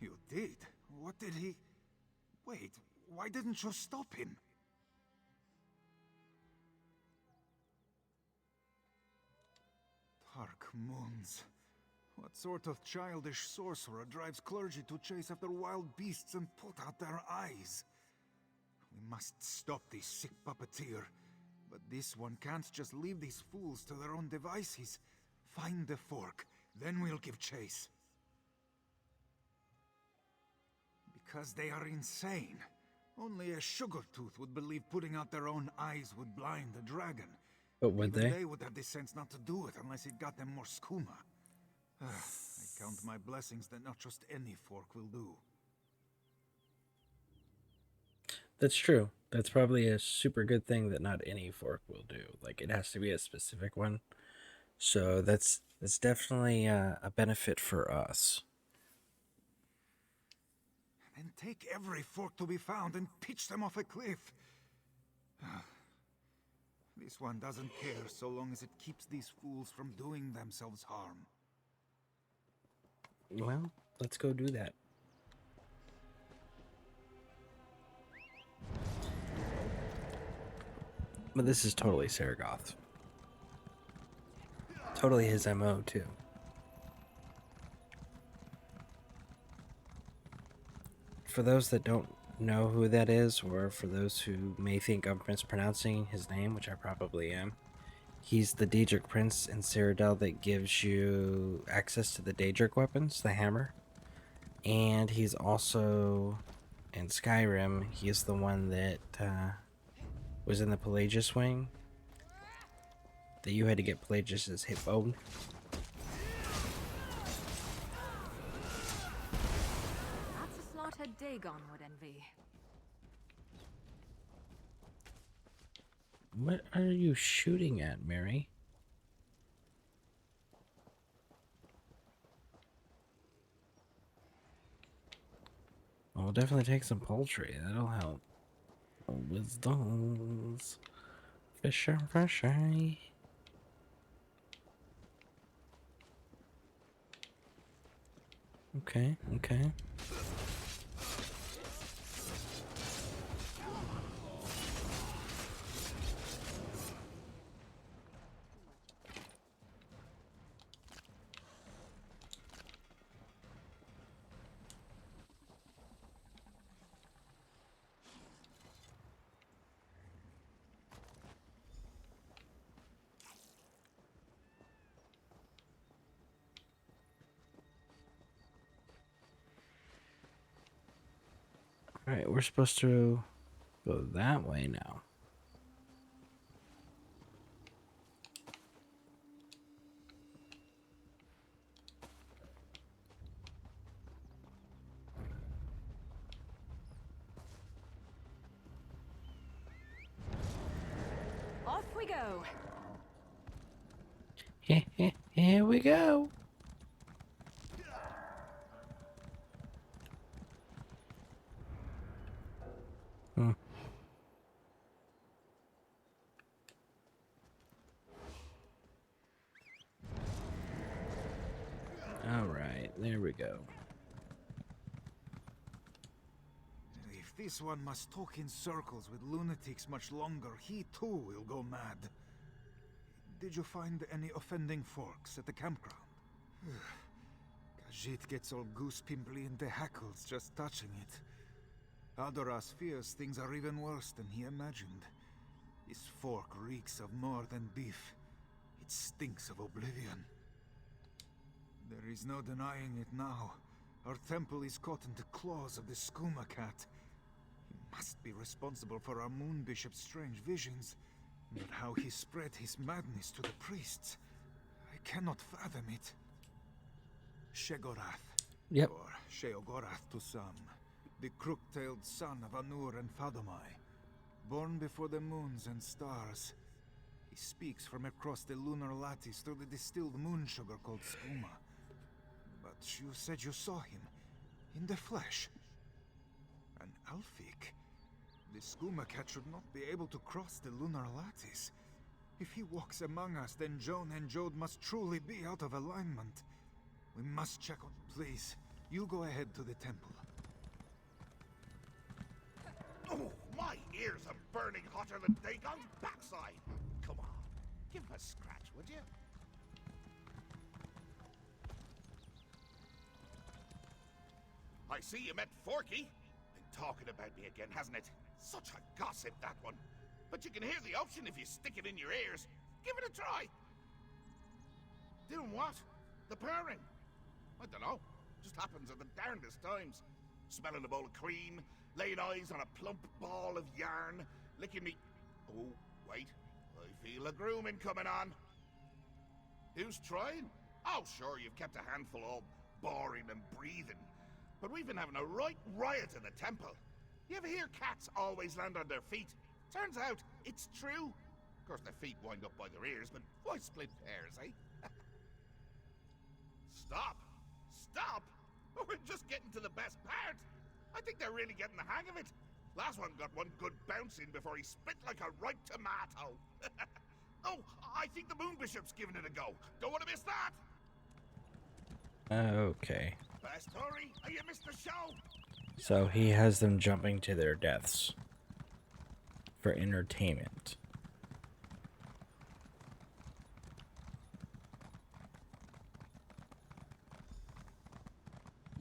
You did? What did he... Wait, why didn't you stop him? Dark moons. What sort of childish sorcerer drives clergy to chase after wild beasts and put out their eyes? We must stop this sick puppeteer. But this one can't just leave these fools to their own devices. Find the fork, then we'll give chase. Because they are insane. Only a sugar tooth would believe putting out their own eyes would blind the dragon.
But would
Even
they?
They would have the sense not to do it unless it got them more skooma. I count my blessings that not just any fork will do.
That's true. That's probably a super good thing that not any fork will do. Like, it has to be a specific one. So that's definitely a benefit for us.
Then take every fork to be found and pitch them off a cliff. This one doesn't care so long as it keeps these fools from doing themselves harm.
Well, let's go do that. But this is totally Saragoth. Totally his MO, too. For those that don't know who that is, or for those who may think I'm mispronouncing his name, which I probably am, he's the Daedric Prince in Cyrodiil that gives you access to the Daedric weapons, the hammer. And he's also, in Skyrim, he's the one that was in the Pelagius wing. That you had to get Pelagius's hip bone.
That's a slaughter Dagon would envy.
What are you shooting at, Mary? Well, we'll definitely take some poultry. That'll help. Wisdoms. Fisher, fishy. Okay, okay. Alright, we're supposed to go that way now.
Off we go.
Here we go. Alright, there we go.
If this one must talk in circles with lunatics much longer, he too will go mad. Did you find any offending forks at the campground? Khajiit gets all goose-pimply in the hackles just touching it. Aldoras fears things are even worse than he imagined. This fork reeks of more than beef. It stinks of oblivion. There is no denying it now. Our temple is caught in the claws of the skooma cat. He must be responsible for our moon bishop's strange visions. But how he spread his madness to the priests, I cannot fathom it. Shegorath.
Yep.
Or Sheogorath to some. The crook-tailed son of Anur and Fadomai. Born before the moons and stars. He speaks from across the lunar lattice through the distilled moon sugar called skooma. But you said you saw him. In the flesh. An Alfik. The skooma cat should not be able to cross the lunar lattice. If he walks among us, then Joan and Jode must truly be out of alignment. We must check on... Please, you go ahead to the temple.
Oh, my ears are burning hotter than Dagon's backside. Come on, give him a scratch, would you? I see you met Forky. Been talking about me again, hasn't it? Such a gossip, that one. But you can hear the ocean if you stick it in your ears. Give it a try. Doing what? The purring? I don't know. Just happens at the darndest times. Smelling a bowl of cream, laying eyes on a plump ball of yarn, licking me... Oh, wait. I feel a grooming coming on. Who's trying? Oh, sure, you've kept a handful all boring and breathing. But we've been having a right riot in the temple. You ever hear cats always land on their feet? Turns out, it's true. Of course, their feet wind up by their ears, but why split pairs, eh? Stop! Stop! We're just getting to the best part. I think they're really getting the hang of it. Last one got one good bounce in before he spit like a ripe tomato. Oh, I think the Moon Bishop's giving it a go. Don't want to miss that.
Okay.
Fast hurry, or you missed the show.
So he has them jumping to their deaths for entertainment.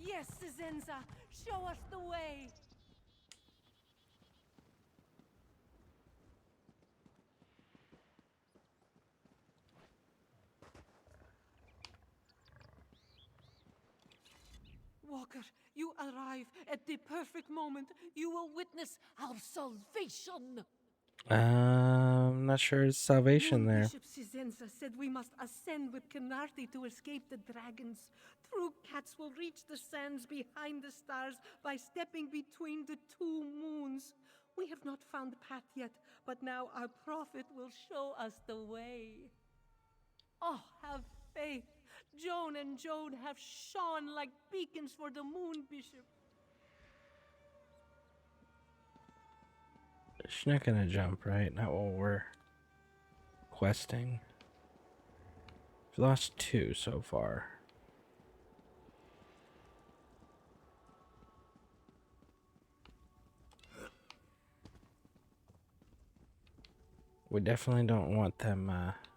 Yes, Cisenza, show us the way. Walker, you arrive at the perfect moment. You will witness our salvation.
I'm not sure it's salvation there.
Bishop Cisenza said we must ascend with Canarti to escape the dragons. True cats will reach the sands behind the stars by stepping between the two moons. We have not found the path yet, but now our prophet will show us the way. Oh, have faith. Joan and Jode have shone like beacons for the Moon Bishop.
She's not gonna jump, right? Not while we're questing. We've lost 2 so far. We definitely don't want them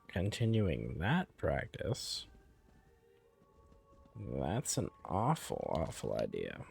continuing that practice. That's an awful idea.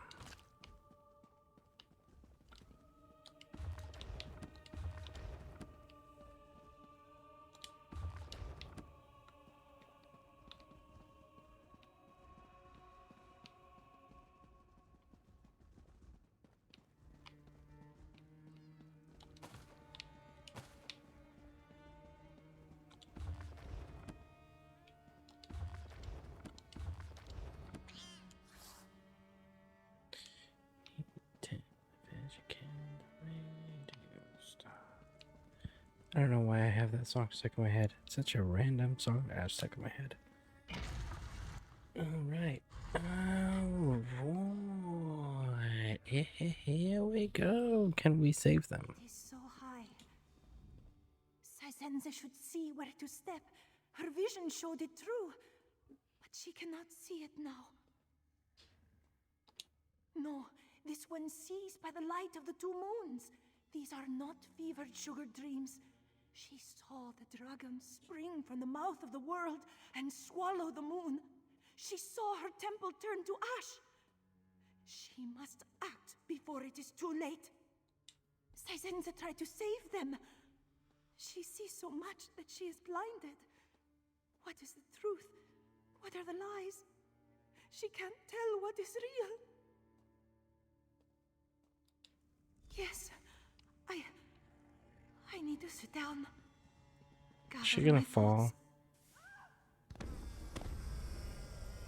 I don't know why I have that song stuck in my head. It's such a random song that I have stuck in my head. Alright. Alright. Here we go. Can we save them?
It is so high. Cisenza should see where to step. Her vision showed it true. But she cannot see it now. No, this one sees by the light of the 2 moons. These are not fevered sugar dreams. She saw the dragon spring from the mouth of the world and swallow the moon. She saw her temple turn to ash. She must act before it is too late. Saizenza tried to save them. She sees so much that she is blinded. What is the truth? What are the lies? She can't tell what is real. Yes, I need to sit down.
Is she gonna fall?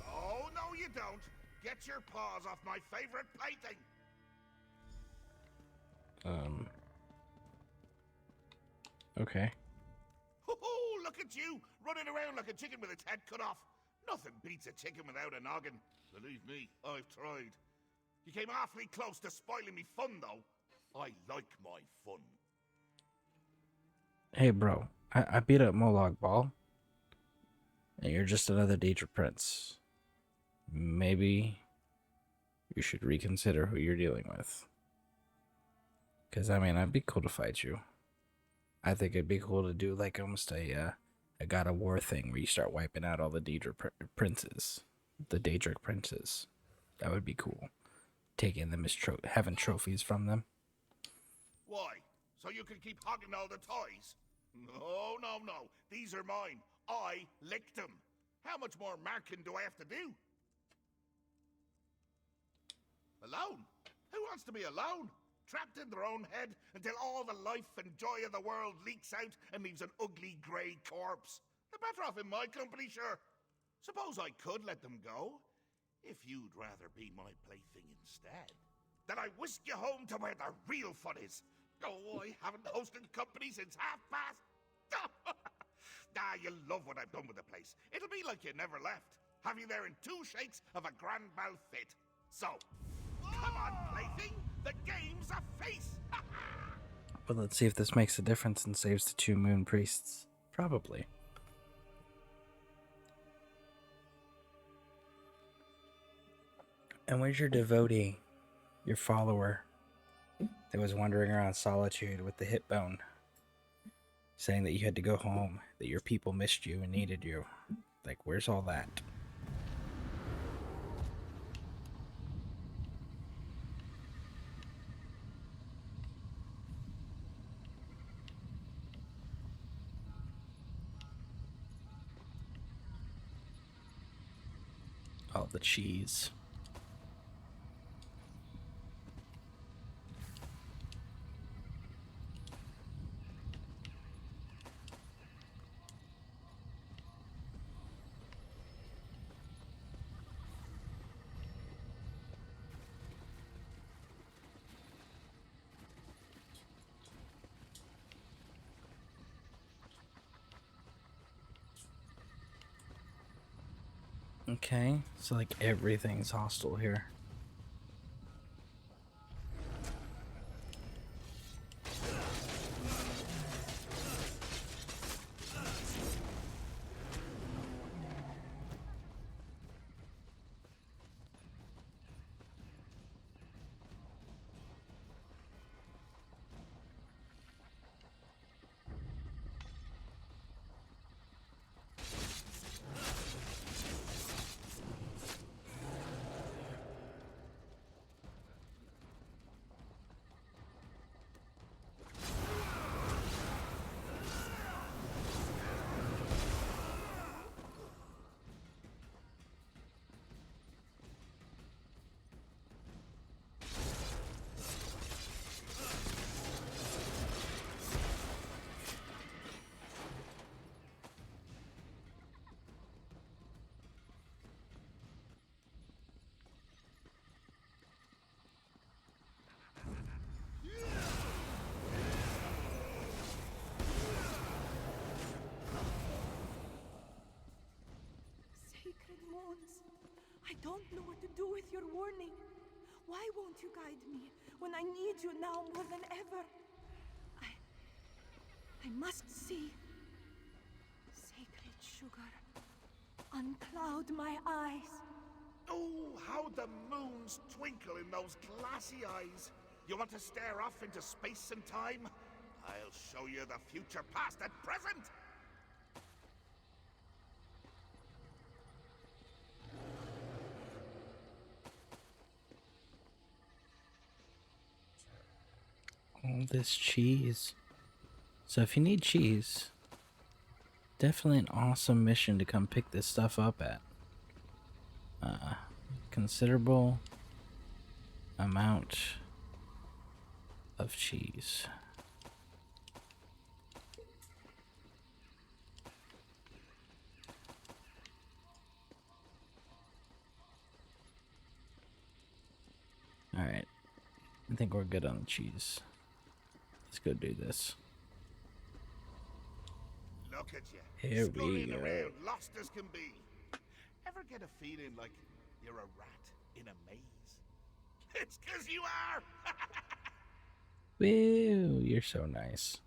Oh, no you don't. Get your paws off my favorite painting.
Okay.
Oh, look at you, running around like a chicken with its head cut off. Nothing beats a chicken without a noggin. Believe me, I've tried. You came awfully close to spoiling me fun, though. I like my fun.
Hey, bro. I beat up Molag Bal. And you're just another Daedra Prince. Maybe you should reconsider who you're dealing with. Because, I mean, I'd be cool to fight you. I think it'd be cool to do like almost a God of War thing where you start wiping out all the Daedra princes. The Daedric princes. That would be cool. Taking them as having trophies from them.
Why? So you can keep hogging all the toys? No, no, no. These are mine. I licked them. How much more marking do I have to do? Alone? Who wants to be alone? Trapped in their own head until all the life and joy of the world leaks out and leaves an ugly grey corpse. They're better off in my company, sure. Suppose I could let them go, if you'd rather be my plaything instead. Then I whisk you home to where the real fun is. Oh, I haven't hosted company since past. Ah, you'll love what I've done with the place. It'll be like you never left. Have you there in 2 shakes of a grand mal fit. So, come on, plaything. The game's a face.
But let's see if this makes a difference and saves the 2 moon priests. Probably. And where's your devotee? Your follower that was wandering around Solitude with the hip bone, saying that you had to go home, that your people missed you and needed you. Like, where's all that? All the cheese. Okay, so like everything's hostile here.
I don't know what to do with your warning. Why won't you guide me when I need you now more than ever? I must see. Sacred sugar, uncloud my eyes.
Oh, how the moons twinkle in those glassy eyes. You want to stare off into space and time? I'll show you the future past and present!
All this cheese. So if you need cheese, definitely an awesome mission to come pick this stuff up at. Considerable amount of cheese. Alright. I think we're good on the cheese. Let's go do this.
Look at you.
Here we
scurrying
go.
around, lost as can be. Ever get a feeling like you're a rat in a maze? It's 'cause you are!
Woo, you're so nice.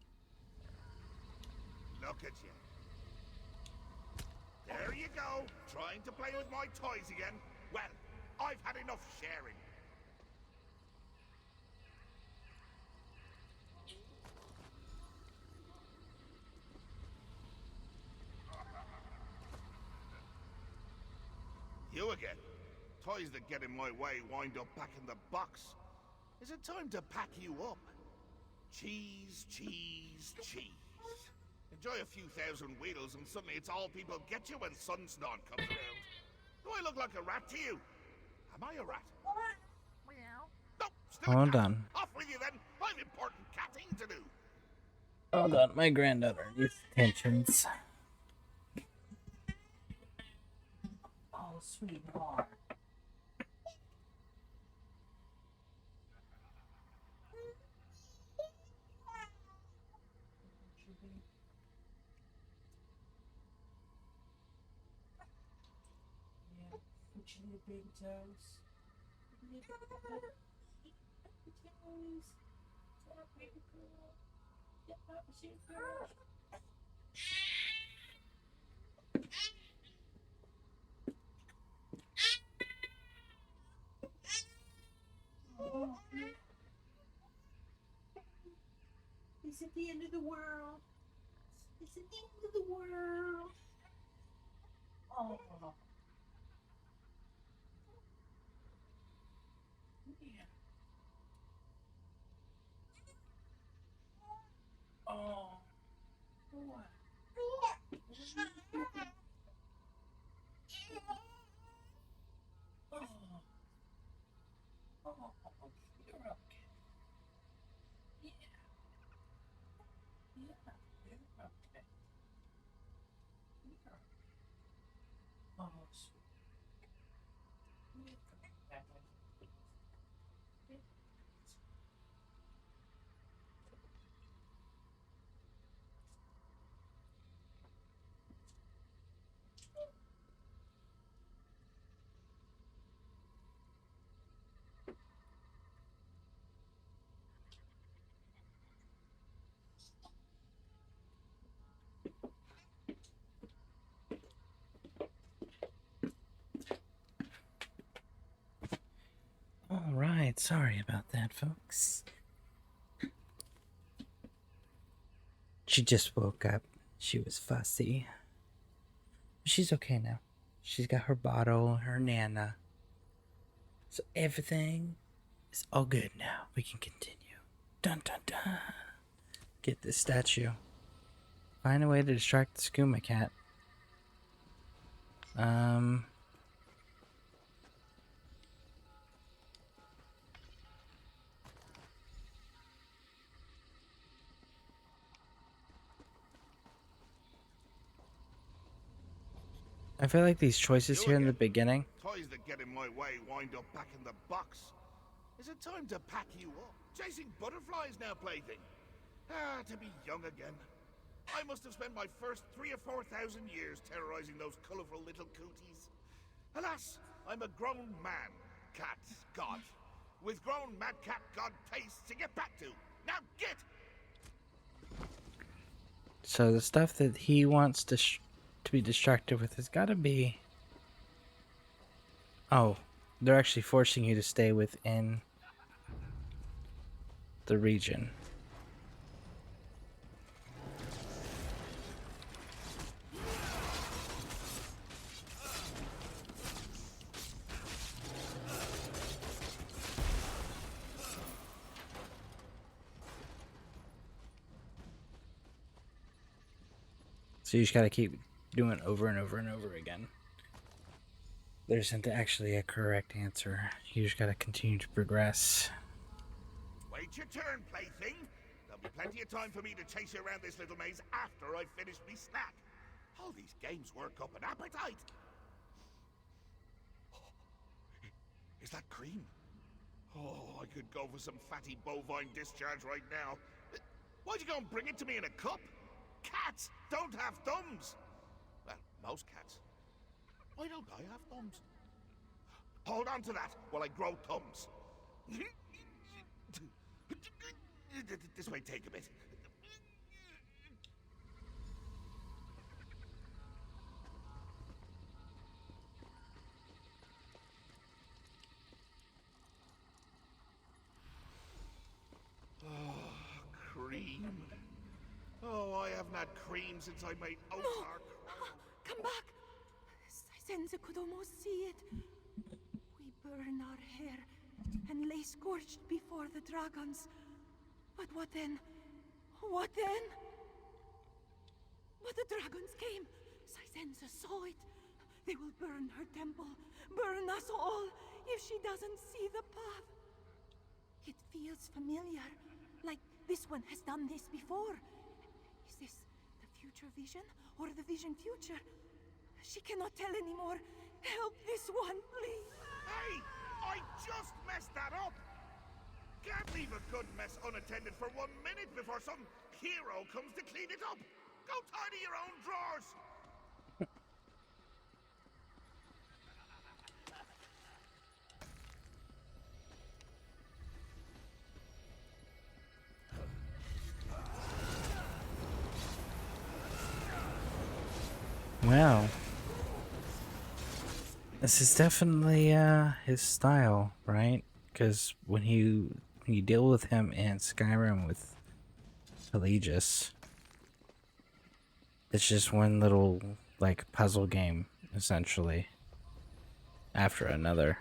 Look at you. There you go, trying to play with my toys again. Well, I've had enough sharing. You again. Toys that get in my way wind up back in the box. Is it time to pack you up? Cheese, cheese, cheese. Enjoy a few thousand wheels and suddenly it's all people get you when Sunstorm comes around. Do I look like a rat to you? Am I a rat? No, still a
Hold
cat.
on.
Off with you then. I've important catting to do.
Hold on, my granddaughter needs attentions.
Oh, sweetheart. Yeah, put your little baby toes. Little baby toes. Yeah, baby girl. Yeah, baby girl. Oh, is it the end of the world? Is it the end of the world? Oh. Yeah. Oh. What? Oh. Oh, you're okay. Yeah. Yeah, you're okay. You're oh, sweet. You're okay.
All right, sorry about that, folks. She just woke up. She was fussy. She's okay now. She's got her bottle, her Nana. So everything is all good now. We can continue. Dun dun dun. Get this statue. Find a way to distract the skooma cat. I feel like these choices here in the beginning.
Toys that get in my way wind up back in the box. Is it time to pack you up? Chasing butterflies now, plaything. Ah, to be young again. I must have spent my first 3,000 or 4,000 years terrorizing those colorful little cooties. Alas, I'm a grown man, cat, god. With grown mad cat god tastes to get back to. Now get!
So the stuff that he wants to be distracted with has got to be... Oh, they're actually forcing you to stay within the region. So you just gotta keep doing it over and over and over again. There isn't actually a correct answer. You just gotta continue to progress.
Wait your turn, plaything. There'll be plenty of time for me to chase you around this little maze after I've finished me snack. All these games work up an appetite. Is that cream? Oh, I could go for some fatty bovine discharge right now. Why'd you go and bring it to me in a cup? Cats don't have thumbs. Well, most cats. Why don't I have thumbs? Hold on to that while I grow thumbs. This may take a bit. Cream. Oh, I haven't had cream since I made oat tart.
Come back! Senza could almost see it. We burn our hair and lay scorched before the dragons. But what then? What then? But the dragons came. Sisenza saw it. They will burn her temple, burn us all, if she doesn't see the path. It feels familiar, like this one has done this before. Is this the future vision, or the vision future? She cannot tell anymore. Help this one, please.
Hey! I just messed that up! Can't leave a good mess unattended for 1 minute before some hero comes to clean it up! Go tidy your own drawers!
Wow. This is definitely his style, right? Because when you deal with him in Skyrim with Pelagius, it's just one little like puzzle game essentially after another.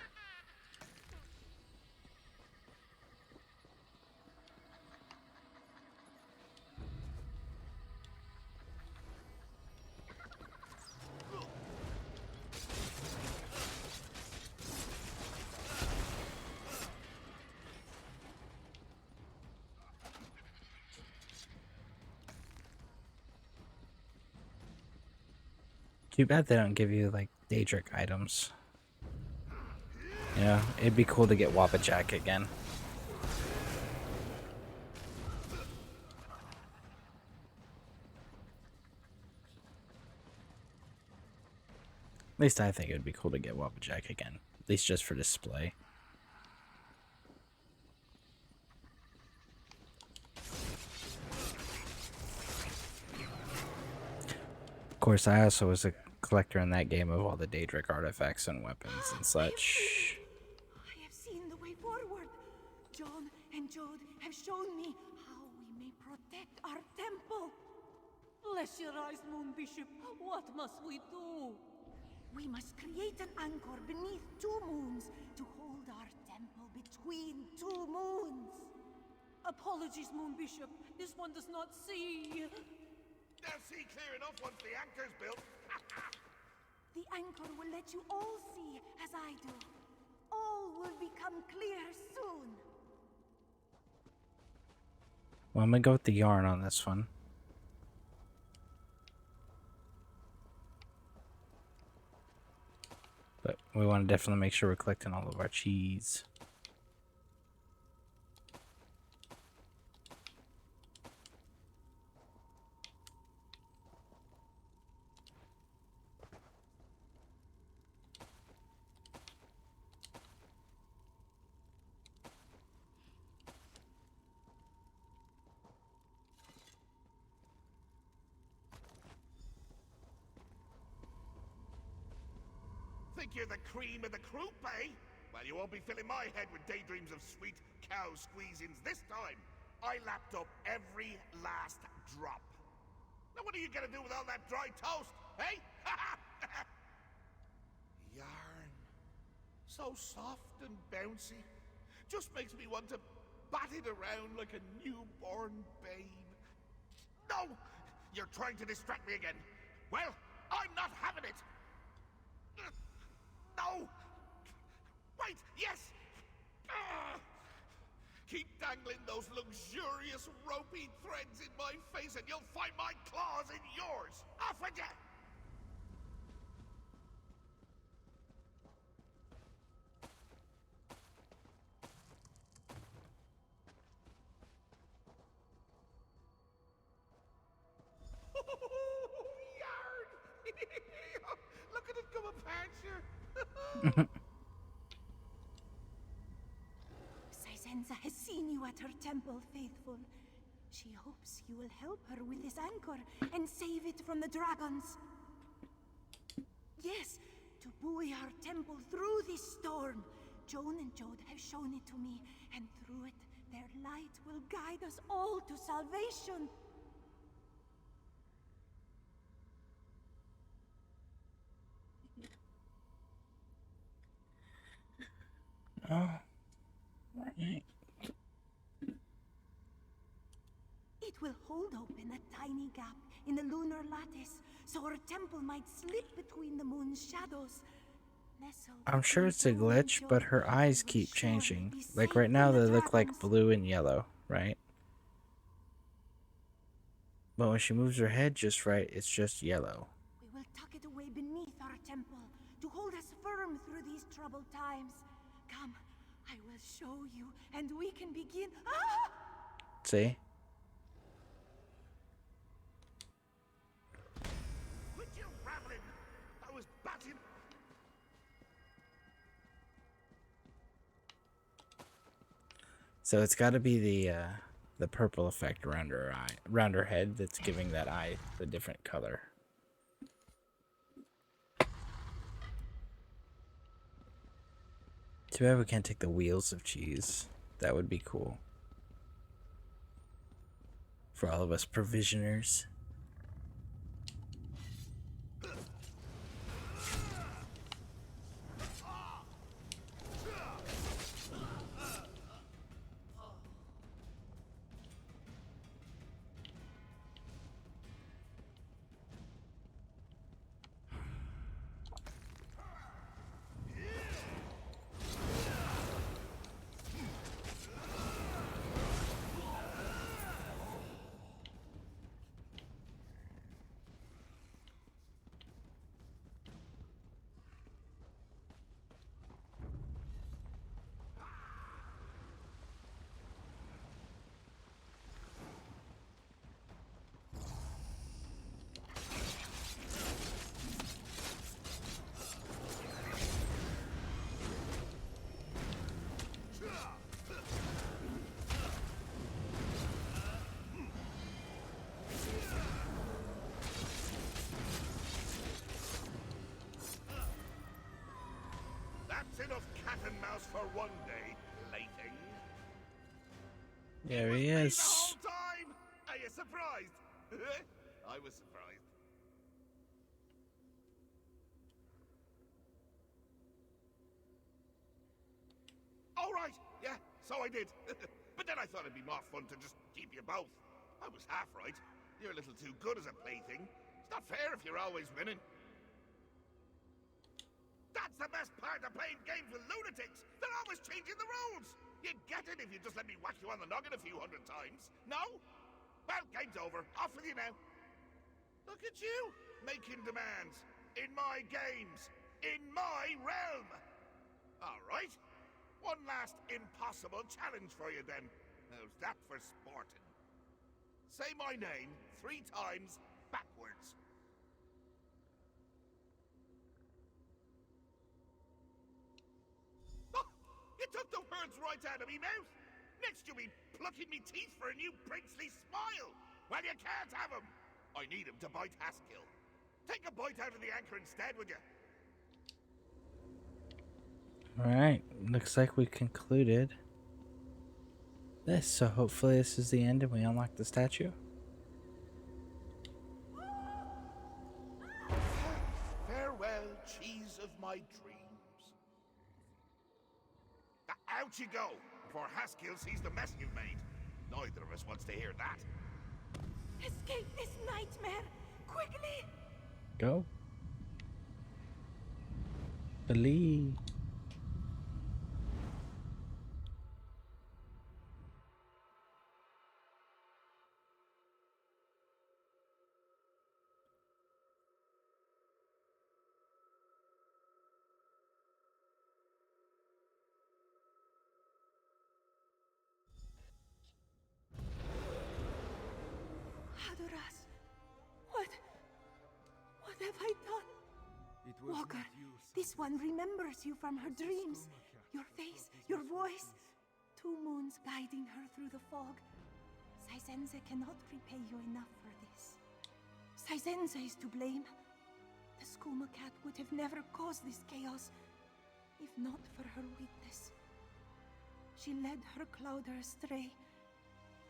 Too bad they don't give you like Daedric items. You know, it'd be cool to get Wappajack again. At least I think it would be cool to get Wappajack again. At least just for display. Of course, I also was a collector in that game of all the Daedric artifacts and weapons and such.
I have seen the way forward. John and Jode have shown me how we may protect our temple.
Bless your eyes, Moon Bishop. What must we do?
We must create an anchor beneath 2 moons to hold our temple between 2 moons.
Apologies, Moon Bishop. This one does not see.
They'll see clear enough once the anchor's built.
The anchor will let you all see as I do. All will become clear soon.
Well, I'm gonna go with the yarn on this one. But we want to definitely make sure we're collecting all of our cheese.
Think you're the cream of the croup, eh? Well, you won't be filling my head with daydreams of sweet cow squeezings this time. I lapped up every last drop. Now what are you gonna do with all that dry toast, eh? Yarn. So soft and bouncy. Just makes me want to bat it around like a newborn babe. No! You're trying to distract me again. Well, I'm not having it! No! Wait, yes! Keep dangling those luxurious ropey threads in my face and you'll find my claws in yours! Off with you! Yarn! Look at it come apart, sure!
Sisenza has seen you at her temple, faithful. She hopes you will help her with this anchor and save it from the dragons. Yes, to buoy our temple through this storm. Joan and Jode have shown it to me, and through it, their light will guide us all to salvation.
Oh, right.
It will hold open a tiny gap in the lunar lattice, so our temple might slip between the moon's shadows.
I'm sure it's a glitch, but her eyes keep changing. Like right now they look like blue and yellow, right? But when she moves her head just right, it's just yellow.
We will tuck it away beneath our temple to hold us firm through these troubled times. Come, I will show you, and we can begin. Ah!
See?
Quit your rambling! I was batting.
So it's got to be the purple effect around her eye, around her head, that's giving that eye the different color. Too bad we can't take the wheels of cheese. That would be cool. For all of us provisioners.
That's enough cat and mouse for one day, plaything.
There he is.
The whole time? Are you surprised? I was surprised. All right, yeah, so I did. But then I thought it'd be more fun to just keep you both. I was half right. You're a little too good as a plaything. It's not fair if you're always winning. That's the best part of playing games with lunatics. They're always changing the rules. You'd get it if you just let me whack you on the noggin a few hundred times. No? Well, game's over. Off with you now. Look at you, making demands. In my games. In my realm. All right. One last impossible challenge for you then. How's that for sporting? Say my name 3 times backwards. Oh, you took the words right out of me mouth. Next you'll be plucking me teeth for a new princely smile. Well, you can't have him. I need him to bite Haskill. Take a bite out of the anchor instead, would you?
Alright, looks like we concluded this, so hopefully this is the end and we unlock the statue.
Farewell, cheese of my dreams. Out you go, before Haskill sees the mess you've made. Neither of us wants to hear that.
Escape this nightmare! Quickly!
Go. Believe.
Hadoras, what have I done? Walker, this one remembers you from her dreams. Your face, your voice. 2 moons guiding her through the fog. Saizense cannot repay you enough for this. Saizense is to blame. The skooma cat would have never caused this chaos, if not for her weakness. She led her clouder astray,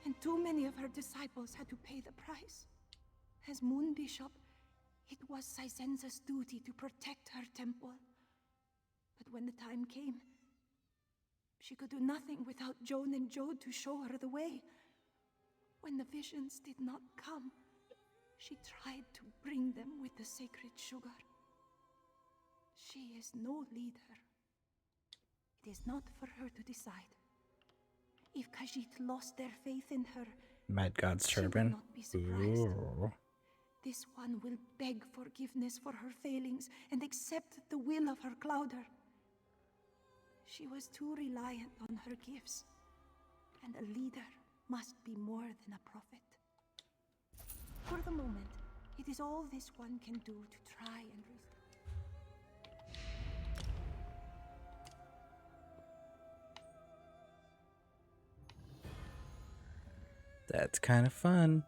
and too many of her disciples had to pay the price. As Moon Bishop, it was Saizense's duty to protect her temple. But when the time came, she could do nothing without Joan and Jode to show her the way. When the visions did not come, she tried to bring them with the sacred sugar. She is no leader. It is not for her to decide. If Khajiit lost their faith in her,
Mad God's
she will
turban.
not be surprised.
Ooh.
This one will beg forgiveness for her failings and accept the will of her clouder. She was too reliant on her gifts, and a leader must be more than a prophet. For the moment, it is all this one can do to try and restore.
That's kind of fun.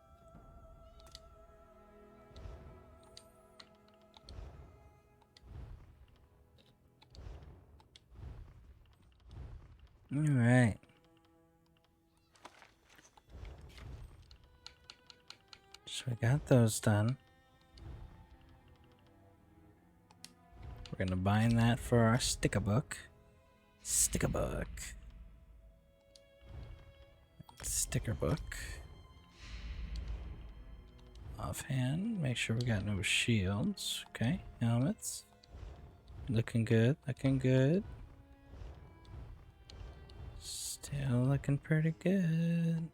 All right. So we got those done. We're gonna bind that for our sticker book. Sticker book. Sticker book. Offhand, make sure we got no shields. Okay, helmets. Looking good, looking good. Still looking pretty good.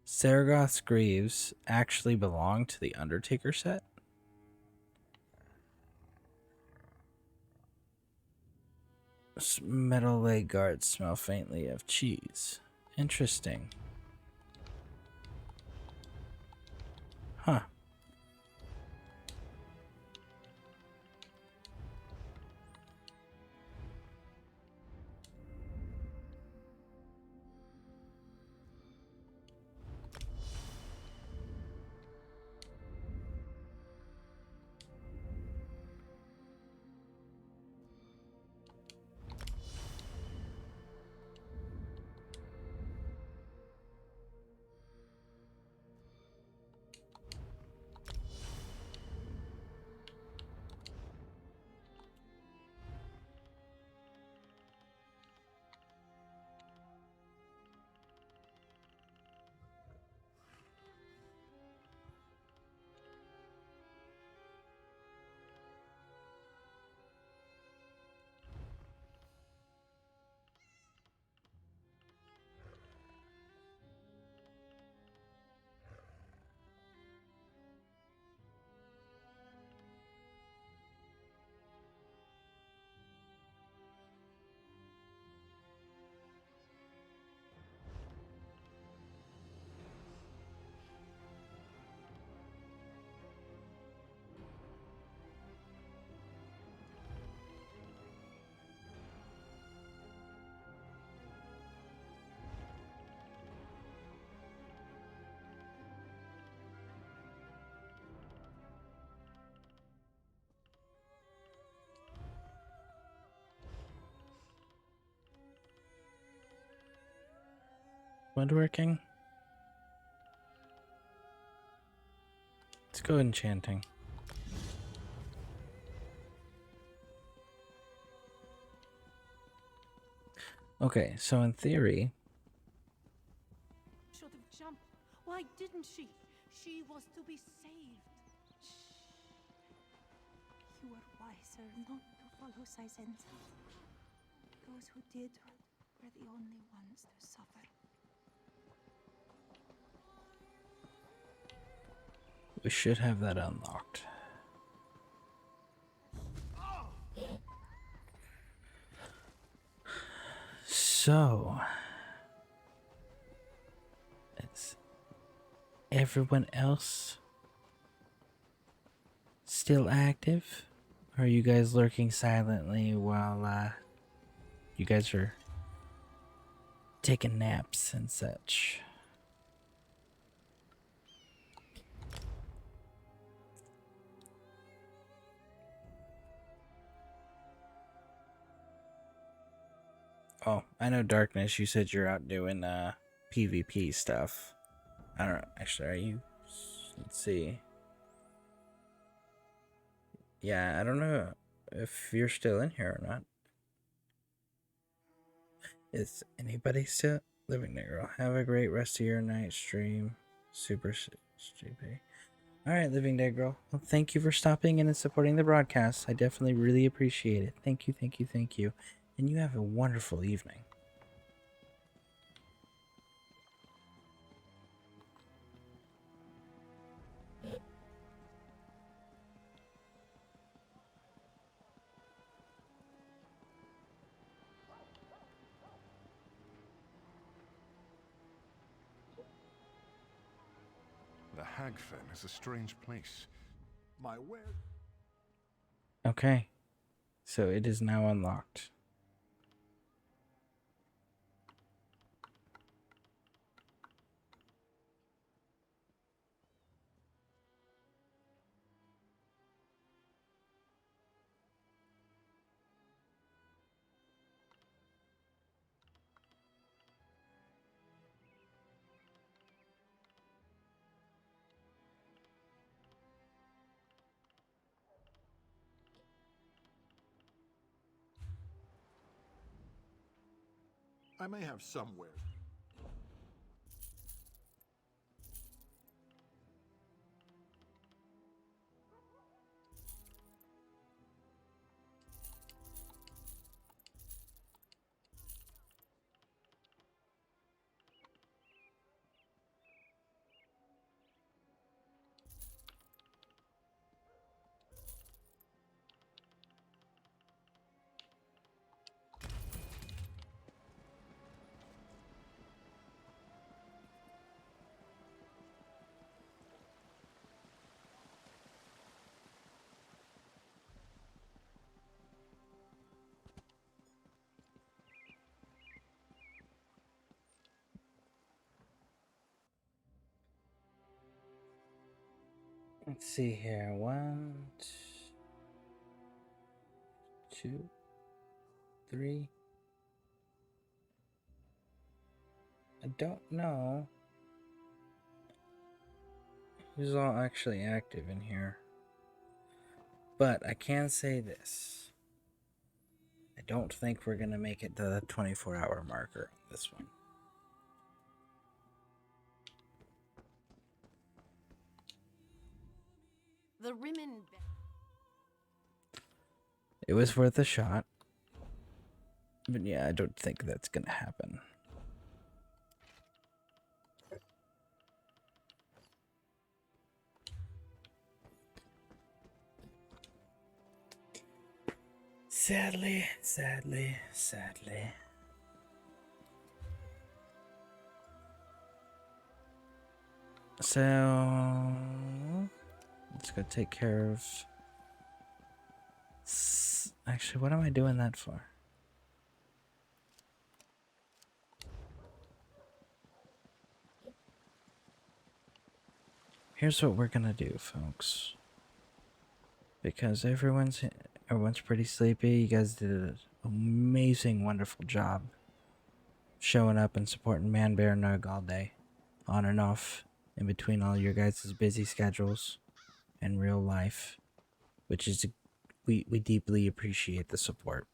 Saragoth's greaves actually belong to the Undertaker set? Metal leg guards smell faintly of cheese. Interesting. Huh. Woodworking. Let's go enchanting. Okay, so in theory...
Should have jumped. Why didn't she? She was to be saved. Shh. You were wiser not to follow Saizenza. Those who did were the only ones to suffer.
We should have that unlocked. So, is everyone else still active? Or are you guys lurking silently while you guys are taking naps and such? Oh, I know Darkness, you said you're out doing PvP stuff. I don't know, actually, are you? Let's see. Yeah, I don't know if you're still in here or not. Is anybody still living there, girl? Have a great rest of your night stream. Super stupid. Alright, Living Dead Girl. Well, thank you for stopping in and supporting the broadcast. I definitely really appreciate it. Thank you, thank you, thank you. And you have a wonderful evening.
The Hagfen is a strange place. My where?
Okay. So it is now unlocked.
I may have somewhere.
Let's see here. 1, 2, 3. I don't know who's all actually active in here. But I can say this. I don't think we're going to make it to the 24-hour marker on this one.
The Rimmen.
It was worth a shot. But yeah, I don't think that's going to happen. Sadly, sadly, sadly. So, let's go take care of... Actually, what am I doing that for? Here's what we're gonna do, folks. Because everyone's pretty sleepy. You guys did an amazing, wonderful job showing up and supporting Man Bear Nug all day, on and off, in between all your guys' busy schedules and real life, which is we deeply appreciate the support.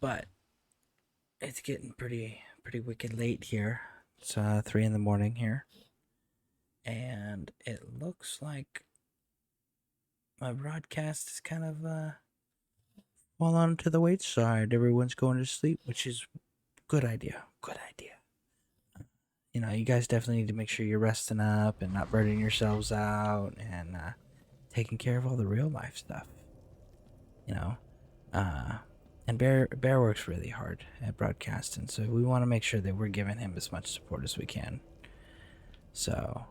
But it's getting pretty wicked late here. It's 3 in the morning here, and it looks like my broadcast is kind of fall on to the wayside. Everyone's going to sleep, which is good idea. Good idea. You know, you guys definitely need to make sure you're resting up and not burning yourselves out and taking care of all the real life stuff. You know, and Bear works really hard at broadcasting, so we want to make sure that we're giving him as much support as we can. So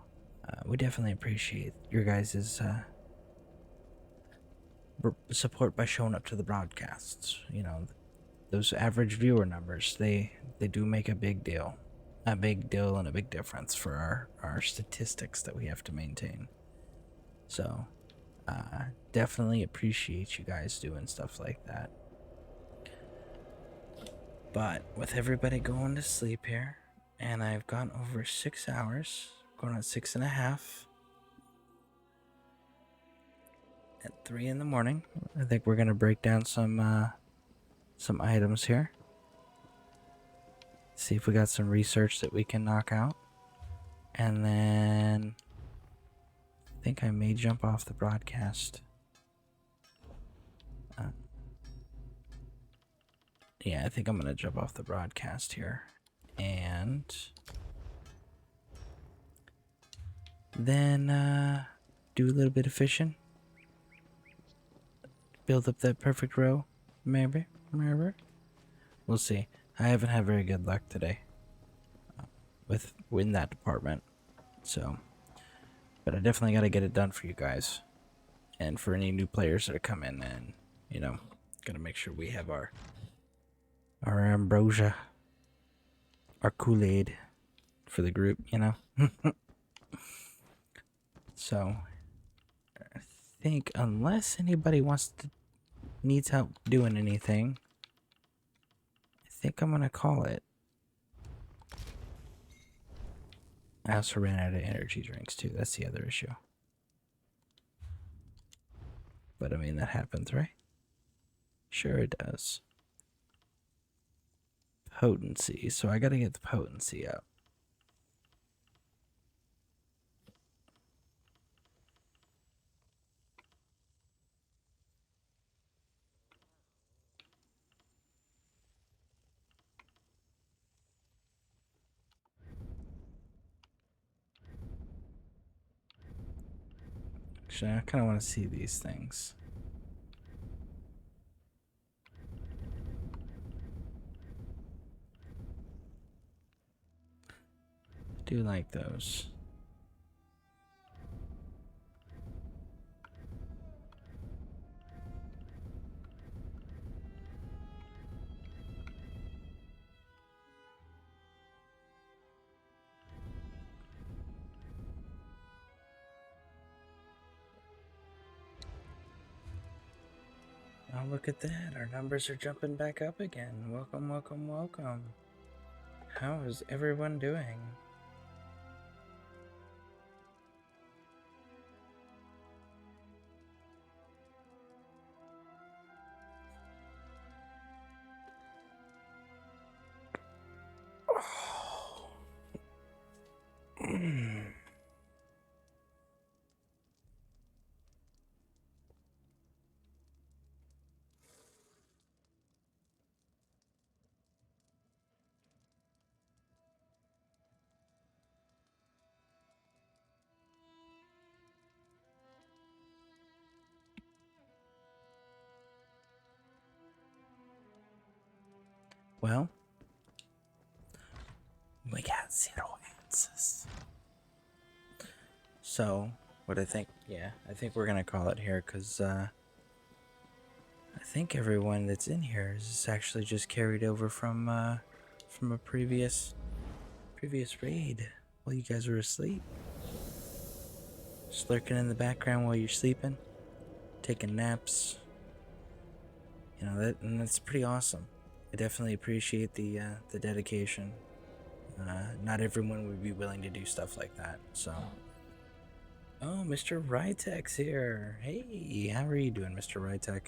we definitely appreciate your guys' support by showing up to the broadcasts. You know, those average viewer numbers, they do make a big deal and a big difference for our statistics that we have to maintain. So definitely appreciate you guys doing stuff like that. But with everybody going to sleep here, and I've gone over 6 hours, going on 6.5 at 3 in the morning. I think we're gonna break down some items here. See if we got some research that we can knock out. And then I think I may jump off the broadcast. Yeah, I think I'm gonna jump off the broadcast here. And then do a little bit of fishing. Build up that perfect row. Maybe. We'll see. I haven't had very good luck today in that department. So, but I definitely got to get it done for you guys. And for any new players that are coming in, you know, got to make sure we have our ambrosia, our Kool-Aid for the group, you know. So, I think unless anybody needs help doing anything, I think I'm gonna call it. I also ran out of energy drinks too. That's the other issue. But I mean, that happens, right? Sure it does. Potency. So I gotta get the potency up. Actually, I kind of want to see these things. I do like those. Oh, look at that. Our numbers are jumping back up again. Welcome, welcome, welcome. How is everyone doing? Well, we got 0 answers. So, what I think, I think we're gonna call it here, because I think everyone that's in here is actually just carried over from a previous raid while you guys were asleep. Just lurking in the background while you're sleeping, taking naps. You know, that's pretty awesome. I definitely appreciate the dedication. Not everyone would be willing to do stuff like that, so. Oh, Mr. Rytek's here. Hey, how are you doing, Mr. Rytek?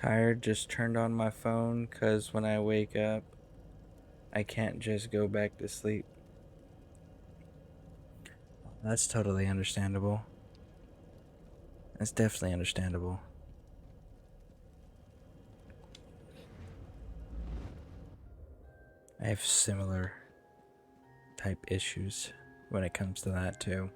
Tired, just turned on my phone because when I wake up, I can't just go back to sleep. That's totally understandable. That's definitely understandable. I have similar type issues when it comes to that too.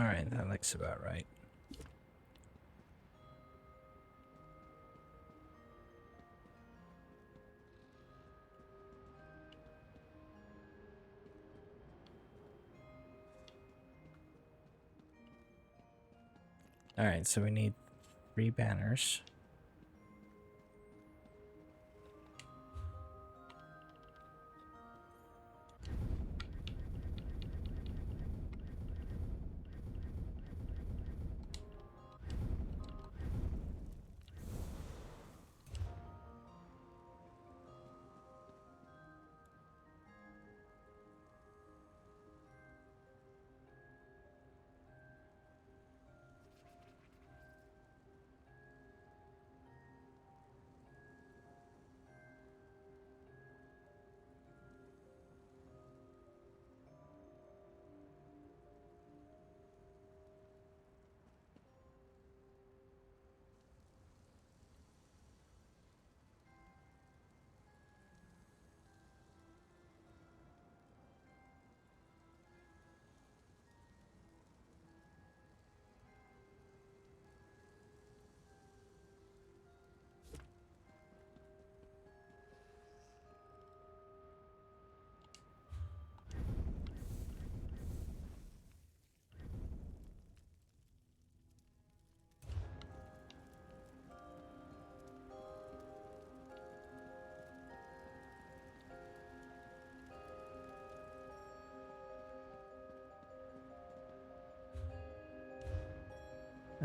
Alright, that looks about right. Alright, so we need 3 banners.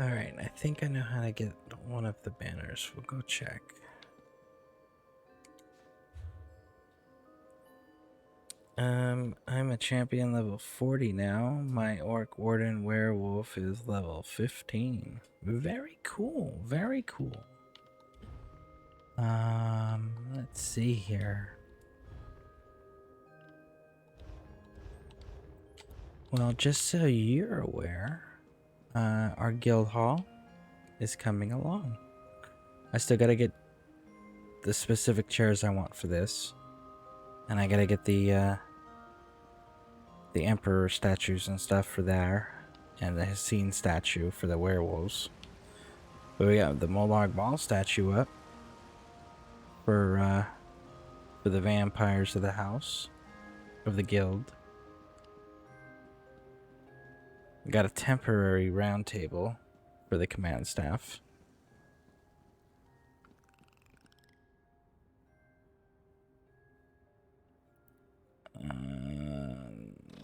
Alright, I think I know how to get one of the banners. We'll go check. I'm a champion level 40 now. My Orc Warden Werewolf is level 15. Very cool, very cool. Let's see here. Well, just so you're aware, our guild hall is coming along. I still gotta get the specific chairs I want for this. And I gotta get the emperor statues and stuff for there. And the Hessine statue for the werewolves. But we got the Molag Bal statue up for the vampires of the house, of the guild. We got a temporary round table for the command staff.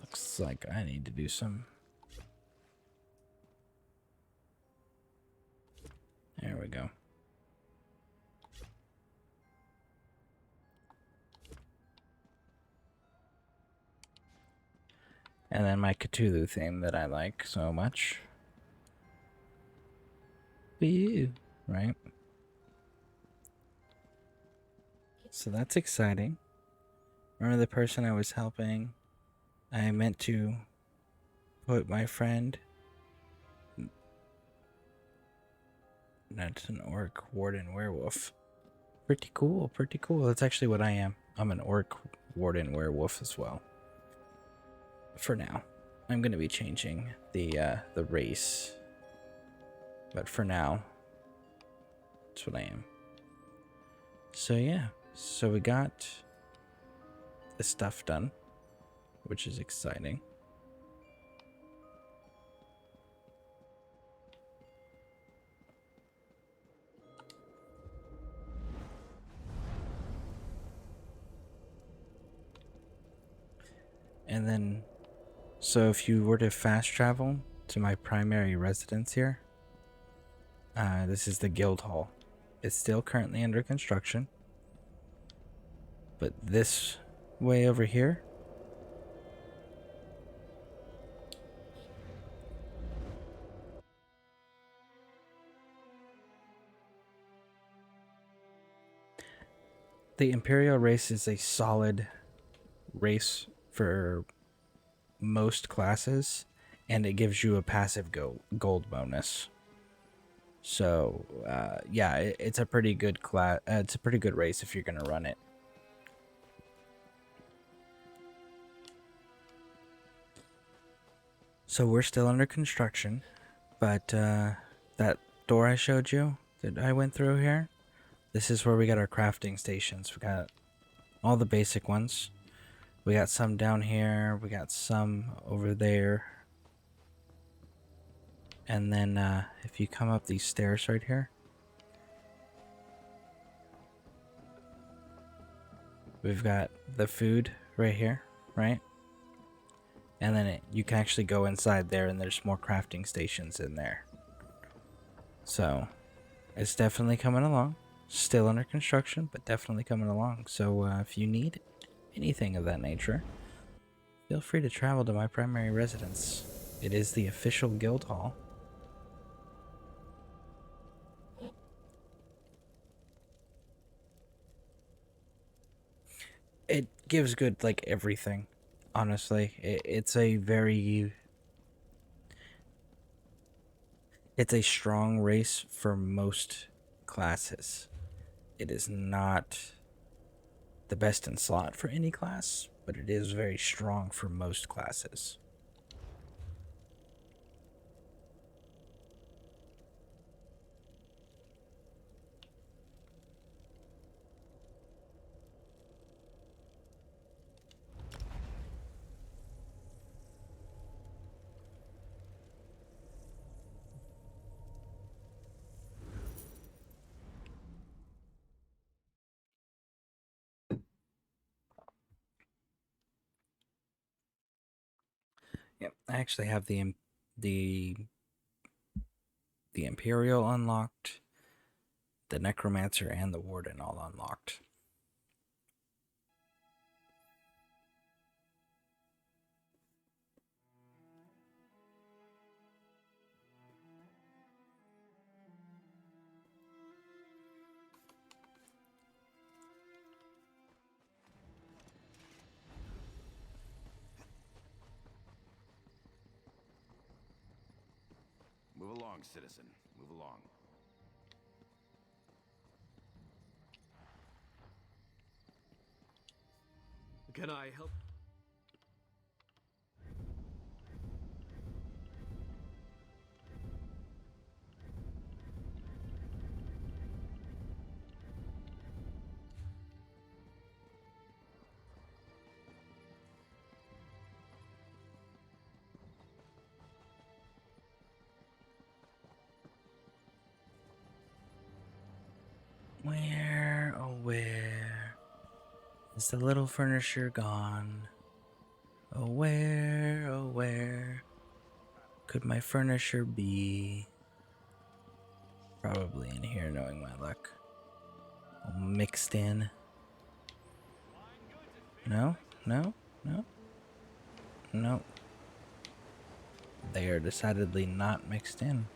Looks like I need to do some. There we go. And then my Cthulhu theme that I like so much. Woo, right? So that's exciting. Remember the person I was helping I meant to put my friend... That's an orc warden werewolf. Pretty cool, pretty cool. That's actually what I am. I'm an orc warden werewolf as well. For now. I'm going to be changing the race. But for now, that's what I am. So yeah, so we got the stuff done, which is exciting. And then, so if you were to fast travel to my primary residence here, this is the guild hall. It's still currently under construction, but this way over here, the Imperial race is a solid race for most classes, and it gives you a passive gold bonus. So yeah, it's a pretty good class. It's a pretty good race if you're gonna run it. So we're still under construction, but that door I showed you that I went through here, this is where we got our crafting stations. We got all the basic ones. We got some down here. We got some over there. And then if you come up these stairs right here, we've got the food right here, right? And then you can actually go inside there and there's more crafting stations in there. So it's definitely coming along. Still under construction, but definitely coming along. So if you need anything of that nature, feel free to travel to my primary residence. It is the official guild hall. It gives good, like, everything, honestly. It's a strong race for most classes. It is not the best in slot for any class, but it is very strong for most classes. Yep, I actually have the Imperial unlocked, the Necromancer, and the Warden all unlocked.
Move along, citizen. Move along.
Can I help?
Where, oh where is the little furniture gone? Oh where could my furniture be? Probably in here, knowing my luck. All mixed in. No, no, no, no. They are decidedly not mixed in.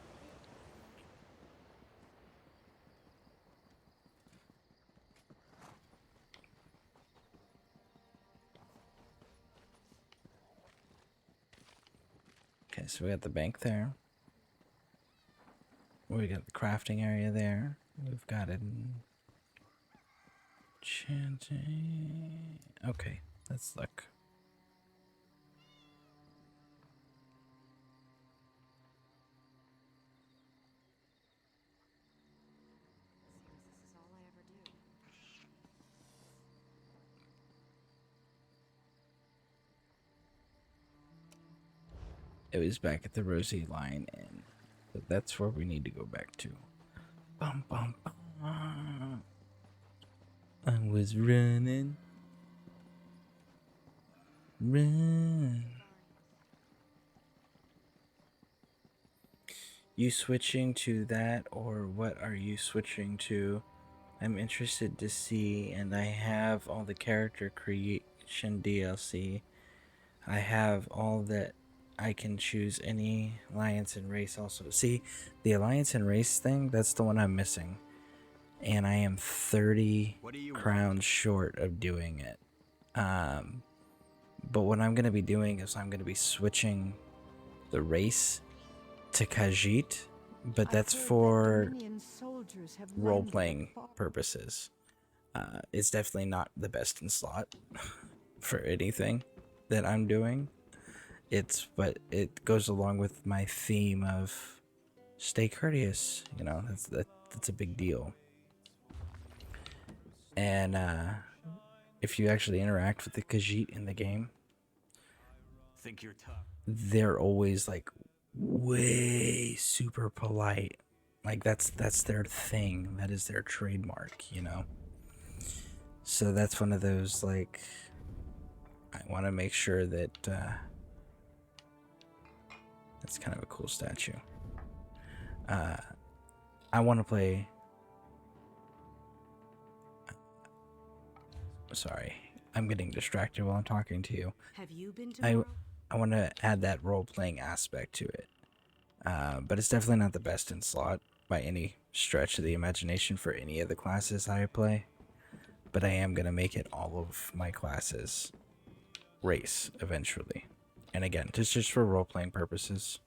Okay, so we got the bank there. We got the crafting area there. We've got it. Enchanting. Okay, let's look. It was back at the Rosie Line Inn. So that's where we need to go back to. Bum, bum, bum. I was running. Run. You switching to that, or what are you switching to? I'm interested to see, and I have all the character creation DLC. I have all that. I can choose any alliance and race also. See, the alliance and race thing, that's the one I'm missing. And I am 30 crowns short of doing it. But what I'm going to be doing is I'm going to be switching the race to Khajiit, but that's for role-playing purposes. It's definitely not the best in slot for anything that I'm doing. But it goes along with my theme of stay courteous. You know, that's a big deal. And if you actually interact with the Khajiit in the game,
Think you're tough.
they're always like way super polite. Like that's their thing. That is their trademark, you know. So that's one of those, like, I want to make sure that that's kind of a cool statue. I want to play. Sorry, I'm getting distracted while I'm talking to you.
Have you been to
I want to add that role-playing aspect to it. But it's definitely not the best in slot by any stretch of the imagination for any of the classes I play. But I am going to make it all of my classes race eventually. And again, just for role-playing purposes.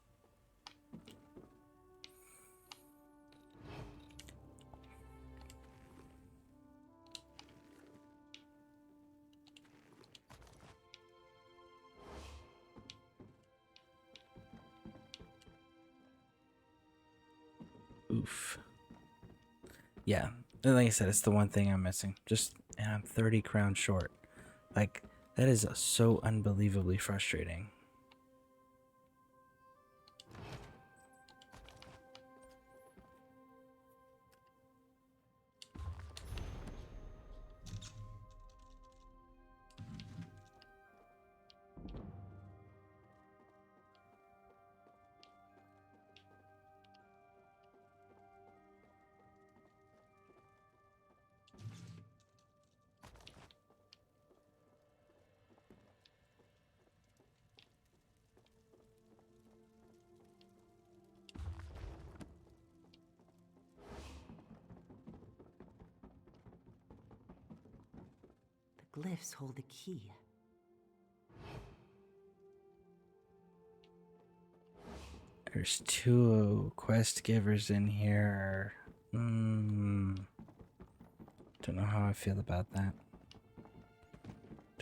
Oof. Yeah, like I said, it's the one thing I'm missing. And I'm 30 crowns short. Like, that is so unbelievably frustrating.
The glyphs hold the key.
There's 2 quest givers in here. Don't know how I feel about that.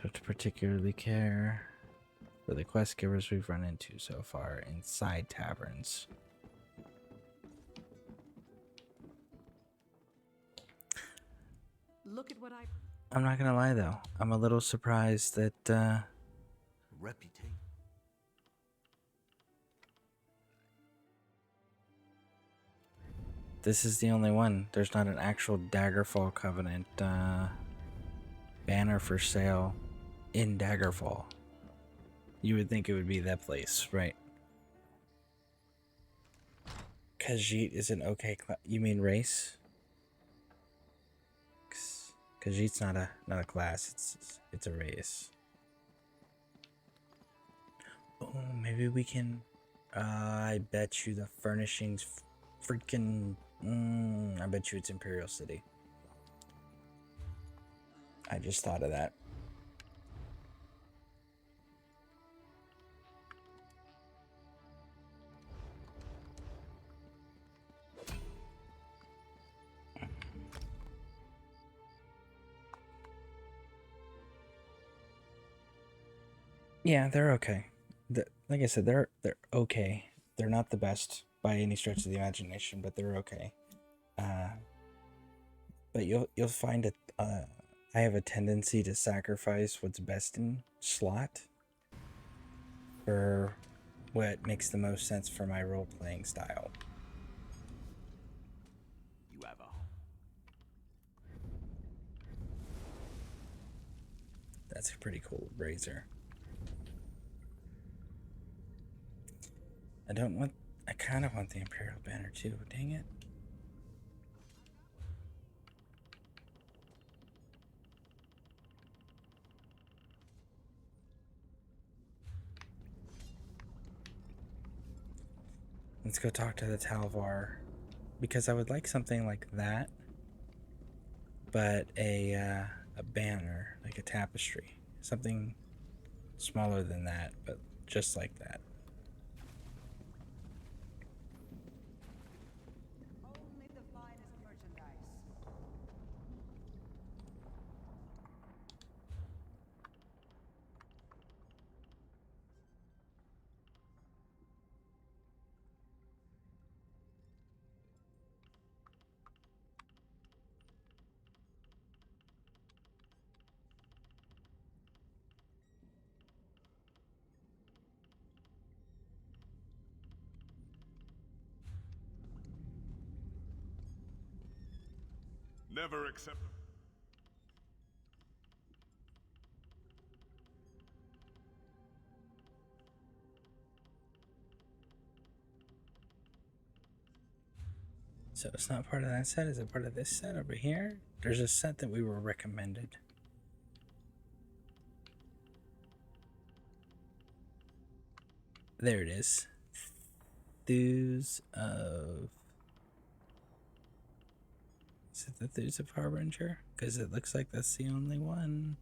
Don't particularly care for the quest givers we've run into so far inside taverns.
Look at what
I'm not gonna lie though, I'm a little surprised that
Reputation.
this is the only one. There's not an actual Daggerfall Covenant banner for sale in Daggerfall. You would think it would be that place, right? Khajiit is an okay you mean race? Khajiit's not a class, it's a race. Oh, maybe we can I bet you the furnishings freaking I bet you it's Imperial City. I just thought of that. Yeah, they're okay. Like I said, they're okay. They're not the best by any stretch of the imagination, but they're okay. But you'll find it. I have a tendency to sacrifice what's best in slot for what makes the most sense for my role playing style.
You have a...
That's a pretty cool razor. I kind of want the Imperial banner too. Dang it. Let's go talk to the Talvar, because I would like something like that, but a banner, like a tapestry, something smaller than that, but just like that.
Only the finest merchandise.
Never accept.
So it's not part of that set. Is it part of this set over here? There's a set that we were recommended. There it is. Thews of... Is it the Thews of Harbinger? Because it looks like that's the only one.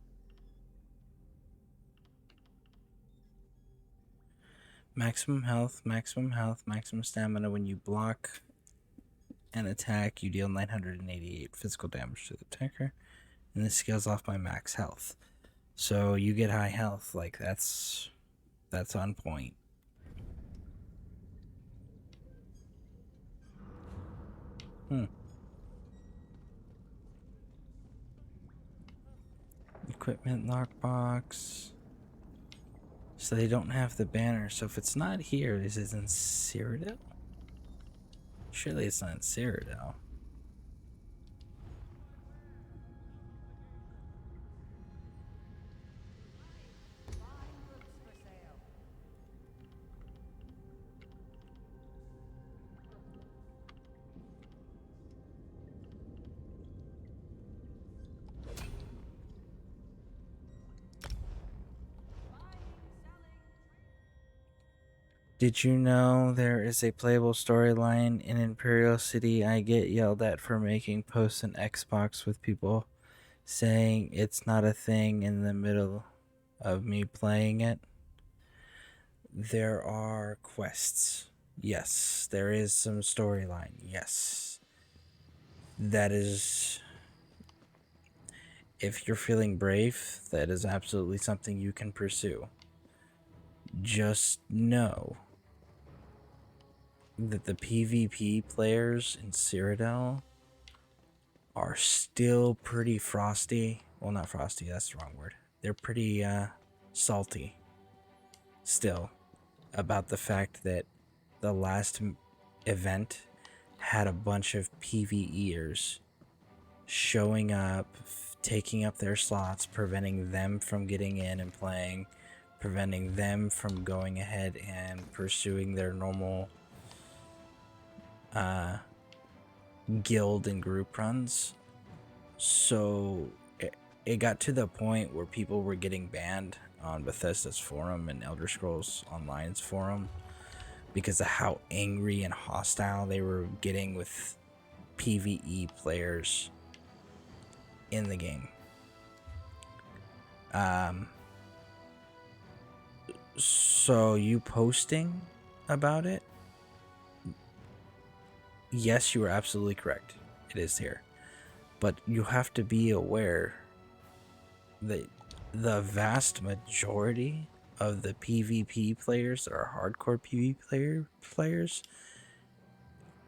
Maximum health, maximum stamina. When you block an attack, you deal 988 physical damage to the attacker. And this scales off by max health. So you get high health. Like, that's on point. Equipment lockbox. So they don't have the banner. So if it's not here, is it in Cyrodiil? Surely it's not in Cyrodiil. Did you know there is a playable storyline in Imperial City? I get yelled at for making posts on Xbox with people saying it's not a thing in the middle of me playing it. There are quests. Yes. There is some storyline. Yes. That is... If you're feeling brave, that is absolutely something you can pursue. Just know that the PvP players in Cyrodiil are still pretty frosty. Well, not frosty, that's the wrong word. They're pretty salty still about the fact that the last event had a bunch of PvEers showing up, taking up their slots, preventing them from getting in and playing, preventing them from going ahead and pursuing their normal guild and group runs. So it got to the point where people were getting banned on Bethesda's forum and Elder Scrolls Online's forum because of how angry and hostile they were getting with PvE players in the game. So you posting about it? Yes, you are absolutely correct. It is here. But you have to be aware that the vast majority of the PvP players that are hardcore players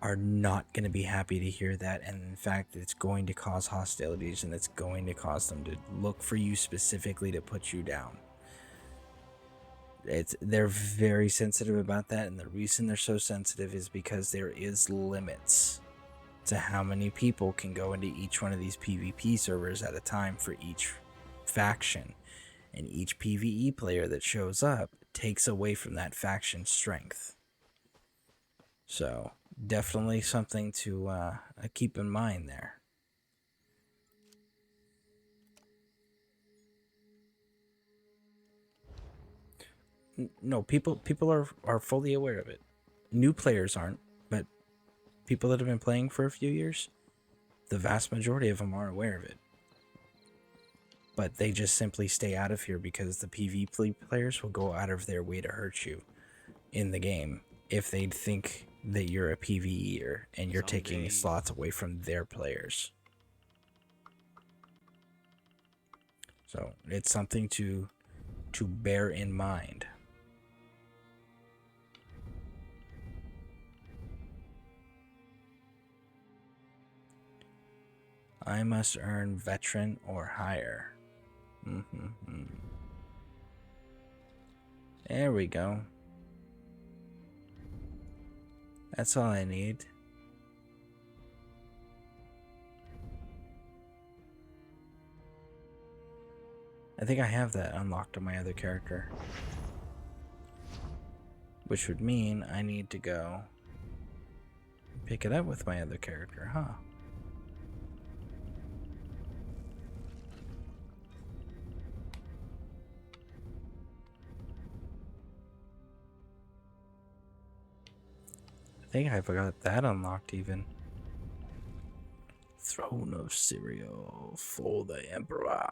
are not going to be happy to hear that, and in fact it's going to cause hostilities, and it's going to cause them to look for you specifically to put you down. They're very sensitive about that, and the reason they're so sensitive is because there is limits to how many people can go into each one of these PvP servers at a time for each faction, and each PvE player that shows up takes away from that faction's strength. So definitely something to keep in mind there. No, people are fully aware of it. New players aren't, but people that have been playing for a few years, the vast majority of them are aware of it. But they just simply stay out of here because the PvP players will go out of their way to hurt you in the game if they think that you're a PvEer and you're taking slots away from their players. So it's something to bear in mind. I must earn veteran or higher. There we go. That's all I need. I think I have that unlocked on my other character. Which would mean I need to go pick it up with my other character, huh? I think I forgot that unlocked even. Throne of cereal for the Emperor.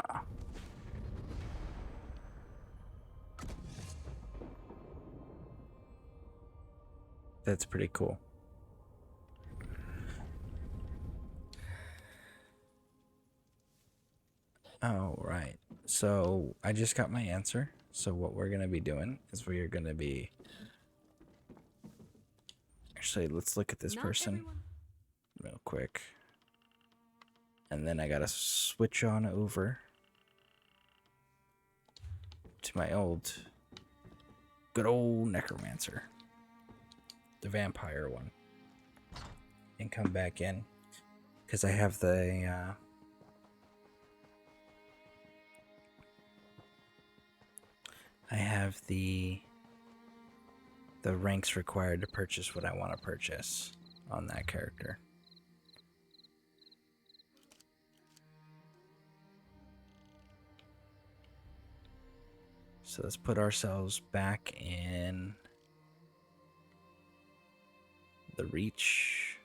That's pretty cool. Alright, so I just got my answer. So what we're going to be doing is we are going to be... Actually, let's look at this person real quick. And then I got to switch on over to my good old necromancer. The vampire one. And come back in. Because I have the... I have the ranks required to purchase what I want to purchase on that character. So let's put ourselves back in the Reach.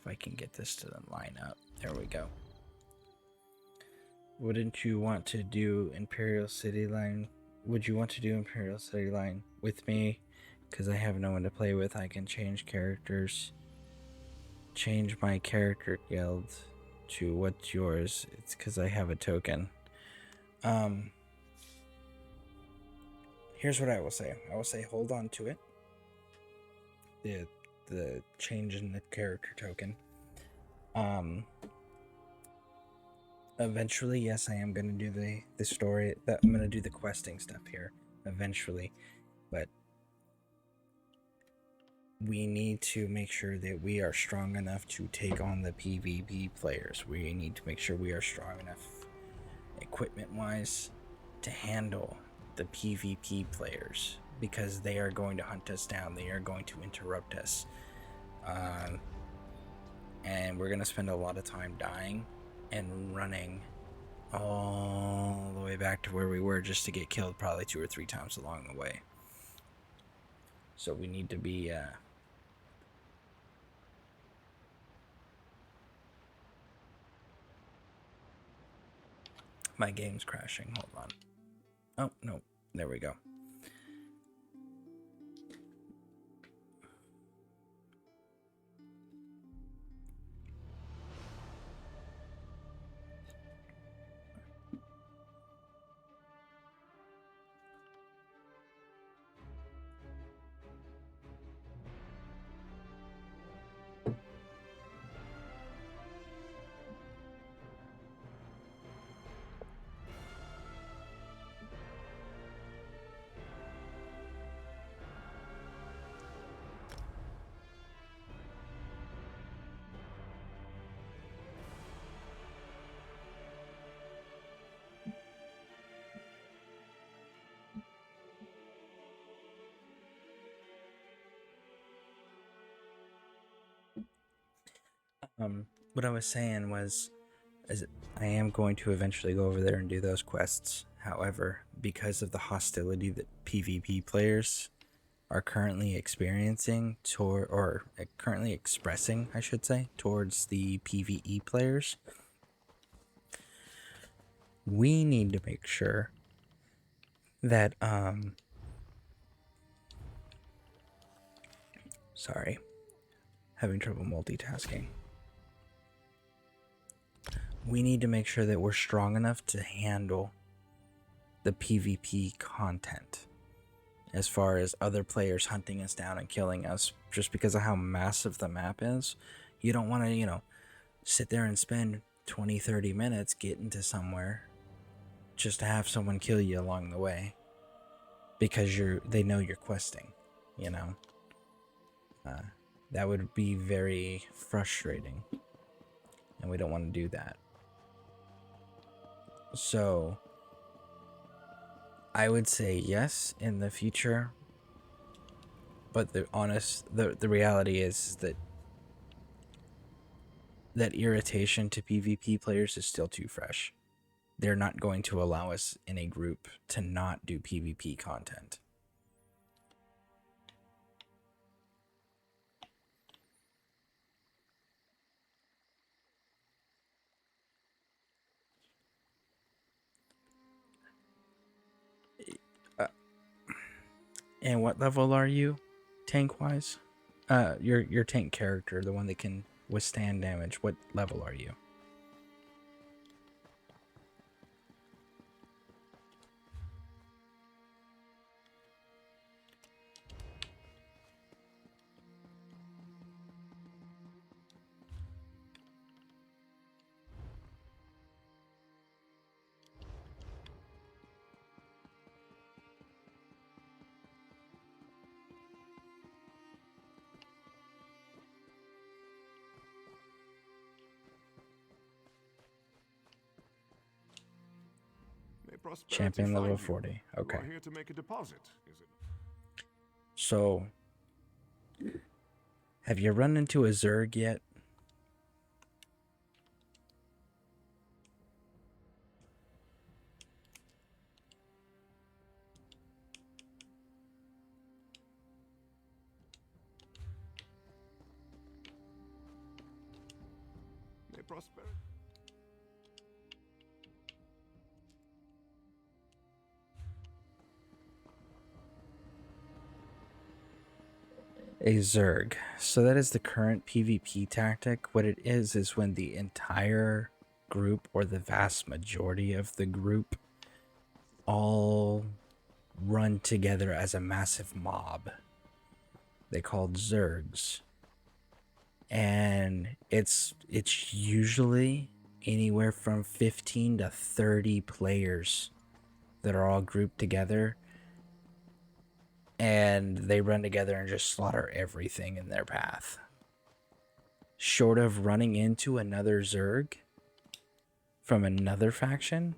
If I can get this to line up. There we go. Wouldn't you want to do Imperial City Line? Would you want to do Imperial City Line with me? Because I have no one to play with. I can change characters. Change my character guild to what's yours. It's because I have a token. Here's what I will say. I will say hold on to it. The change in the character token. Eventually, yes, I am going to do the story. I'm going to do the questing stuff here eventually, but we need to make sure that we are strong enough to take on the PvP players. We need to make sure we are strong enough equipment-wise to handle the PvP players, because they are going to hunt us down. They are going to interrupt us. And we're going to spend a lot of time dying and running all the way back to where we were just to get killed probably 2 or 3 times along the way. So we need to be... My game's crashing. Hold on. Oh, no. There we go. What I was saying was, I am going to eventually go over there and do those quests. However, because of the hostility that PvP players are currently experiencing currently expressing, I should say, towards the PvE players, we need to make sure that sorry, having trouble multitasking. We need to make sure that we're strong enough to handle the PvP content, as far as other players hunting us down and killing us, just because of how massive the map is. You don't want to, sit there and spend 20-30 minutes getting to somewhere just to have someone kill you along the way because they know you're questing, that would be very frustrating, and we don't want to do that. So I would say yes in the future, but the reality is that irritation to PvP players is still too fresh. They're not going to allow us in a group to not do PvP content. And what level are you, tank-wise? Your tank character, the one that can withstand damage. What level are you? Champion level 40. Okay.
You are here to make a deposit, is it?
So, have you run into a Zerg yet?
May prosperity.
A Zerg. So that is the current PvP tactic. What it is when the entire group, or the vast majority of the group, all run together as a massive mob. They called Zergs. And it's usually anywhere from 15 to 30 players that are all grouped together, and they run together and just slaughter everything in their path. Short of running into another Zerg from another faction,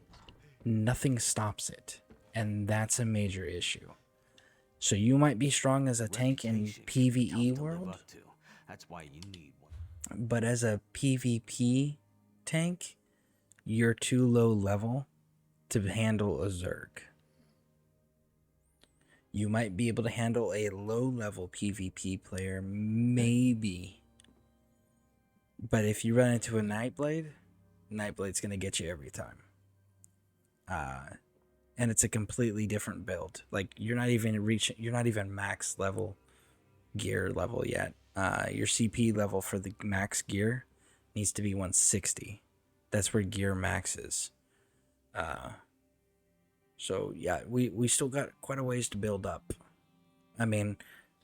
nothing stops it, and that's a major issue. So you might be strong as a tank in PvE world,
that's why you need one.
But as a PvP tank, you're too low level to handle a Zerg. You might be able to handle a low-level PvP player, maybe. But if you run into a Nightblade, Nightblade's going to get you every time. And it's a completely different build. Like, you're not even max level, gear level yet. Your CP level for the max gear needs to be 160. That's where gear max is. So yeah, we still got quite a ways to build up. I mean,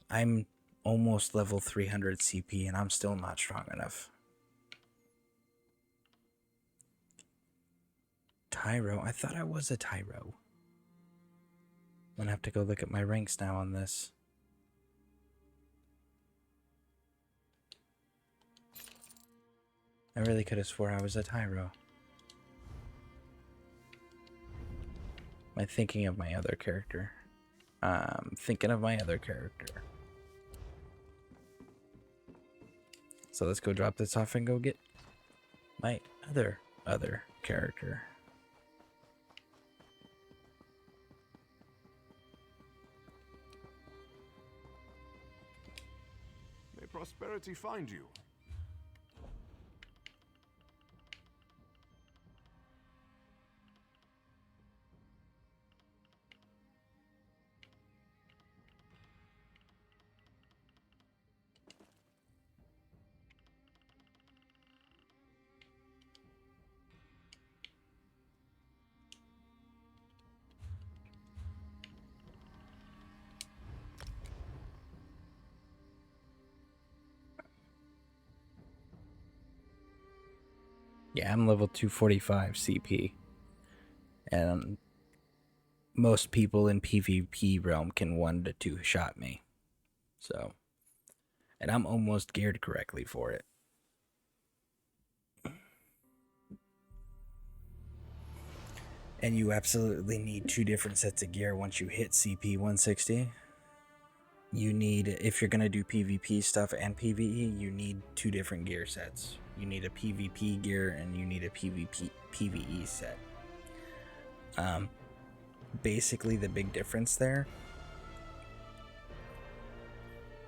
I'm almost level 300 CP and I'm still not strong enough. Tyro? I thought I was a Tyro. I'm gonna have to go look at my ranks now on this. I really could have swore I was a Tyro. Am I thinking of my other character? Thinking of my other character. So let's go drop this off and go get my other character.
May prosperity find you.
Yeah, I'm level 245 CP. And most people in PvP realm can 1 to 2 shot me. So, and I'm almost geared correctly for it. And you absolutely need 2 different sets of gear once you hit CP 160. You need, if you're going to do PvP stuff and PvE, you need 2 different gear sets. You need a PvP gear and you need a PvE set. Basically the big difference there.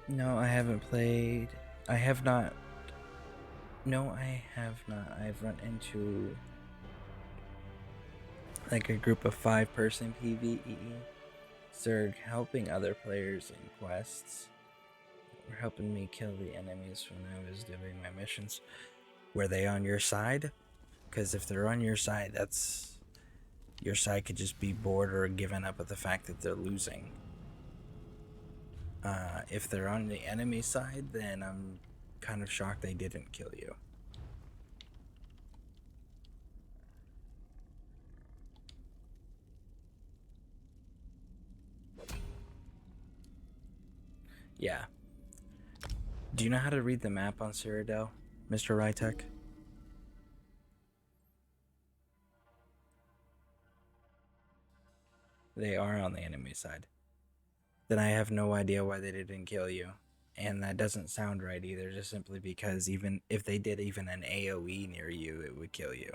No, I haven't played. I have not. No, I have not. I've run into like a group of 5-person PvE. So they're helping other players in quests. They're helping me kill the enemies when I was doing my missions. Were they on your side? Because if they're on your side, that's... Your side could just be bored or given up at the fact that they're losing. If they're on the enemy side, then I'm kind of shocked they didn't kill you. Yeah. Do you know how to read the map on Cyrodiil, Mr. Rytek? They are on the enemy side. Then I have no idea why they didn't kill you. And that doesn't sound right either, just simply because even if they did even an AoE near you, it would kill you.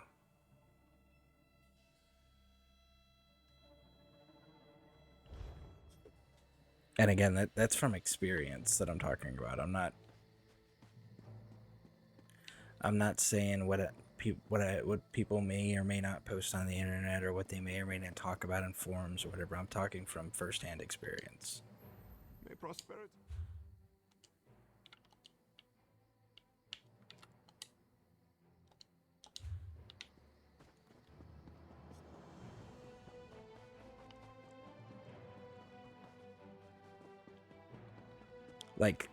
And again, that's from experience that I'm talking about. I'm not saying what people may or may not post on the internet or what they may or may not talk about in forums or whatever. I'm talking from firsthand experience.
May prosperity.
Like,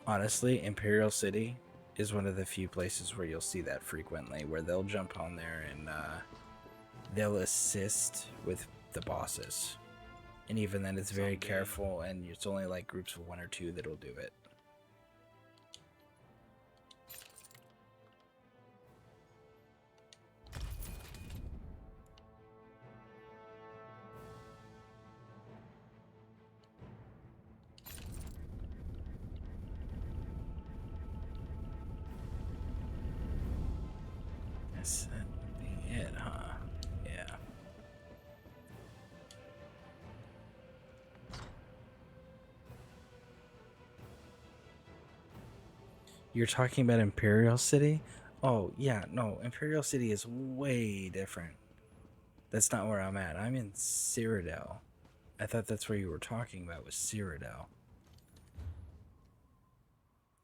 honestly, Imperial City is one of the few places where you'll see that frequently, where they'll jump on there and they'll assist with the bosses. And even then, it's very careful, and it's only like groups of 1 or 2 that'll do it. Yes, that would be it, huh? Yeah. You're talking about Imperial City? Oh, yeah, no, Imperial City is way different. That's not where I'm at. I'm in Cyrodiil. I thought that's where you were talking about, was Cyrodiil.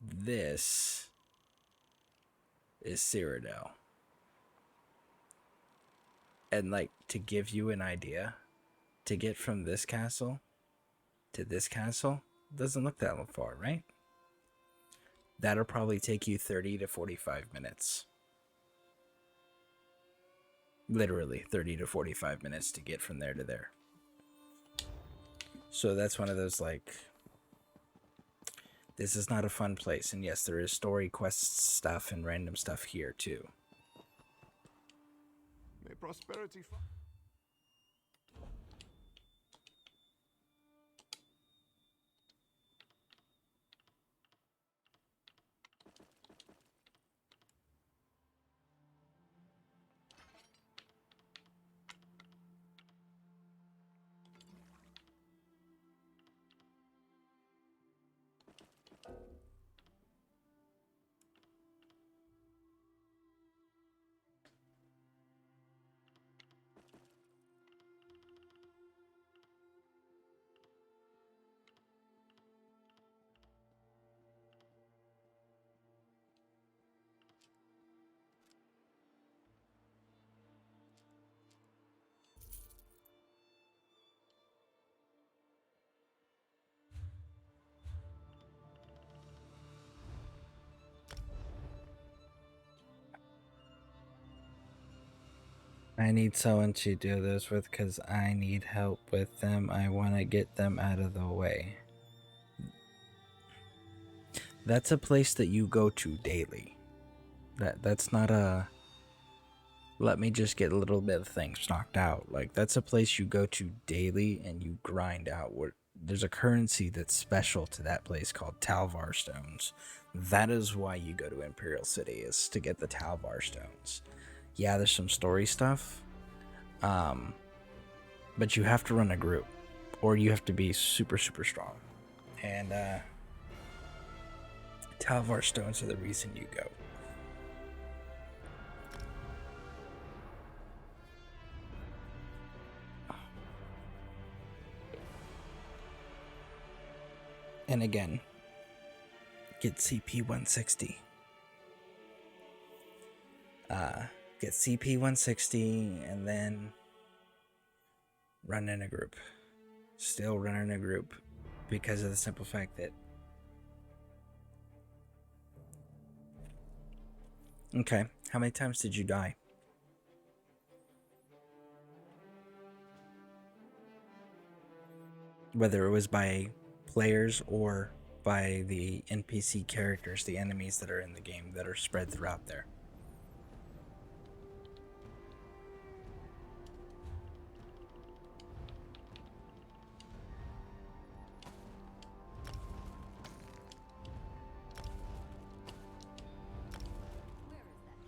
This is Cyrodiil. And, like, to give you an idea, to get from this castle to this castle, doesn't look that far, right? That'll probably take you 30 to 45 minutes. Literally 30 to 45 minutes to get from there to there. So that's one of those, like, this is not a fun place. And yes, there is story quests stuff and random stuff here too.
May prosperity find.
I need someone to do this with because I need help with them. I want to get them out of the way. That's a place that you go to daily. That's not a... let me just get a little bit of things knocked out. Like, that's a place you go to daily and you grind out. There's a currency that's special to that place called Talvar Stones. That is why you go to Imperial City, is to get the Talvar Stones. Yeah, there's some story stuff, but you have to run a group, or you have to be super, super strong. And Talvar Stones are the reason you go. And again, get CP 160. Get CP 160 and then run in a group. Still run in a group because of the simple fact that... Okay, how many times did you die? Whether it was by players or by the NPC characters, the enemies that are in the game that are spread throughout there.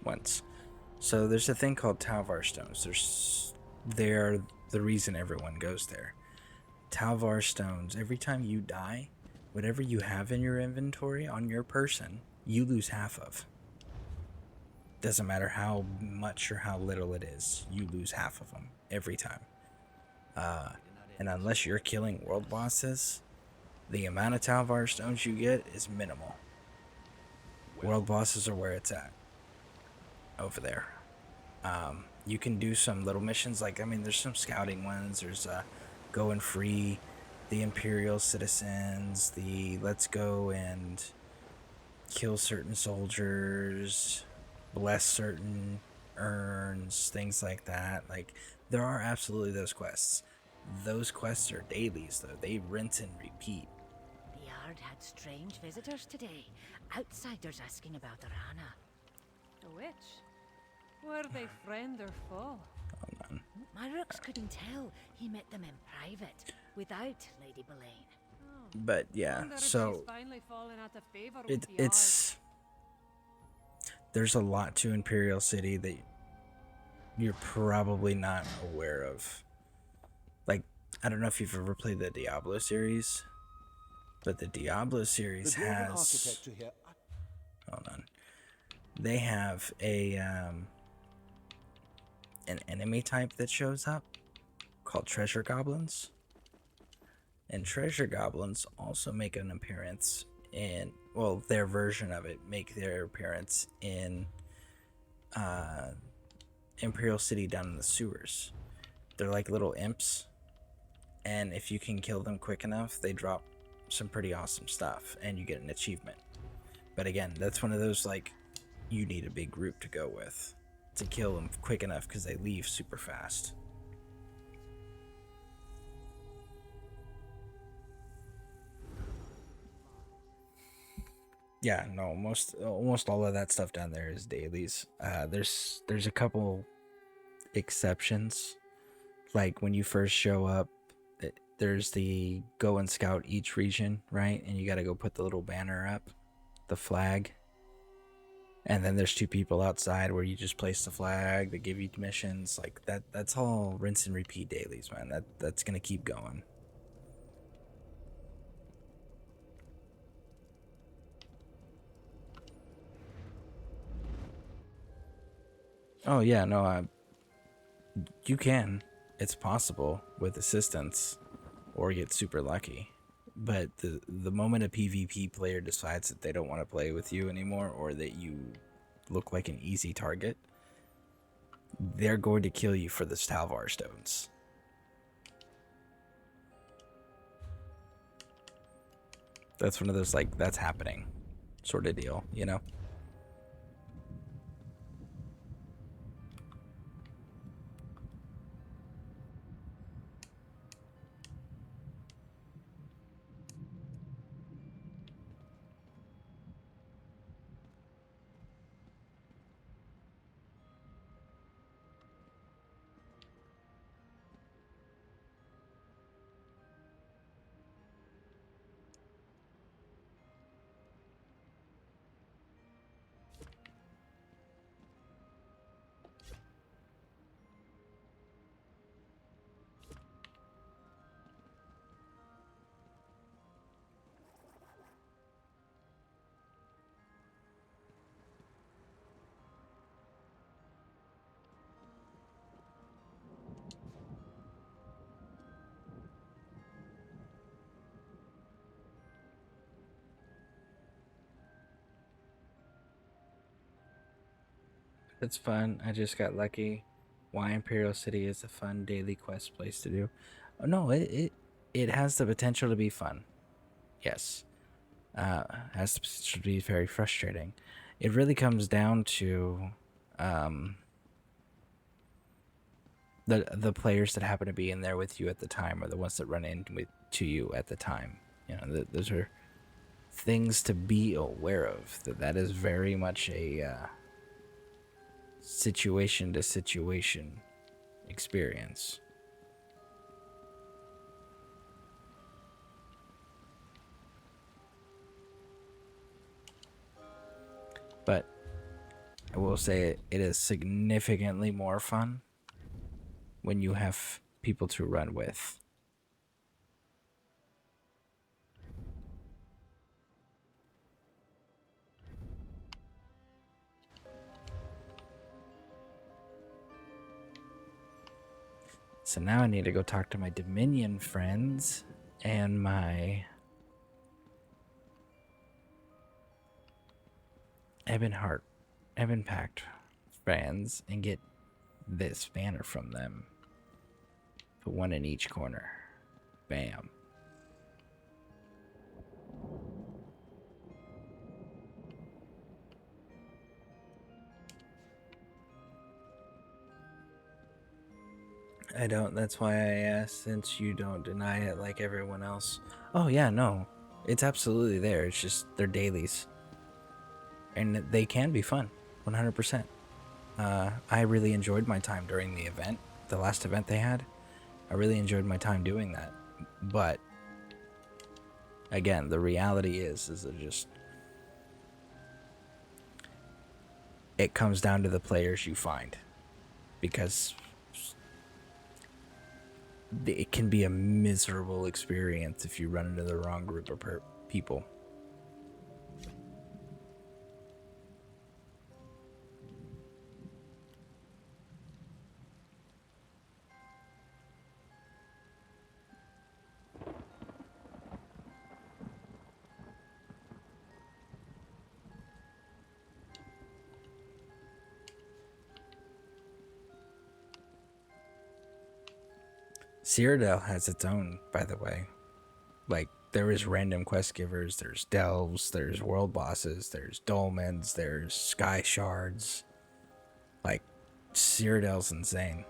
Once. So there's a thing called Talvar Stones. They're the reason everyone goes there. Talvar Stones, every time you die, whatever you have in your inventory on your person, you lose half of. Doesn't matter how much or how little it is, you lose half of them every time. And unless you're killing world bosses, the amount of Talvar Stones you get is minimal. World bosses are where it's at. Over there. You can do some little missions, like, I mean, there's some scouting ones, there's go and free the Imperial citizens, the let's go and kill certain soldiers, bless certain urns, things like that. Like, there are absolutely those quests. Those quests are dailies, though. They rinse and repeat.
The Yard had strange visitors today. Outsiders asking about Arana.
The witch? Were they friend or foe?
My rooks couldn't tell. He met them in private, without Lady Boleyn.
But yeah, so it's there's a lot to Imperial City that you're probably not aware of. Like, I don't know if you've ever played the Diablo series, but the Diablo series has... Hold on. They have a an enemy type that shows up called treasure goblins. And treasure goblins also make an appearance in, well, their version of it make their appearance in Imperial City down in the sewers. They're like little imps, and if you can kill them quick enough, they drop some pretty awesome stuff and you get an achievement. But again, that's one of those, like, you need a big group to go with to kill them quick enough because they leave super fast. Yeah, no, almost all of that stuff down there is dailies. There's a couple exceptions, like when you first show up, there's the go and scout each region, right? And you got to go put the little banner up, the flag. And then there's two people outside where you just place the flag. They give you missions like that. That's all rinse and repeat dailies, man. That's gonna keep going. Oh yeah, no, you can. It's possible with assistance, or get super lucky. But the moment a PvP player decides that they don't want to play with you anymore, or that you look like an easy target, they're going to kill you for the Talvar Stones. That's one of those, like, that's happening sort of deal, you know? It's fun. I just got lucky. Why Imperial City is a fun daily quest place to do. Oh, no, it has the potential to be fun. Yes. Has the potential to be very frustrating. It really comes down to the players that happen to be in there with you at the time, or the ones that run to you at the time. You know, those are things to be aware of. That is very much a situation to situation experience. But I will say it is significantly more fun when you have people to run with. So now I need to go talk to my Dominion friends and my Ebon Pact friends and get this banner from them. Put one in each corner. Bam. I don't. That's why I asked, since you don't deny it like everyone else. Oh, yeah, no. It's absolutely there. It's just they're dailies. And they can be fun. 100%. I really enjoyed my time during the event. The last event they had. I really enjoyed my time doing that. But, again, the reality is it just... It comes down to the players you find. Because it can be a miserable experience if you run into the wrong group of people. Cyrodiil has its own, by the way. Like, there is random quest givers, there's delves, there's world bosses, there's dolmens, there's sky shards. Like, Cyrodiil's insane.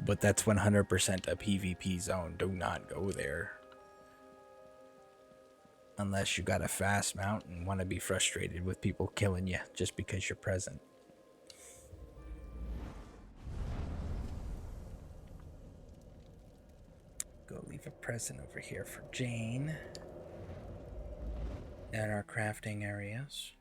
But that's 100% a PvP zone. Do not go there. Unless you got a fast mount and want to be frustrated with people killing you just because you're present. Go leave a present over here for Jane. And our crafting areas.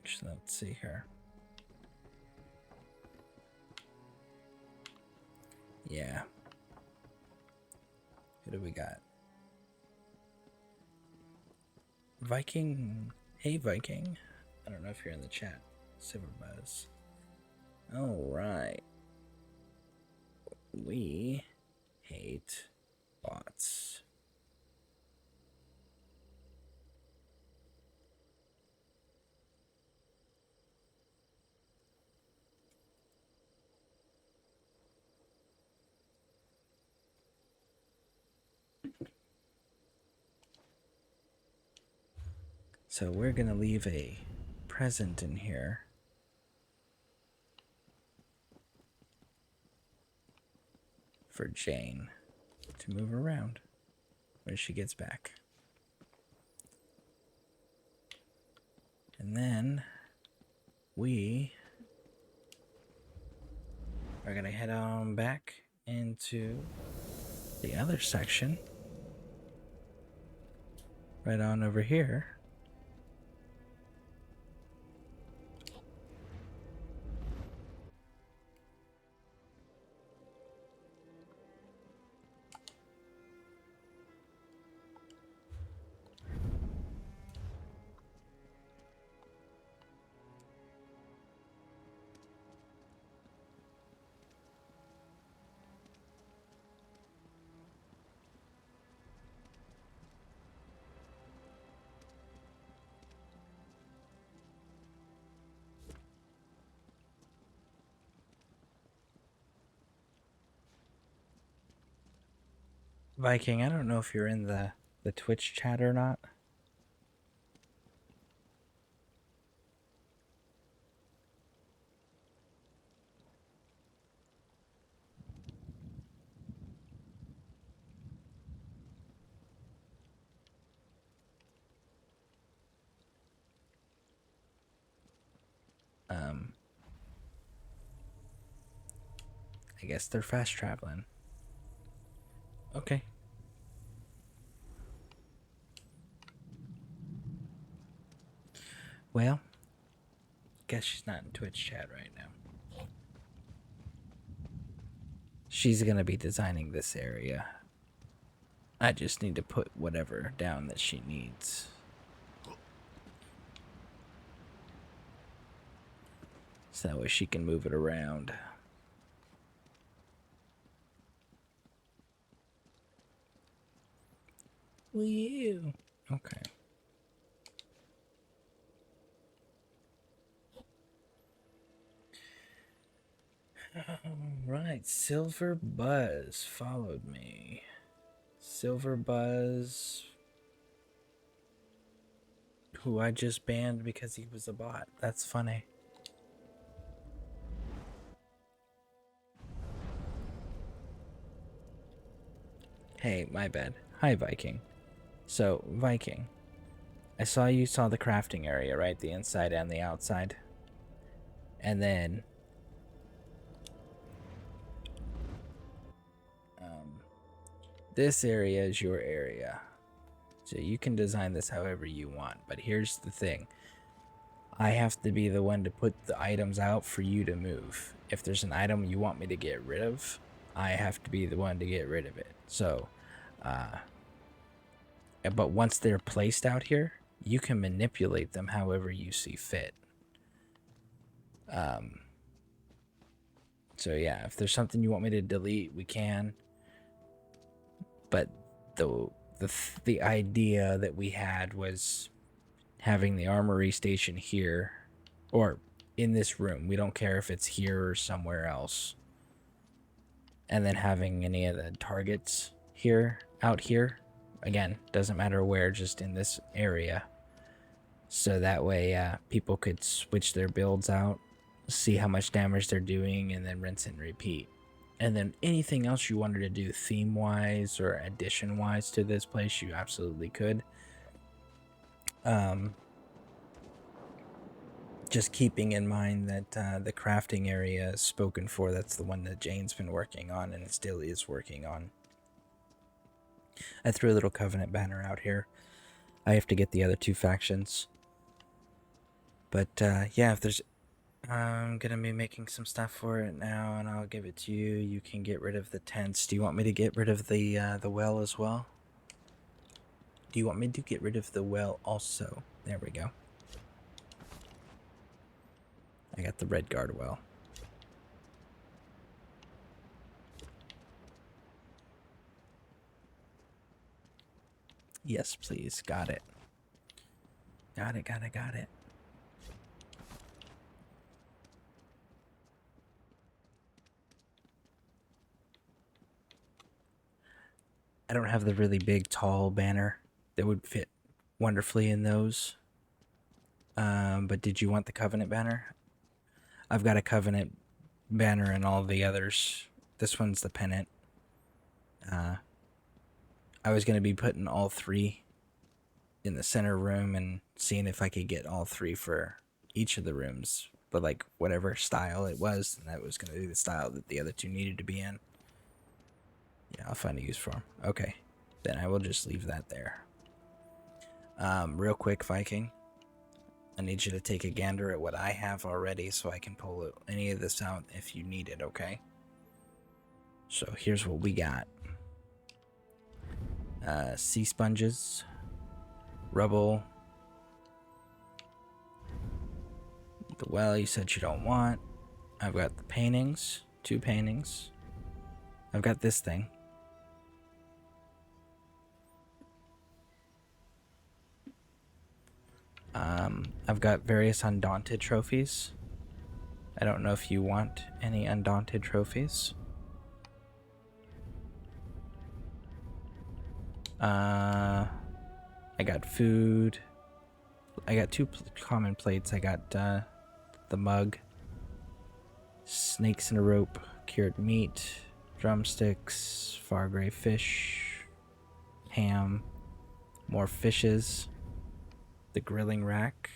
So let's see here. Yeah. Who do we got? Viking. Hey, Viking. I don't know if you're in the chat. Silverbuzz. Alright. We hate bots. So we're gonna leave a present in here. For Jane to move around when she gets back. And then we are gonna head on back into the other section. Right on over here. Viking, I don't know if you're in the Twitch chat or not. I guess they're fast traveling. Okay. Well, guess she's not in Twitch chat right now. She's gonna be designing this area. I just need to put whatever down that she needs. So that way she can move it around. Wee. Okay. Alright, Silver Buzz followed me. Silver Buzz, who I just banned because he was a bot. That's funny. Hey, my bad. Hi, Viking. So, Viking, I saw you saw the crafting area, right? The inside and the outside. And then this area is your area. So you can design this however you want. But here's the thing. I have to be the one to put the items out for you to move. If there's an item you want me to get rid of, I have to be the one to get rid of it. So, but once they're placed out here, you can manipulate them however you see fit. So yeah, if there's something you want me to delete, we can. But the idea that we had was having the armory station here, or in this room. We don't care if it's here or somewhere else. And then having any of the targets here, out here. Again, doesn't matter where, just in this area. So that way people could switch their builds out, see how much damage they're doing, and then rinse and repeat. And then anything else you wanted to do theme-wise or addition-wise to this place, you absolutely could. Just keeping in mind that the crafting area is spoken for. That's the one that Jane's been working on and still is working on. I threw a little Covenant banner out here. I have to get the other two factions. But yeah, if there's... I'm going to be making some stuff for it now, and I'll give it to you. You can get rid of the tents. Do you want me to get rid of the well as well? Do you want me to get rid of the well also? There we go. I got the red guard well. Yes, please. Got it. Got it. I don't have the really big, tall banner that would fit wonderfully in those. But did you want the Covenant banner? I've got a Covenant banner and all the others. This one's the pennant. I was going to be putting all three in the center room and seeing if I could get all three for each of the rooms. But like whatever style it was, and that was going to be the style that the other two needed to be in. Yeah, I'll find a use for them. Okay, then I will just leave that there. Real quick, Viking. I need you to take a gander at what I have already so I can pull any of this out if you need it, okay? So here's what we got. Sea sponges, rubble, the well you said you don't want. I've got the paintings, 2 paintings. I've got this thing. I've got various Undaunted trophies. I don't know if you want any Undaunted trophies. I got food. I got two common plates. I got the mug, snakes in a rope, cured meat, drumsticks, far gray fish, ham, more fishes, the grilling rack.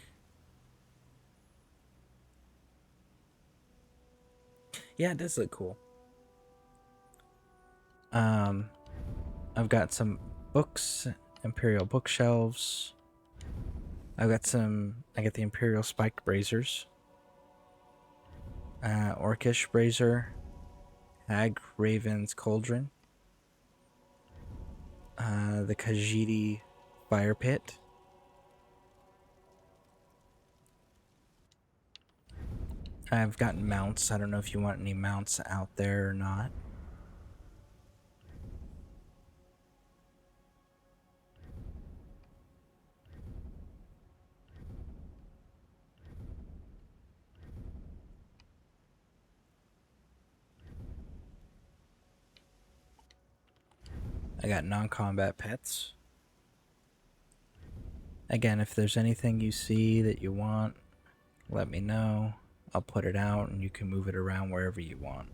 Yeah, it does look cool. I've got some books, Imperial bookshelves. I got the Imperial spiked braziers. Orcish brazier. Hag Raven's cauldron. The Khajiit fire pit. I've gotten mounts. I don't know if you want any mounts out there or not. I got non-combat pets. Again, if there's anything you see that you want, let me know. I'll put it out and you can move it around wherever you want.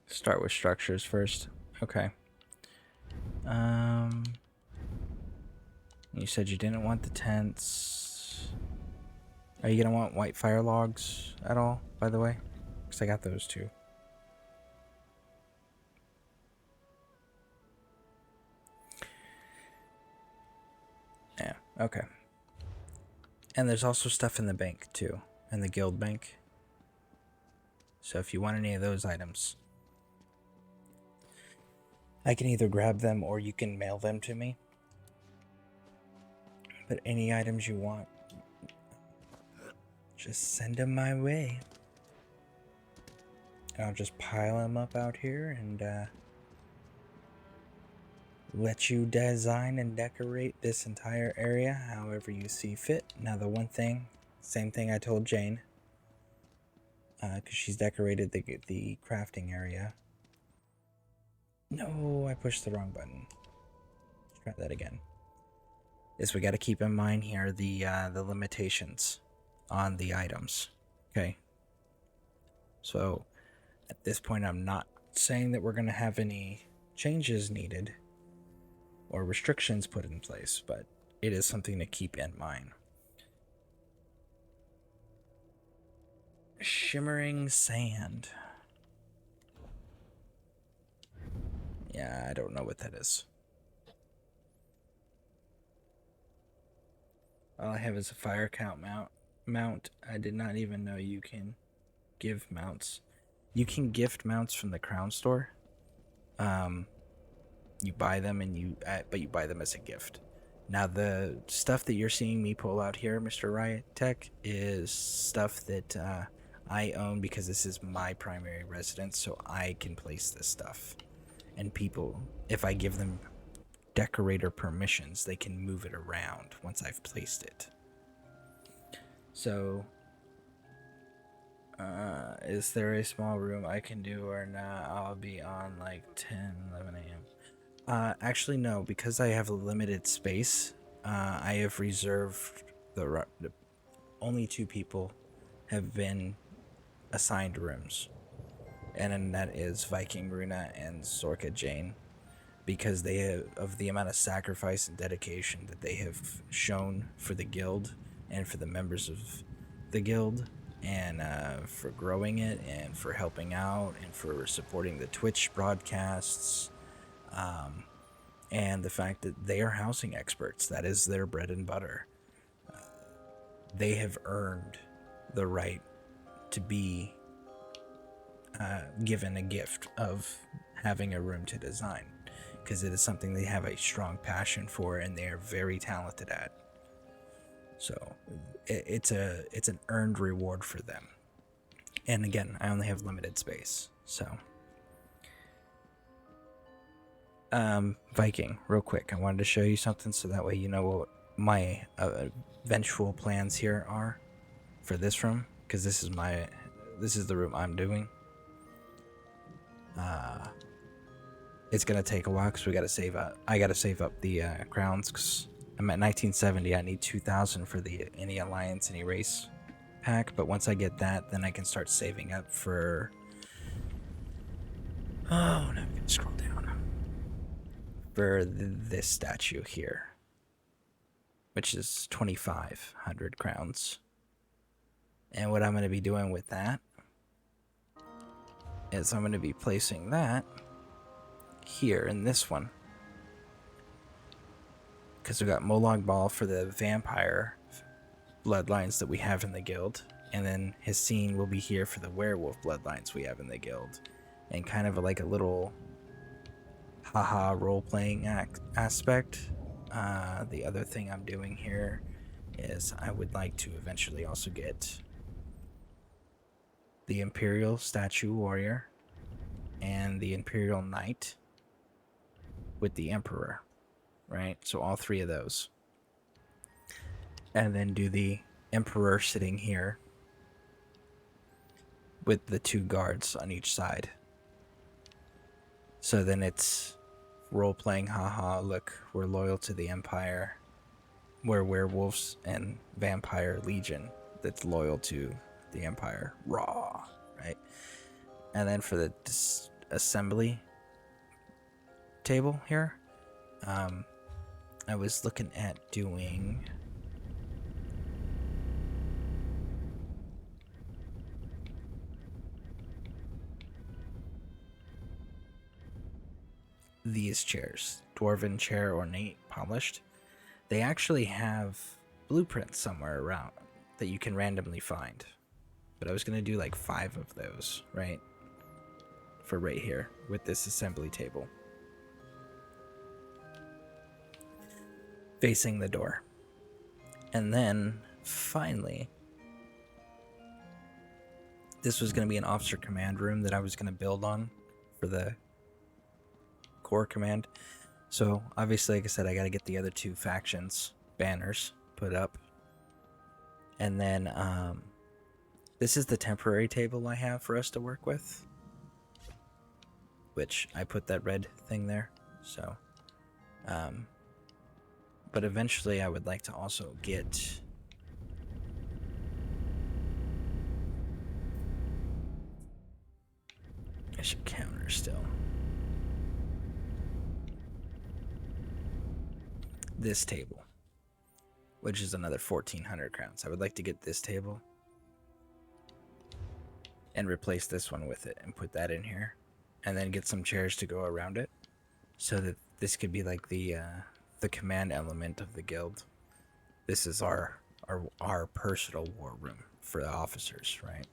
Start with structures first. Okay. You said you didn't want the tents. Are you gonna want white fire logs at all, by the way? Because I got those too. Yeah, okay. And there's also stuff in the bank too, in the guild bank. So if you want any of those items, I can either grab them or you can mail them to me. But any items you want, just send them my way. And I'll just pile them up out here and let you design and decorate this entire area however you see fit. Now the one thing, same thing I told Jane, because she's decorated the crafting area. No, I pushed the wrong button. Let's try that again. Is we got to keep in mind here the limitations on the items. Okay. So at this point, I'm not saying that we're going to have any changes needed or restrictions put in place, but it is something to keep in mind. Shimmering sand. Yeah, I don't know what that is. All I have is a fire count mount. I did not even know you can give mounts. You can gift mounts from the crown store. You buy them but you buy them as a gift. Now the stuff that you're seeing me pull out here, Mr. Riot Tech, is stuff that I own because this is my primary residence, so I can place this stuff. And people, if I give them decorator permissions, they can move it around once I've placed it. So, is there a small room I can do or not? I'll be on like 10, 11 a.m. Actually, no, because I have a limited space, I have reserved only 2 people have been assigned rooms. And then that is Viking Runa and Sorka Jane. Because they have, of the amount of sacrifice and dedication that they have shown for the guild and for the members of the guild, and for growing it and for helping out and for supporting the Twitch broadcasts, and the fact that they are housing experts. That is their bread and butter. They have earned the right to be given a gift of having a room to design, because it is something they have a strong passion for and they are very talented at. So it's an earned reward for them. And again, I only have limited space, so Viking, real quick, I wanted to show you something so that way you know what my eventual plans here are. for this room, because this is the room I'm doing. It's gonna take a while because we gotta save up. I gotta save up the crowns because I'm at 1970. I need 2,000 for the any alliance, any race pack. But once I get that, then I can start saving up for. Oh, now I'm gonna scroll down for this statue here, which is 2,500 crowns. And what I'm gonna be doing with that is I'm gonna be placing that here in this one, because we got Molag Bal for the vampire bloodlines that we have in the guild, and then his scene will be here for the werewolf bloodlines we have in the guild, and kind of like a little haha role-playing aspect. The other thing I'm doing here is I would like to eventually also get the Imperial Statue Warrior and the Imperial Knight with the Emperor, right? So all three of those. And then do the Emperor sitting here with the 2 guards on each side. So then it's role-playing, haha, look, we're loyal to the Empire. We're werewolves and vampire legion that's loyal to the Empire. Raw, right? And then for the assembly table here, I was looking at doing these chairs. Dwarven chair, ornate, polished. They actually have blueprints somewhere around that you can randomly find. But I was going to do like 5 of those, right? For right here with this assembly table. Facing the door. And then finally, this was going to be an officer command room that I was going to build on for the core command. So obviously, like I said, I got to get the other 2 factions banners put up. And then this is the temporary table I have for us to work with, which I put that red thing there. So but eventually I would like to also get I should counter still. This table, which is another 1,400 crowns. I would like to get this table and replace this one with it and put that in here, and then get some chairs to go around it, so that this could be like the command element of the guild. This is our personal war room for the officers, right?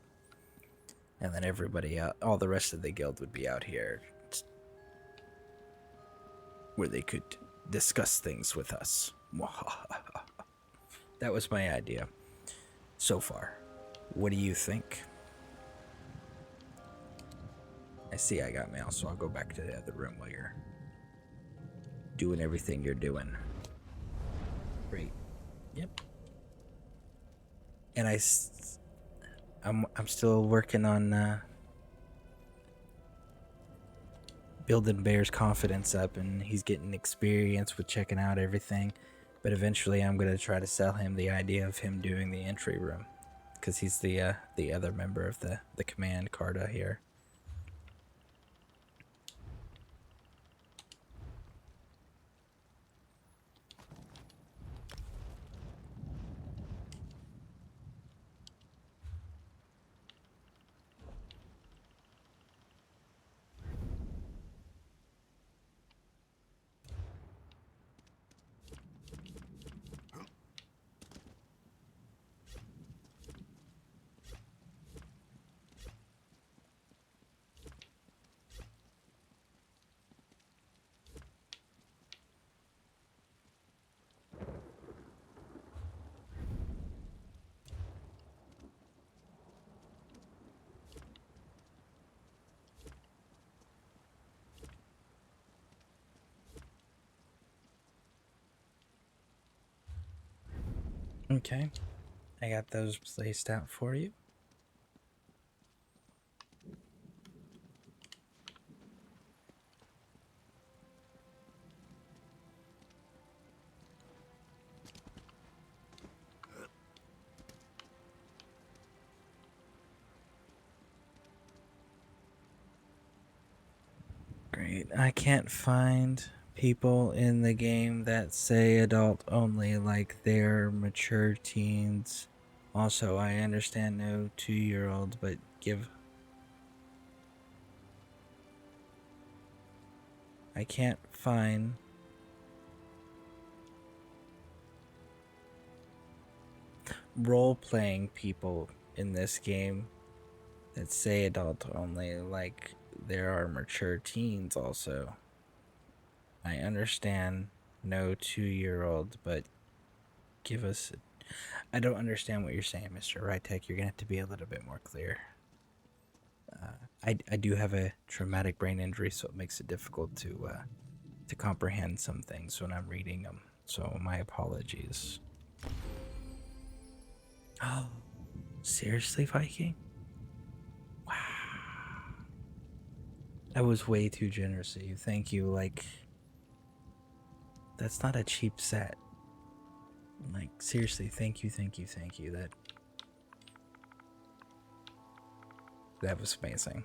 And then everybody, all the rest of the guild would be out here where they could discuss things with us. That was my idea so far. What do you think? I see I got mail, so I'll go back to the other room while you're doing everything you're doing. Great. Yep. And I'm still working on building Bear's confidence up, and he's getting experience with checking out everything. But eventually I'm going to try to sell him the idea of him doing the entry room, because he's the other member of the command Carta here. Okay. I got those placed out for you. Great. I can't find people in the game that say adult only, like they're mature teens. Also, I understand no 2-year-olds, but I can't find role-playing people in this game that say adult only, like there are mature teens also. I understand no 2-year-olds, but give us... I don't understand what you're saying, Mr. Rytek. You're going to have to be a little bit more clear. I do have a traumatic brain injury, so it makes it difficult to comprehend some things when I'm reading them. So my apologies. Oh, seriously, Viking? Wow. That was way too generous of you. Thank you. Like, that's not a cheap set. Like, seriously, thank you. That was amazing.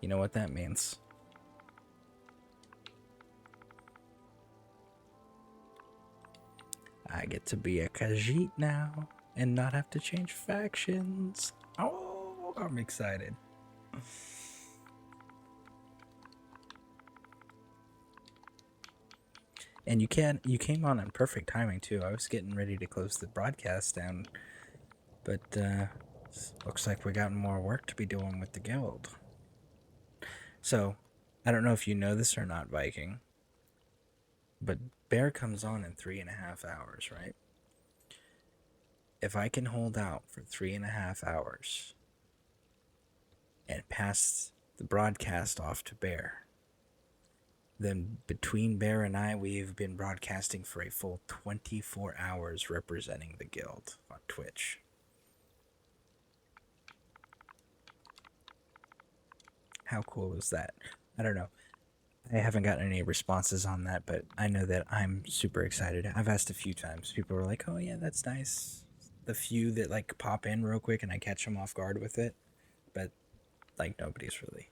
You know what that means? I get to be a Khajiit now and not have to change factions. Oh, I'm excited. And you came on in perfect timing too. I was getting ready to close the broadcast down, but looks like we got more work to be doing with the guild. So, I don't know if you know this or not, Viking, but Bear comes on in 3.5 hours, right? If I can hold out for 3.5 hours and pass the broadcast off to Bear, then between Bear and I, we've been broadcasting for a full 24 hours representing the guild on Twitch. How cool is that? I don't know. I haven't gotten any responses on that, but I know that I'm super excited. I've asked a few times. People are like, oh yeah, that's nice. The few that like pop in real quick and I catch them off guard with it. But like nobody's really.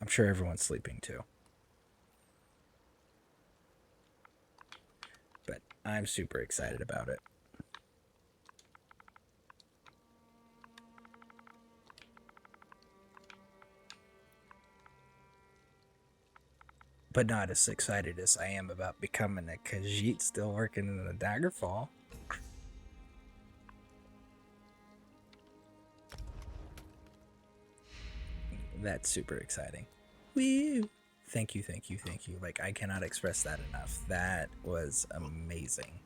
I'm sure everyone's sleeping too. But I'm super excited about it. But not as excited as I am about becoming a Khajiit still working in the Daggerfall. That's super exciting. Woo! Thank you. Like, I cannot express that enough. That was amazing.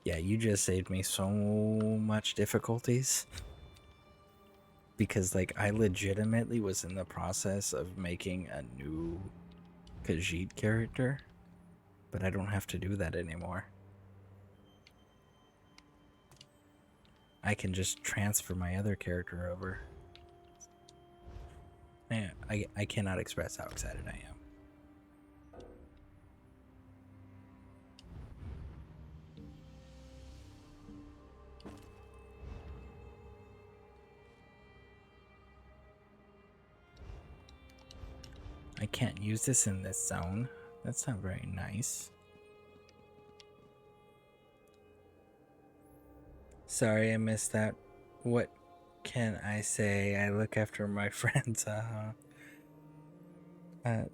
Yeah, you just saved me so much difficulties. Because, like, I legitimately was in the process of making a new Khajiit character. But I don't have to do that anymore. I can just transfer my other character over. Man, I cannot express how excited I am. I can't use this in this zone. That's not very nice. Sorry, I missed that. What can I say? I look after my friends.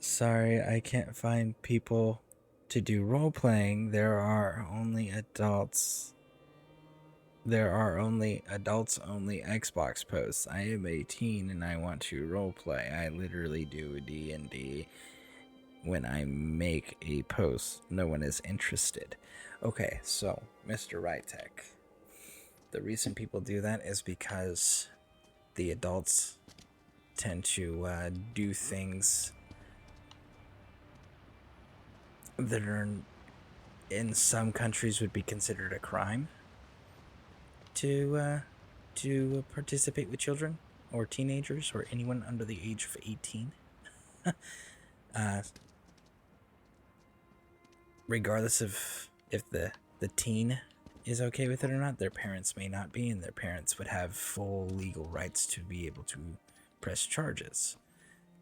Sorry, I can't find people to do role-playing. There are only adults only Xbox posts. I am 18 and I want to roleplay. I literally do D&D. When I make a post, no one is interested. Okay, so, Mr. Rytek, the reason people do that is because the adults tend to do things that are in some countries would be considered a crime to participate with children or teenagers or anyone under the age of 18. Regardless of if the teen is okay with it or not, their parents may not be, and their parents would have full legal rights to be able to press charges.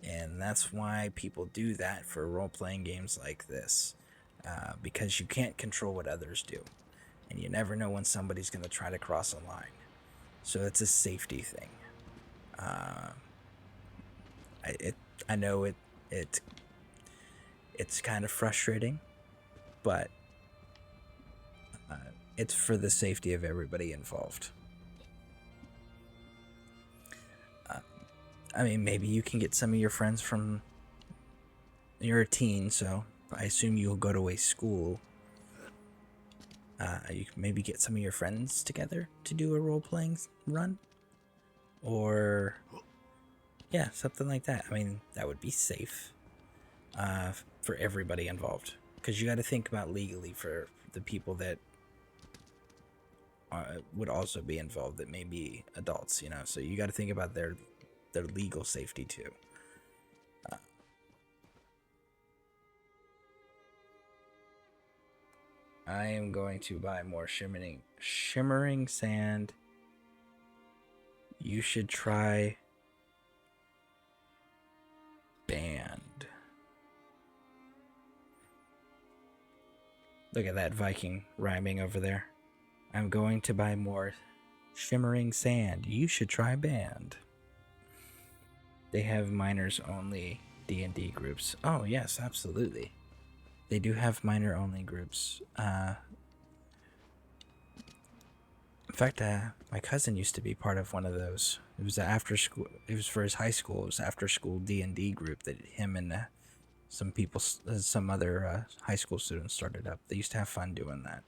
And that's why people do that for role-playing games like this, because you can't control what others do, and you never know when somebody's going to try to cross a line. So it's a safety thing. I know it's kind of frustrating, but it's for the safety of everybody involved. I mean, maybe you can get some of your friends from... You're a teen, so I assume you'll go to a school. You can maybe get some of your friends together to do a role-playing run. Or... yeah, something like that. I mean, that would be safe for everybody involved. Because you got to think about legally for the people that would also be involved that may be adults, you know. So you got to think about their legal safety too. I am going to buy more shimmering sand. You should try band. Look at that Viking rhyming over there. I'm going to buy more shimmering sand. You should try band. They have minors only D&D groups. Oh yes, absolutely. They do have minor only groups. In fact, my cousin used to be part of one of those. It was after school. It was for his high school. It was after school D&D group that him and some other high school students started up. They used to have fun doing that.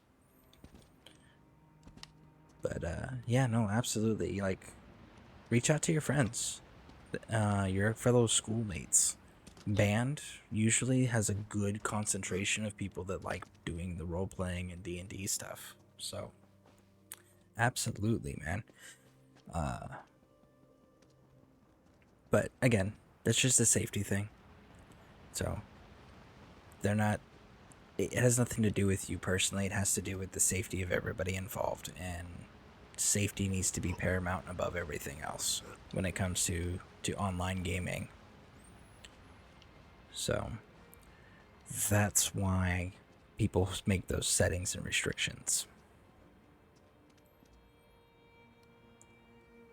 But yeah, no, absolutely. Like, reach out to your friends, your fellow schoolmates. Band usually has a good concentration of people that like doing the role playing and D&D stuff. So, absolutely, man. But again, that's just a safety thing. So, they're not. It has nothing to do with you personally. It has to do with the safety of everybody involved, and safety needs to be paramount above everything else when it comes to online gaming. So that's why people make those settings and restrictions.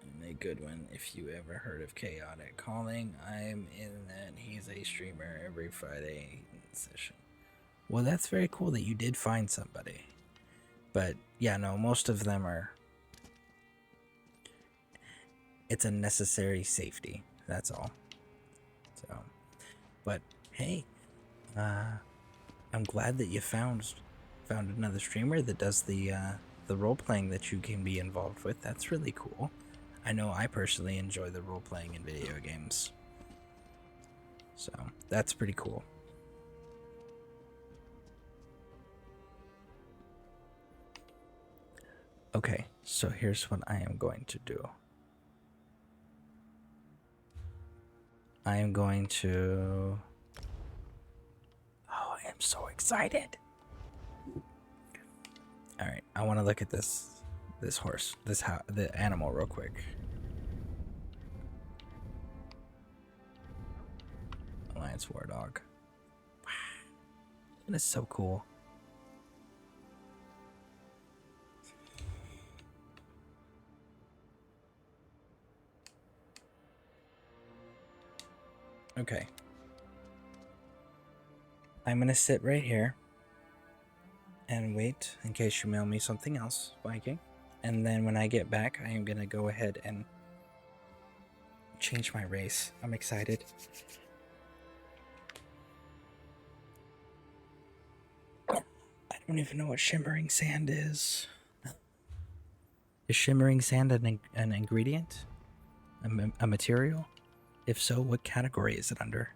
And a good one, if you ever heard of Chaotic Calling, I'm in that. He's a streamer every Friday session. Well, that's very cool that you did find somebody. But yeah, no, most of them are... It's a necessary safety, that's all. So, but hey, I'm glad that you found another streamer that does the role playing that you can be involved with. That's really cool. I know I personally enjoy the role playing in video games, so that's pretty cool. Okay, so here's what I am going to do. I am going to... Oh, I am so excited. Alright, I want to look at this horse, the animal real quick. Alliance War Dog. Wow. That is so cool. Okay. I'm gonna sit right here and wait in case you mail me something else, Viking. And then when I get back, I am gonna go ahead and change my race. I'm excited. I don't even know what shimmering sand is. Is shimmering sand an ingredient? A material? If so, what category is it under?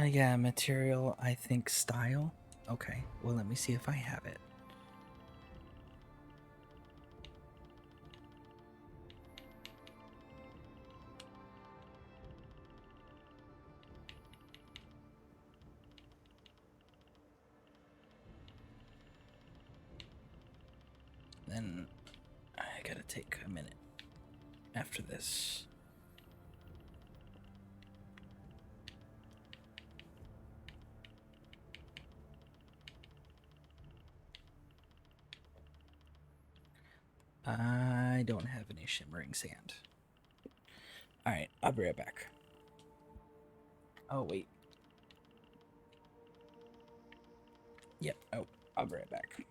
Yeah, material, I think style. Okay, well, let me see if I have it. Then I gotta take a minute after this. I don't have any shimmering sand. Alright, I'll be right back. Oh, wait. Yep, oh, I'll be right back.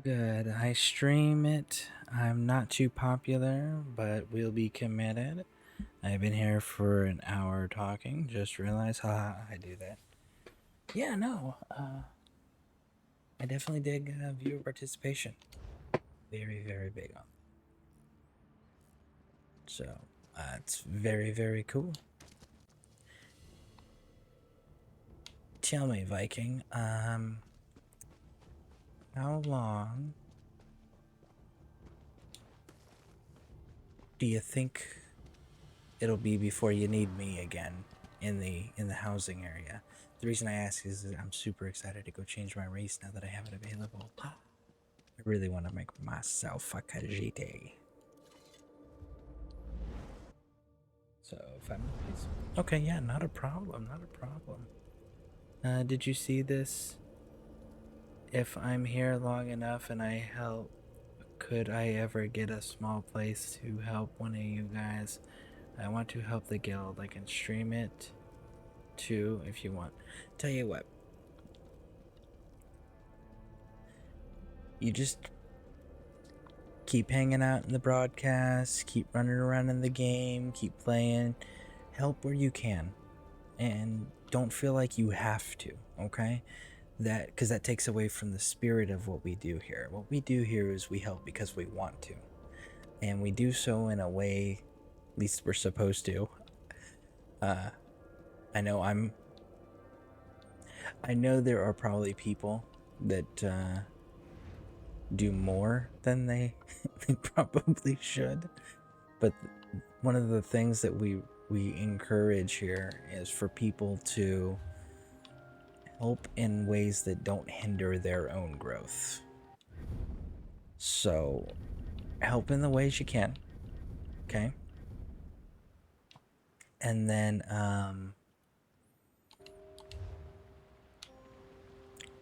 Good. I stream it. I'm not too popular, but we'll be committed. I've been here for an hour talking. Just realized, haha, I do that. Yeah, no. I definitely dig viewer participation. Very, very big on. So, it's very, very cool. Tell me, Viking, how long do you think it'll be before you need me again in the housing area? The reason I ask is I'm super excited to go change my race now that I have it available. I really want to make myself a Khajiit. So if I'm okay, yeah, not a problem, not a problem. Did you see this? If I'm here long enough and I help, could I ever get a small place to help one of you guys I want to help the guild. I can stream it too if you want. Tell you what. You just keep hanging out in the broadcast, keep running around in the game, keep playing, help where you can, and don't feel like you have to, okay? Because that takes away from the spirit of what we do here. What we do here is we help because we want to, and we do so in a way, at least we're supposed to. I know there are probably people that do more than they probably should, but one of the things that we encourage here is for people to help in ways that don't hinder their own growth. So help in the ways you can, okay? And then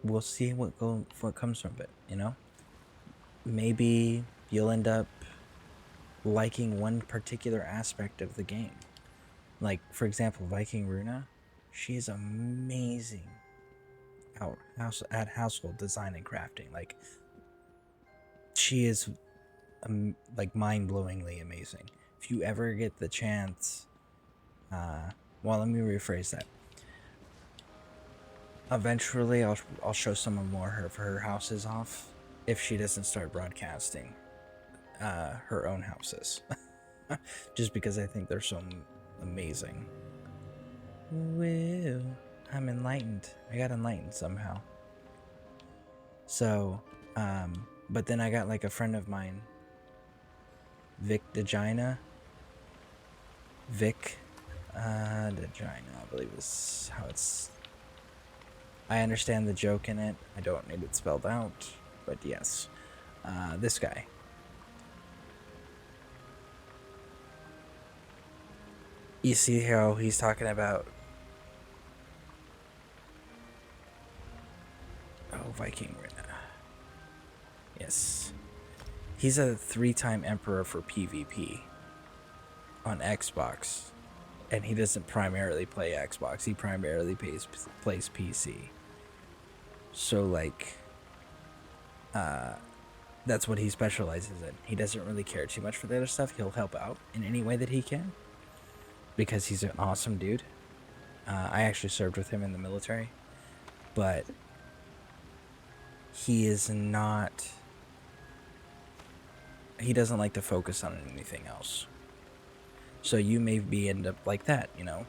we'll see what comes from it, you know? Maybe you'll end up liking one particular aspect of the game. Like, for example, Viking Runa, she is amazing at household design and crafting. Like, she is like mind-blowingly amazing. If you ever get the chance, well, let me rephrase that. Eventually, I'll show some more of her houses off if she doesn't start broadcasting her own houses. Just because I think they're so amazing. Woo, I'm enlightened. I got enlightened somehow. So, but then I got like a friend of mine, Vic Degina. Vic Degina, I believe is how it's. I understand the joke in it. I don't need it spelled out, but yes. This guy. You see how he's talking about... Oh, Viking Runa. Yes. He's a 3-time emperor for PvP on Xbox. And he doesn't primarily play Xbox. He primarily plays PC. So, like... that's what he specializes in. He doesn't really care too much for the other stuff. He'll help out in any way that he can. Because he's an awesome dude. I actually served with him in the military. But he is not... He doesn't like to focus on anything else. So you may end up like that, you know?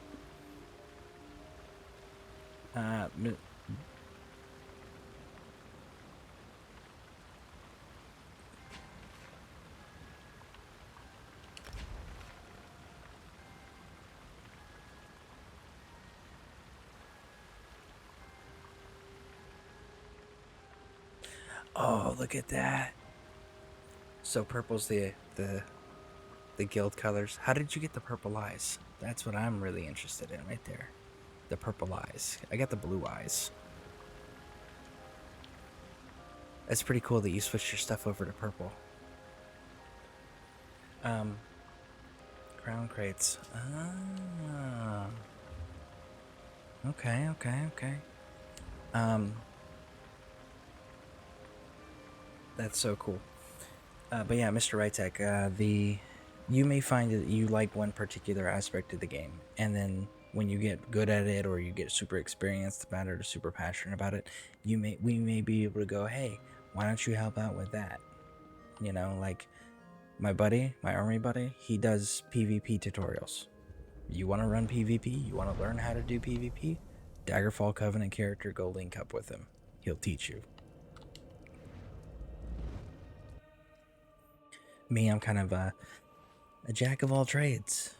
Oh, look at that. So purple's the guild colors. How did you get the purple eyes? That's what I'm really interested in right there. The purple eyes. I got the blue eyes. That's pretty cool that you switched your stuff over to purple. Crown crates. Ah. Okay. That's so cool. But yeah, Mr. Rytek, you may find that you like one particular aspect of the game, and then when you get good at it, or you get super experienced about it, or super passionate about it, we may be able to go, hey, why don't you help out with that? You know, like my Armory buddy, he does PvP tutorials. You want to run PvP? You want to learn how to do PvP? Daggerfall Covenant character, go link up with him. He'll teach you. Me, I'm kind of a jack of all trades.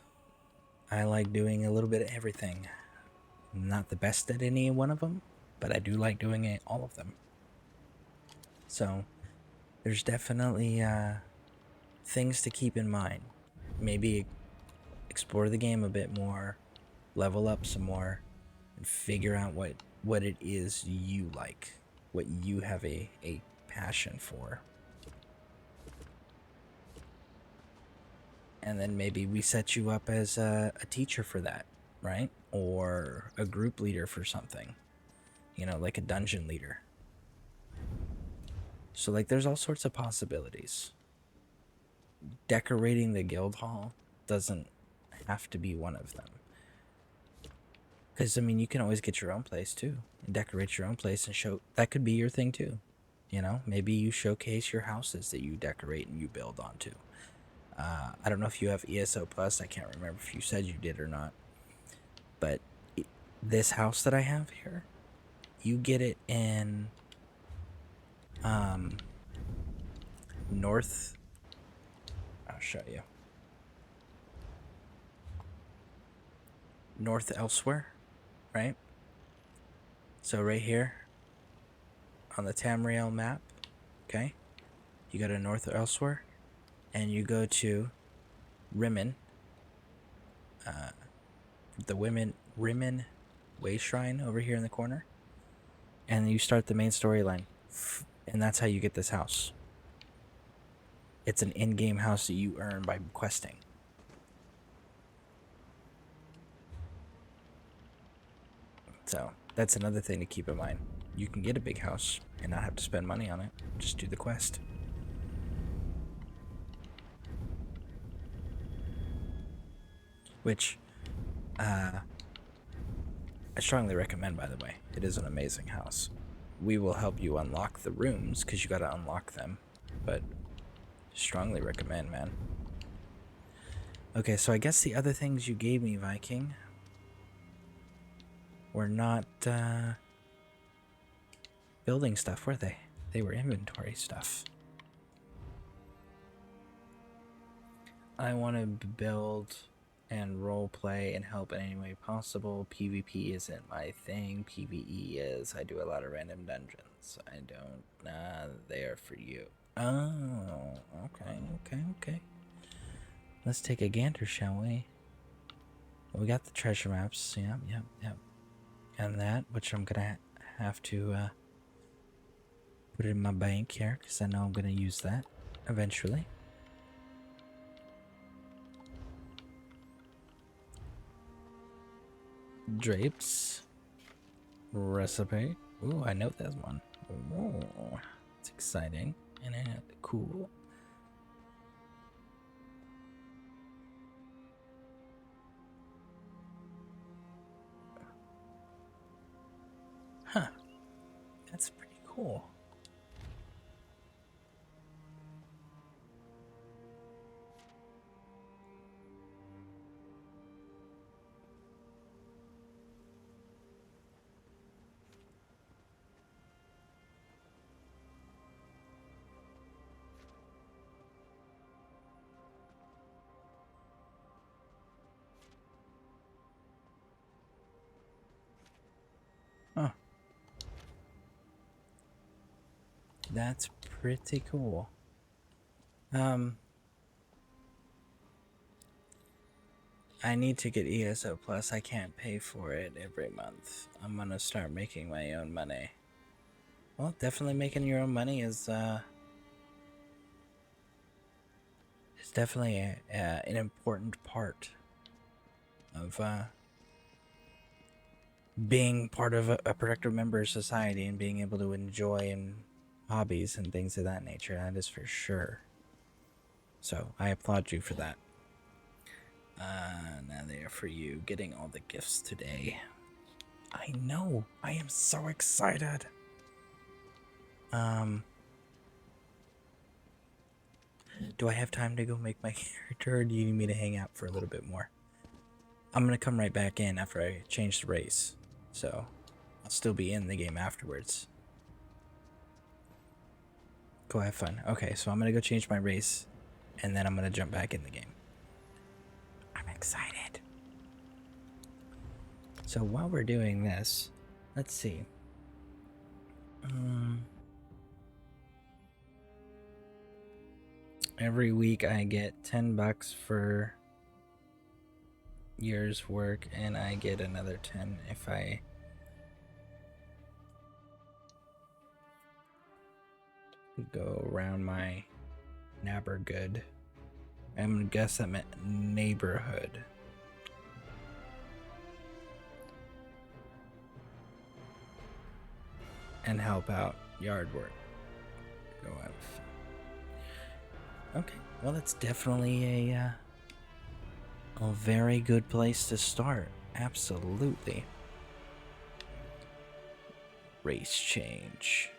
I like doing a little bit of everything. I'm not the best at any one of them, but I do like doing all of them. So, there's definitely things to keep in mind. Maybe explore the game a bit more, level up some more, and figure out what it is you like, what you have a passion for. And then maybe we set you up as a teacher for that, right? Or a group leader for something. You know, like a dungeon leader. So, like, there's all sorts of possibilities. Decorating the guild hall doesn't have to be one of them. Because, I mean, you can always get your own place, too. And decorate your own place and show... That could be your thing, too. You know? Maybe you showcase your houses that you decorate and you build onto. I don't know if you have ESO Plus. I can't remember if you said you did or not. But this house that I have here, you get it in North... I'll show you. North Elsewhere, right? So right here on the Tamriel map, okay? You go to North Elsewhere and you go to Rimmen, the Rimmen Way Shrine over here in the corner, and you start the main storyline, and that's how you get this house. It's an in-game house that you earn by questing. So that's another thing to keep in mind. You can get a big house and not have to spend money on it. Just do the quest. Which I strongly recommend, by the way. It is an amazing house. We will help you unlock the rooms because you got to unlock them. But strongly recommend, man. Okay, so I guess the other things you gave me, Viking, were not building stuff, were they? They were inventory stuff. I want to build and roleplay and help in any way possible. PvP isn't my thing. PvE is. I do a lot of random dungeons. I don't... they are for you. Oh, okay. Let's take a gander, shall we? Well, we got the treasure maps. Yep. And that, which I'm gonna have to put it in my bank here, because I know I'm gonna use that eventually. Drapes. Recipe. Ooh, I know there's one. Ooh, it's exciting and cool. Huh. That's pretty cool. Huh. That's pretty cool. I need to get ESO Plus. I can't pay for it every month. I'm gonna start making my own money. Well, definitely making your own money is definitely an important part of being part of a productive member of society and being able to enjoy and hobbies and things of that nature. That is for sure. So I applaud you for that. Now they are for you, getting all the gifts today. I know. I am so excited. Do I have time to go make my character, or do you need me to hang out for a little bit more? I'm gonna come right back in after I change the race, so I'll still be in the game afterwards. Go have fun. Okay, so I'm gonna go change my race, and then I'm gonna jump back in the game. I'm excited. So while we're doing this, let's see. Every week I get $10 for year's work, and I get another 10 if I go around my Nabber good I'm gonna guess that meant neighborhood. And help out yard work. Go out. Okay, well that's definitely a very good place to start. Absolutely. Race change.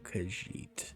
Khajiit.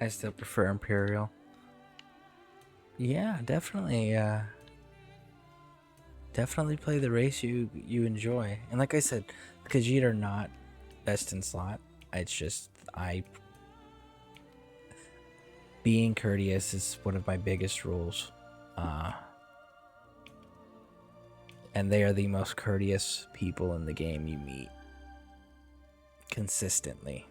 I still prefer Imperial. Yeah, definitely. Definitely play the race you enjoy. And like I said, Khajiit are not best in slot. It's just being courteous is one of my biggest rules. And they are the most courteous people in the game you meet consistently.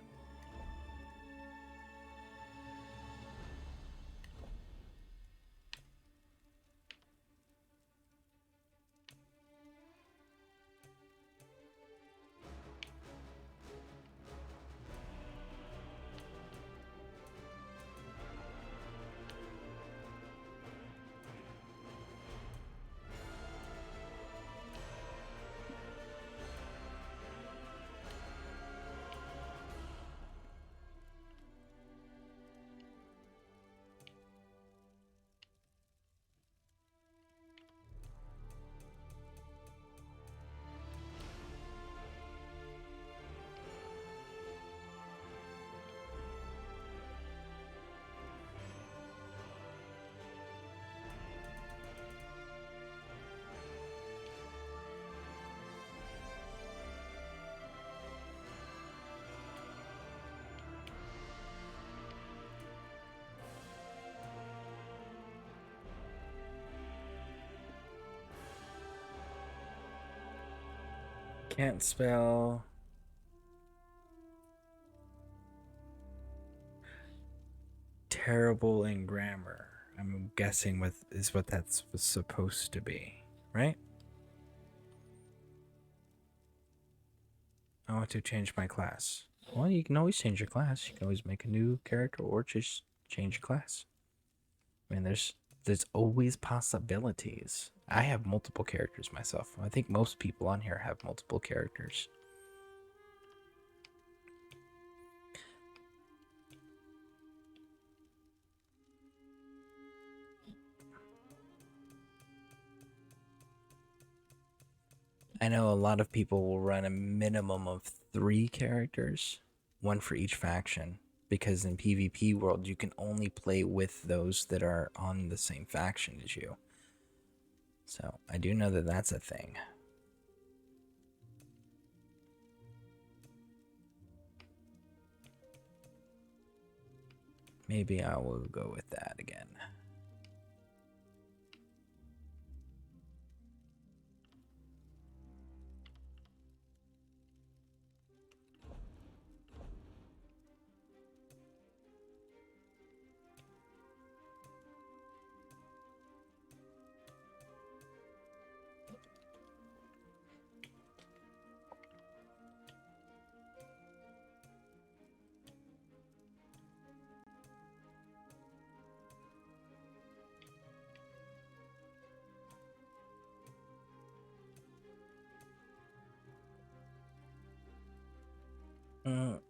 Can't spell. Terrible in grammar. I'm guessing what that's supposed to be, right? I want to change my class. Well, you can always change your class. You can always make a new character or just change your class. I mean, there's always possibilities. I have multiple characters myself. I think most people on here have multiple characters. I know a lot of people will run a minimum of 3 characters, one for each faction, because in PvP world you can only play with those that are on the same faction as you. So I do know that that's a thing. Maybe I will go with that again.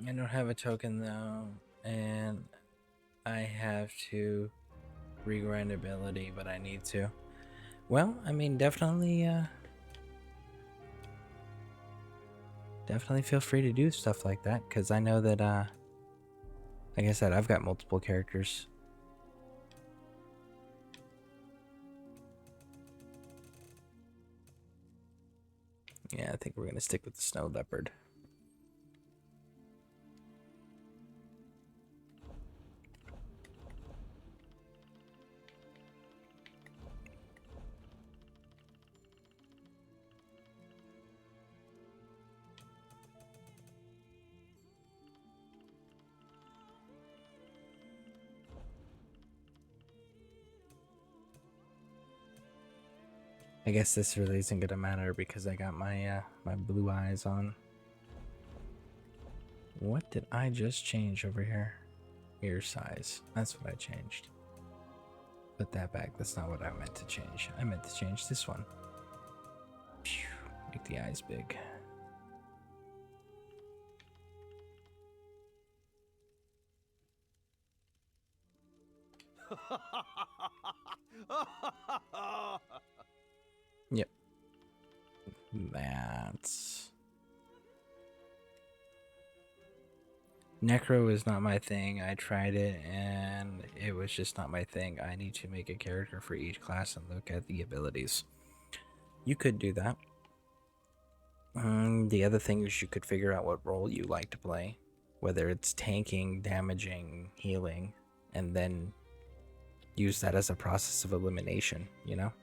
I don't have a token though, and I have to regrind ability, but I need to. Well, I mean, definitely, definitely feel free to do stuff like that, because I know that, like I said, I've got multiple characters. Yeah, I think we're going to stick with the snow leopard. I guess this really isn't gonna matter because I got my my blue eyes on. What did I just change over here? Ear size. That's what I changed. Put that back. That's not what I meant to change. I meant to change this one. Phew. Make the eyes big. Yep. That's... Necro is not my thing. I tried it and it was just not my thing. I need to make a character for each class and look at the abilities. You could do that. The other thing is you could figure out what role you like to play. Whether it's tanking, damaging, healing, and then use that as a process of elimination, you know?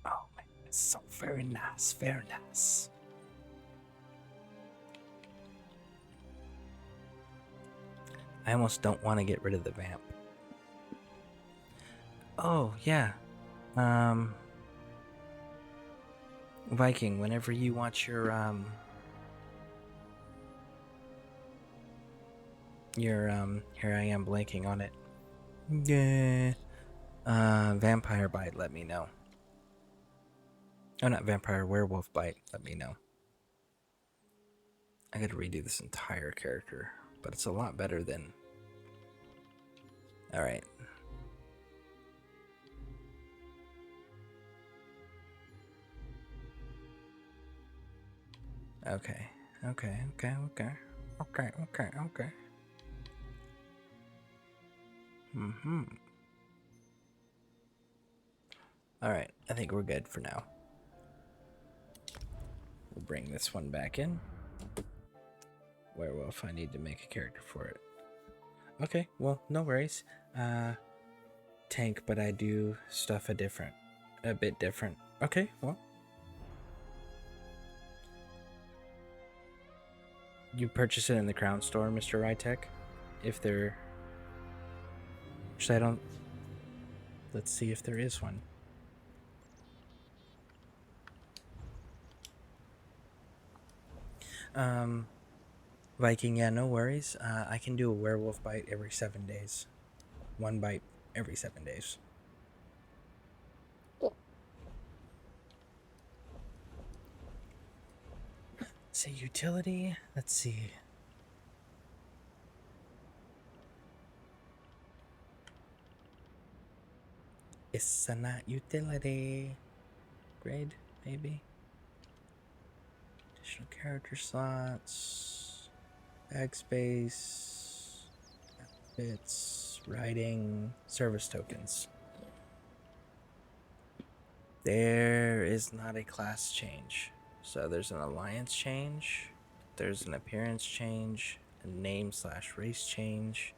Oh man, it's so very nice, very nice. I almost don't want to get rid of the vamp. Oh, yeah. Viking, whenever you want your here I am blanking on it. Yeah. Vampire bite, let me know. Oh, not vampire, werewolf bite, let me know. I gotta redo this entire character, but it's a lot better than... Alright. Okay. Alright, I think we're good for now. We'll bring this one back in. Werewolf, I need to make a character for it. Okay, well, no worries. Tank, but I do stuff a bit different. Okay, well. You purchase it in the Crown Store, Mr. Rytek. If there... Actually, I don't... Let's see if there is one. Viking, yeah, no worries. I can do a werewolf bite every 7 days. 1 bite every 7 days. Say utility. Let's see. It's not utility. Grade, maybe. Additional character slots. Bag space. Outfits. Writing. Service tokens. There is not a class change. So there's an alliance change. There's an appearance change. A name/race change.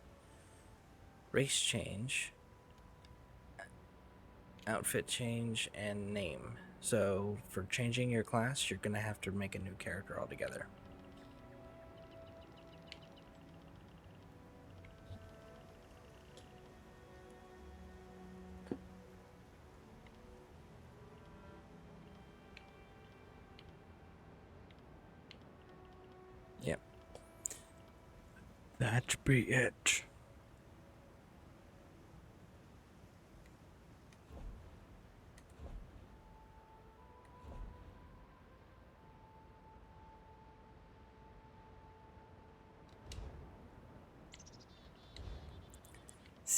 Race change. Outfit change and name. So for changing your class, you're gonna have to make a new character altogether. Yep. That be it.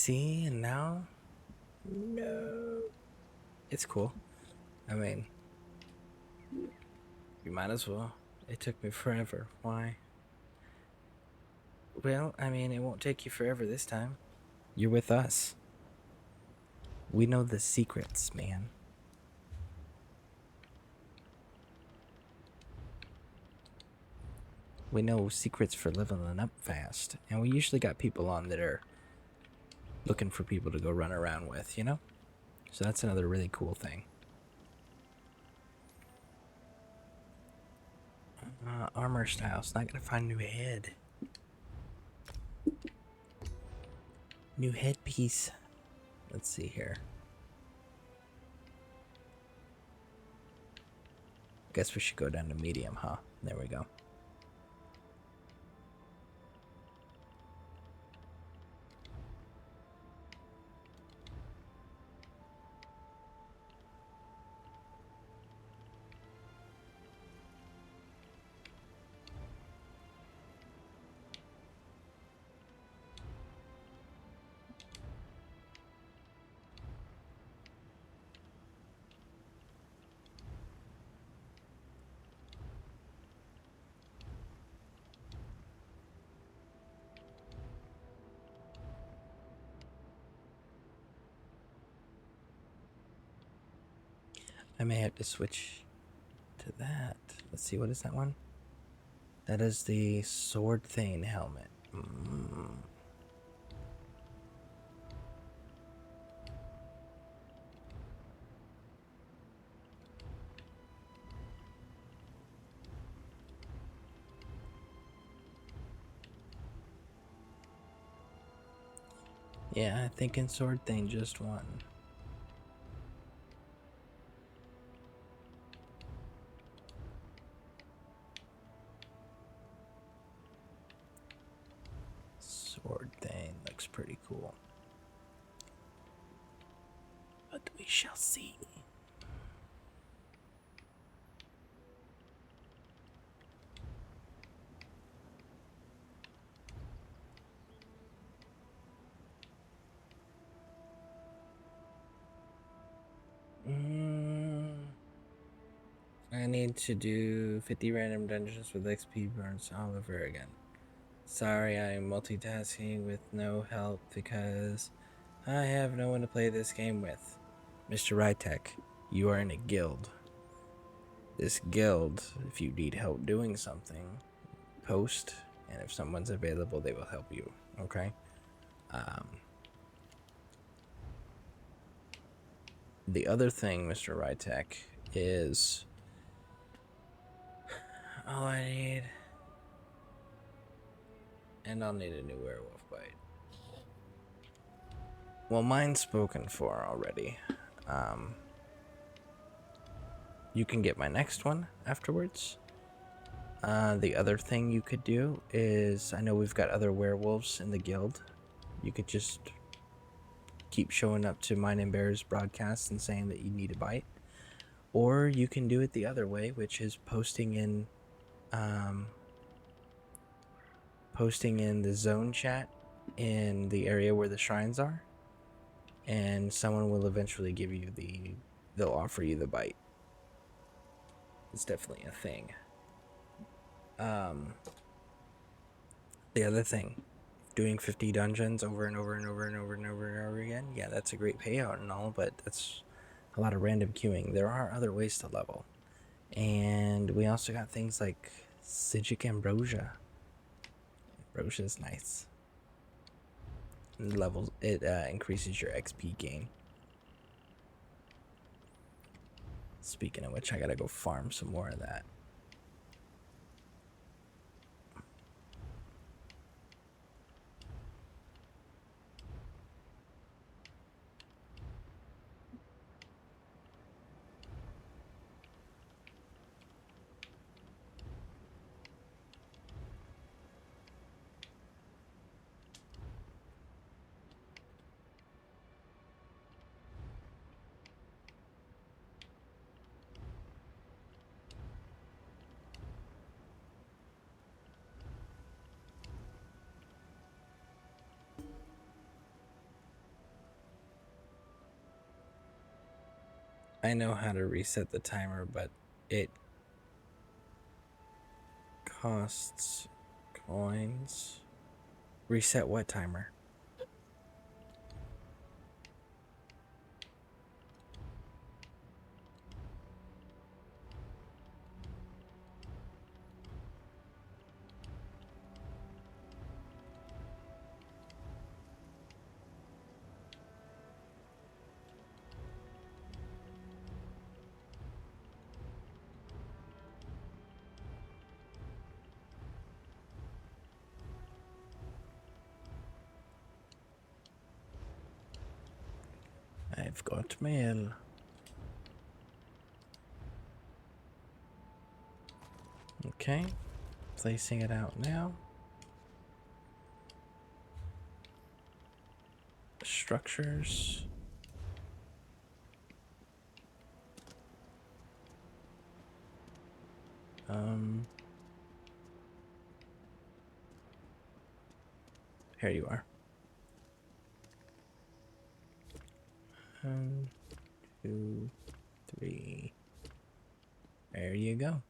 See, and now? No. It's cool. I mean, you might as well. It took me forever. Why? Well, I mean, it won't take you forever this time. You're with us. We know the secrets, man. We know secrets for leveling up fast. And we usually got people on that are looking for people to go run around with, you know? So that's another really cool thing. Armor styles. Not gonna find new head. New headpiece. Let's see here. Guess we should go down to medium, huh? There we go. I may have to switch to that. Let's see, what is that one? That is the Sword Thane helmet. Yeah, I think in Sword Thane just won. Sword Thane looks pretty cool. But we shall see. I need to do 50 random dungeons with XP burns all over again. Sorry, I am multitasking with no help because I have no one to play this game with. Mr. Rytek, you are in a guild. This guild, if you need help doing something, post, and if someone's available, they will help you, okay? The other thing, Mr. Rytek, is all I need, and I'll need a new werewolf bite. Well, mine's spoken for already. You can get my next one afterwards. The other thing you could do is, I know we've got other werewolves in the guild. You could just keep showing up to Mine and Bear's broadcasts and saying that you need a bite. Or you can do it the other way, which is posting in the zone chat in the area where the shrines are. And someone will eventually give you they'll offer you the bite. It's definitely a thing. The other thing, doing 50 dungeons over and over and over and over and over and over again, yeah, that's a great payout and all, but that's a lot of random queuing. There are other ways to level. And we also got things like Ziggy Ambrosia. Ambrosia is nice. It increases your XP gain. Speaking of which, I gotta go farm some more of that. I know how to reset the timer, but it costs coins. Reset what timer? I've got mail. Okay, placing it out now. Structures. Here you are. 1, 2, 3. There you go.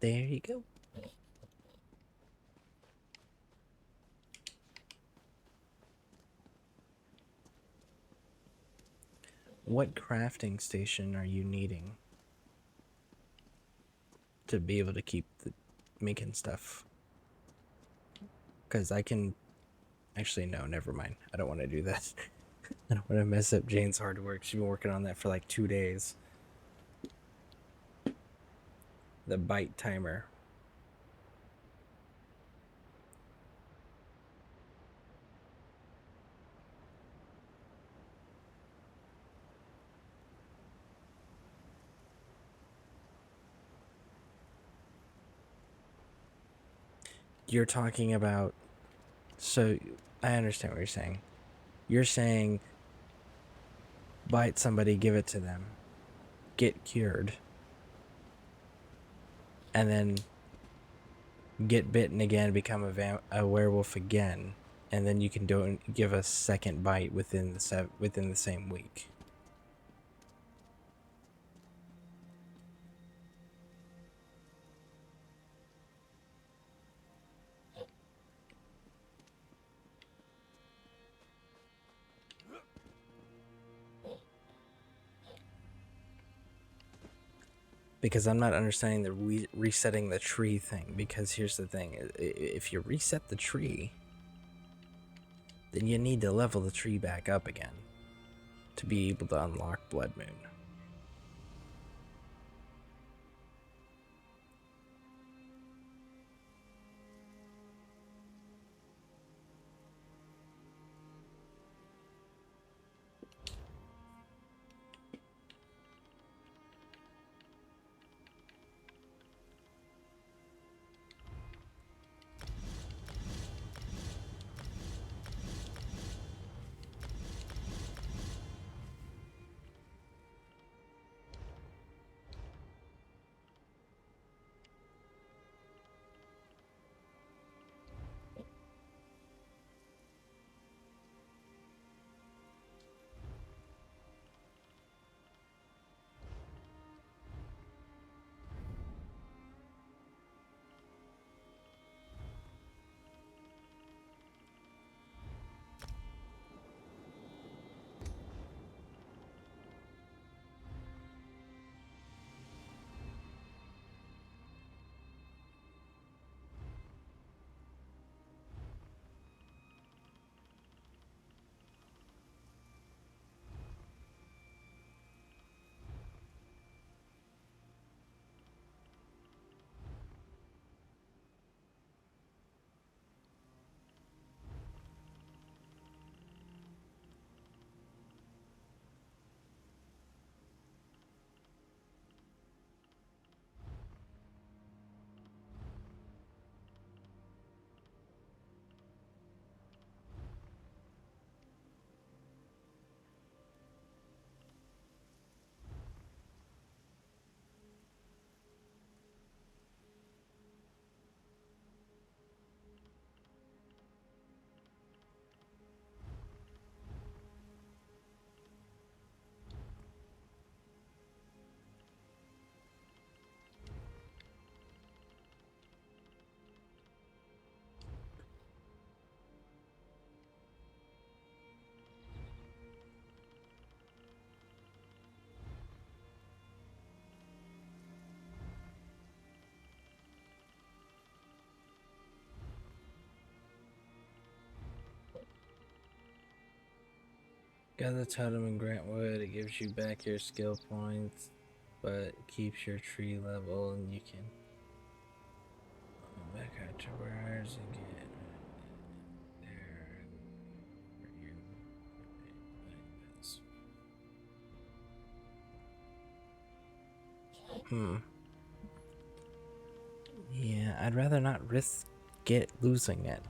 There you go. What crafting station are you needing to be able to keep making stuff? Because I can... Actually, no, never mind. I don't want to do that. I don't want to mess up Jane's hard work. She's been working on that for like 2 days. The bite timer. You're talking about... So, I understand what you're saying. You're saying bite somebody, give it to them, get cured, and then get bitten again, become a werewolf again, and then you can give a second bite within the same week. Because I'm not understanding the resetting the tree thing, because here's the thing. If you reset the tree, then you need to level the tree back up again to be able to unlock Blood Moon. Gather totem and grant wood. It gives you back your skill points, but keeps your tree level, and you can back out to where's and get there. Yeah, I'd rather not risk losing it.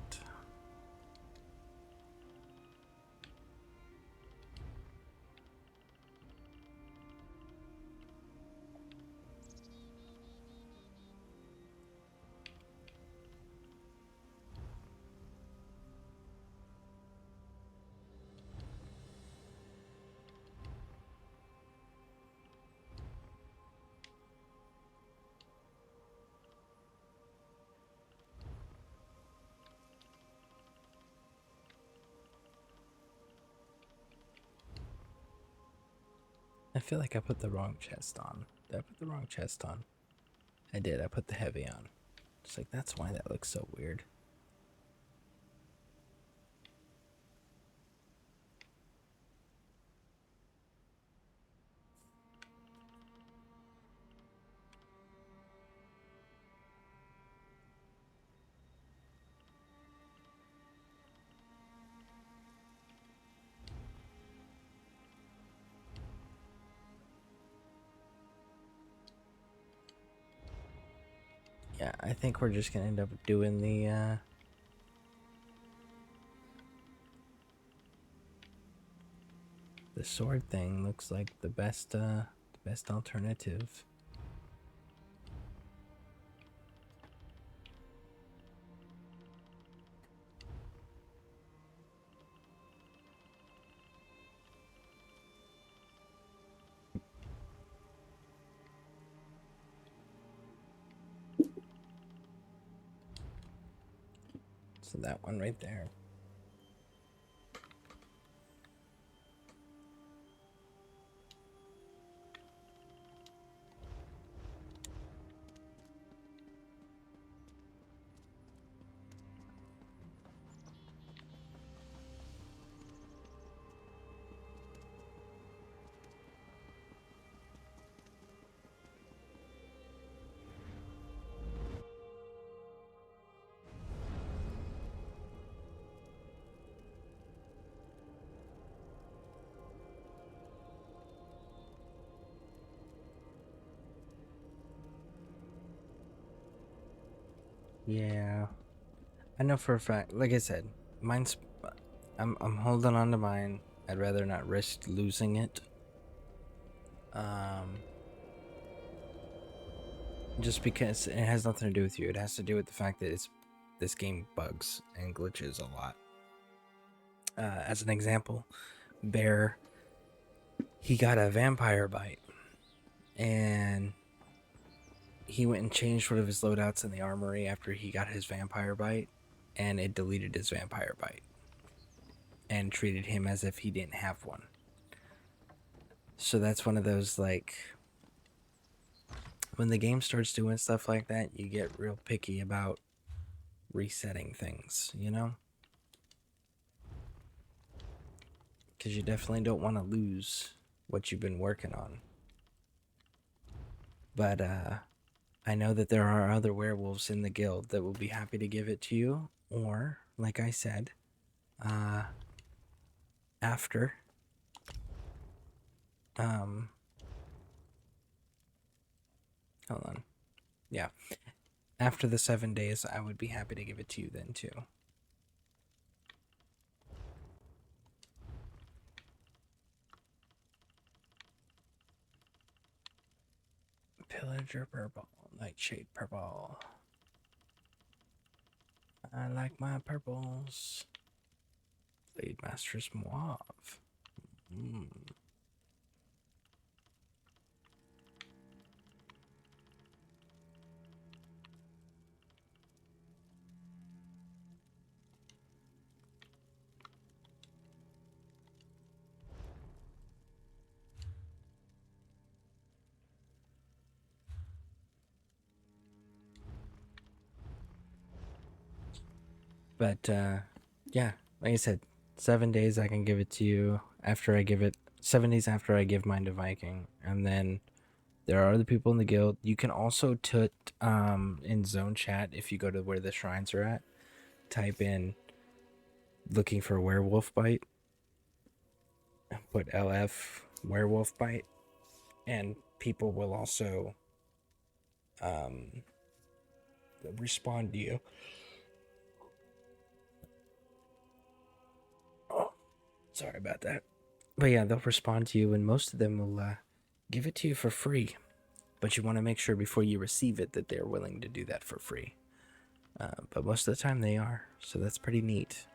I feel like I put the wrong chest on. Did I put the wrong chest on? I did. I put the heavy on. It's like, that's why that looks so weird. Yeah, I think we're just gonna end up doing the sword thing. Looks like the best alternative. So that one right there. Yeah, I know for a fact. Like I said, mine's. I'm holding on to mine. I'd rather not risk losing it. Just because it has nothing to do with you. It has to do with the fact that this game bugs and glitches a lot. As an example, Bear, he got a vampire bite, and he went and changed one of his loadouts in the armory after he got his vampire bite, and it deleted his vampire bite and treated him as if he didn't have one. So that's one of those, like, when the game starts doing stuff like that, you get real picky about resetting things, you know? Because you definitely don't want to lose what you've been working on. But I know that there are other werewolves in the guild that will be happy to give it to you, or, like I said, after hold on. Yeah. After the 7 days, I would be happy to give it to you then too. Pillager purple, nightshade purple. I like my purples. Blade Master's Mauve. But yeah, like I said, 7 days I can give it to you. after I give it 7 days after I give mine to Viking, and then there are other people in the guild. You can also in zone chat, if you go to where the shrines are at, type in looking for werewolf bite, put LF werewolf bite, and people will also respond to you. Oh, sorry about that. But yeah, they'll respond to you, and most of them will give it to you for free. But you want to make sure before you receive it that they're willing to do that for free. But most of the time they are, so that's pretty neat.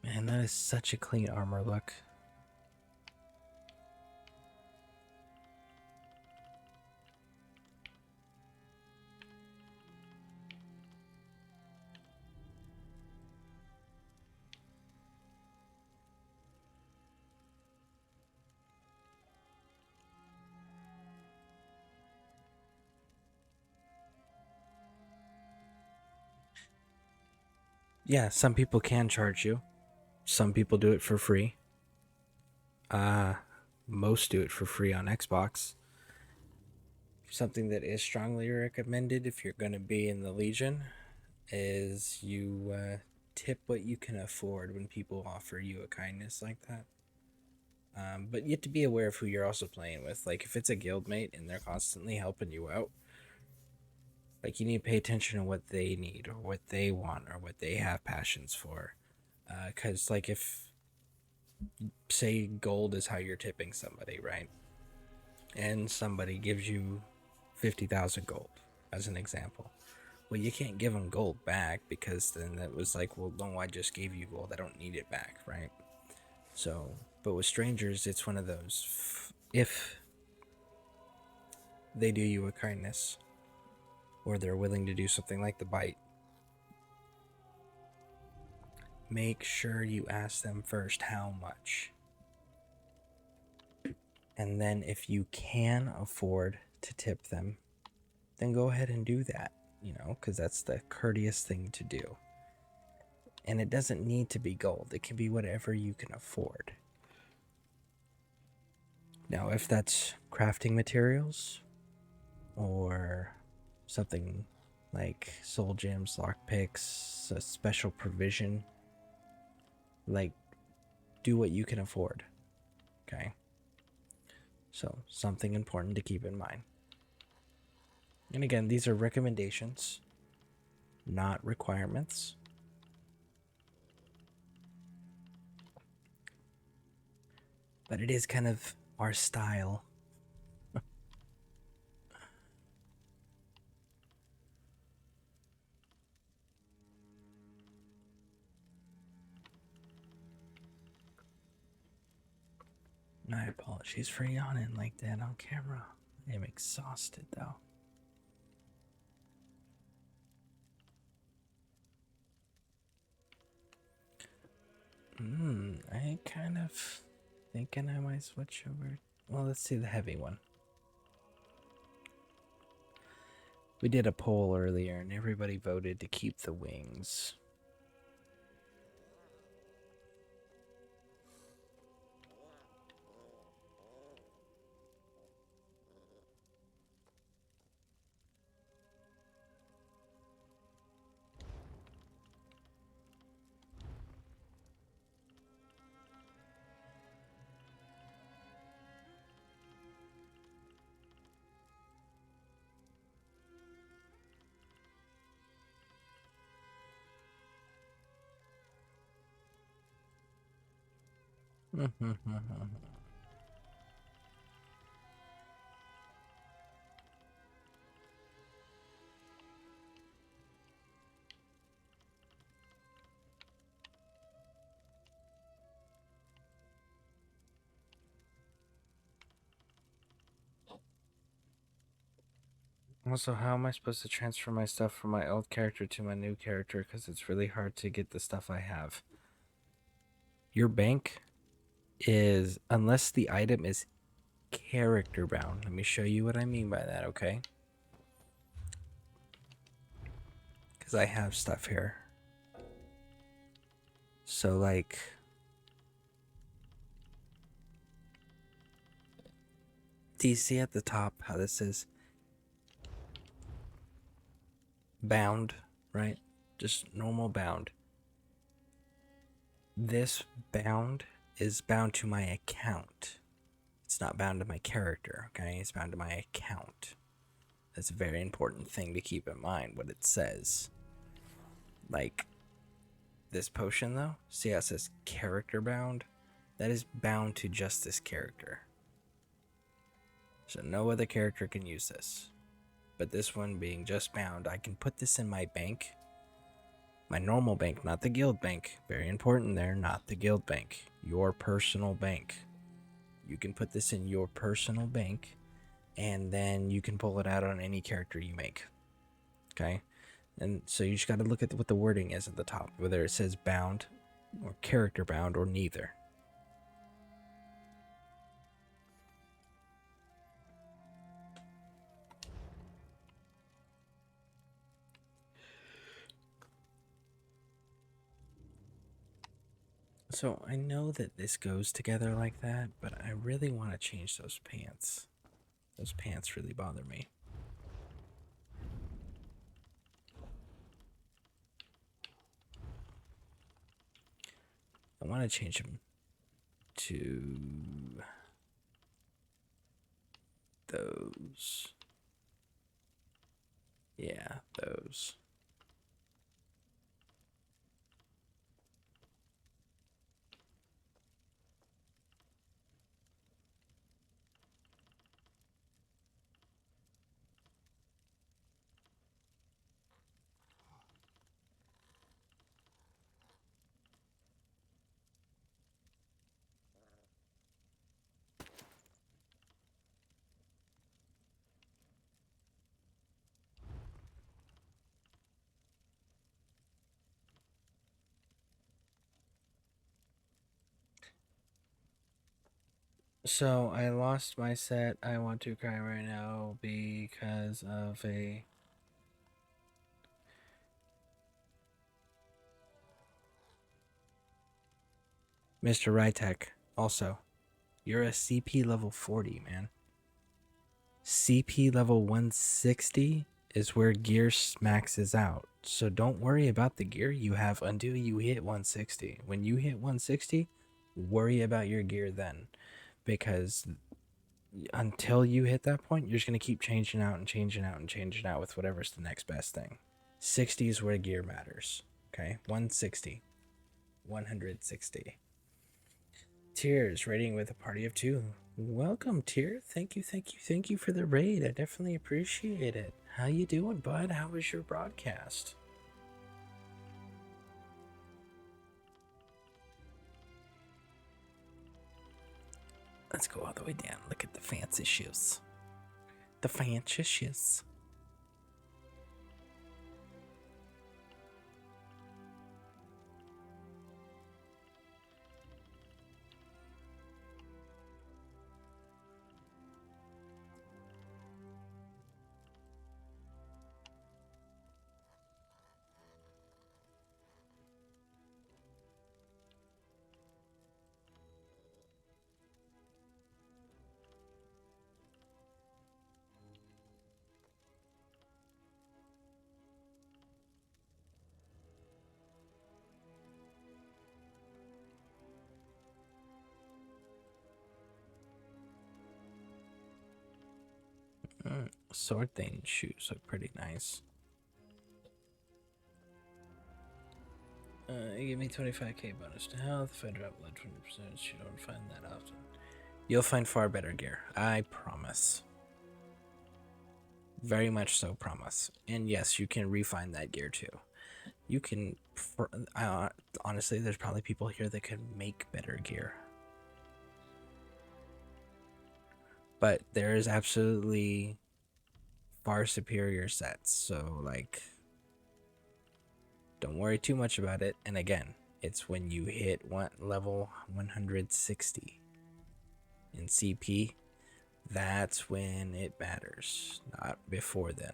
Man, that is such a clean armor look. Yeah, some people can charge you. Some people do it for free. Most do it for free on Xbox. Something that is strongly recommended if you're going to be in the Legion is you tip what you can afford when people offer you a kindness like that. But you have to be aware of who you're also playing with. Like, if it's a guildmate and they're constantly helping you out, like, you need to pay attention to what they need or what they want or what they have passions for. Because, like, if, say, gold is how you're tipping somebody, right? And somebody gives you 50,000 gold, as an example. Well, you can't give them gold back because then that was like, well, no, I just gave you gold. I don't need it back, right? So, but with strangers, it's one of those. If they do you a kindness, or they're willing to do something like the bite, make sure you ask them first how much. And then if you can afford to tip them, then go ahead and do that, because that's the courteous thing to do. And it doesn't need to be gold. It can be whatever you can afford. Now, if that's crafting materials or something like soul gems, lockpicks, a special provision, like, do what you can afford. Okay? So, something important to keep in mind. And again, these are recommendations, not requirements. But it is kind of our style. My apologies for yawning like that on camera. I am exhausted though. I kind of thinking I might switch over. Well, let's see the heavy one. We did a poll earlier and everybody voted to keep the wings. Also, how am I supposed to transfer my stuff from my old character to my new character? Because it's really hard to get the stuff I have. Your bank is, unless the item is character bound. Let me show you what I mean by that, okay? Because I have stuff here. So, like, do you see at the top how this is bound, right? Just normal bound. This bound is bound to my account. It's not bound to my character, okay? It's bound to my account. That's a very important thing to keep in mind, what it says. Like, this potion, though, see how it says character bound? That is bound to just this character. So no other character can use this. But this one being just bound, I can put this in my bank. My normal bank, not the guild bank. Very important there, not the guild bank. Your personal bank. You can put this in your personal bank, and then you can pull it out on any character you make. Okay? And so you just got to look at what the wording is at the top, whether it says bound, or character bound, or neither. So I know that this goes together like that, but I really want to change those pants. Those pants really bother me. I want to change them to those. Yeah, those. So I lost my set. I want to cry right now because of a Mr. Rytek. Also, you're a CP level 40, man. CP level 160 is where gear maxes out. So don't worry about the gear you have until you hit 160. When you hit 160, worry about your gear then. Because until you hit that point, you're just going to keep changing out and changing out and changing out with whatever's the next best thing. 60 is where gear matters. Okay? 160. 160. Tears raiding with a party of 2. Welcome, Tear. Thank you for the raid. I definitely appreciate it. How you doing, bud? How was your broadcast? Let's go all the way down. Look at the fancy shoes. The fancy shoes. Sword Thane shoes look pretty nice. Give me 25k bonus to health. If I drop blood 20%, you don't find that often. You'll find far better gear. I promise. Very much so, promise. And yes, you can refine that gear too. You can... honestly, there's probably people here that can make better gear. But there is absolutely far superior sets. So, like... don't worry too much about it. And again, it's when you hit level 160 in CP, that's when it matters, not before then.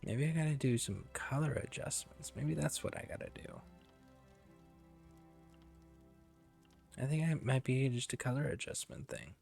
Maybe I gotta do some color adjustments. Maybe that's what I gotta do. I think it might be just a color adjustment thing.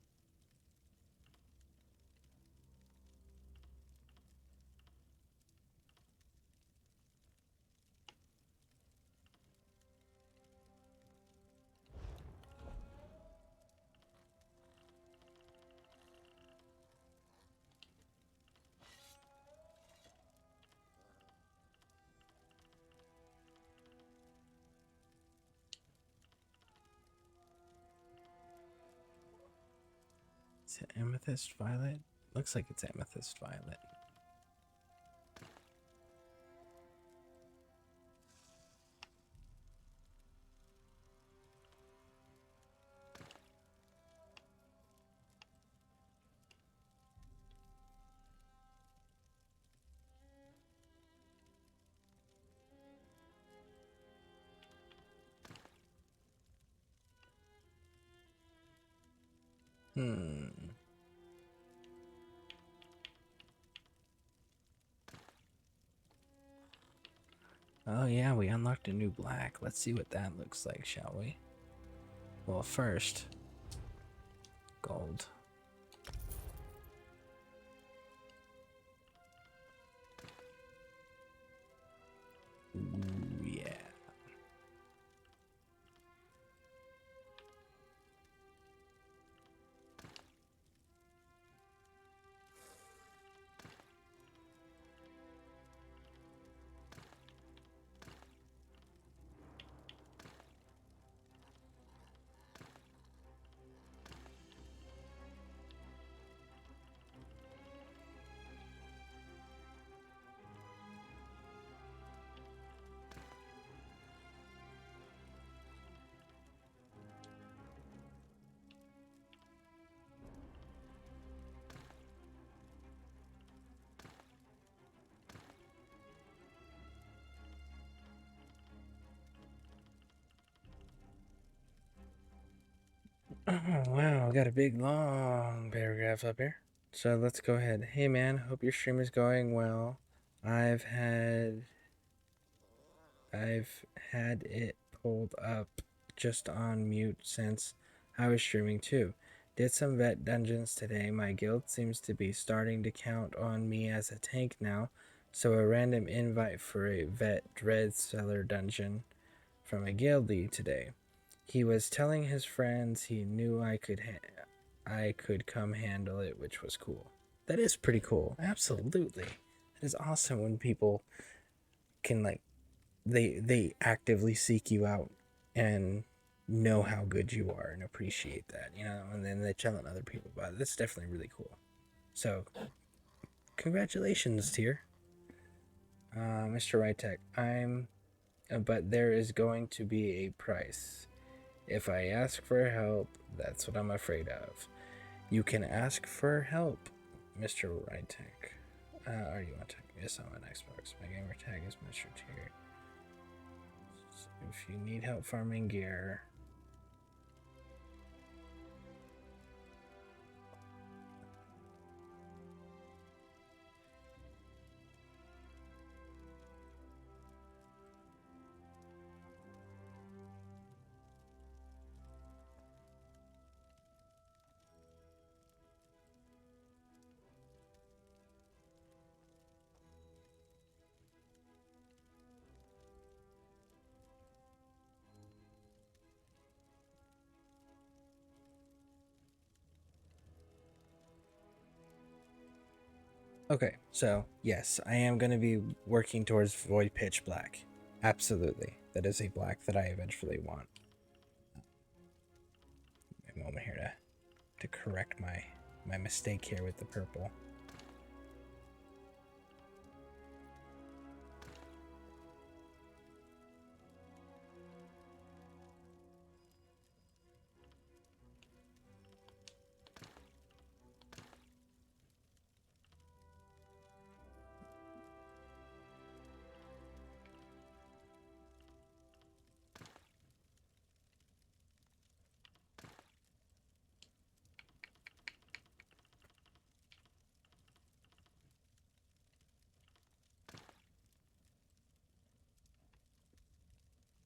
Is it amethyst violet? Looks like it's amethyst violet. Oh yeah, we unlocked a new black. Let's see what that looks like, shall we? Well, first, gold. Ooh, yeah. Oh, wow, I got a big long paragraph up here. So let's go ahead. Hey man, hope your stream is going well. I've had it pulled up just on mute since I was streaming too. Did some vet dungeons today. My guild seems to be starting to count on me as a tank now, so a random invite for a vet dread cellar dungeon from a guild lead today. He was telling his friends he knew I could come handle it, which was cool. That is pretty cool. Absolutely. It is awesome when people can, like, they actively seek you out and know how good you are and appreciate that, you know, and then they're telling other people about it. That's definitely really cool. So, congratulations, Tier. Mr. Rytech, but there is going to be a price. If I ask for help, that's what I'm afraid of. You can ask for help, Mr. Rytech. Are you on tech? Yes, I'm on Xbox. My gamer tag is Mr. Tier. So if you need help farming gear, Okay, so yes, I am going to be working towards Void Pitch Black. Absolutely. That is a black that I eventually want. A moment here to correct my mistake here with the purple.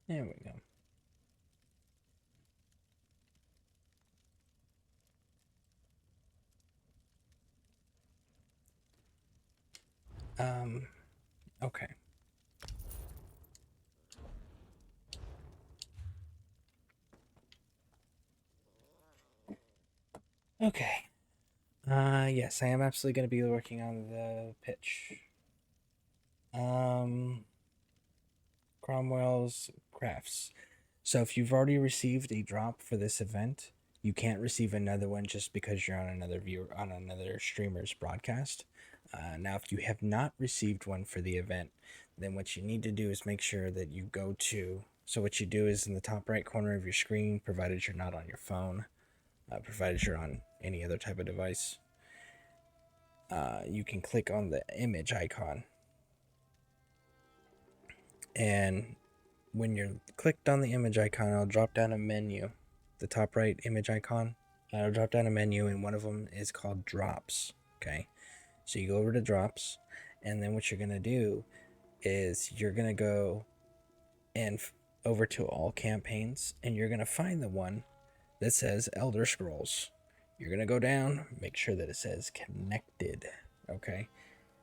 There we go. Okay. Okay. Yes, I am absolutely going to be working on the pitch. Cromwell's Crafts. So if you've already received a drop for this event, you can't receive another one just because you're on another streamer's broadcast. Now, if you have not received one for the event, then what you need to do is make sure that you go to. So what you do is in the top right corner of your screen, provided you're not on your phone, provided you're on any other type of device, you can click on the image icon. And when you're clicked on the image icon, it'll drop down a menu. The top right image icon, it'll drop down a menu, and one of them is called Drops. Okay, so you go over to Drops, and then what you're gonna do is you're gonna go and over to All Campaigns, and you're gonna find the one that says Elder Scrolls. You're gonna go down, make sure that it says Connected. Okay,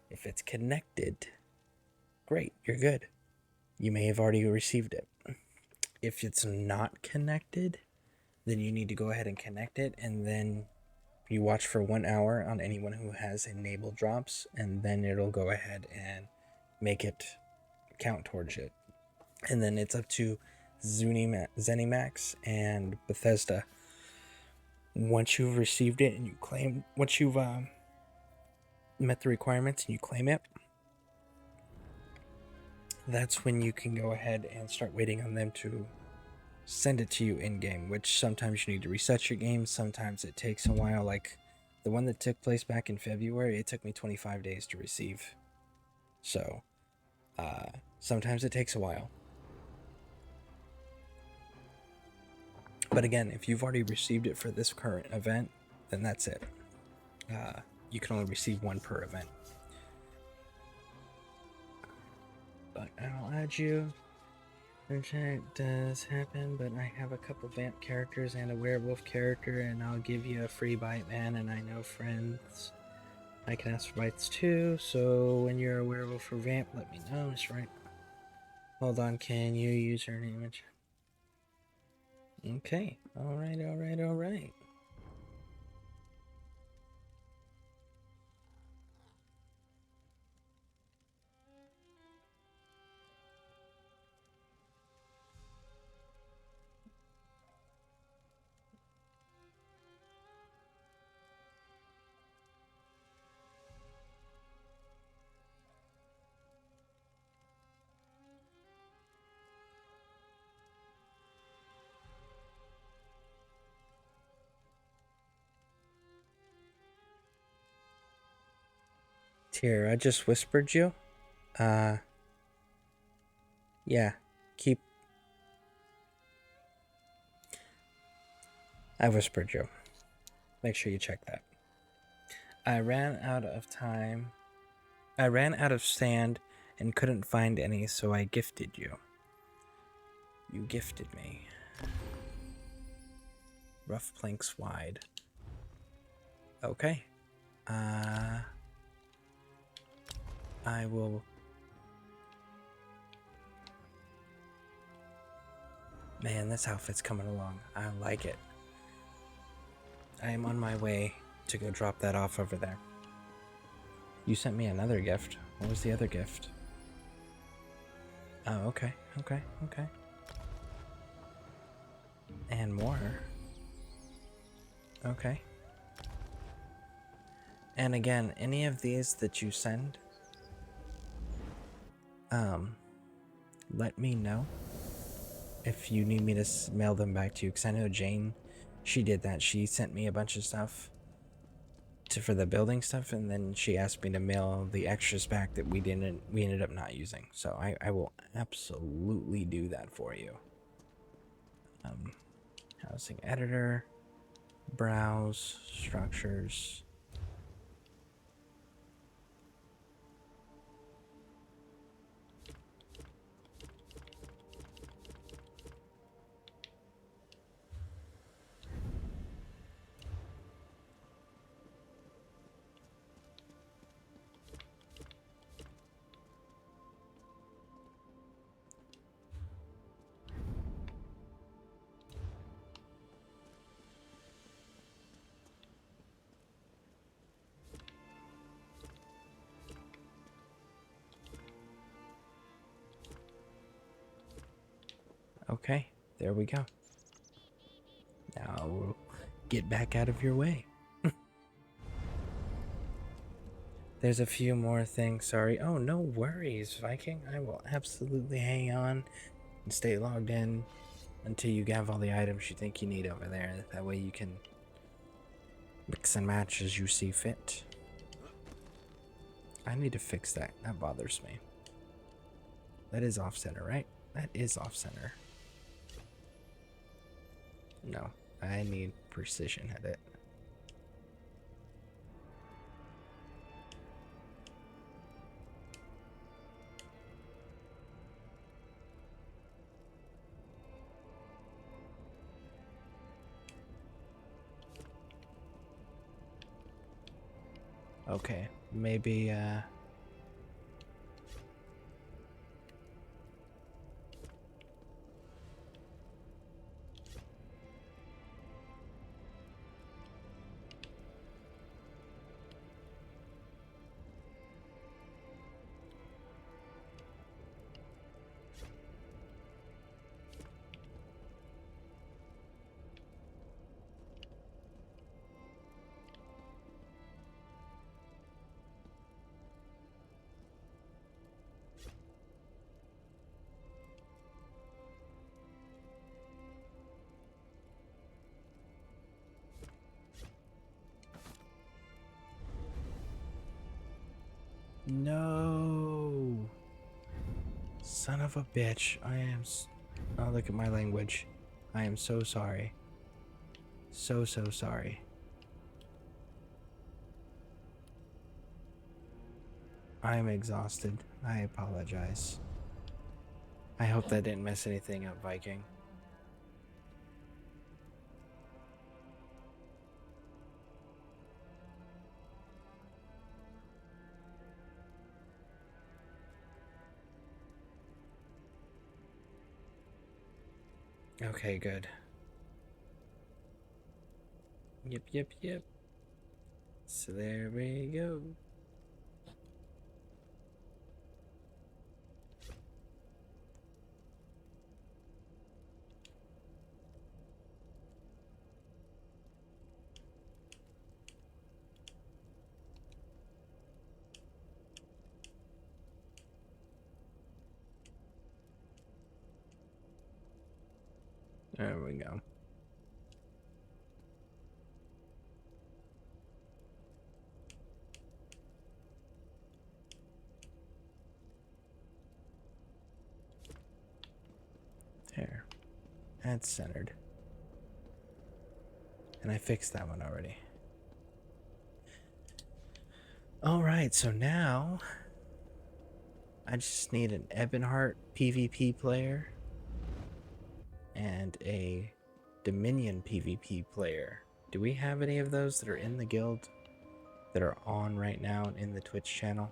if it's connected, great, you're good. You may have already received it. If it's not connected, then you need to go ahead and connect it, and then you watch for 1 hour on anyone who has enabled drops, and then it'll go ahead and make it count towards it. And then it's up to ZeniMax and Bethesda. Once you've received it and you claim, once you've met the requirements and you claim it, that's when you can go ahead and start waiting on them to send it to you in-game, which sometimes you need to reset your game, sometimes it takes a while. Like the one that took place back in February, it took me 25 days to receive. So sometimes it takes a while. But again, if you've already received it for this current event, then that's it. You can only receive one per event. But I'll add you. That does happen, but I have a couple vamp characters and a werewolf character, and I'll give you a free bite, man, and I know friends. I can ask for bites too, so when you're a werewolf or vamp, let me know. That's right. Hold on, can you use her image? Okay, alright. Here, I just whispered you. Yeah, I whispered you. Make sure you check that. I ran out of time. I ran out of sand and couldn't find any, so I gifted you. You gifted me. Rough planks wide. Okay. I will... Man, this outfit's coming along. I like it. I am on my way to go drop that off over there. You sent me another gift. What was the other gift? Oh, okay. And more. Okay. And again, any of these that you send, let me know if you need me to mail them back to you, because I know Jane, she did that. She sent me a bunch of stuff for the building stuff, and then she asked me to mail the extras back that we ended up not using. So I will absolutely do that for you. Housing editor, browse, structures. Okay, there we go. Now we'll get back out of your way. There's a few more things, sorry. Oh, no worries, Viking. I will absolutely hang on and stay logged in until you have all the items you think you need over there. That way you can mix and match as you see fit. I need to fix that. That bothers me. That is off-center, right? That is off-center. No, I need precision at it. Okay, maybe, no. Son of a bitch. Oh, look at my language. I am so sorry. So sorry. I am exhausted. I apologize. I hope that didn't mess anything up, Viking. Okay, good. Yep. So there we go. There we go. There. That's centered. And I fixed that one already. Alright, so now I just need an Ebonheart PvP player and a Dominion PvP player. Do we have any of those that are in the guild that are on right now in the Twitch channel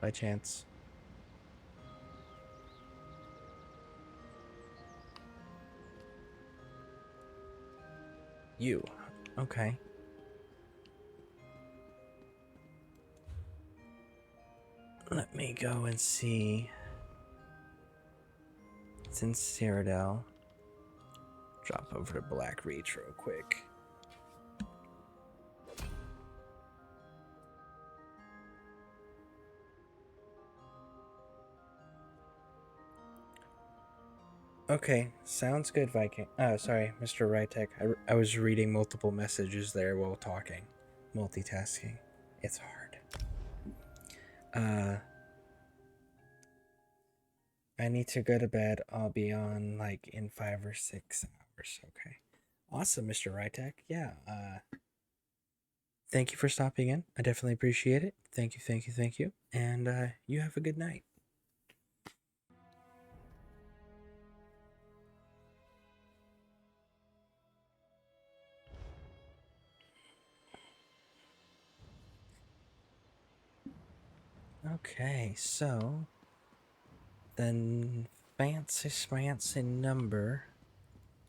by chance? You. Okay. Let me go and see. It's in Cyrodiil. Drop over to Black Reach real quick. Okay, sounds good, Viking. Sorry, Mr. Rytek. I was reading multiple messages there while talking. Multitasking. It's hard. I need to go to bed. I'll be on like in 5 or 6 hours. Okay. Awesome, Mr. Rytek. Yeah. Thank you for stopping in. I definitely appreciate it. Thank you, thank you, thank you. And you have a good night. Okay, so then fancy number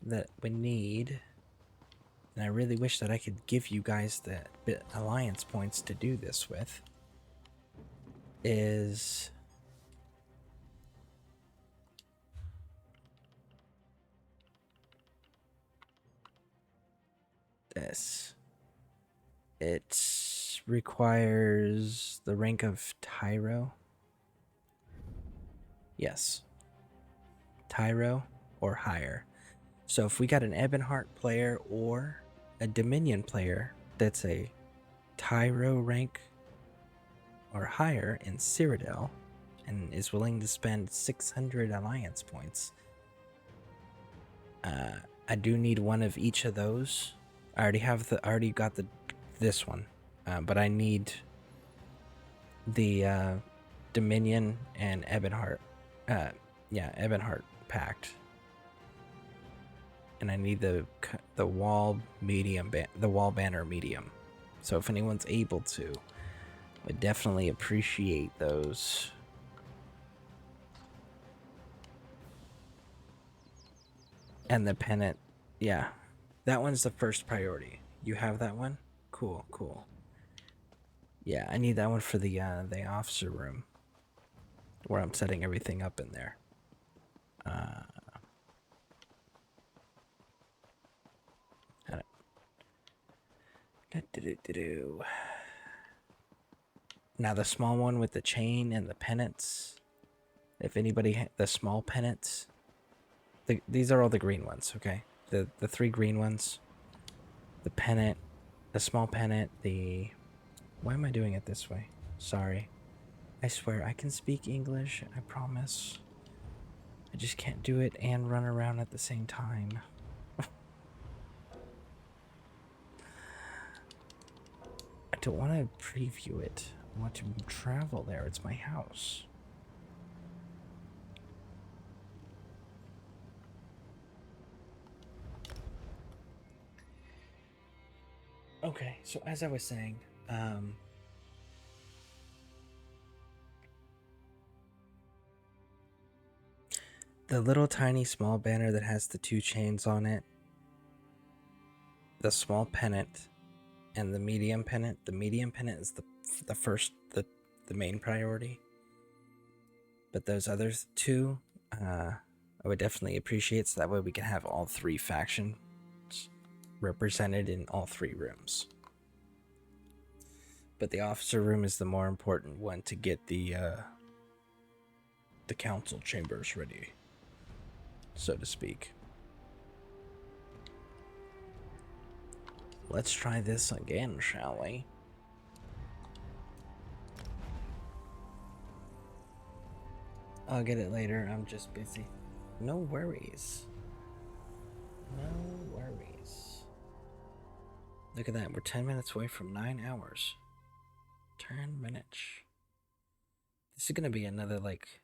that we need, and I really wish that I could give you guys the alliance points to do this with, is this. It requires the rank of Tyro. Yes. Tyro or higher. So if we got an Ebonheart player or a Dominion player that's a Tyro rank or higher in Cyrodiil and is willing to spend 600 alliance points, I do need one of each of those. I already got this one, but I need the Dominion and Ebonheart. Ebonheart pact, and I need the wall banner medium. So if anyone's able to, would definitely appreciate those. And the pennant, yeah, that one's the first priority. You have that one? Cool, cool. Yeah, I need that one for the officer room, where I'm setting everything up in there. Now the small one with the chain and the pennants. If anybody the small pennants, these are all the green ones. Okay, the 3 green ones. The pennant, the small pennant. Why am I doing it this way? Sorry. I swear I can speak English. I promise. I just can't do it and run around at the same time. I don't want to preview it. I want to travel there. It's my house. Okay, so as I was saying, the little tiny small banner that has the 2 chains on it, the small pennant, and the medium pennant. The medium pennant is the first, the main priority. But those other 2, I would definitely appreciate, so that way we can have all 3 factions represented in all 3 rooms. But the officer room is the more important one to get the council chambers ready, so to speak. Let's try this again, shall we? I'll get it later, I'm just busy. No worries. No worries. Look at that, we're 10 minutes away from 9 hours. 10 minutes. This is gonna be another, like,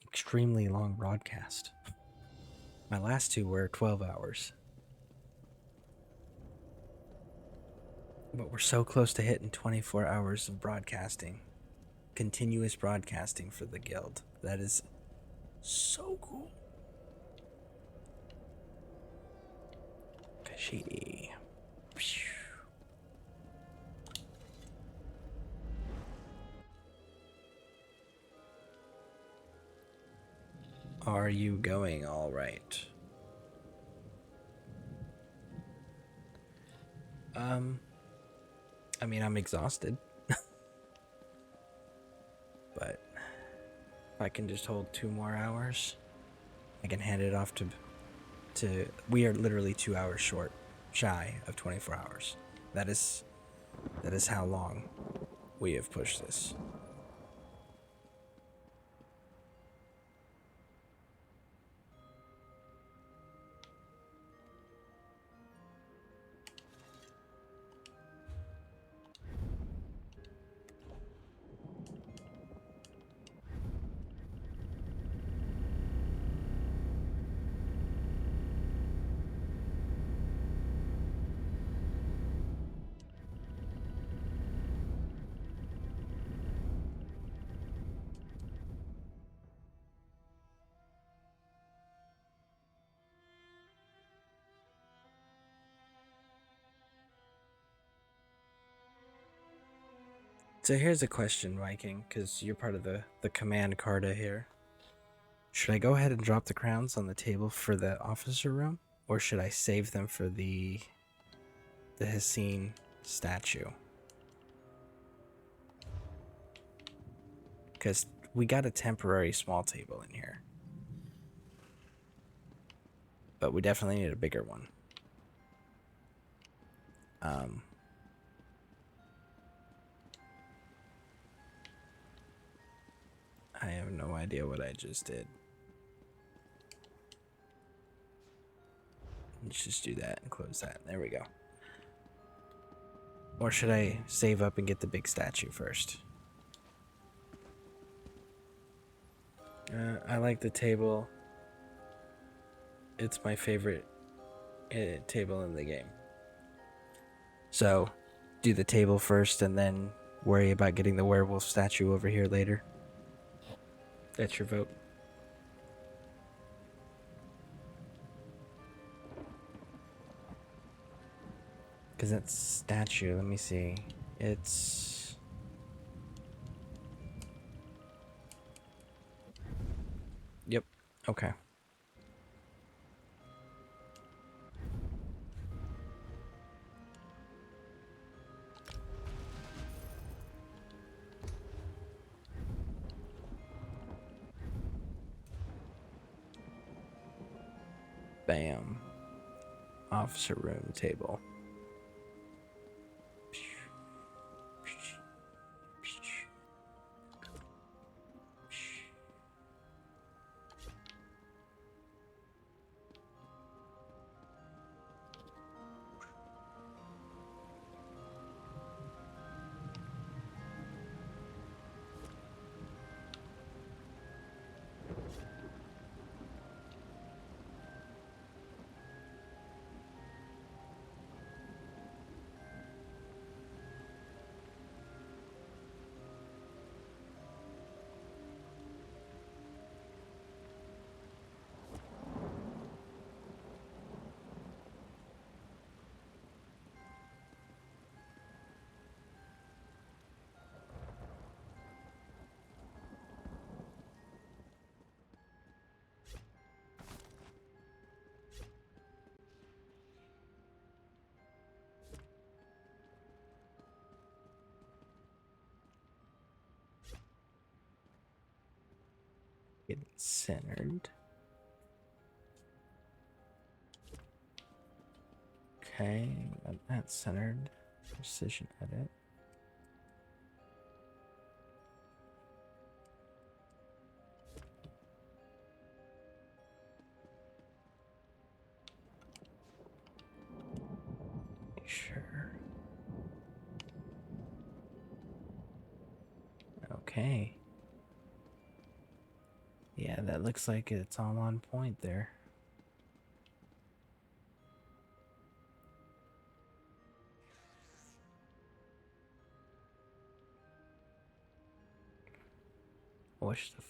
extremely long broadcast. My last 2 were 12 hours. But we're so close to hitting 24 hours of broadcasting. Continuous broadcasting for the guild. That is so cool. Kashidi. Are you going all right? I mean, I'm exhausted. But if I can just hold 2 more hours, I can hand it off to we are literally 2 hours shy of 24 hours. That is how long we have pushed this. So here's a question, Viking, because you're part of the command Carta here. Should I go ahead and drop the crowns on the table for the officer room, or should I save them for the Hassine statue? Because we got a temporary small table in here, but we definitely need a bigger one. I have no idea what I just did. Let's just do that and close that. There we go. Or should I save up and get the big statue first? I like the table. It's my favorite table in the game. So, do the table first and then worry about getting the werewolf statue over here later. That's your vote. Because that statue, let me see. It's... Yep, okay. Bam. Officer room table. Get it centered. Okay, got that centered. Precision edit. Sure. Okay. Yeah, that looks like it's all on point there. What's the...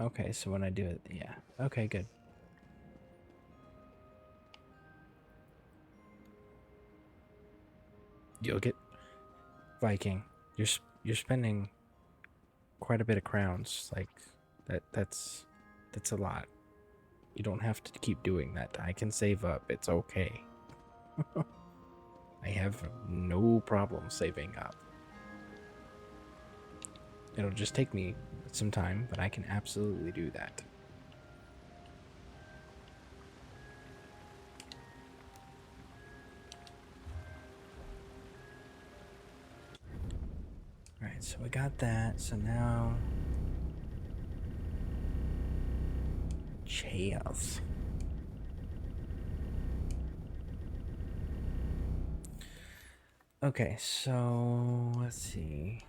Okay, so when I do it, yeah. Okay, good. You'll get... Viking, you're spending quite a bit of crowns. Like, that's That's a lot. You don't have to keep doing that. I can save up. It's okay. I have no problem saving up. It'll just take me some time, but I can absolutely do that. Alright, so we got that. So now... chairs. Okay, so let's see.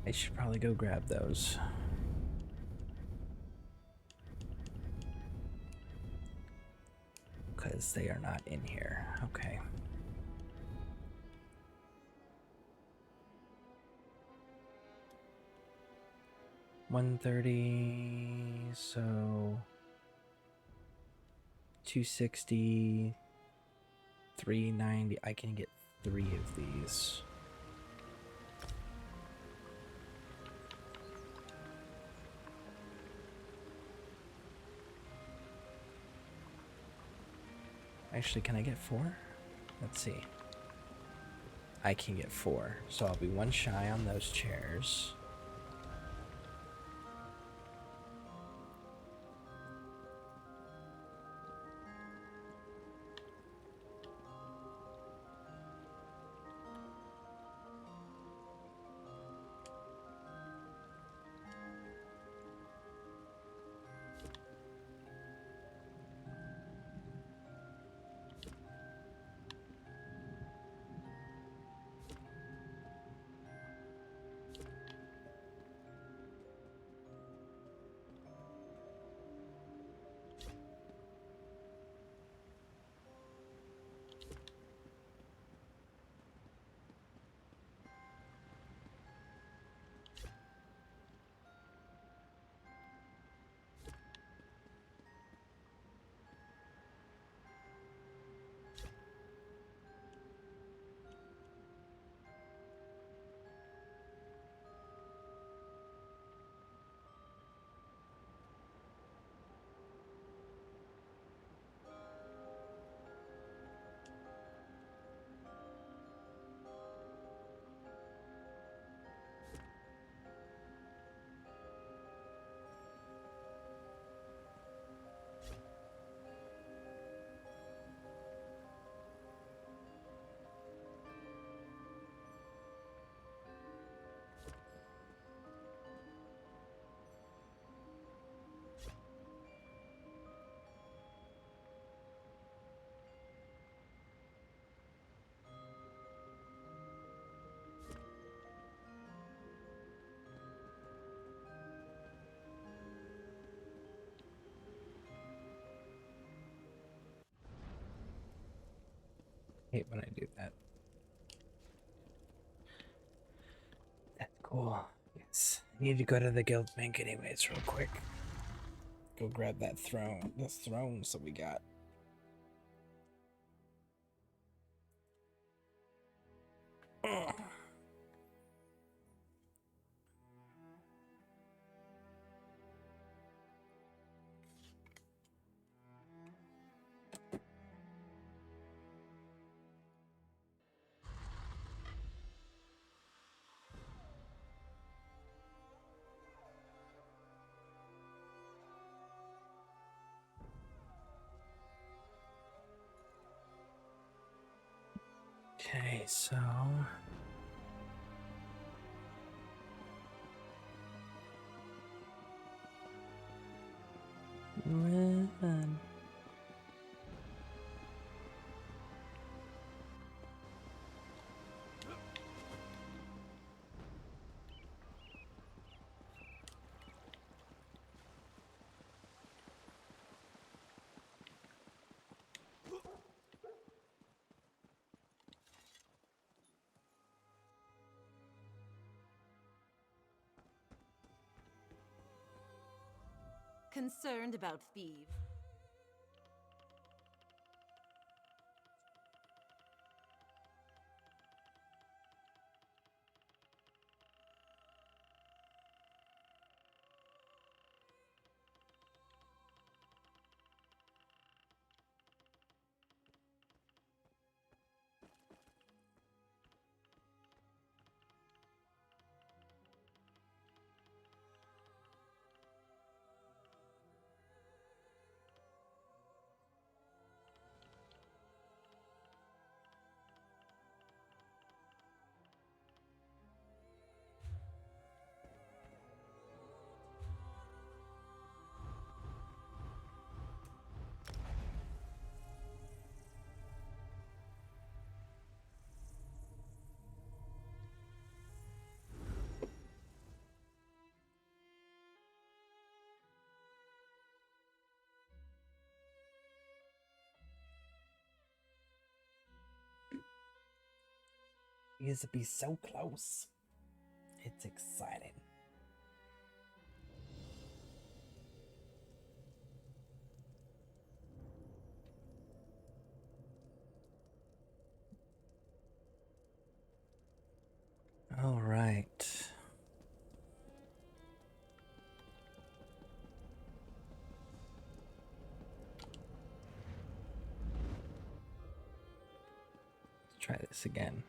I should probably go grab those. Because they are not in here. Okay. $130, so 260, 390. I can get 3 of these. Actually, can I get 4? Let's see. I can get 4, so I'll be 1 shy on those chairs. Hate when I do that. That's cool. Yes. I need to go to the guild bank anyways real quick. Go grab that throne. The thrones that we got. Ugh. Okay, so run.
Concerned about thieves.
It used to be so close. It's exciting. All right. Let's try this again.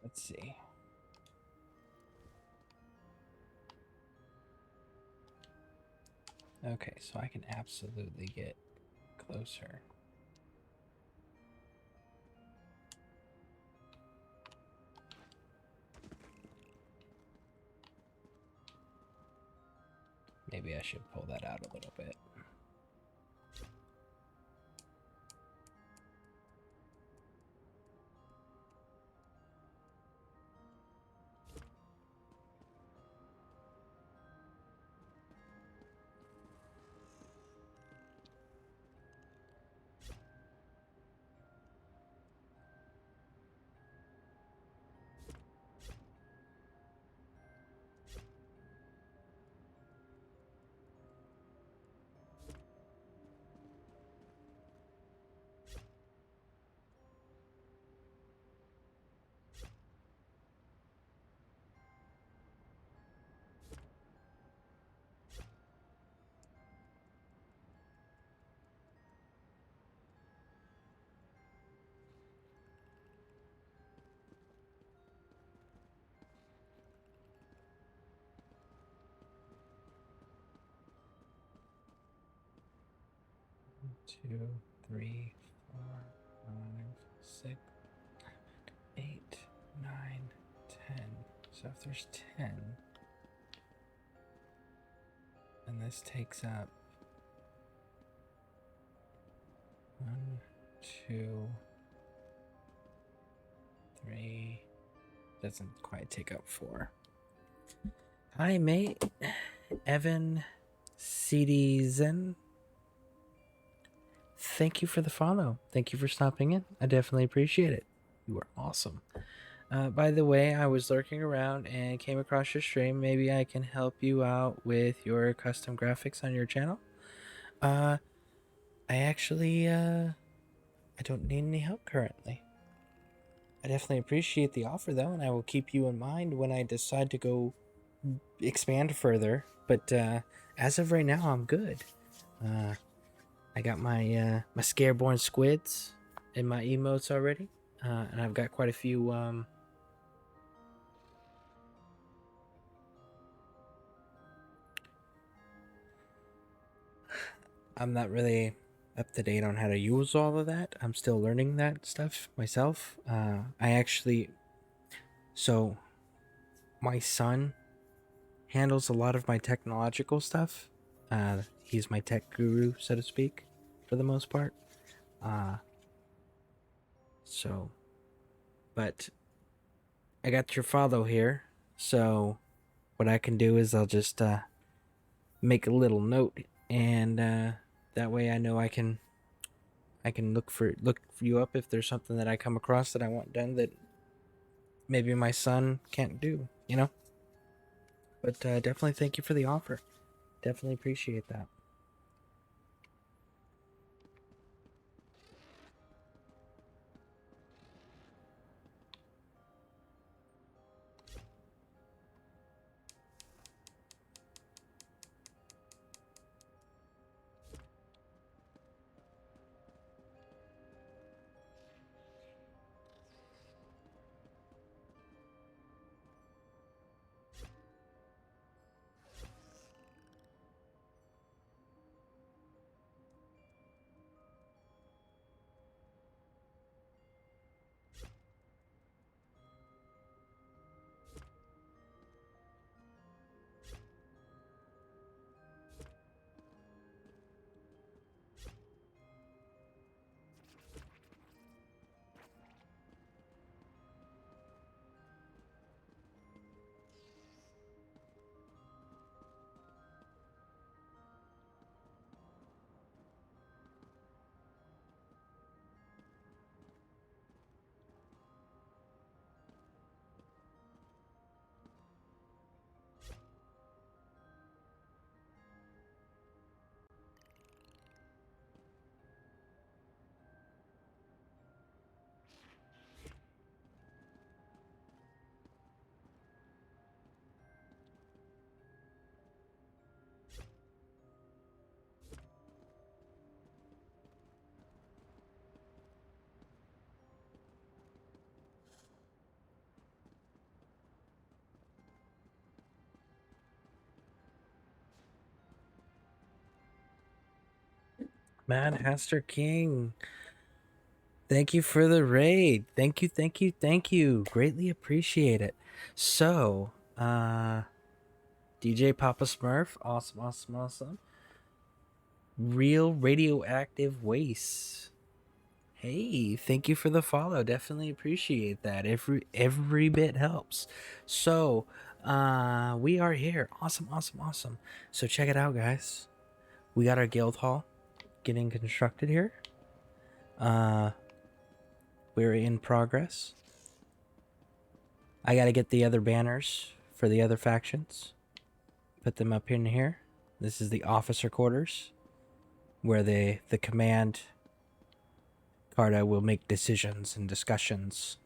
Let's see. Okay, so I can absolutely get closer. Maybe I should pull that out a little bit. 2, 3, 4, 5, 6, 8, 9, 10. So if there's 10, and this takes up 1, 2, 3. Doesn't quite take up 4. Hi, mate. Evan Citizen. Thank you for the follow. Thank you for stopping in. I definitely appreciate it. You are awesome. By the way, I was lurking around and came across your stream. Maybe I can help you out with your custom graphics on your channel. I actually, I don't need any help currently. I definitely appreciate the offer though, and I will keep you in mind when I decide to go expand further. But as of right now, I'm good. I got my my Scareborn squids in my emotes already, and I've got quite a few. I'm not really up to date on how to use all of that. I'm still learning that stuff myself. So my son handles a lot of my technological stuff. He's my tech guru, so to speak, for the most part. But I got your follow here, so what I can do is I'll just make a little note, and that way I know I can look for you up if there's something that I come across that I want done that maybe my son can't do, you know? But definitely thank you for the offer. Definitely appreciate that. Mad Haster King, thank you for the raid. Thank you, thank you, thank you. Greatly appreciate it. So, DJ Papa Smurf, awesome, awesome, awesome. Real Radioactive Waste. Hey, thank you for the follow. Definitely appreciate that. Every bit helps. So, we are here. Awesome, awesome, awesome. So check it out, guys. We got our guild hall getting constructed here. We're in progress. I gotta get the other banners for the other factions. Put them up in here. This is the officer quarters, where the command Carta will make decisions and discussions.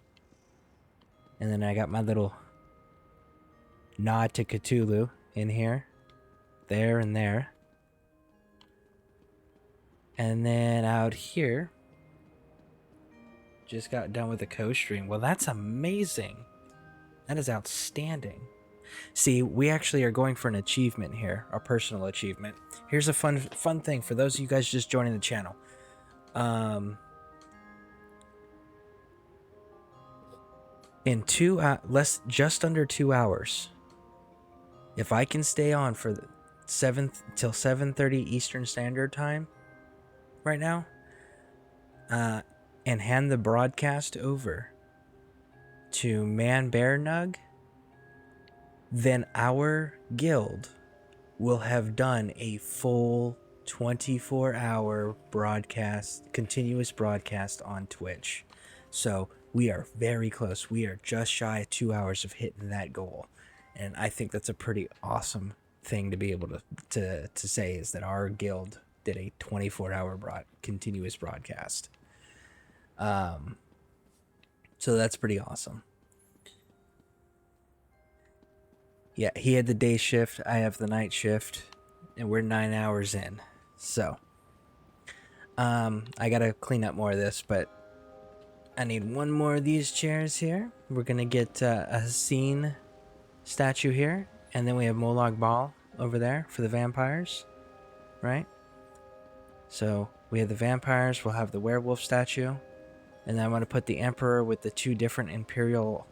And then I got my little nod to Cthulhu in here, there and there. And then out here, just got done with the co-stream. Well, that's amazing. That is outstanding. See, we actually are going for an achievement here, a personal achievement. Here's a fun thing for those of you guys just joining the channel. In just under 2 hours, if I can stay on for the 7th till 7:30 Eastern Standard Time right now, and hand the broadcast over to Man Bear Nug, then our guild will have done a full 24-hour broadcast, continuous broadcast on Twitch. So we are very close. We are just shy of 2 hours of hitting that goal. And I think that's a pretty awesome thing to be able to say, is that our guild did a 24-hour continuous broadcast. So that's pretty awesome. Yeah, he had the day shift, I have the night shift, and we're 9 hours in. So, I gotta clean up more of this, but I need one more of these chairs here. We're gonna get a scene statue here, and then we have Molag Bal over there for the vampires, right? So we have the vampires, we'll have the werewolf statue, and then I'm gonna put the Emperor with the two different Imperial,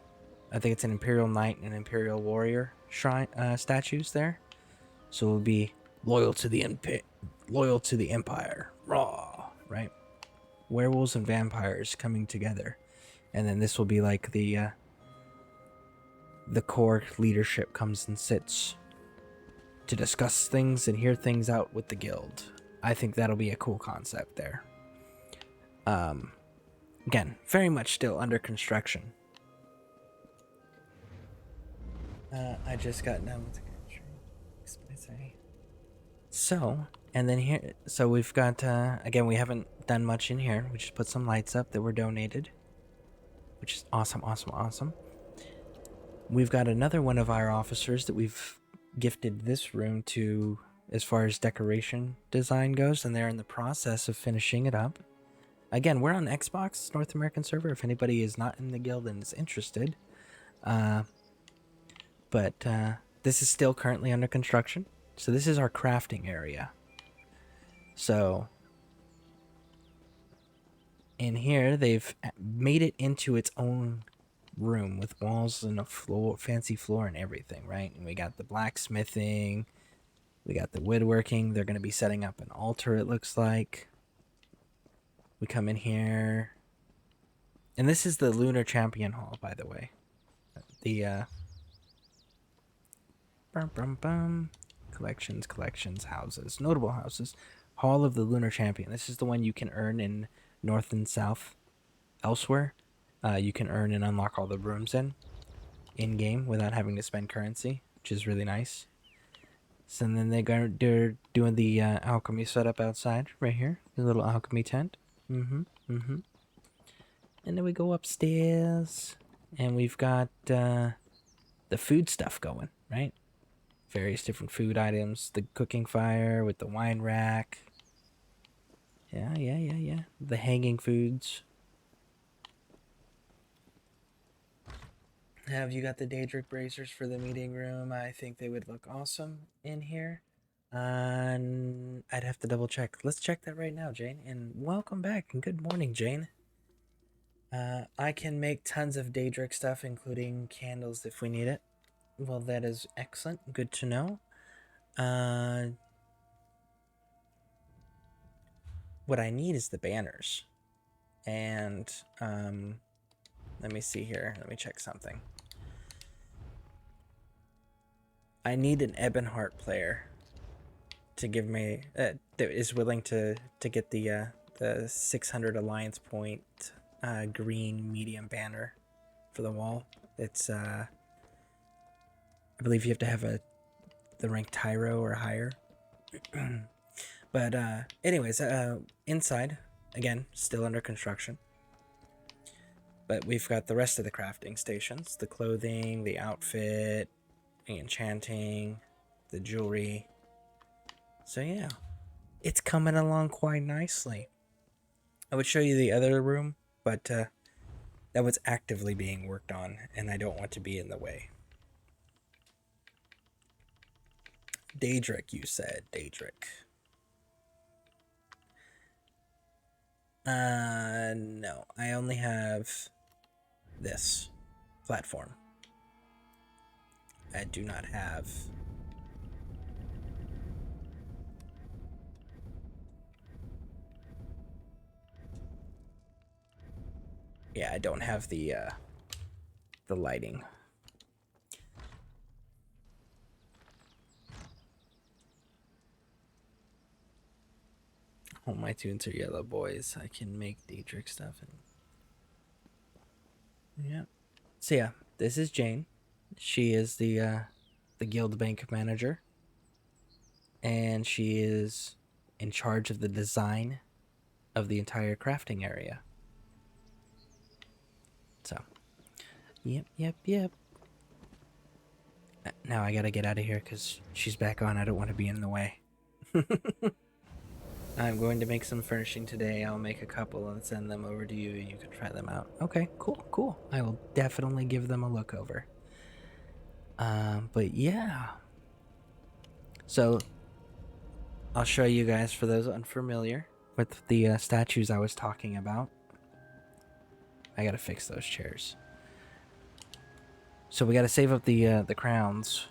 I think it's an Imperial Knight and an Imperial Warrior shrine statues there. So we'll be loyal to the Empire, raw, right? Werewolves and vampires coming together, and then this will be like the core leadership comes and sits to discuss things and hear things out with the guild. I think that'll be a cool concept there. Again, very much still under construction. I just got done with the country. So, and then here, so we've got, again, we haven't done much in here. We just put some lights up that were donated, which is awesome, awesome, awesome. We've got another one of our officers that we've gifted this room to as far as decoration design goes, and they're in the process of finishing it up. Again, we're on Xbox North American server if anybody is not in the guild and is interested. But this is still currently under construction. So this is our crafting area. So in here, they've made it into its own room with walls and a floor, fancy floor and everything, right? And we got the blacksmithing, we got the woodworking. They're going to be setting up an altar, it looks like. We come in here, and this is the Lunar Champion Hall, by the way. The collections, houses, notable houses, Hall of the Lunar Champion. This is the one you can earn in North and South. Elsewhere, you can earn and unlock all the rooms in game without having to spend currency, which is really nice. So then they're doing the alchemy setup outside right here, the little alchemy tent. And then we go upstairs, and we've got the food stuff going, right? Various different food items, the cooking fire with the wine rack. Yeah. The hanging foods. Have you got the Daedric bracers for the meeting room? I think they would look awesome in here. I'd have to double check. Let's check that right now, Jane. And welcome back, and good morning, Jane. I can make tons of Daedric stuff, including candles if we need it. Well, that is excellent. Good to know. What I need is the banners. And, let me see here. Let me check something. I need an Ebonheart player to give me, that is willing to get the 600 Alliance point green medium banner for the wall. It's, I believe you have to have the rank Tyro or higher. But anyways, inside, again, still under construction. But we've got the rest of the crafting stations, the clothing, the outfit, the enchanting, the jewelry. So yeah, it's coming along quite nicely. I would show you the other room, but that was actively being worked on, and I don't want to be in the way. Daedric, you said. Daedric. No. I only have this platform. I do not have... Yeah, I don't have the lighting. All my tunes are yellow, boys. I can make Dietrich stuff. Yeah. So yeah, this is Jane. She is the guild bank manager, and she is in charge of the design of the entire crafting area. So, yep. Now I gotta get out of here because she's back on. I don't want to be in the way. I'm going to make some furnishing today. I'll make a couple and send them over to you. You can try them out. Okay, cool. I will definitely give them a look over. But yeah. So, I'll show you guys, for those unfamiliar with the statues I was talking about. I gotta fix those chairs. So we gotta save up the crowns,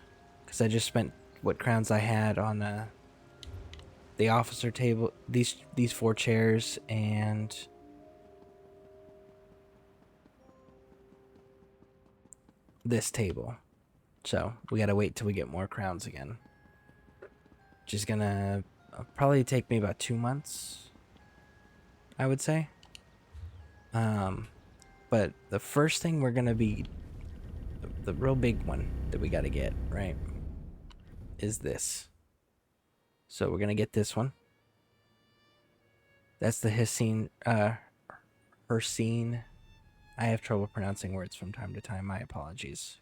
because I just spent what crowns I had on the officer table, these 4 chairs, and this table. So we gotta wait till we get more crowns again. Which is gonna probably take me about 2 months, I would say. But the first thing we're gonna be, the real big one that we gotta get, right, is this. So we're gonna get this one. That's the Hissine, Ursine. I have trouble pronouncing words from time to time. My apologies.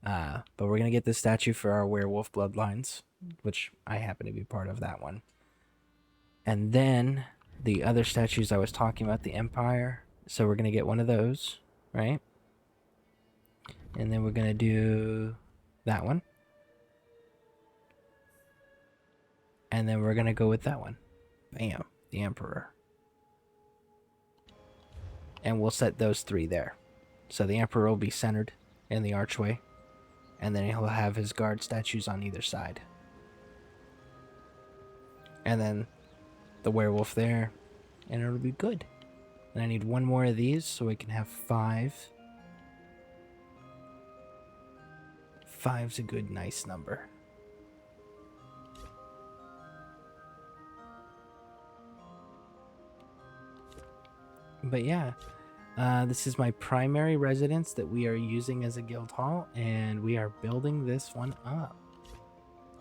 But we're gonna get this statue for our werewolf bloodlines, which I happen to be part of that one. And then the other statues I was talking about, the Empire. So we're gonna get one of those, right? And then we're gonna do that one. And then we're gonna go with that one. Bam, the Emperor. And we'll set those 3 there. So the Emperor will be centered in the archway. And then he'll have his guard statues on either side. And then the werewolf there. And it'll be good. And I need 1 more of these so we can have 5. 5's a good, nice number. But yeah, this is my primary residence that we are using as a guild hall, and we are building this one up.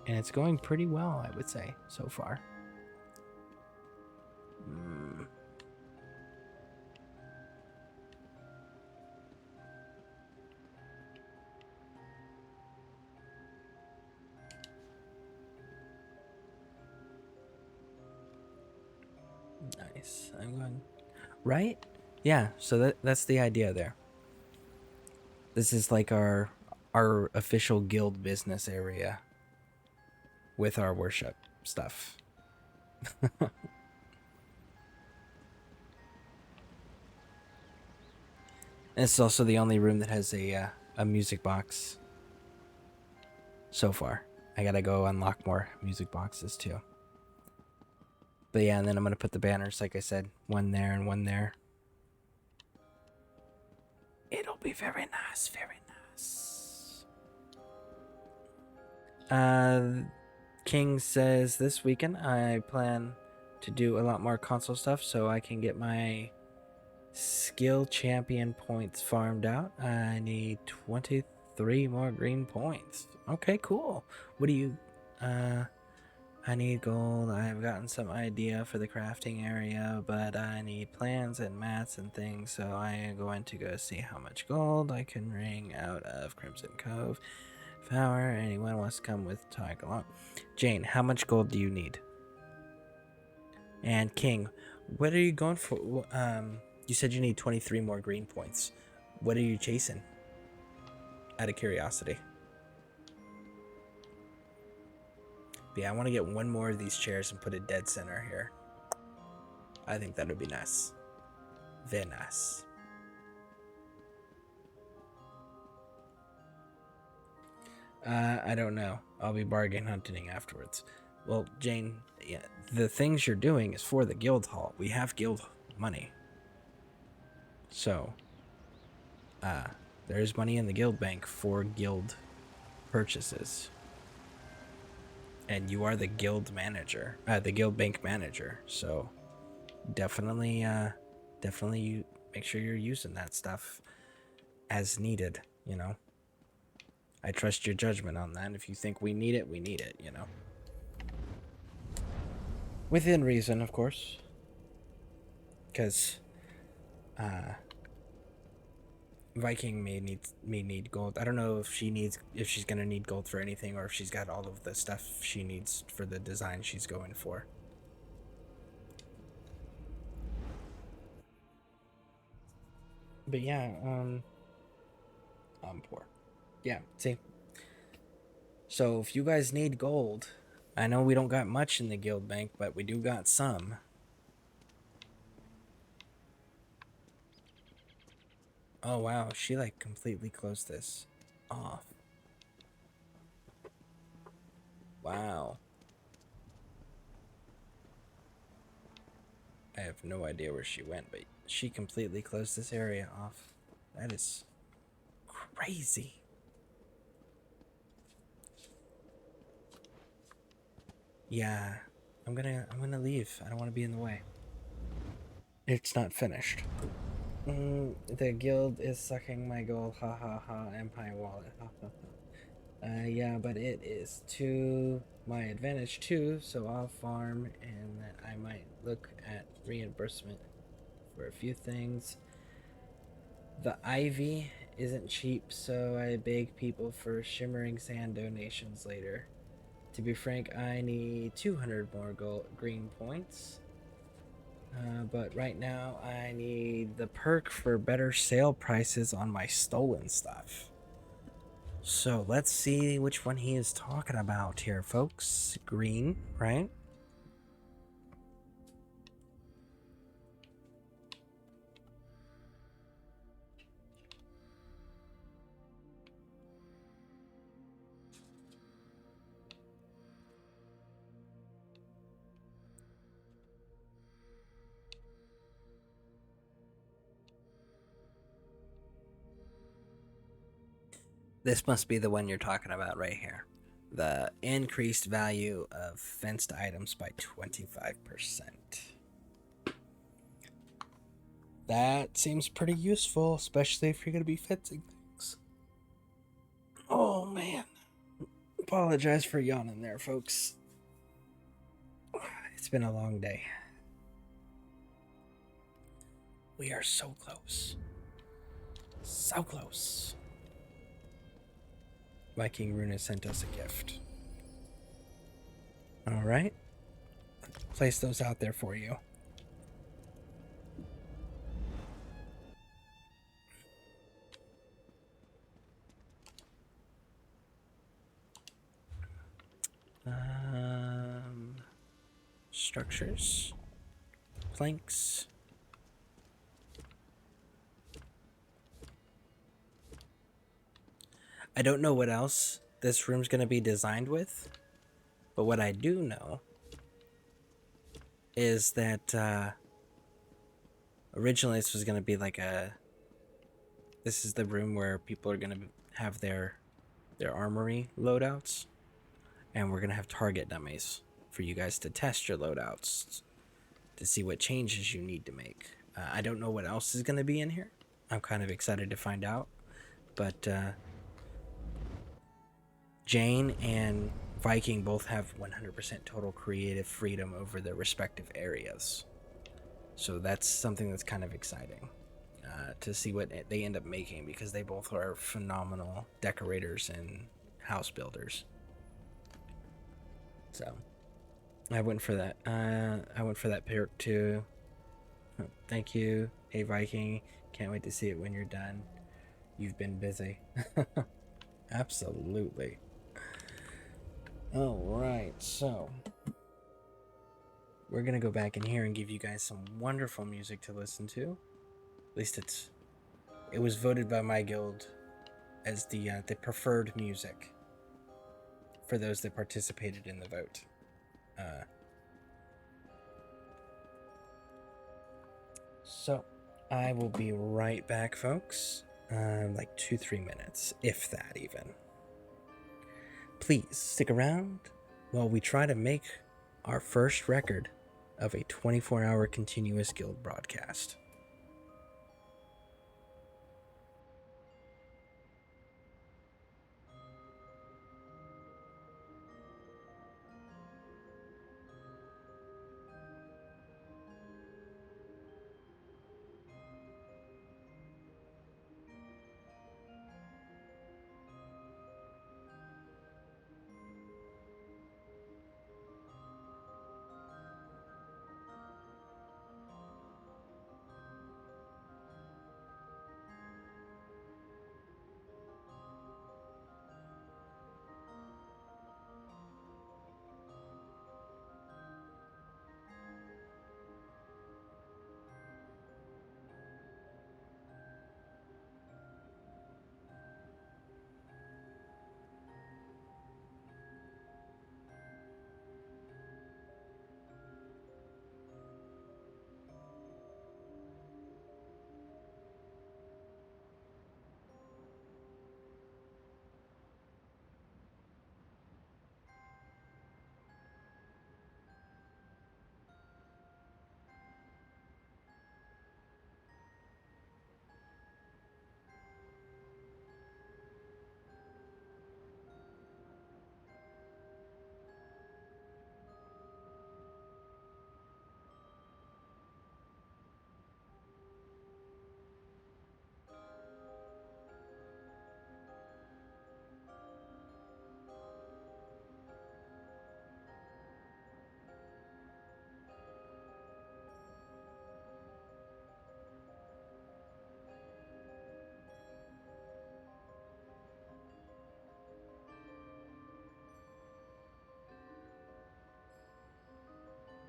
And it's going pretty well, I would say, so far. Nice. I'm going... Right? Yeah, so that's the idea there. This is like our official guild business area with our worship stuff. And it's also the only room that has a music box so far. I gotta go unlock more music boxes too. But yeah, and then I'm gonna put the banners, like I said, 1 there and 1 there. It'll be very nice, very nice. King says this weekend I plan to do a lot more console stuff so I can get my skill champion points farmed out. I need 23 more green points. Okay, cool. What do you... I need gold. I've gotten some idea for the crafting area, but I need plans and mats and things, so I am going to go see how much gold I can wring out of Crimson Cove. If anyone wants to come with, tag along. Jane, how much gold do you need? And King, what are you going for? You said you need 23 more green points. What are you chasing? Out of curiosity. But yeah, I want to get 1 more of these chairs and put it dead center here. I think that would be nice. Very nice. I don't know. I'll be bargain hunting afterwards. Well, Jane, yeah, the things you're doing is for the guild hall. We have guild money. So, there's money in the guild bank for guild purchases. And you are the guild manager, the guild bank manager. So, definitely you make sure you're using that stuff as needed, you know. I trust your judgment on that. If you think we need it, you know. Within reason, of course. Because Viking may need gold. I don't know if she's gonna need gold for anything, or if she's got all of the stuff she needs for the design she's going for. But yeah, I'm poor. Yeah, see. So if you guys need gold, I know we don't got much in the guild bank, but we do got some. Oh wow, she like completely closed this off. Wow. I have no idea where she went, but she completely closed this area off. That is crazy. Yeah, I'm gonna leave. I don't want to be in the way. It's not finished. The guild is sucking my gold. Ha ha ha. Empire wallet. Ha ha ha. Yeah, but it is to my advantage too, so I'll farm and I might look at reimbursement for a few things. The ivy isn't cheap, so I beg people for shimmering sand donations later. To be frank, I need 200 more green points. But right now, I need the perk for better sale prices on my stolen stuff. So let's see which one he is talking about here, folks. Green, right? This must be the one you're talking about right here. The increased value of fenced items by 25%. That seems pretty useful, especially if you're going to be fencing things. Oh, man. Apologize for yawning there, folks. It's been a long day. We are so close. So close. Viking Rune has sent us a gift. Alright. Place those out there for you. Structures. Planks. I don't know what else this room's going to be designed with, but what I do know is that originally this was going to be like this is the room where people are going to have their armory loadouts, and we're going to have target dummies for you guys to test your loadouts to see what changes you need to make. I don't know what else is going to be in here. I'm kind of excited to find out, but Jane and Viking both have 100% total creative freedom over their respective areas. So that's something that's kind of exciting to see what they end up making, because they both are phenomenal decorators and house builders. So I went for that. I went for that perk too. Thank you. Hey Viking, can't wait to see it when you're done. You've been busy. Absolutely. Alright, so we're gonna go back in here and give you guys some wonderful music to listen to. At least it was voted by my guild as the preferred music for those that participated in the vote. So I will be right back, folks. Like 2-3 minutes, if that even. Please stick around while we try to make our first record of a 24-hour continuous guild broadcast.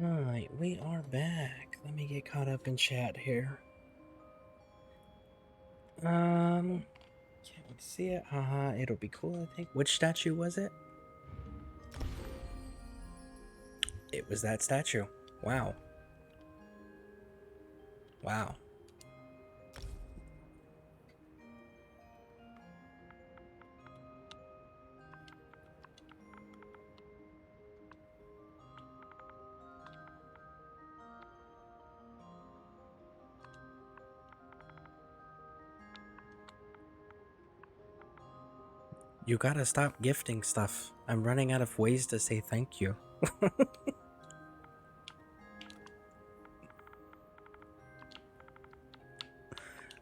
Alright, we are back. Let me get caught up in chat here. Can't wait to see it. It'll be cool, I think. Which statue was it? It was that statue. Wow. Wow. You gotta stop gifting stuff. I'm running out of ways to say thank you.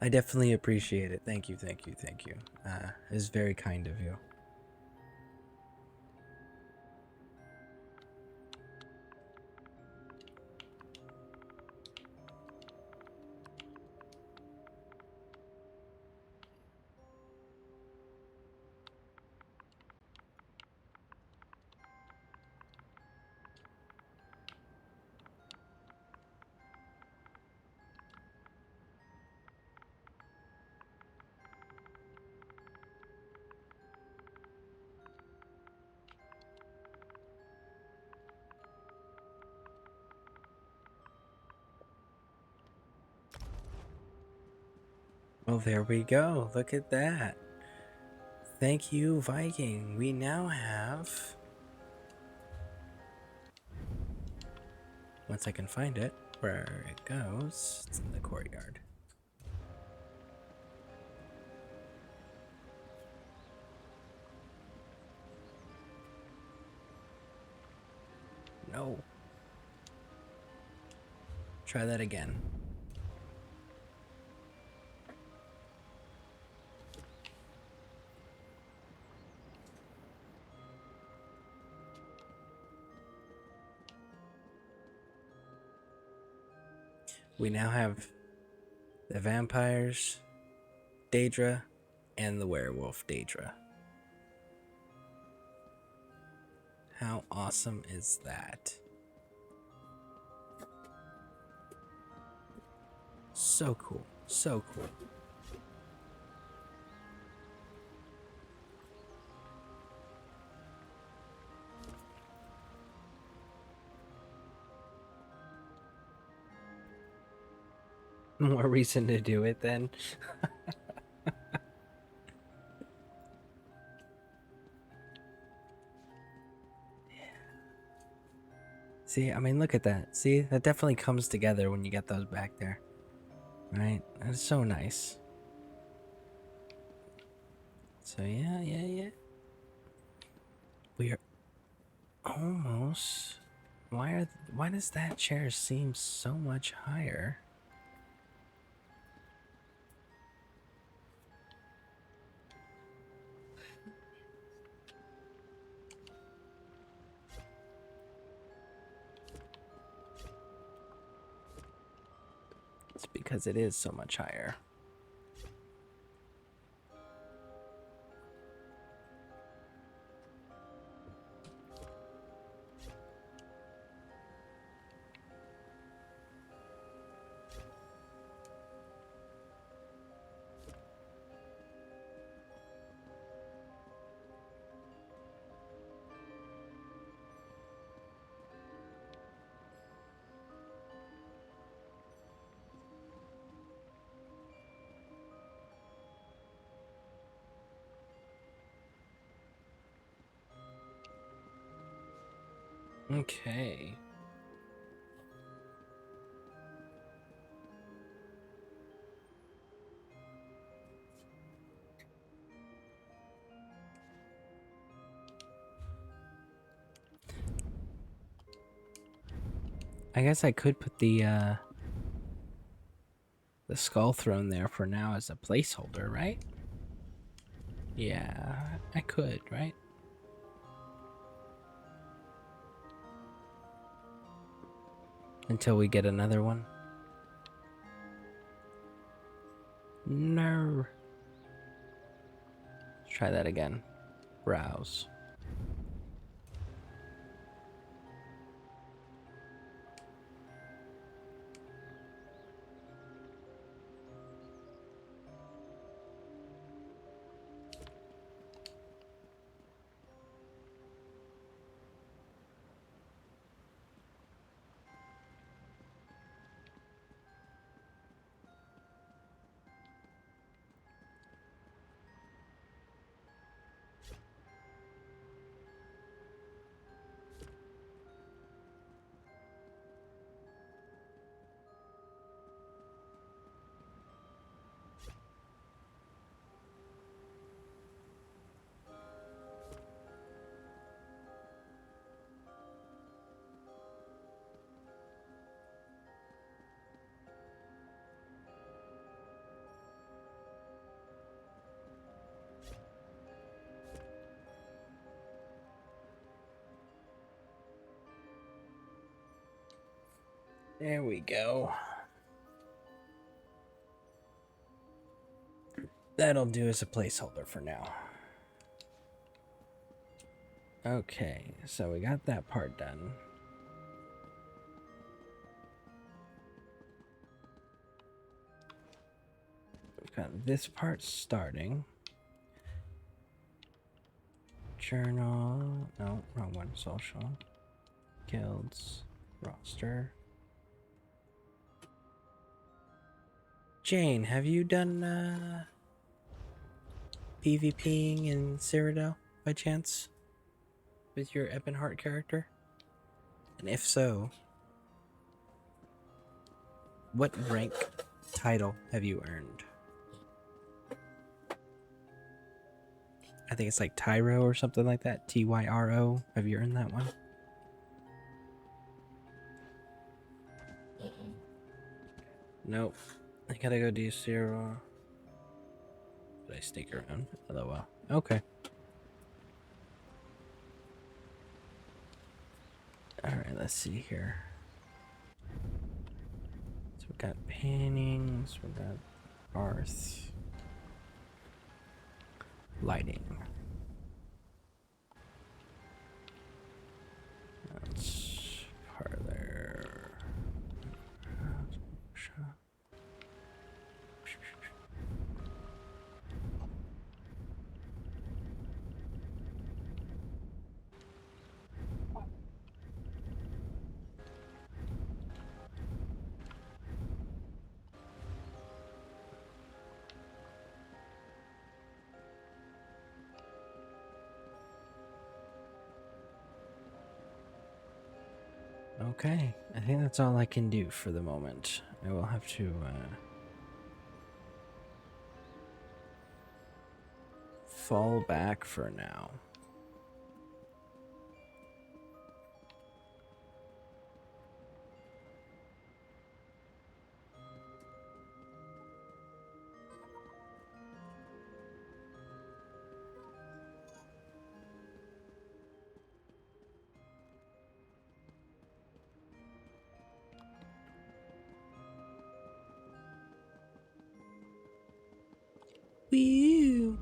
I definitely appreciate it. Thank you, thank you, thank you. It's very kind of you. Well, there we go. Look at that. Thank you, Viking. We now have... Once I can find it, where it goes, it's in the courtyard. No. Try that again. We now have the vampires, Daedra, and the werewolf, Daedra. How awesome is that? So cool. So cool. More reason to do it then. See, I mean, look at that. See, that definitely comes together when you get those back there. Right? That's so nice. So, yeah. We are almost... Why does that chair seem so much higher? It's because it is so much higher. Okay. I guess I could put the skull throne there for now as a placeholder, right? Yeah, I could, right? Until we get another one. No. Let's try that again. Browse. There we go. That'll do as a placeholder for now. Okay, so we got that part done. We've got this part starting. Journal. No, wrong one. Social. Guilds. Roster. Jane, have you done PvPing in Cyrodiil by chance? With your Ebonheart character? And if so, what rank title have you earned? I think it's like Tyro or something like that. Tyro. Have you earned that one? Nope. I gotta go do Zero. Did I sneak around? LOL. Okay. Alright, let's see here. So we got paintings, we got Arth. Lighting. That's parlor. Okay, I think that's all I can do for the moment. I will have to fall back for now. Woo!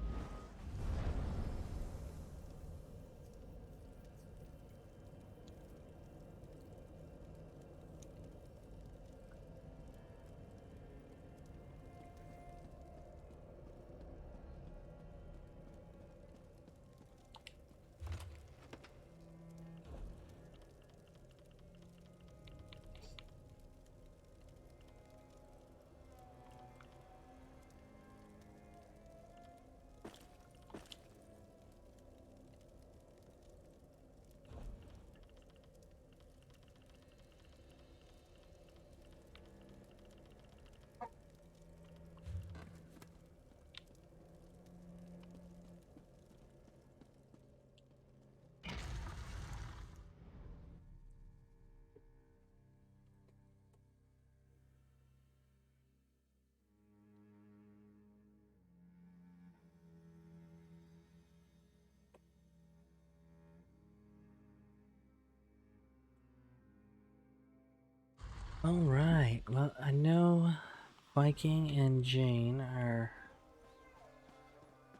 Alright, well, I know Viking and Jane are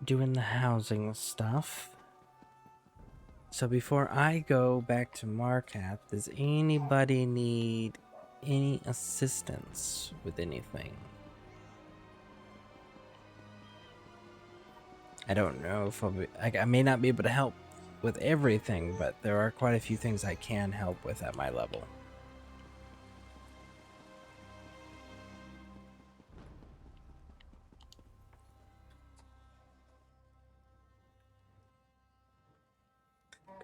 doing the housing stuff. So before I go back to Markath, does anybody need any assistance with anything? I don't know if I'll be, I may not be able to help with everything, but there are quite a few things I can help with at my level.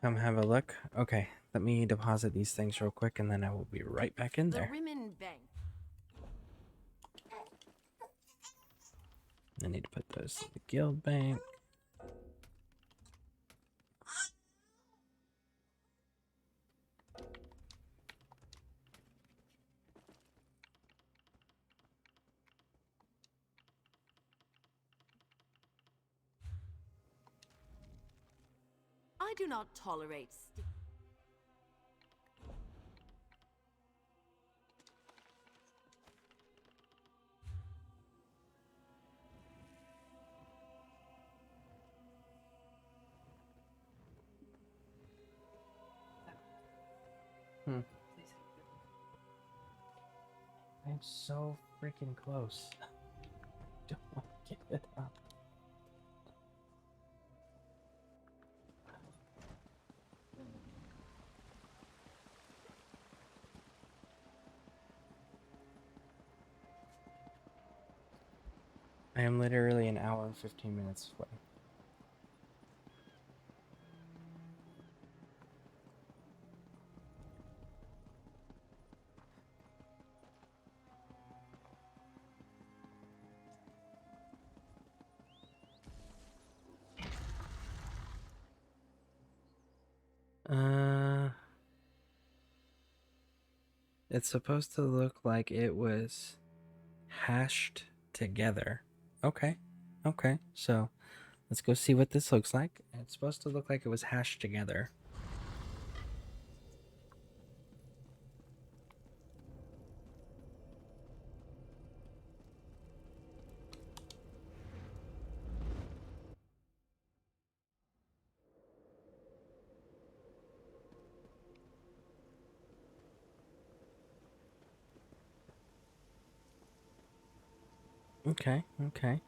Come have a look. Okay, let me deposit these things real quick and then I will be right back in there.
The Rimmon Bank.
I need to put those in the guild bank.
I do not tolerate
I'm so freaking close. Don't want to give it up. I am literally an hour and 15 minutes away. It's supposed to look like it was hashed together. Okay. Okay. So let's go see what this looks like. It's supposed to look like it was hashed together. Okay. Okay.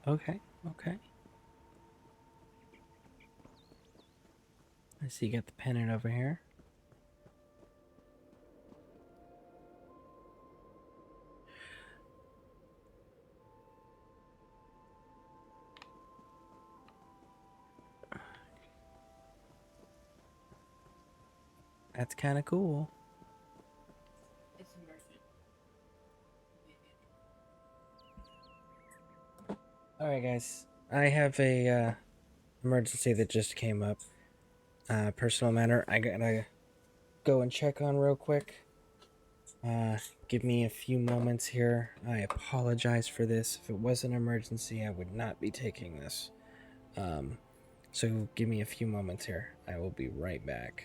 Okay. Okay. I see you got the pennant over here. That's kind of cool.
It's immersive.
Alright, guys. I have a emergency that just came up. Personal matter I gotta go and check on real quick. Give me a few moments here. I apologize for this. If it was an emergency, I would not be taking this. So give me a few moments here. I will be right back.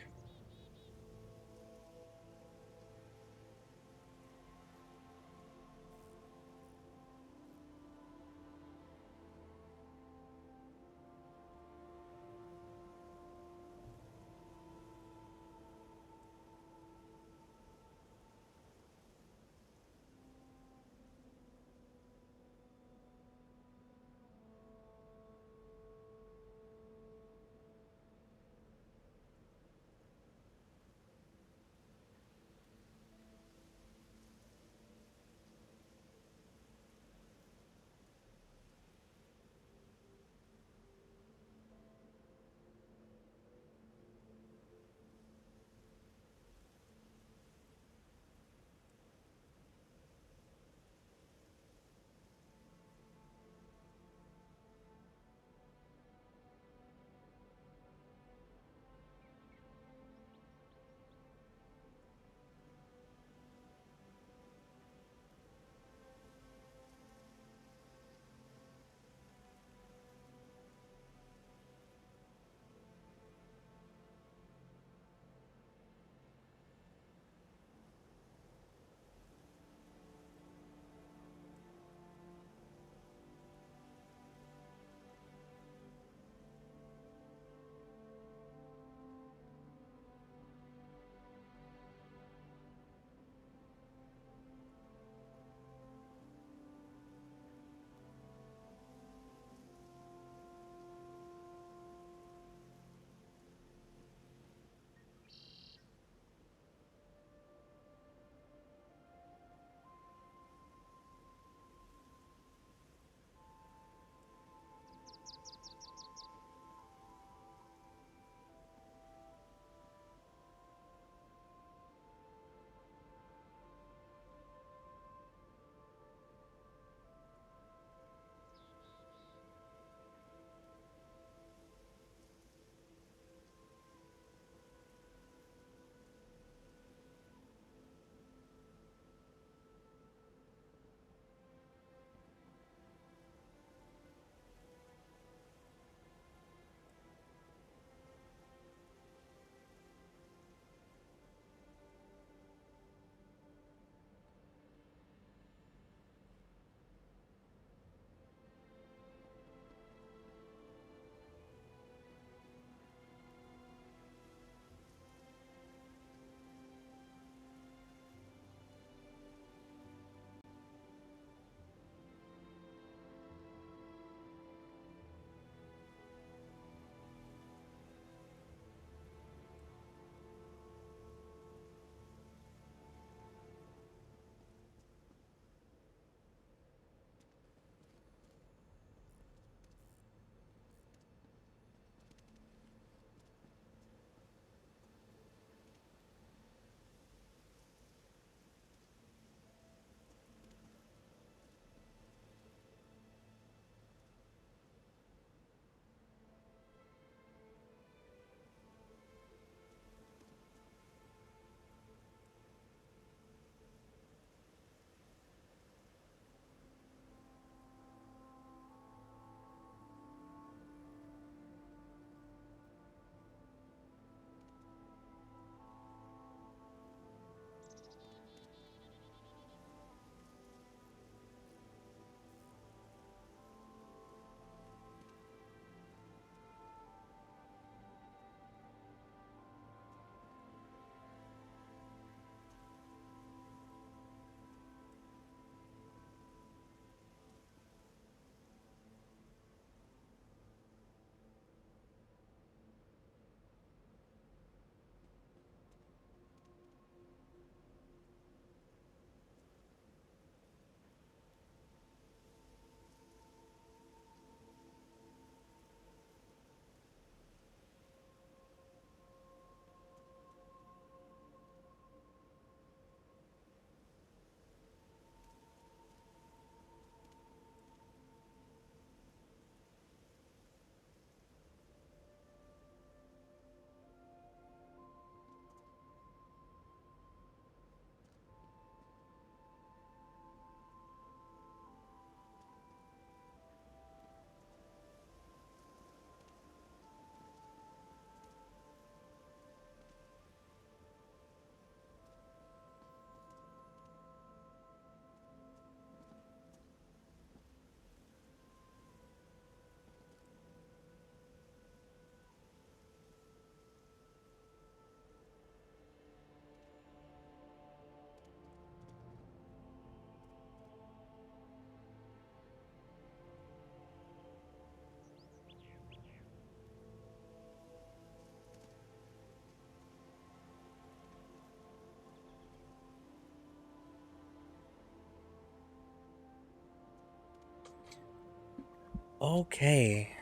Okay.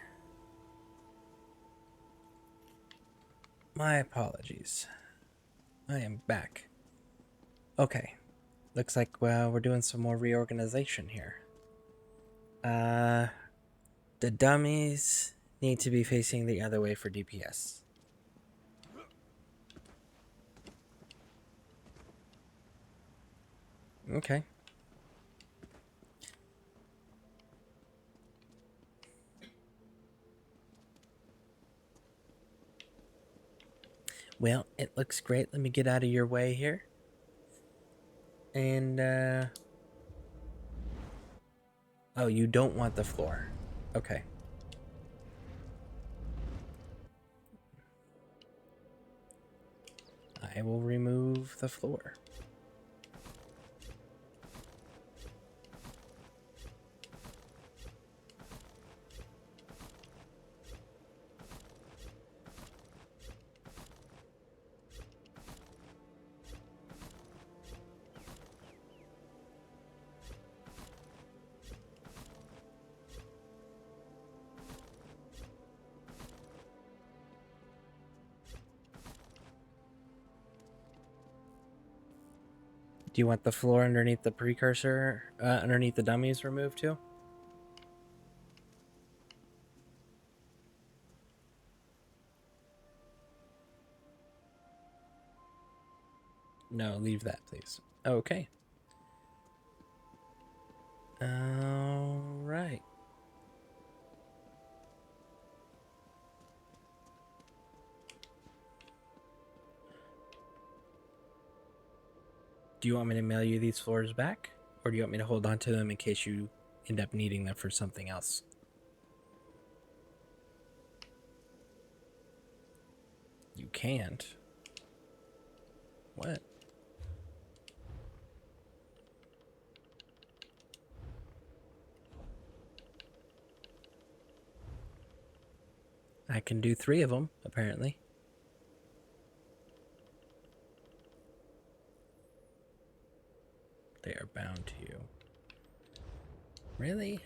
My apologies. I am back. Okay. Looks like we're doing some more reorganization here. The dummies need to be facing the other way for DPS. Okay. Well, it looks great. Let me get out of your way here. And, oh, you don't want the floor. Okay. I will remove the floor. Do you want the floor underneath the precursor, underneath the dummies removed too? No, leave that, please. Okay. Alright. Do you want me to mail you these floors back? Or do you want me to hold on to them in case you end up needing them for something else? You can't. What? I can do 3 of them, apparently. They are bound to you. Really?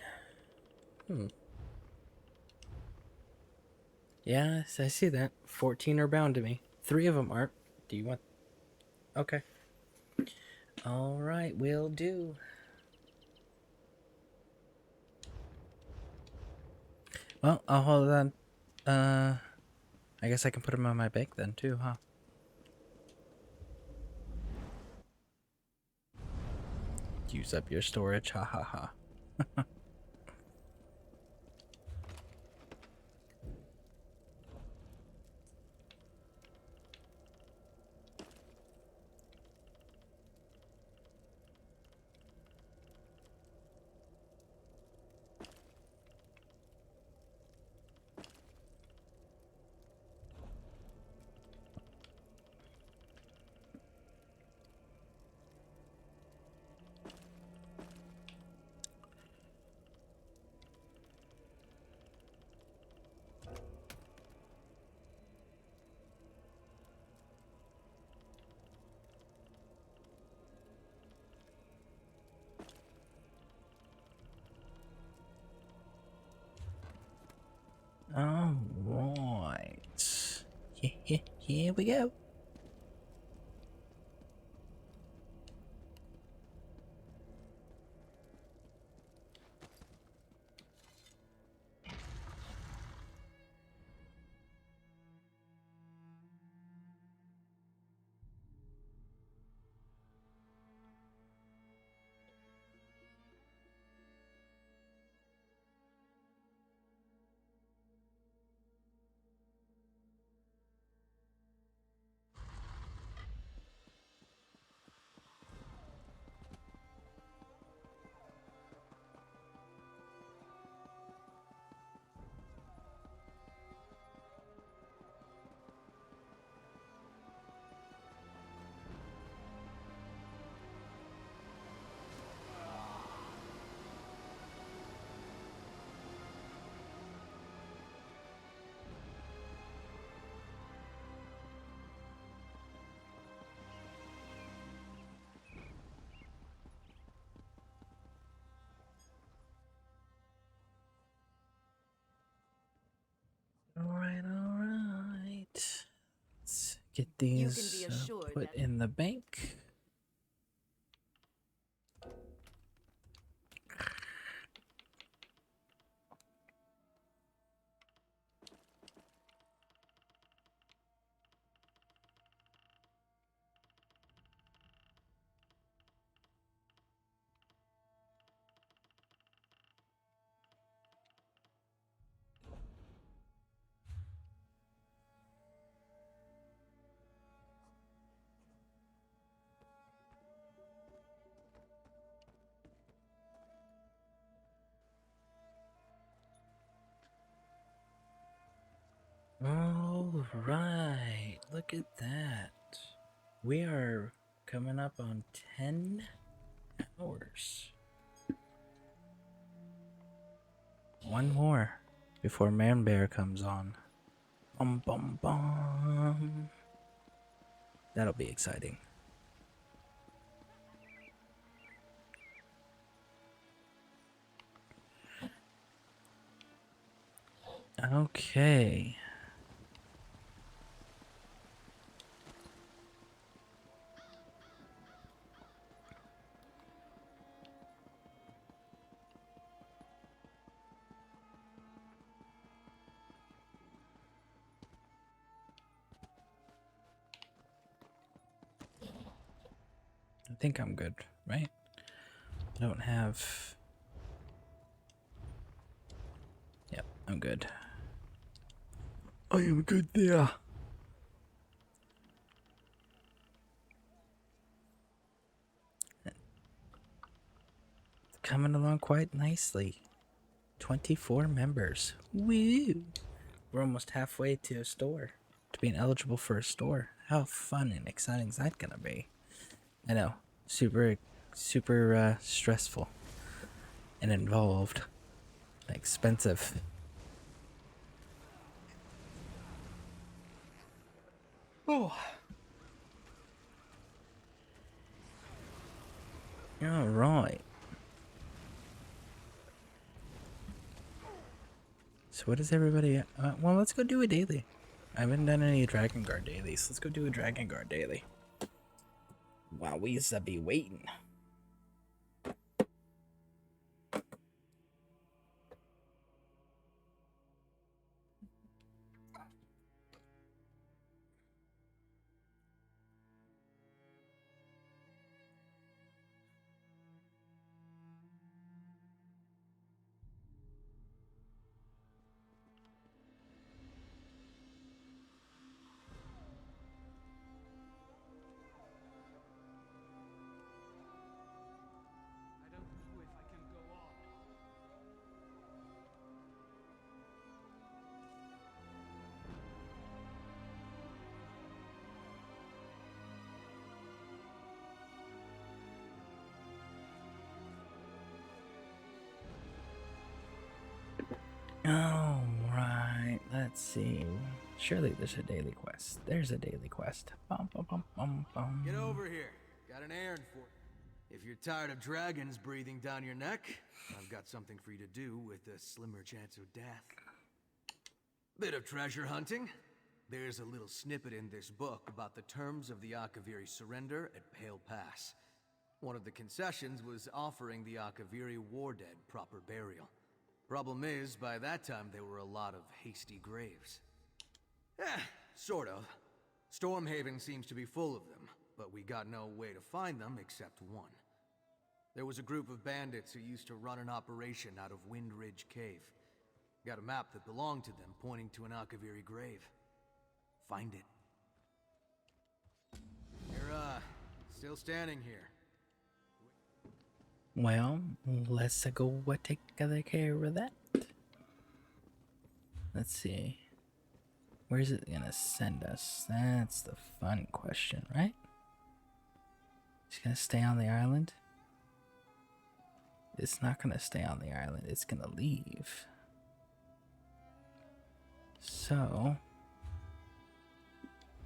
Yeah, I see that. 14 are bound to me. 3 of them aren't. Do you want... Okay. Alright, will do. Well, I'll hold on. I guess I can put them on my bake then too, huh? Use up your storage, ha ha ha. Alright. Here we go. Get these put in the bank. All right, look at that. We are coming up on 10 hours. One more before Man Bear comes on. Bum bum bum. That'll be exciting. Okay. I think I'm good, right? I don't have... Yep, I'm good. I am good there. Coming along quite nicely. 24 members. Woo! We're almost halfway to a store. To being eligible for a store. How fun and exciting is that gonna be? I know. Super stressful. And involved. Expensive. Oh. Alright. So what is everybody... well, let's go do a daily. I haven't done any Dragon Guard dailies. Let's go do a Dragon Guard daily. While we be waiting. Alright, let's see. Surely there's a daily quest. There's a daily quest. Bum, bum, bum, bum, bum.
Get over here. Got an errand for you. If you're tired of dragons breathing down your neck, I've got something for you to do with a slimmer chance of death. Bit of treasure hunting. There's a little snippet in this book about the terms of the Akaviri surrender at Pale Pass. One of the concessions was offering the Akaviri war dead proper burial. Problem is, by that time there were a lot of hasty graves. Sort of. Stormhaven seems to be full of them, but we got no way to find them except one. There was a group of bandits who used to run an operation out of Wind Ridge Cave. Got a map that belonged to them pointing to an Akaviri grave. Find it. You're, still standing here.
Well, let's go take care of that. Let's see. Where's it gonna send us? That's the fun question, right? It's gonna stay on the island? It's not gonna stay on the island. It's gonna leave. So,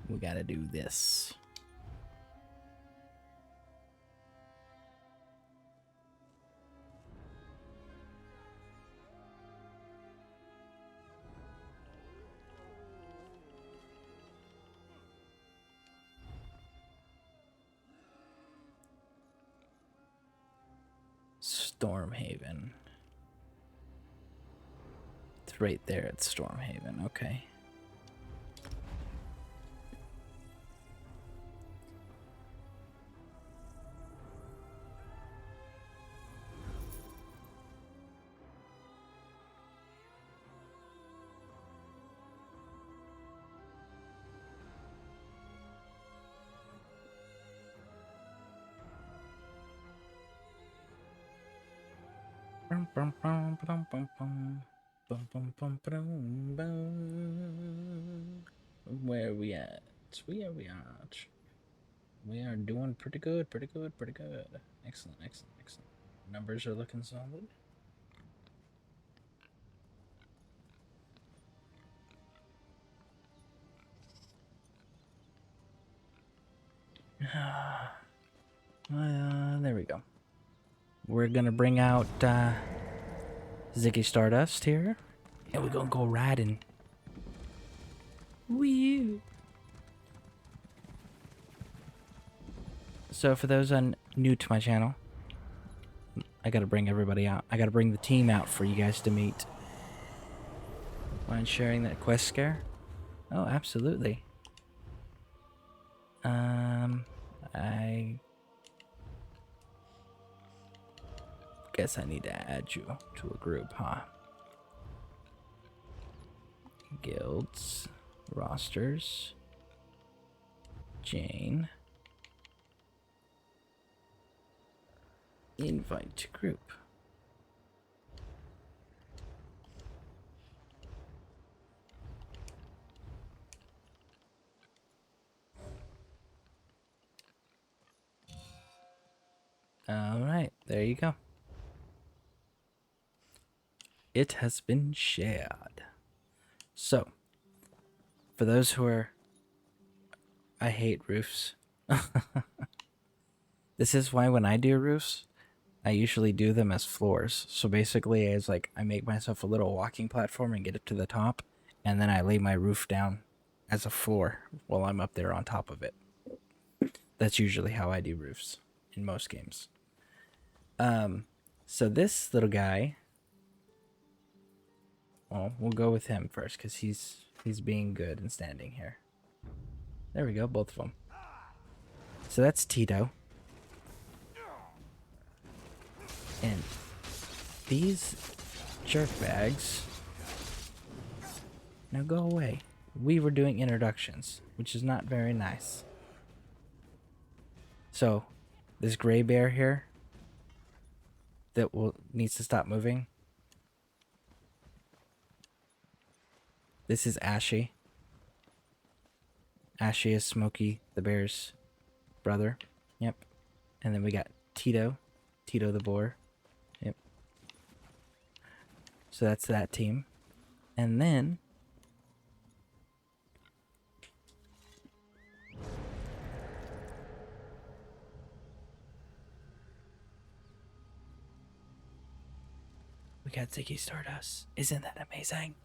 we gotta do this. Stormhaven. It's right there at Stormhaven, okay. Where are we at? Where are we at? We are doing pretty good, pretty good, pretty good. Excellent, excellent, excellent. Numbers are looking solid. There we go. We're gonna bring out Ziggy Stardust here, and we're gonna go riding. Wee. So for those new to my channel, I gotta bring everybody out. I gotta bring the team out for you guys to meet. Mind sharing that quest scare? Oh, absolutely. I guess I need to add you to a group, huh? Guilds, rosters, Jane. Invite to group. Alright, there you go. It has been shared. So, for those who are... I hate roofs. This is why when I do roofs, I usually do them as floors. So basically, it's like I make myself a little walking platform and get it to the top, and then I lay my roof down as a floor while I'm up there on top of it. That's usually how I do roofs in most games. So this little guy, well, we'll go with him first because he's being good and standing here. There we go, both of them. So that's Tito. And these jerkbags, now go away. We were doing introductions, which is not very nice. So, this gray bear here that needs to stop moving. This is Ashy. Ashy is Smokey, the bear's brother. Yep. And then we got Tito. Tito the boar. Yep. So that's that team. And then we got Ziggy Stardust. Isn't that amazing?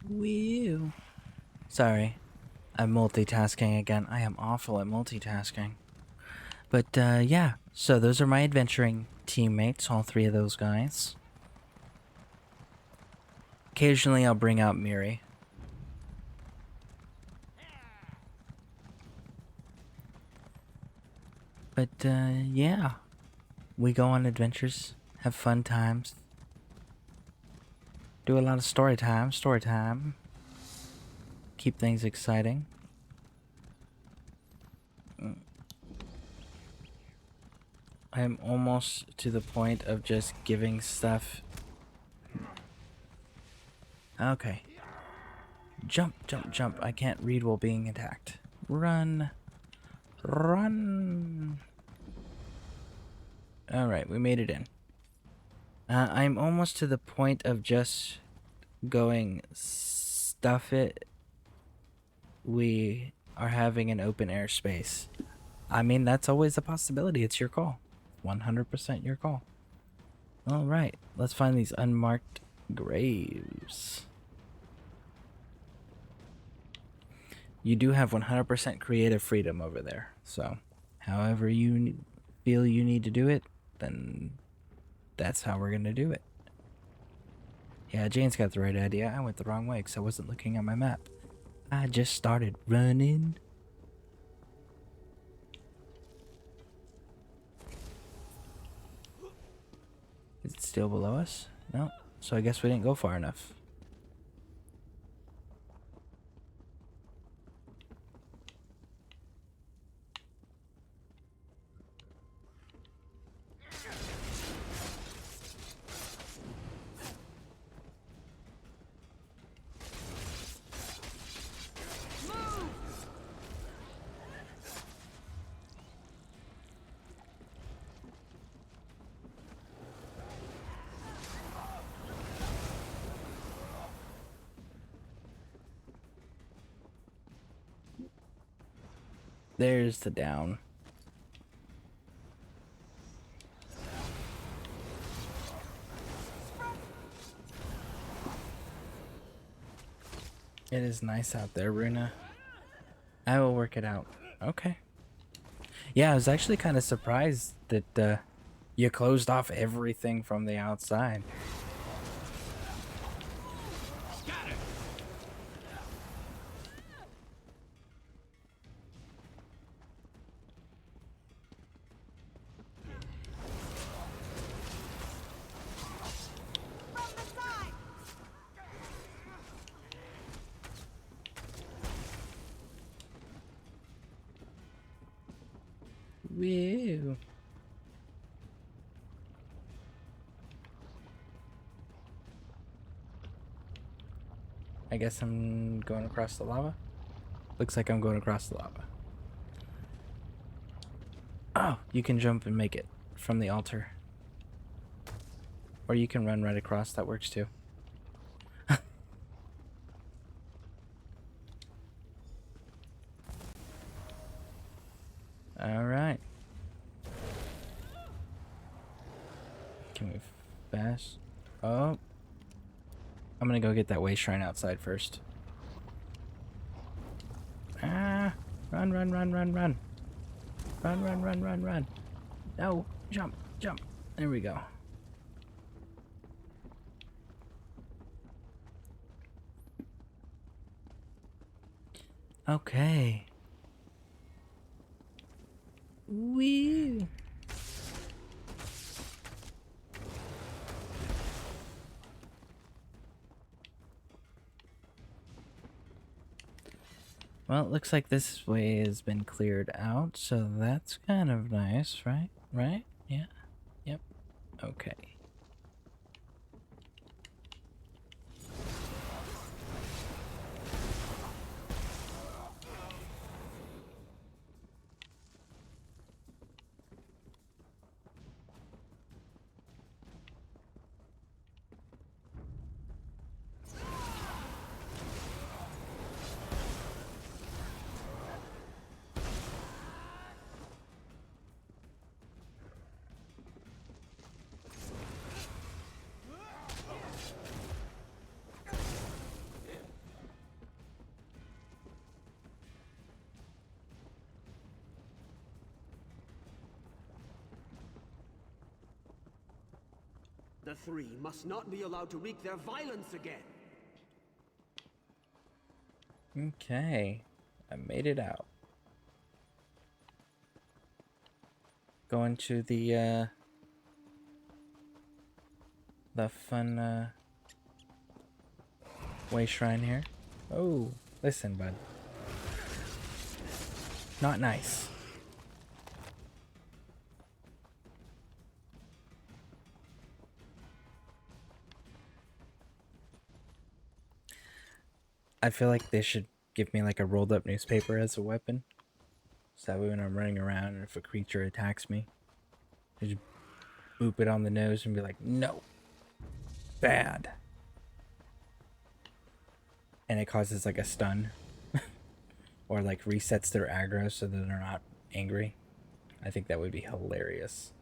Woo. Sorry, I'm multitasking again. I am awful at multitasking. But yeah, so those are my adventuring teammates, all three of those guys. Occasionally I'll bring out Miri. But yeah, we go on adventures, have fun times. Do a lot of story time. Keep things exciting. I'm almost to the point of just giving stuff. Okay. Jump, jump, jump. I can't read while being attacked. Run. Run. Alright, we made it in. I'm almost to the point of just going stuff it. We are having an open air space. I mean, that's always a possibility. It's your call. 100% your call. Alright, let's find these unmarked graves. You do have 100% creative freedom over there, so however you feel you need to do it, then that's how we're gonna do it. Yeah, Jane's got the right idea. I went the wrong way because I wasn't looking at my map. I just started running. Is it still below us? No. So I guess we didn't go far enough. There's the down. It is nice out there, Runa. I will work it out. Okay. Yeah, I was actually kind of surprised that you closed off everything from the outside. Woo. I guess I'm going across the lava. Looks like I'm going across the lava. Oh, you can jump and make it from the altar. Or you can run right across, that works too. Alright. Can we fast? Oh. I'm gonna go get that way shrine outside first. Ah! Run, run, run, run, run. Run, run, run, run, run. No! Jump, jump. There we go. Okay. Wee. Well, it looks like this way has been cleared out, so that's kind of nice, right? Right? Yeah. Yep. Okay.
The three must not be allowed to wreak their violence again.
Okay. I made it out. Going to the fun way shrine here. Oh, listen, bud. Not nice. I feel like they should give me like a rolled up newspaper as a weapon. So that way when I'm running around and if a creature attacks me, I just boop it on the nose and be like, no. Bad. And it causes like a stun. Or like resets their aggro so that they're not angry. I think that would be hilarious.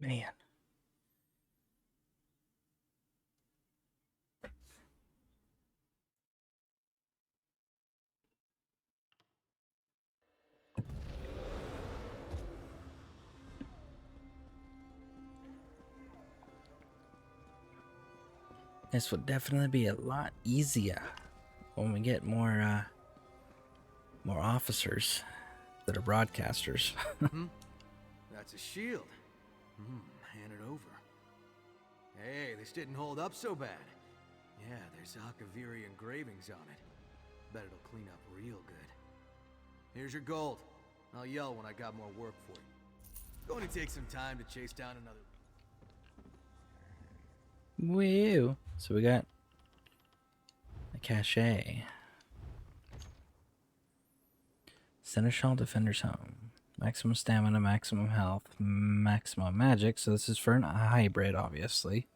Man. This would definitely be a lot easier when we get more officers that are broadcasters.
That's a shield. Hand it over. Hey, this didn't hold up so bad. Yeah, there's Akaviri engravings on it. Bet it'll clean up real good. Here's your gold. I'll yell when I got more work for you. Going to take some time to chase down another...
Woo! So we got a cachet. Seneschal Defender's Home. Maximum stamina, maximum health, maximum magic. So this is for a hybrid, obviously.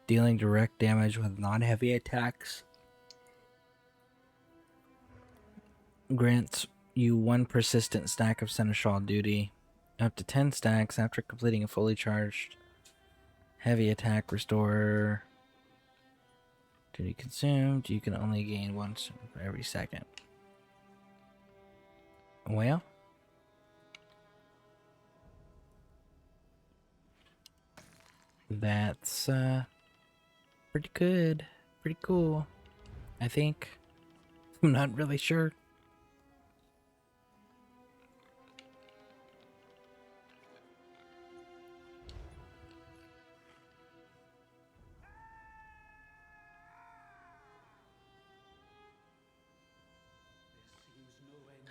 Dealing direct damage with non-heavy attacks. Grants you 1 persistent stack of Seneschal duty. Up to 10 stacks after completing a fully charged heavy attack restore. Duty consumed. You can only gain once for every second. Well, that's pretty good. Pretty cool, I think. I'm not really sure.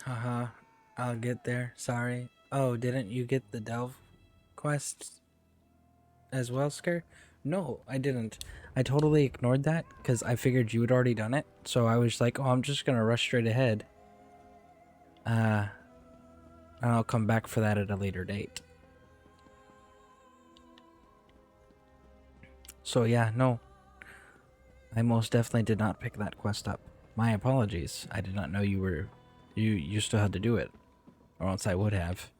Haha, I'll get there. Sorry. Oh, didn't you get the Delve quest as well, Scare? No, I didn't. I totally ignored that because I figured you had already done it. So I was like, oh, I'm just going to rush straight ahead. And I'll come back for that at a later date. So yeah, no. I most definitely did not pick that quest up. My apologies. I did not know you were... You still had to do it. Or else I would have.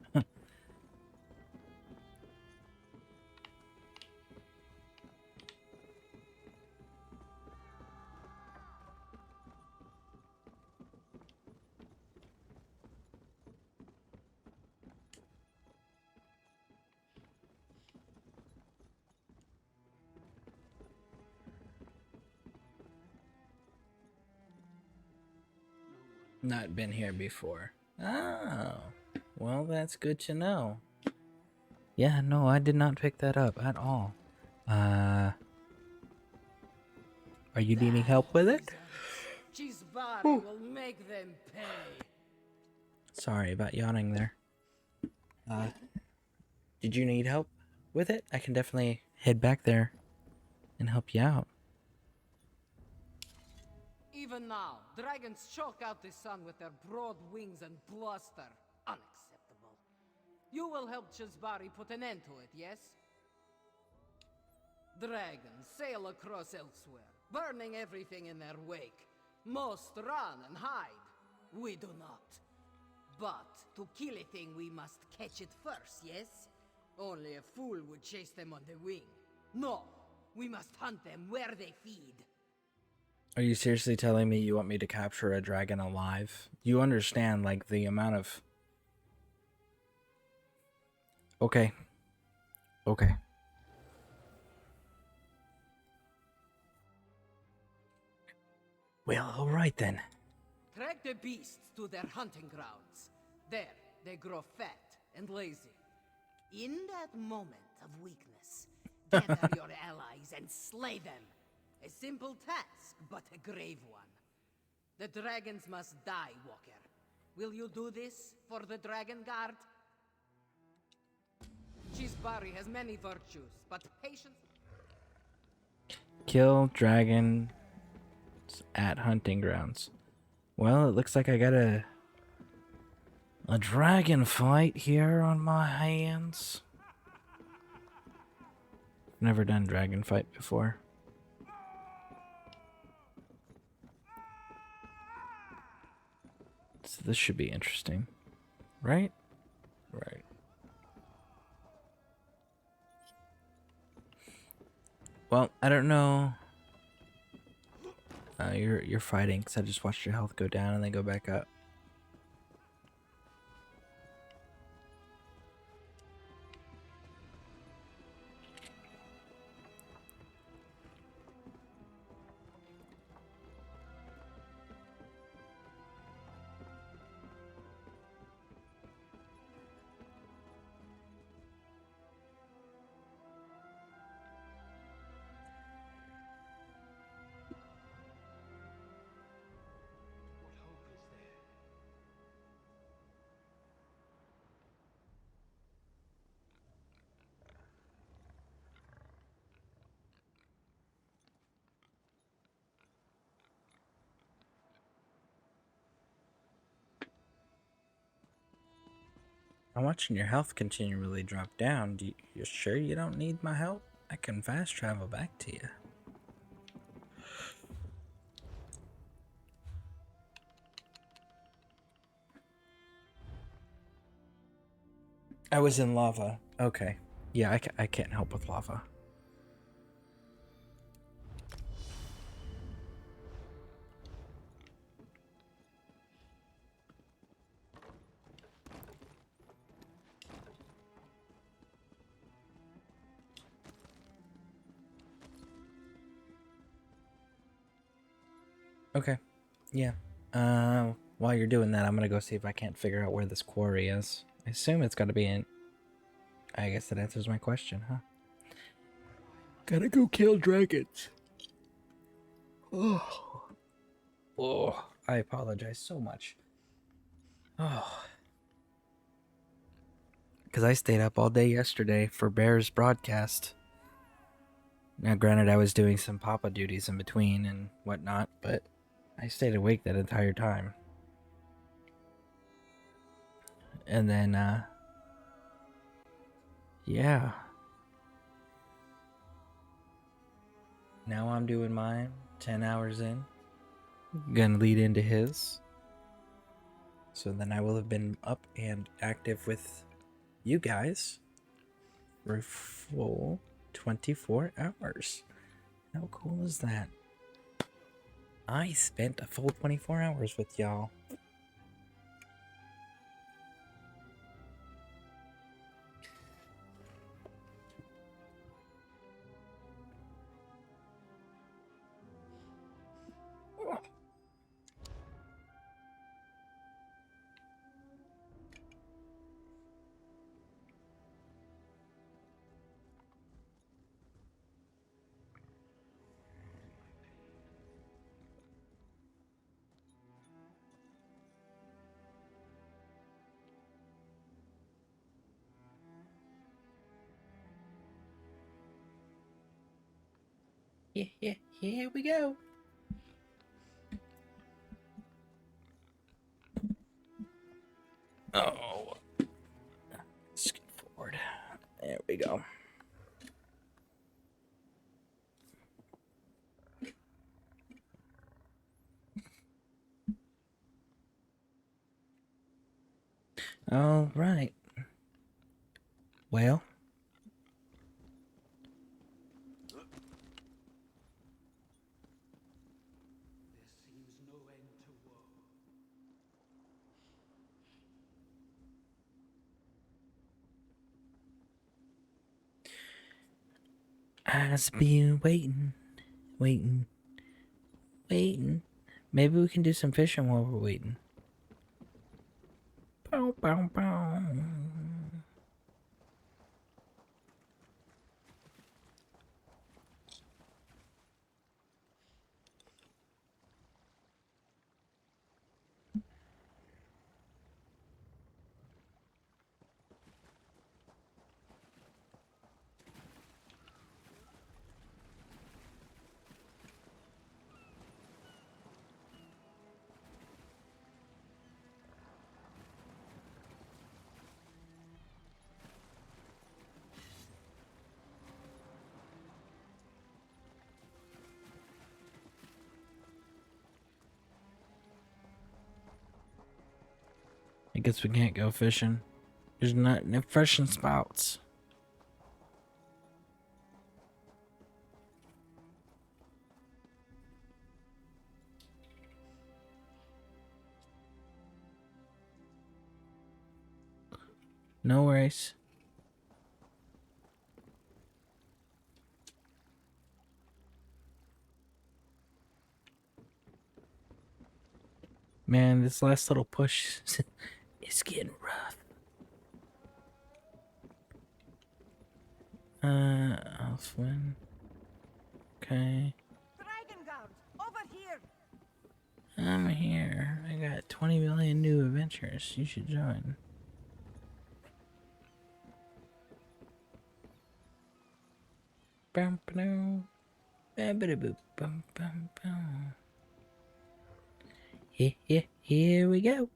Not been here before. Oh, well, that's good to know. Yeah, no, I did not pick that up at all. Are you needing help with it?
Will make them pay.
Sorry about yawning there. Did you need help with it? I can definitely head back there and help you out.
Even now, dragons choke out the sun with their broad wings and bluster. Unacceptable. You will help Chesbari put an end to it, yes? Dragons sail across elsewhere, burning everything in their wake. Most run and hide. We do not. But to kill a thing, we must catch it first, yes? Only a fool would chase them on the wing. No, we must hunt them where they feed.
Are you seriously telling me you want me to capture a dragon alive? You understand, like, the amount of... Okay. Okay. Well, alright then.
Track the beasts to their hunting grounds. There, they grow fat and lazy. In that moment of weakness, gather your allies and slay them. A simple task, but a grave one. The dragons must die, Walker. Will you do this for the Dragon Guard? Chisbari has many virtues, but patience...
Kill dragons at hunting grounds. Well, it looks like I got a dragon fight here on my hands. Never done dragon fight before. So this should be interesting. Right? Right. Well, I don't know. You're fighting because I just watched your health go down and then go back up. I'm watching your health continually drop down. You sure you don't need my help? I can fast travel back to you. I was in lava. Okay. Yeah, I can't help with lava. Okay. Yeah. While you're doing that, I'm gonna go see if I can't figure out where this quarry is. I assume it's gotta be in... I guess that answers my question, huh? Gotta go kill dragons. Oh. Oh, I apologize so much. Oh. Because I stayed up all day yesterday for Bear's broadcast. Now, granted, I was doing some papa duties in between and whatnot, but I stayed awake that entire time. And then, yeah. Now I'm doing mine, 10 hours in. Gonna lead into his. So then I will have been up and active with you guys for a full 24 hours. How cool is that? I spent a full 24 hours with y'all. Yeah, here we go. Oh, skip forward. There we go. All right. Well. I've been waiting. Maybe we can do some fishing while we're waiting. Bow, bow, bow. I guess we can't go fishing. There's not enough fishing spots. No worries. Man, this last little push is getting rough. I'll swim. Okay.
Dragon Guard, over here.
I'm here. I got 20 million new adventures. You should join. Bum, ba-doo. Ba-ba-da-boop, bum, bum, bum. Here we go.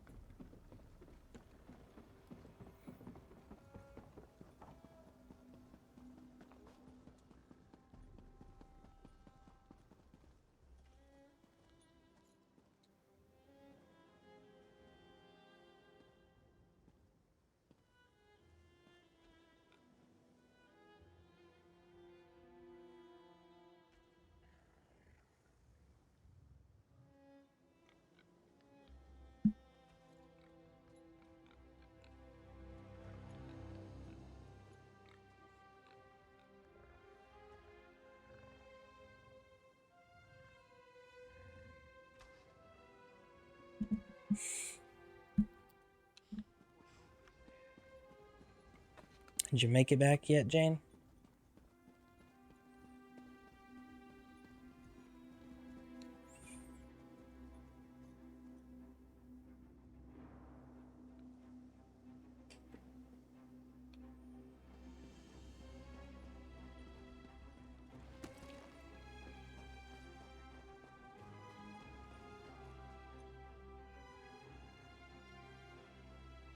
Did you make it back yet, Jane?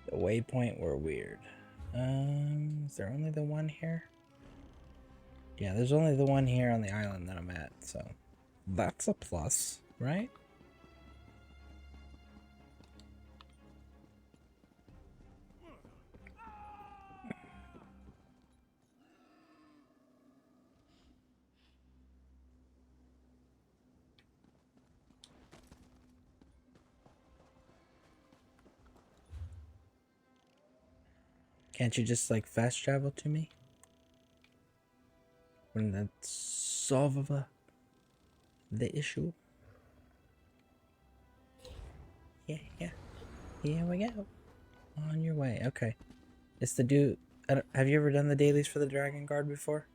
The waypoint were weird. Is there only the one here? Yeah, there's only the one here on the island that I'm at, so that's a plus, right? Can't you just like fast travel to me? Wouldn't that solve the issue? Yeah. Here we go. On your way. Okay. It's the dude. Have you ever done the dailies for the Dragon Guard before?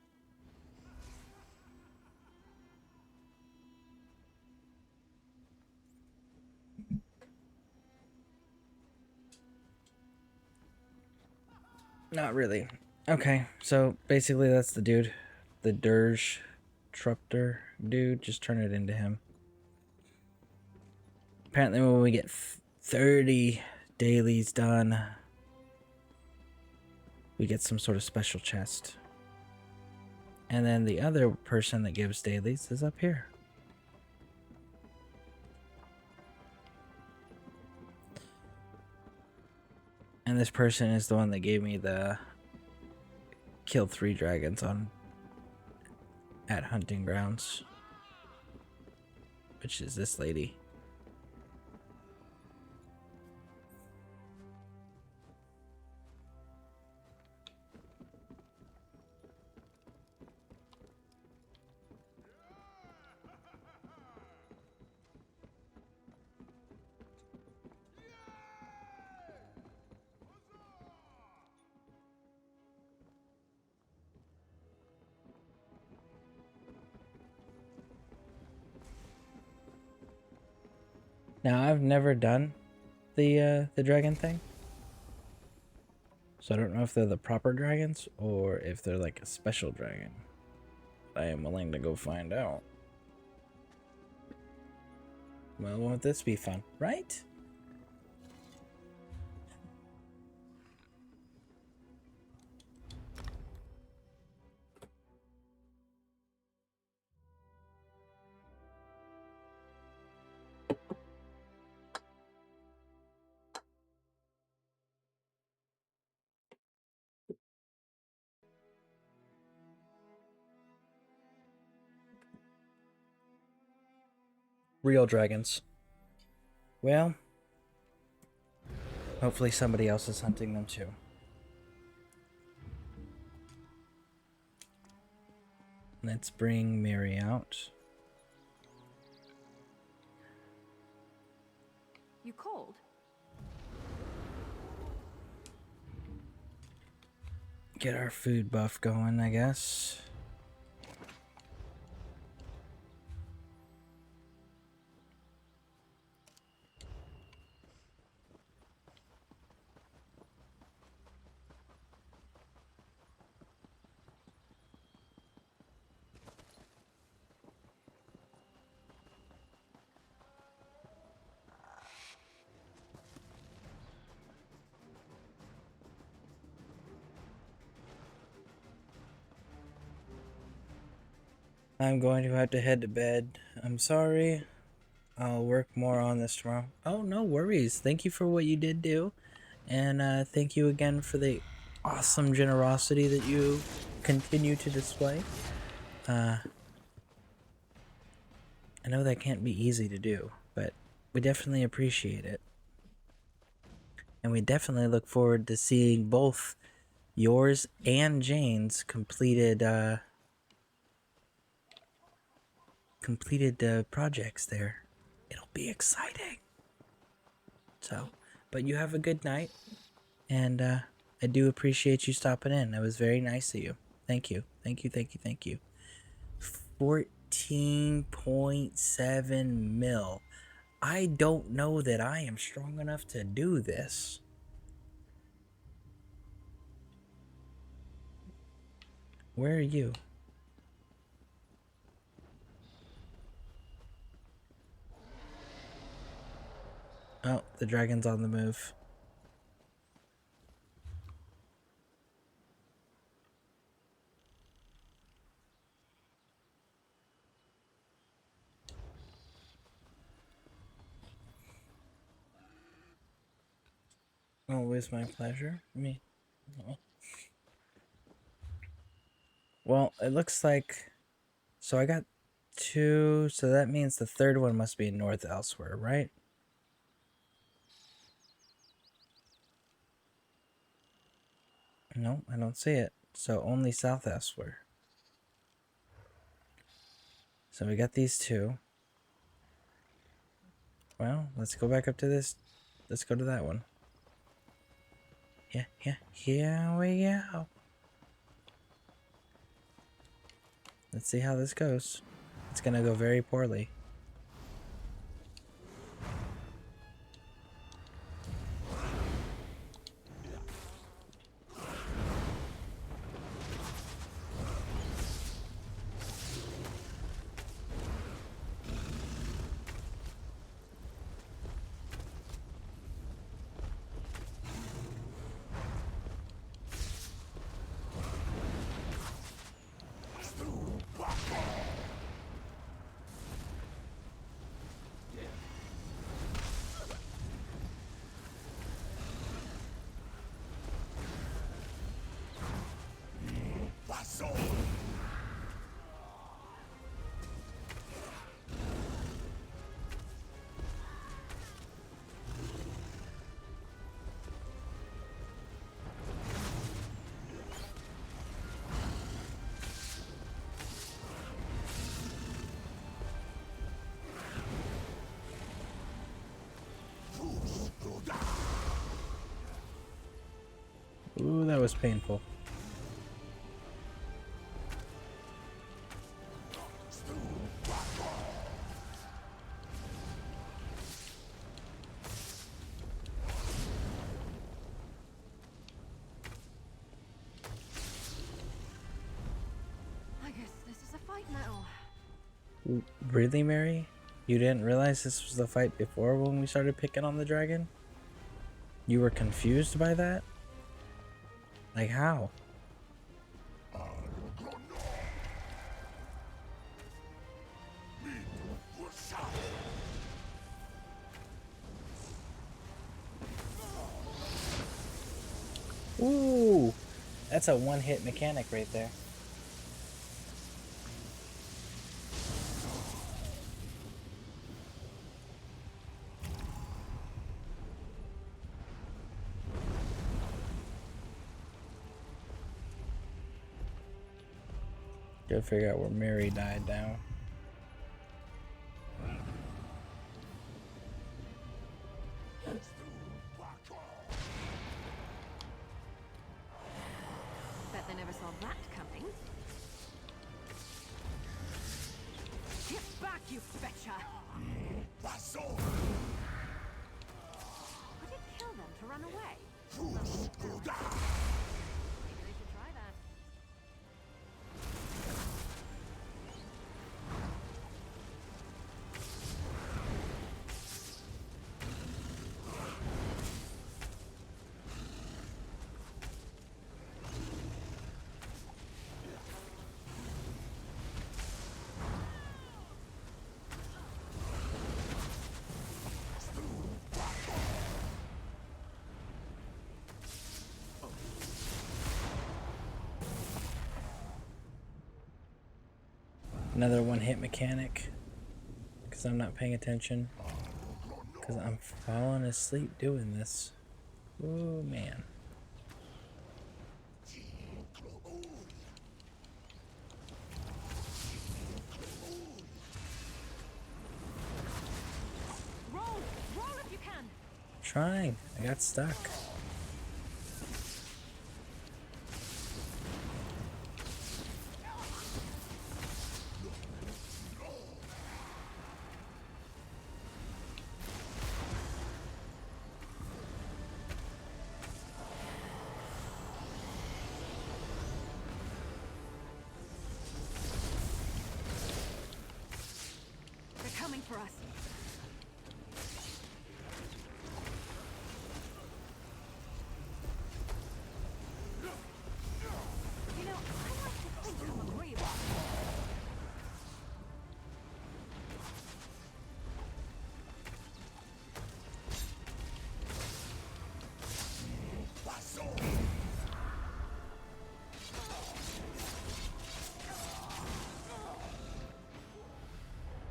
Not really. Okay, so basically that's the dude. The Dirge Trupter dude. Just turn it into him. Apparently when we get 30 dailies done, we get some sort of special chest. And then the other person that gives dailies is up here. And this person is the one that gave me the kill 3 dragons at hunting grounds, which is this lady. Now I've never done the dragon thing, so I don't know if they're the proper dragons or if they're like a special dragon. I am willing to go find out. Well, won't this be fun, right? Real dragons. Well, hopefully somebody else is hunting them too. Let's bring Mary out.
You cold?
Get our food buff going, I guess. I'm going to have to head to bed. I'm sorry. I'll work more on this tomorrow. Oh, no worries. Thank you for what you did do. And thank you again for the awesome generosity that you continue to display. I know that can't be easy to do, but we definitely appreciate it. And we definitely look forward to seeing both yours and Jane's completed projects there. It'll be exciting. So, but you have a good night, and I do appreciate you stopping in. That was very nice of you. Thank you. Thank you, thank you, thank you. 14.7 mil. I don't know that I am strong enough to do this. Where are you? Oh, the dragon's on the move. Always my pleasure. Me. Oh. Well, it looks like... So I got 2, so that means the third one must be north elsewhere, right? No, I don't see it. So only south elsewhere. So we got these 2. Well, let's go back up to this. Let's go to that one. Yeah, here we go. Let's see how this goes. It's gonna go very poorly. Ooh, that was painful.
I guess this is a fight now.
Really, Mary? You didn't realize this was the fight before when we started picking on the dragon? You were confused by that? Like how? Ooh, that's a one-hit mechanic right there. Gotta figure out where Mary died now.
Bet they never saw that coming. Get back, you betcha! Would it kill them to run away? Maybe they should try that.
Another one-hit mechanic. Because I'm not paying attention. Because I'm falling asleep doing this. Oh, man.
Roll! Roll if you can!
Trying. I got stuck.
They're coming for us. You know, I like to think I'm agreeable.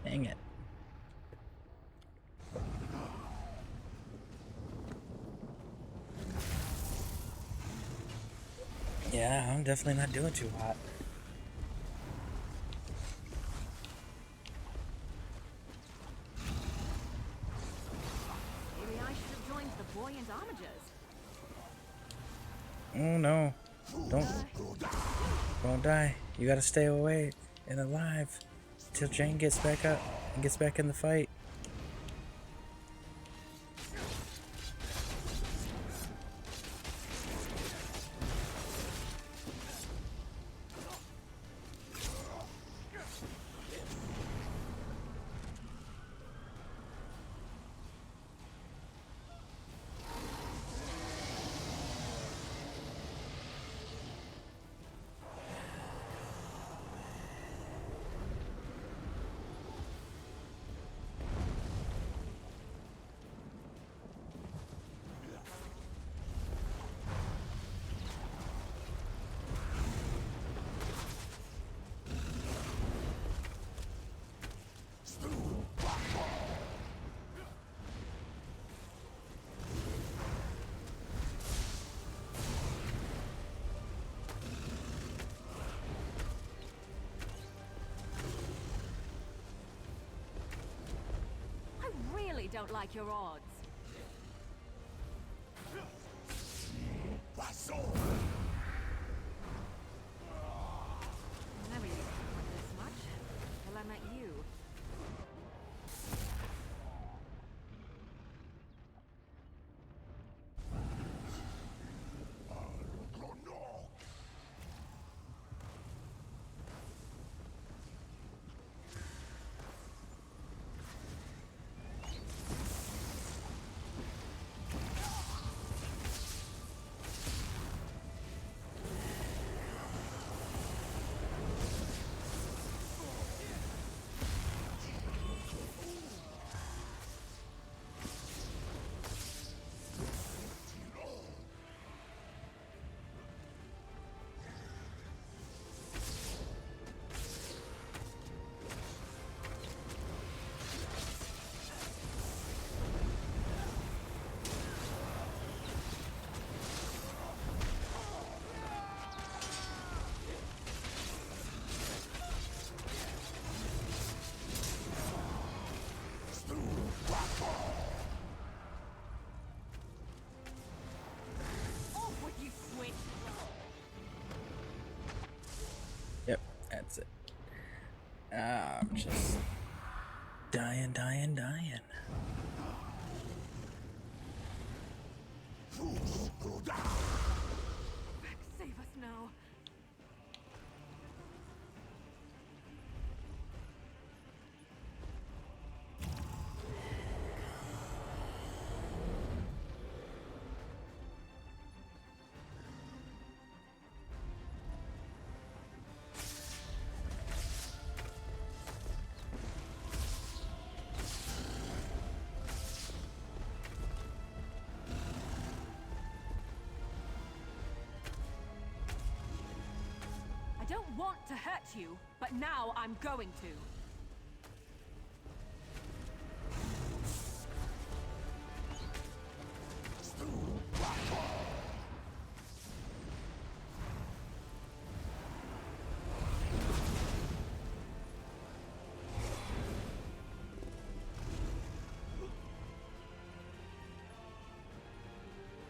Dang it. Yeah, I'm definitely not doing too hot.
Maybe I should have joined the buoyant homagers.
Oh no. Don't die. You gotta stay awake and alive until Jane gets back up and gets back in the fight.
Don't like your odds. Never used to hurt this much till I met you.
That's it. I'm just dying.
Save us now.
I don't want to hurt you, but now I'm going to.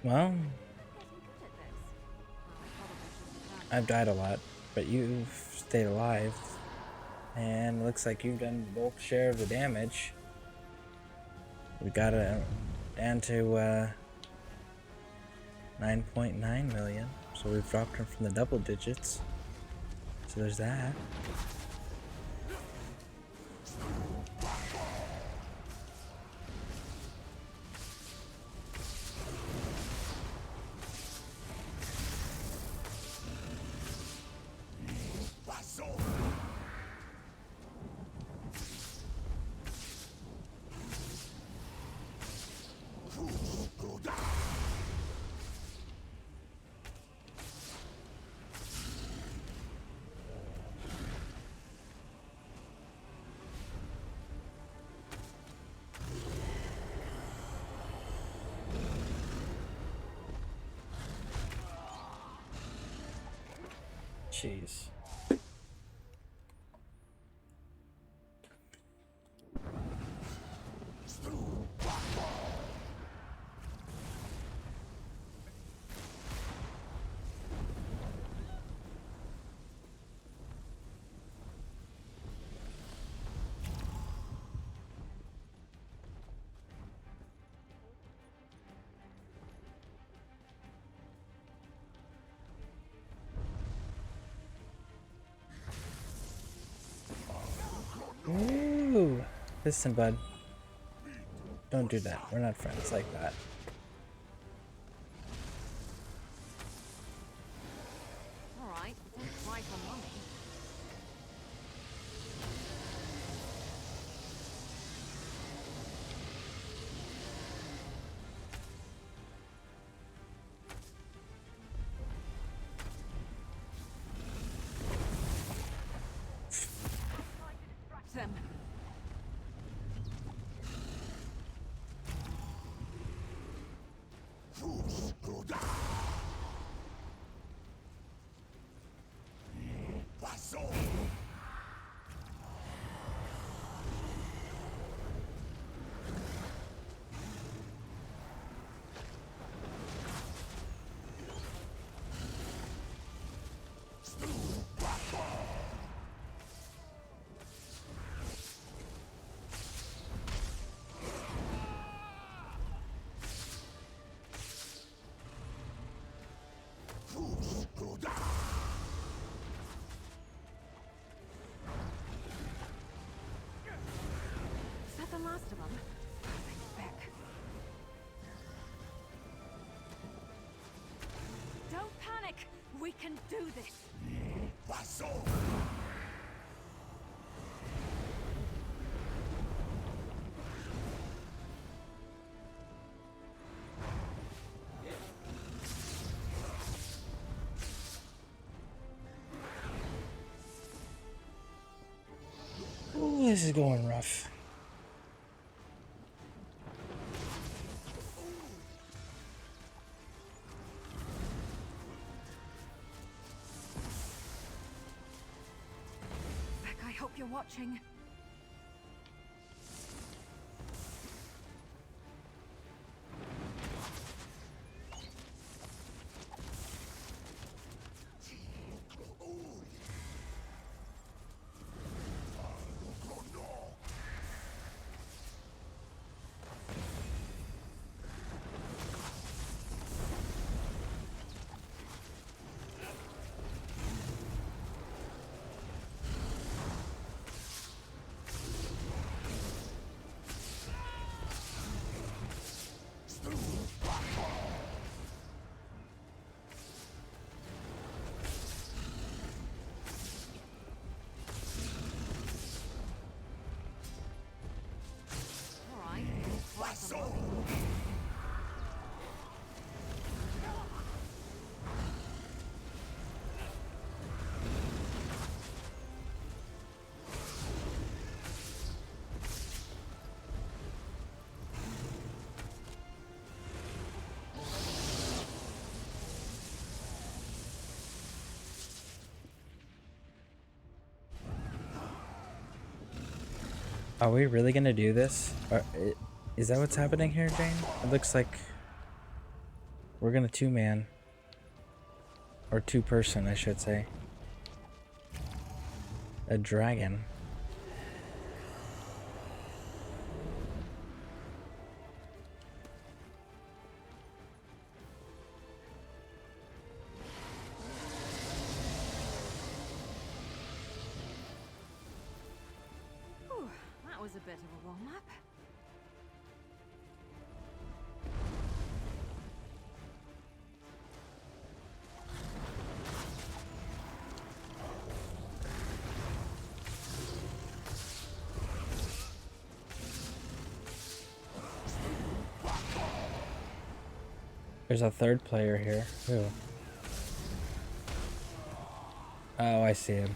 Well, I've died a lot, but you've stayed alive. And looks like you've done the bulk share of the damage. We got it down to 9.9 million. So we've dropped him from the double digits. So there's that. Jeez. Ooh. Listen, bud. Don't do that. We're not friends like that.
Alright, don't cry for mommy. Them. Is that the last of them? Back. Don't panic! We can do this!
Ooh, this is going rough.
Beck, I hope you're watching.
Are we really gonna do this? Is that what's happening here, Jane? It looks like we're gonna two-man. Or two-person, I should say. A dragon.
Whew, that was a bit of a warm-up.
There's a third player here. Who? Oh, I see him.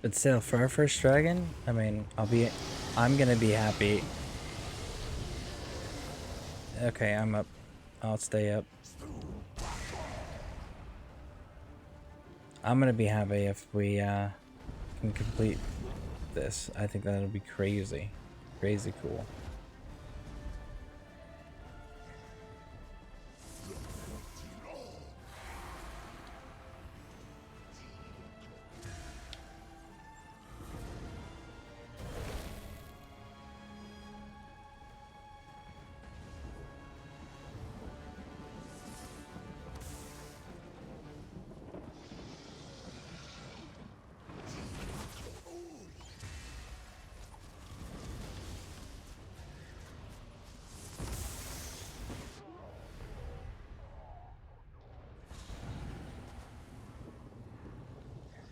But still, for our first dragon, I mean, I'm gonna be happy. Okay, I'm up. I'll stay up. I'm gonna be happy if we can complete this. I think that'll be crazy. Crazy cool.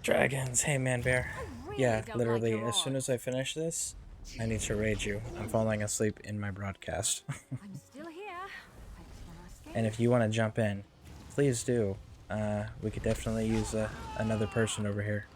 Dragons, hey man bear. Yeah, literally, as soon as I finish this, I need to raid you. I'm falling asleep in my broadcast.
I'm still here. Thanks for asking.
And if you want to jump in, please do. We could definitely use another person over here.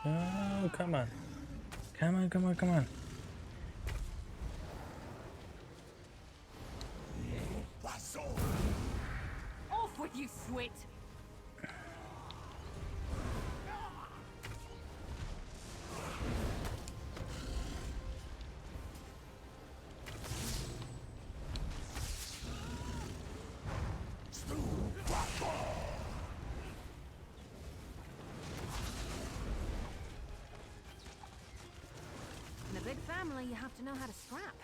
Oh, come on. Come on, come on, come on.
Off with you, Swit! In a big family, you have to know how to scrap.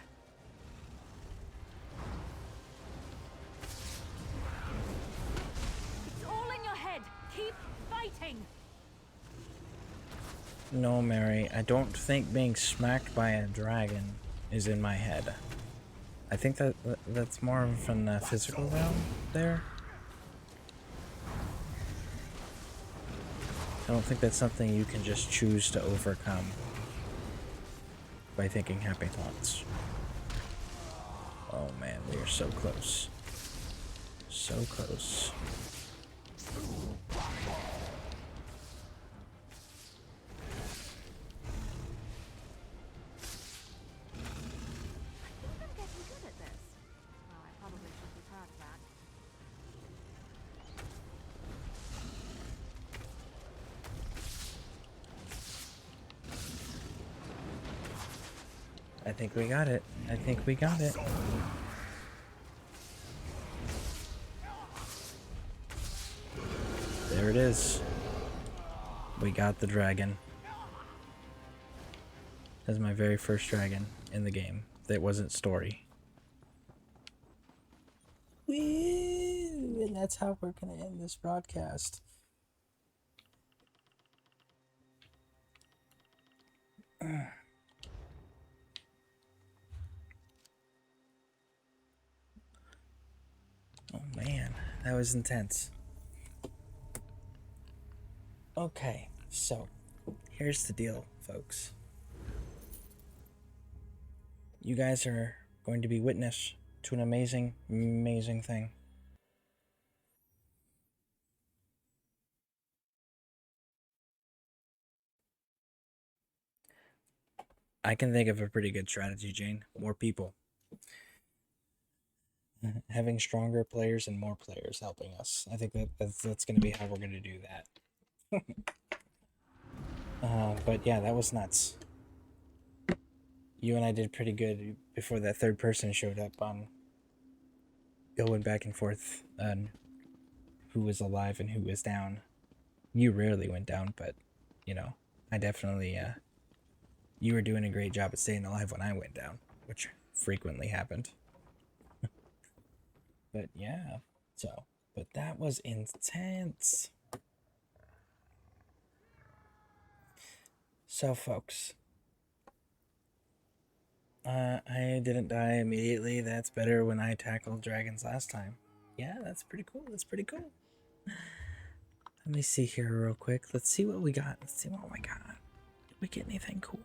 It's all in your head. Keep fighting.
No, Mary, I don't think being smacked by a dragon is in my head. I think that's more from the physical realm there. I don't think that's something you can just choose to overcome by thinking happy thoughts. Oh man, we are so close. So close. I think we got it. I think we got it. there it is. We got the dragon. That's my very first dragon in the game that wasn't story. Woo! And that's how we're gonna end this broadcast. Oh man, that was intense. Okay, so here's the deal, folks. You guys are going to be witness to an amazing, amazing thing. I can think of a pretty good strategy, Jane. More people. Having stronger players and more players helping us. I think that's going to be how we're going to do that. But yeah, that was nuts. You and I did pretty good before that third person showed up on going back and forth on who was alive and who was down. You rarely went down, but, you know, I definitely, you were doing a great job at staying alive when I went down, which frequently happened. But yeah, but that was intense. So, folks, I didn't die immediately. That's better when I tackled dragons last time. Yeah, that's pretty cool. That's pretty cool. Let me see here real quick. Let's see what we got. Let's see what we got. Did we get anything cool?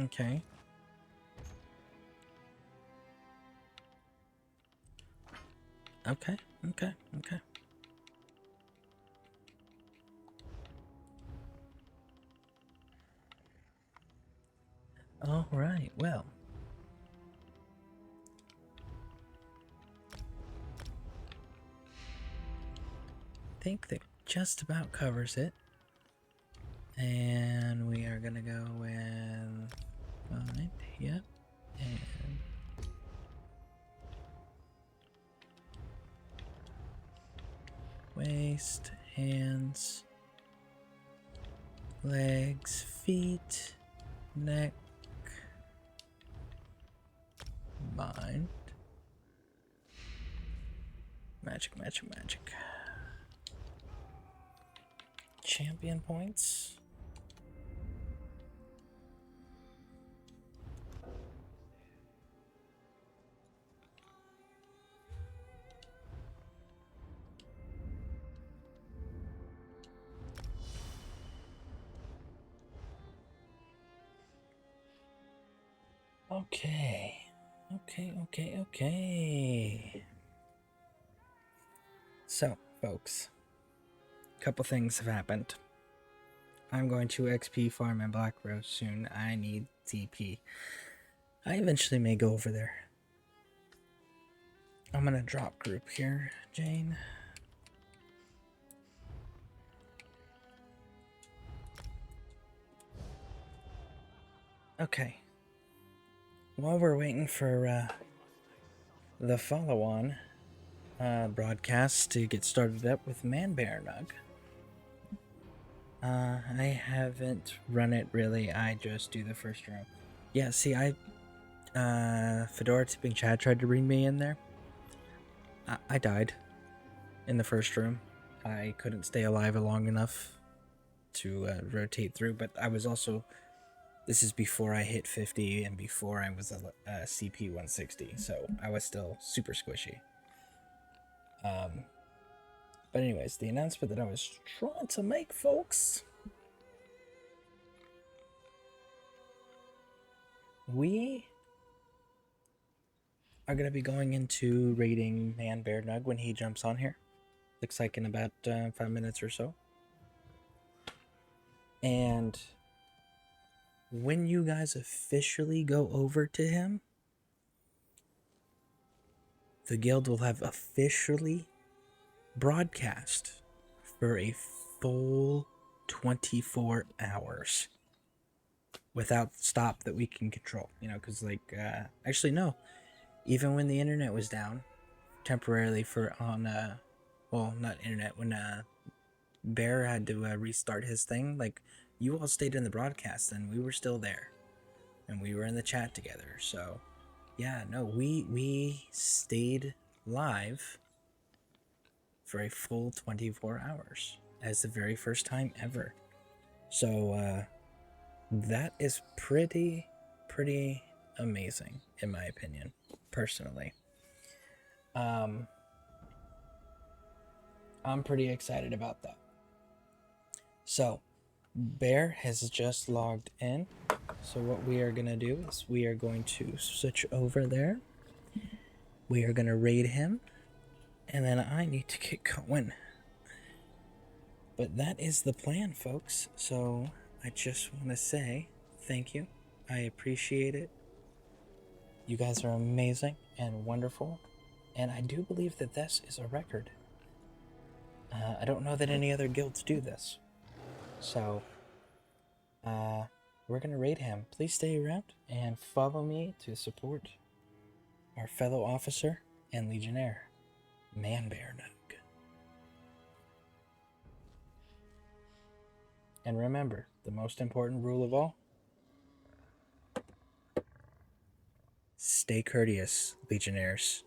Okay. Okay. All right. Well, I think that just about covers it. And we are gonna go with fine. Yep. And waist, hands, legs, feet, neck, mind. Magic. Champion points. Okay. So, folks, a couple things have happened. I'm going to XP farm in Black Rose soon. I need TP. I eventually may go over there. I'm gonna drop group here, Jane. Okay. While we're waiting for the follow-on broadcast to get started up with Manbearnug, I haven't run it really. I just do the first room. Yeah, see, Fedora Tipping Chad tried to bring me in there. I died in the first room. I couldn't stay alive long enough to rotate through, but I was also... This is before I hit 50 and before I was a CP 160, so I was still super squishy. But anyways, the announcement that I was trying to make, folks. We are going to be going into raiding Manbearnug when he jumps on here. Looks like in about 5 minutes or so. And when you guys officially go over to him, the guild will have officially broadcast for a full 24 hours. without stop that we can control, you know, because like actually no, even when the internet was down temporarily for on well, not internet, when Bear had to restart his thing, like you all stayed in the broadcast and we were still there and we were in the chat together. So yeah, no, we stayed live for a full 24 hours as the very first time ever. So that is pretty amazing in my opinion, personally. I'm pretty excited about that. So Bear has just logged in. So what we are going to do is we are going to switch over there. We are going to raid him. And then I need to get going. But that is the plan, folks. So I just want to say thank you. I appreciate it. You guys are amazing and wonderful. And I do believe that this is a record. I don't know that any other guilds do this. So we're going to raid him. Please stay around and follow me to support our fellow officer and legionnaire, Manbear Nook. And remember, the most important rule of all, stay courteous, legionnaires.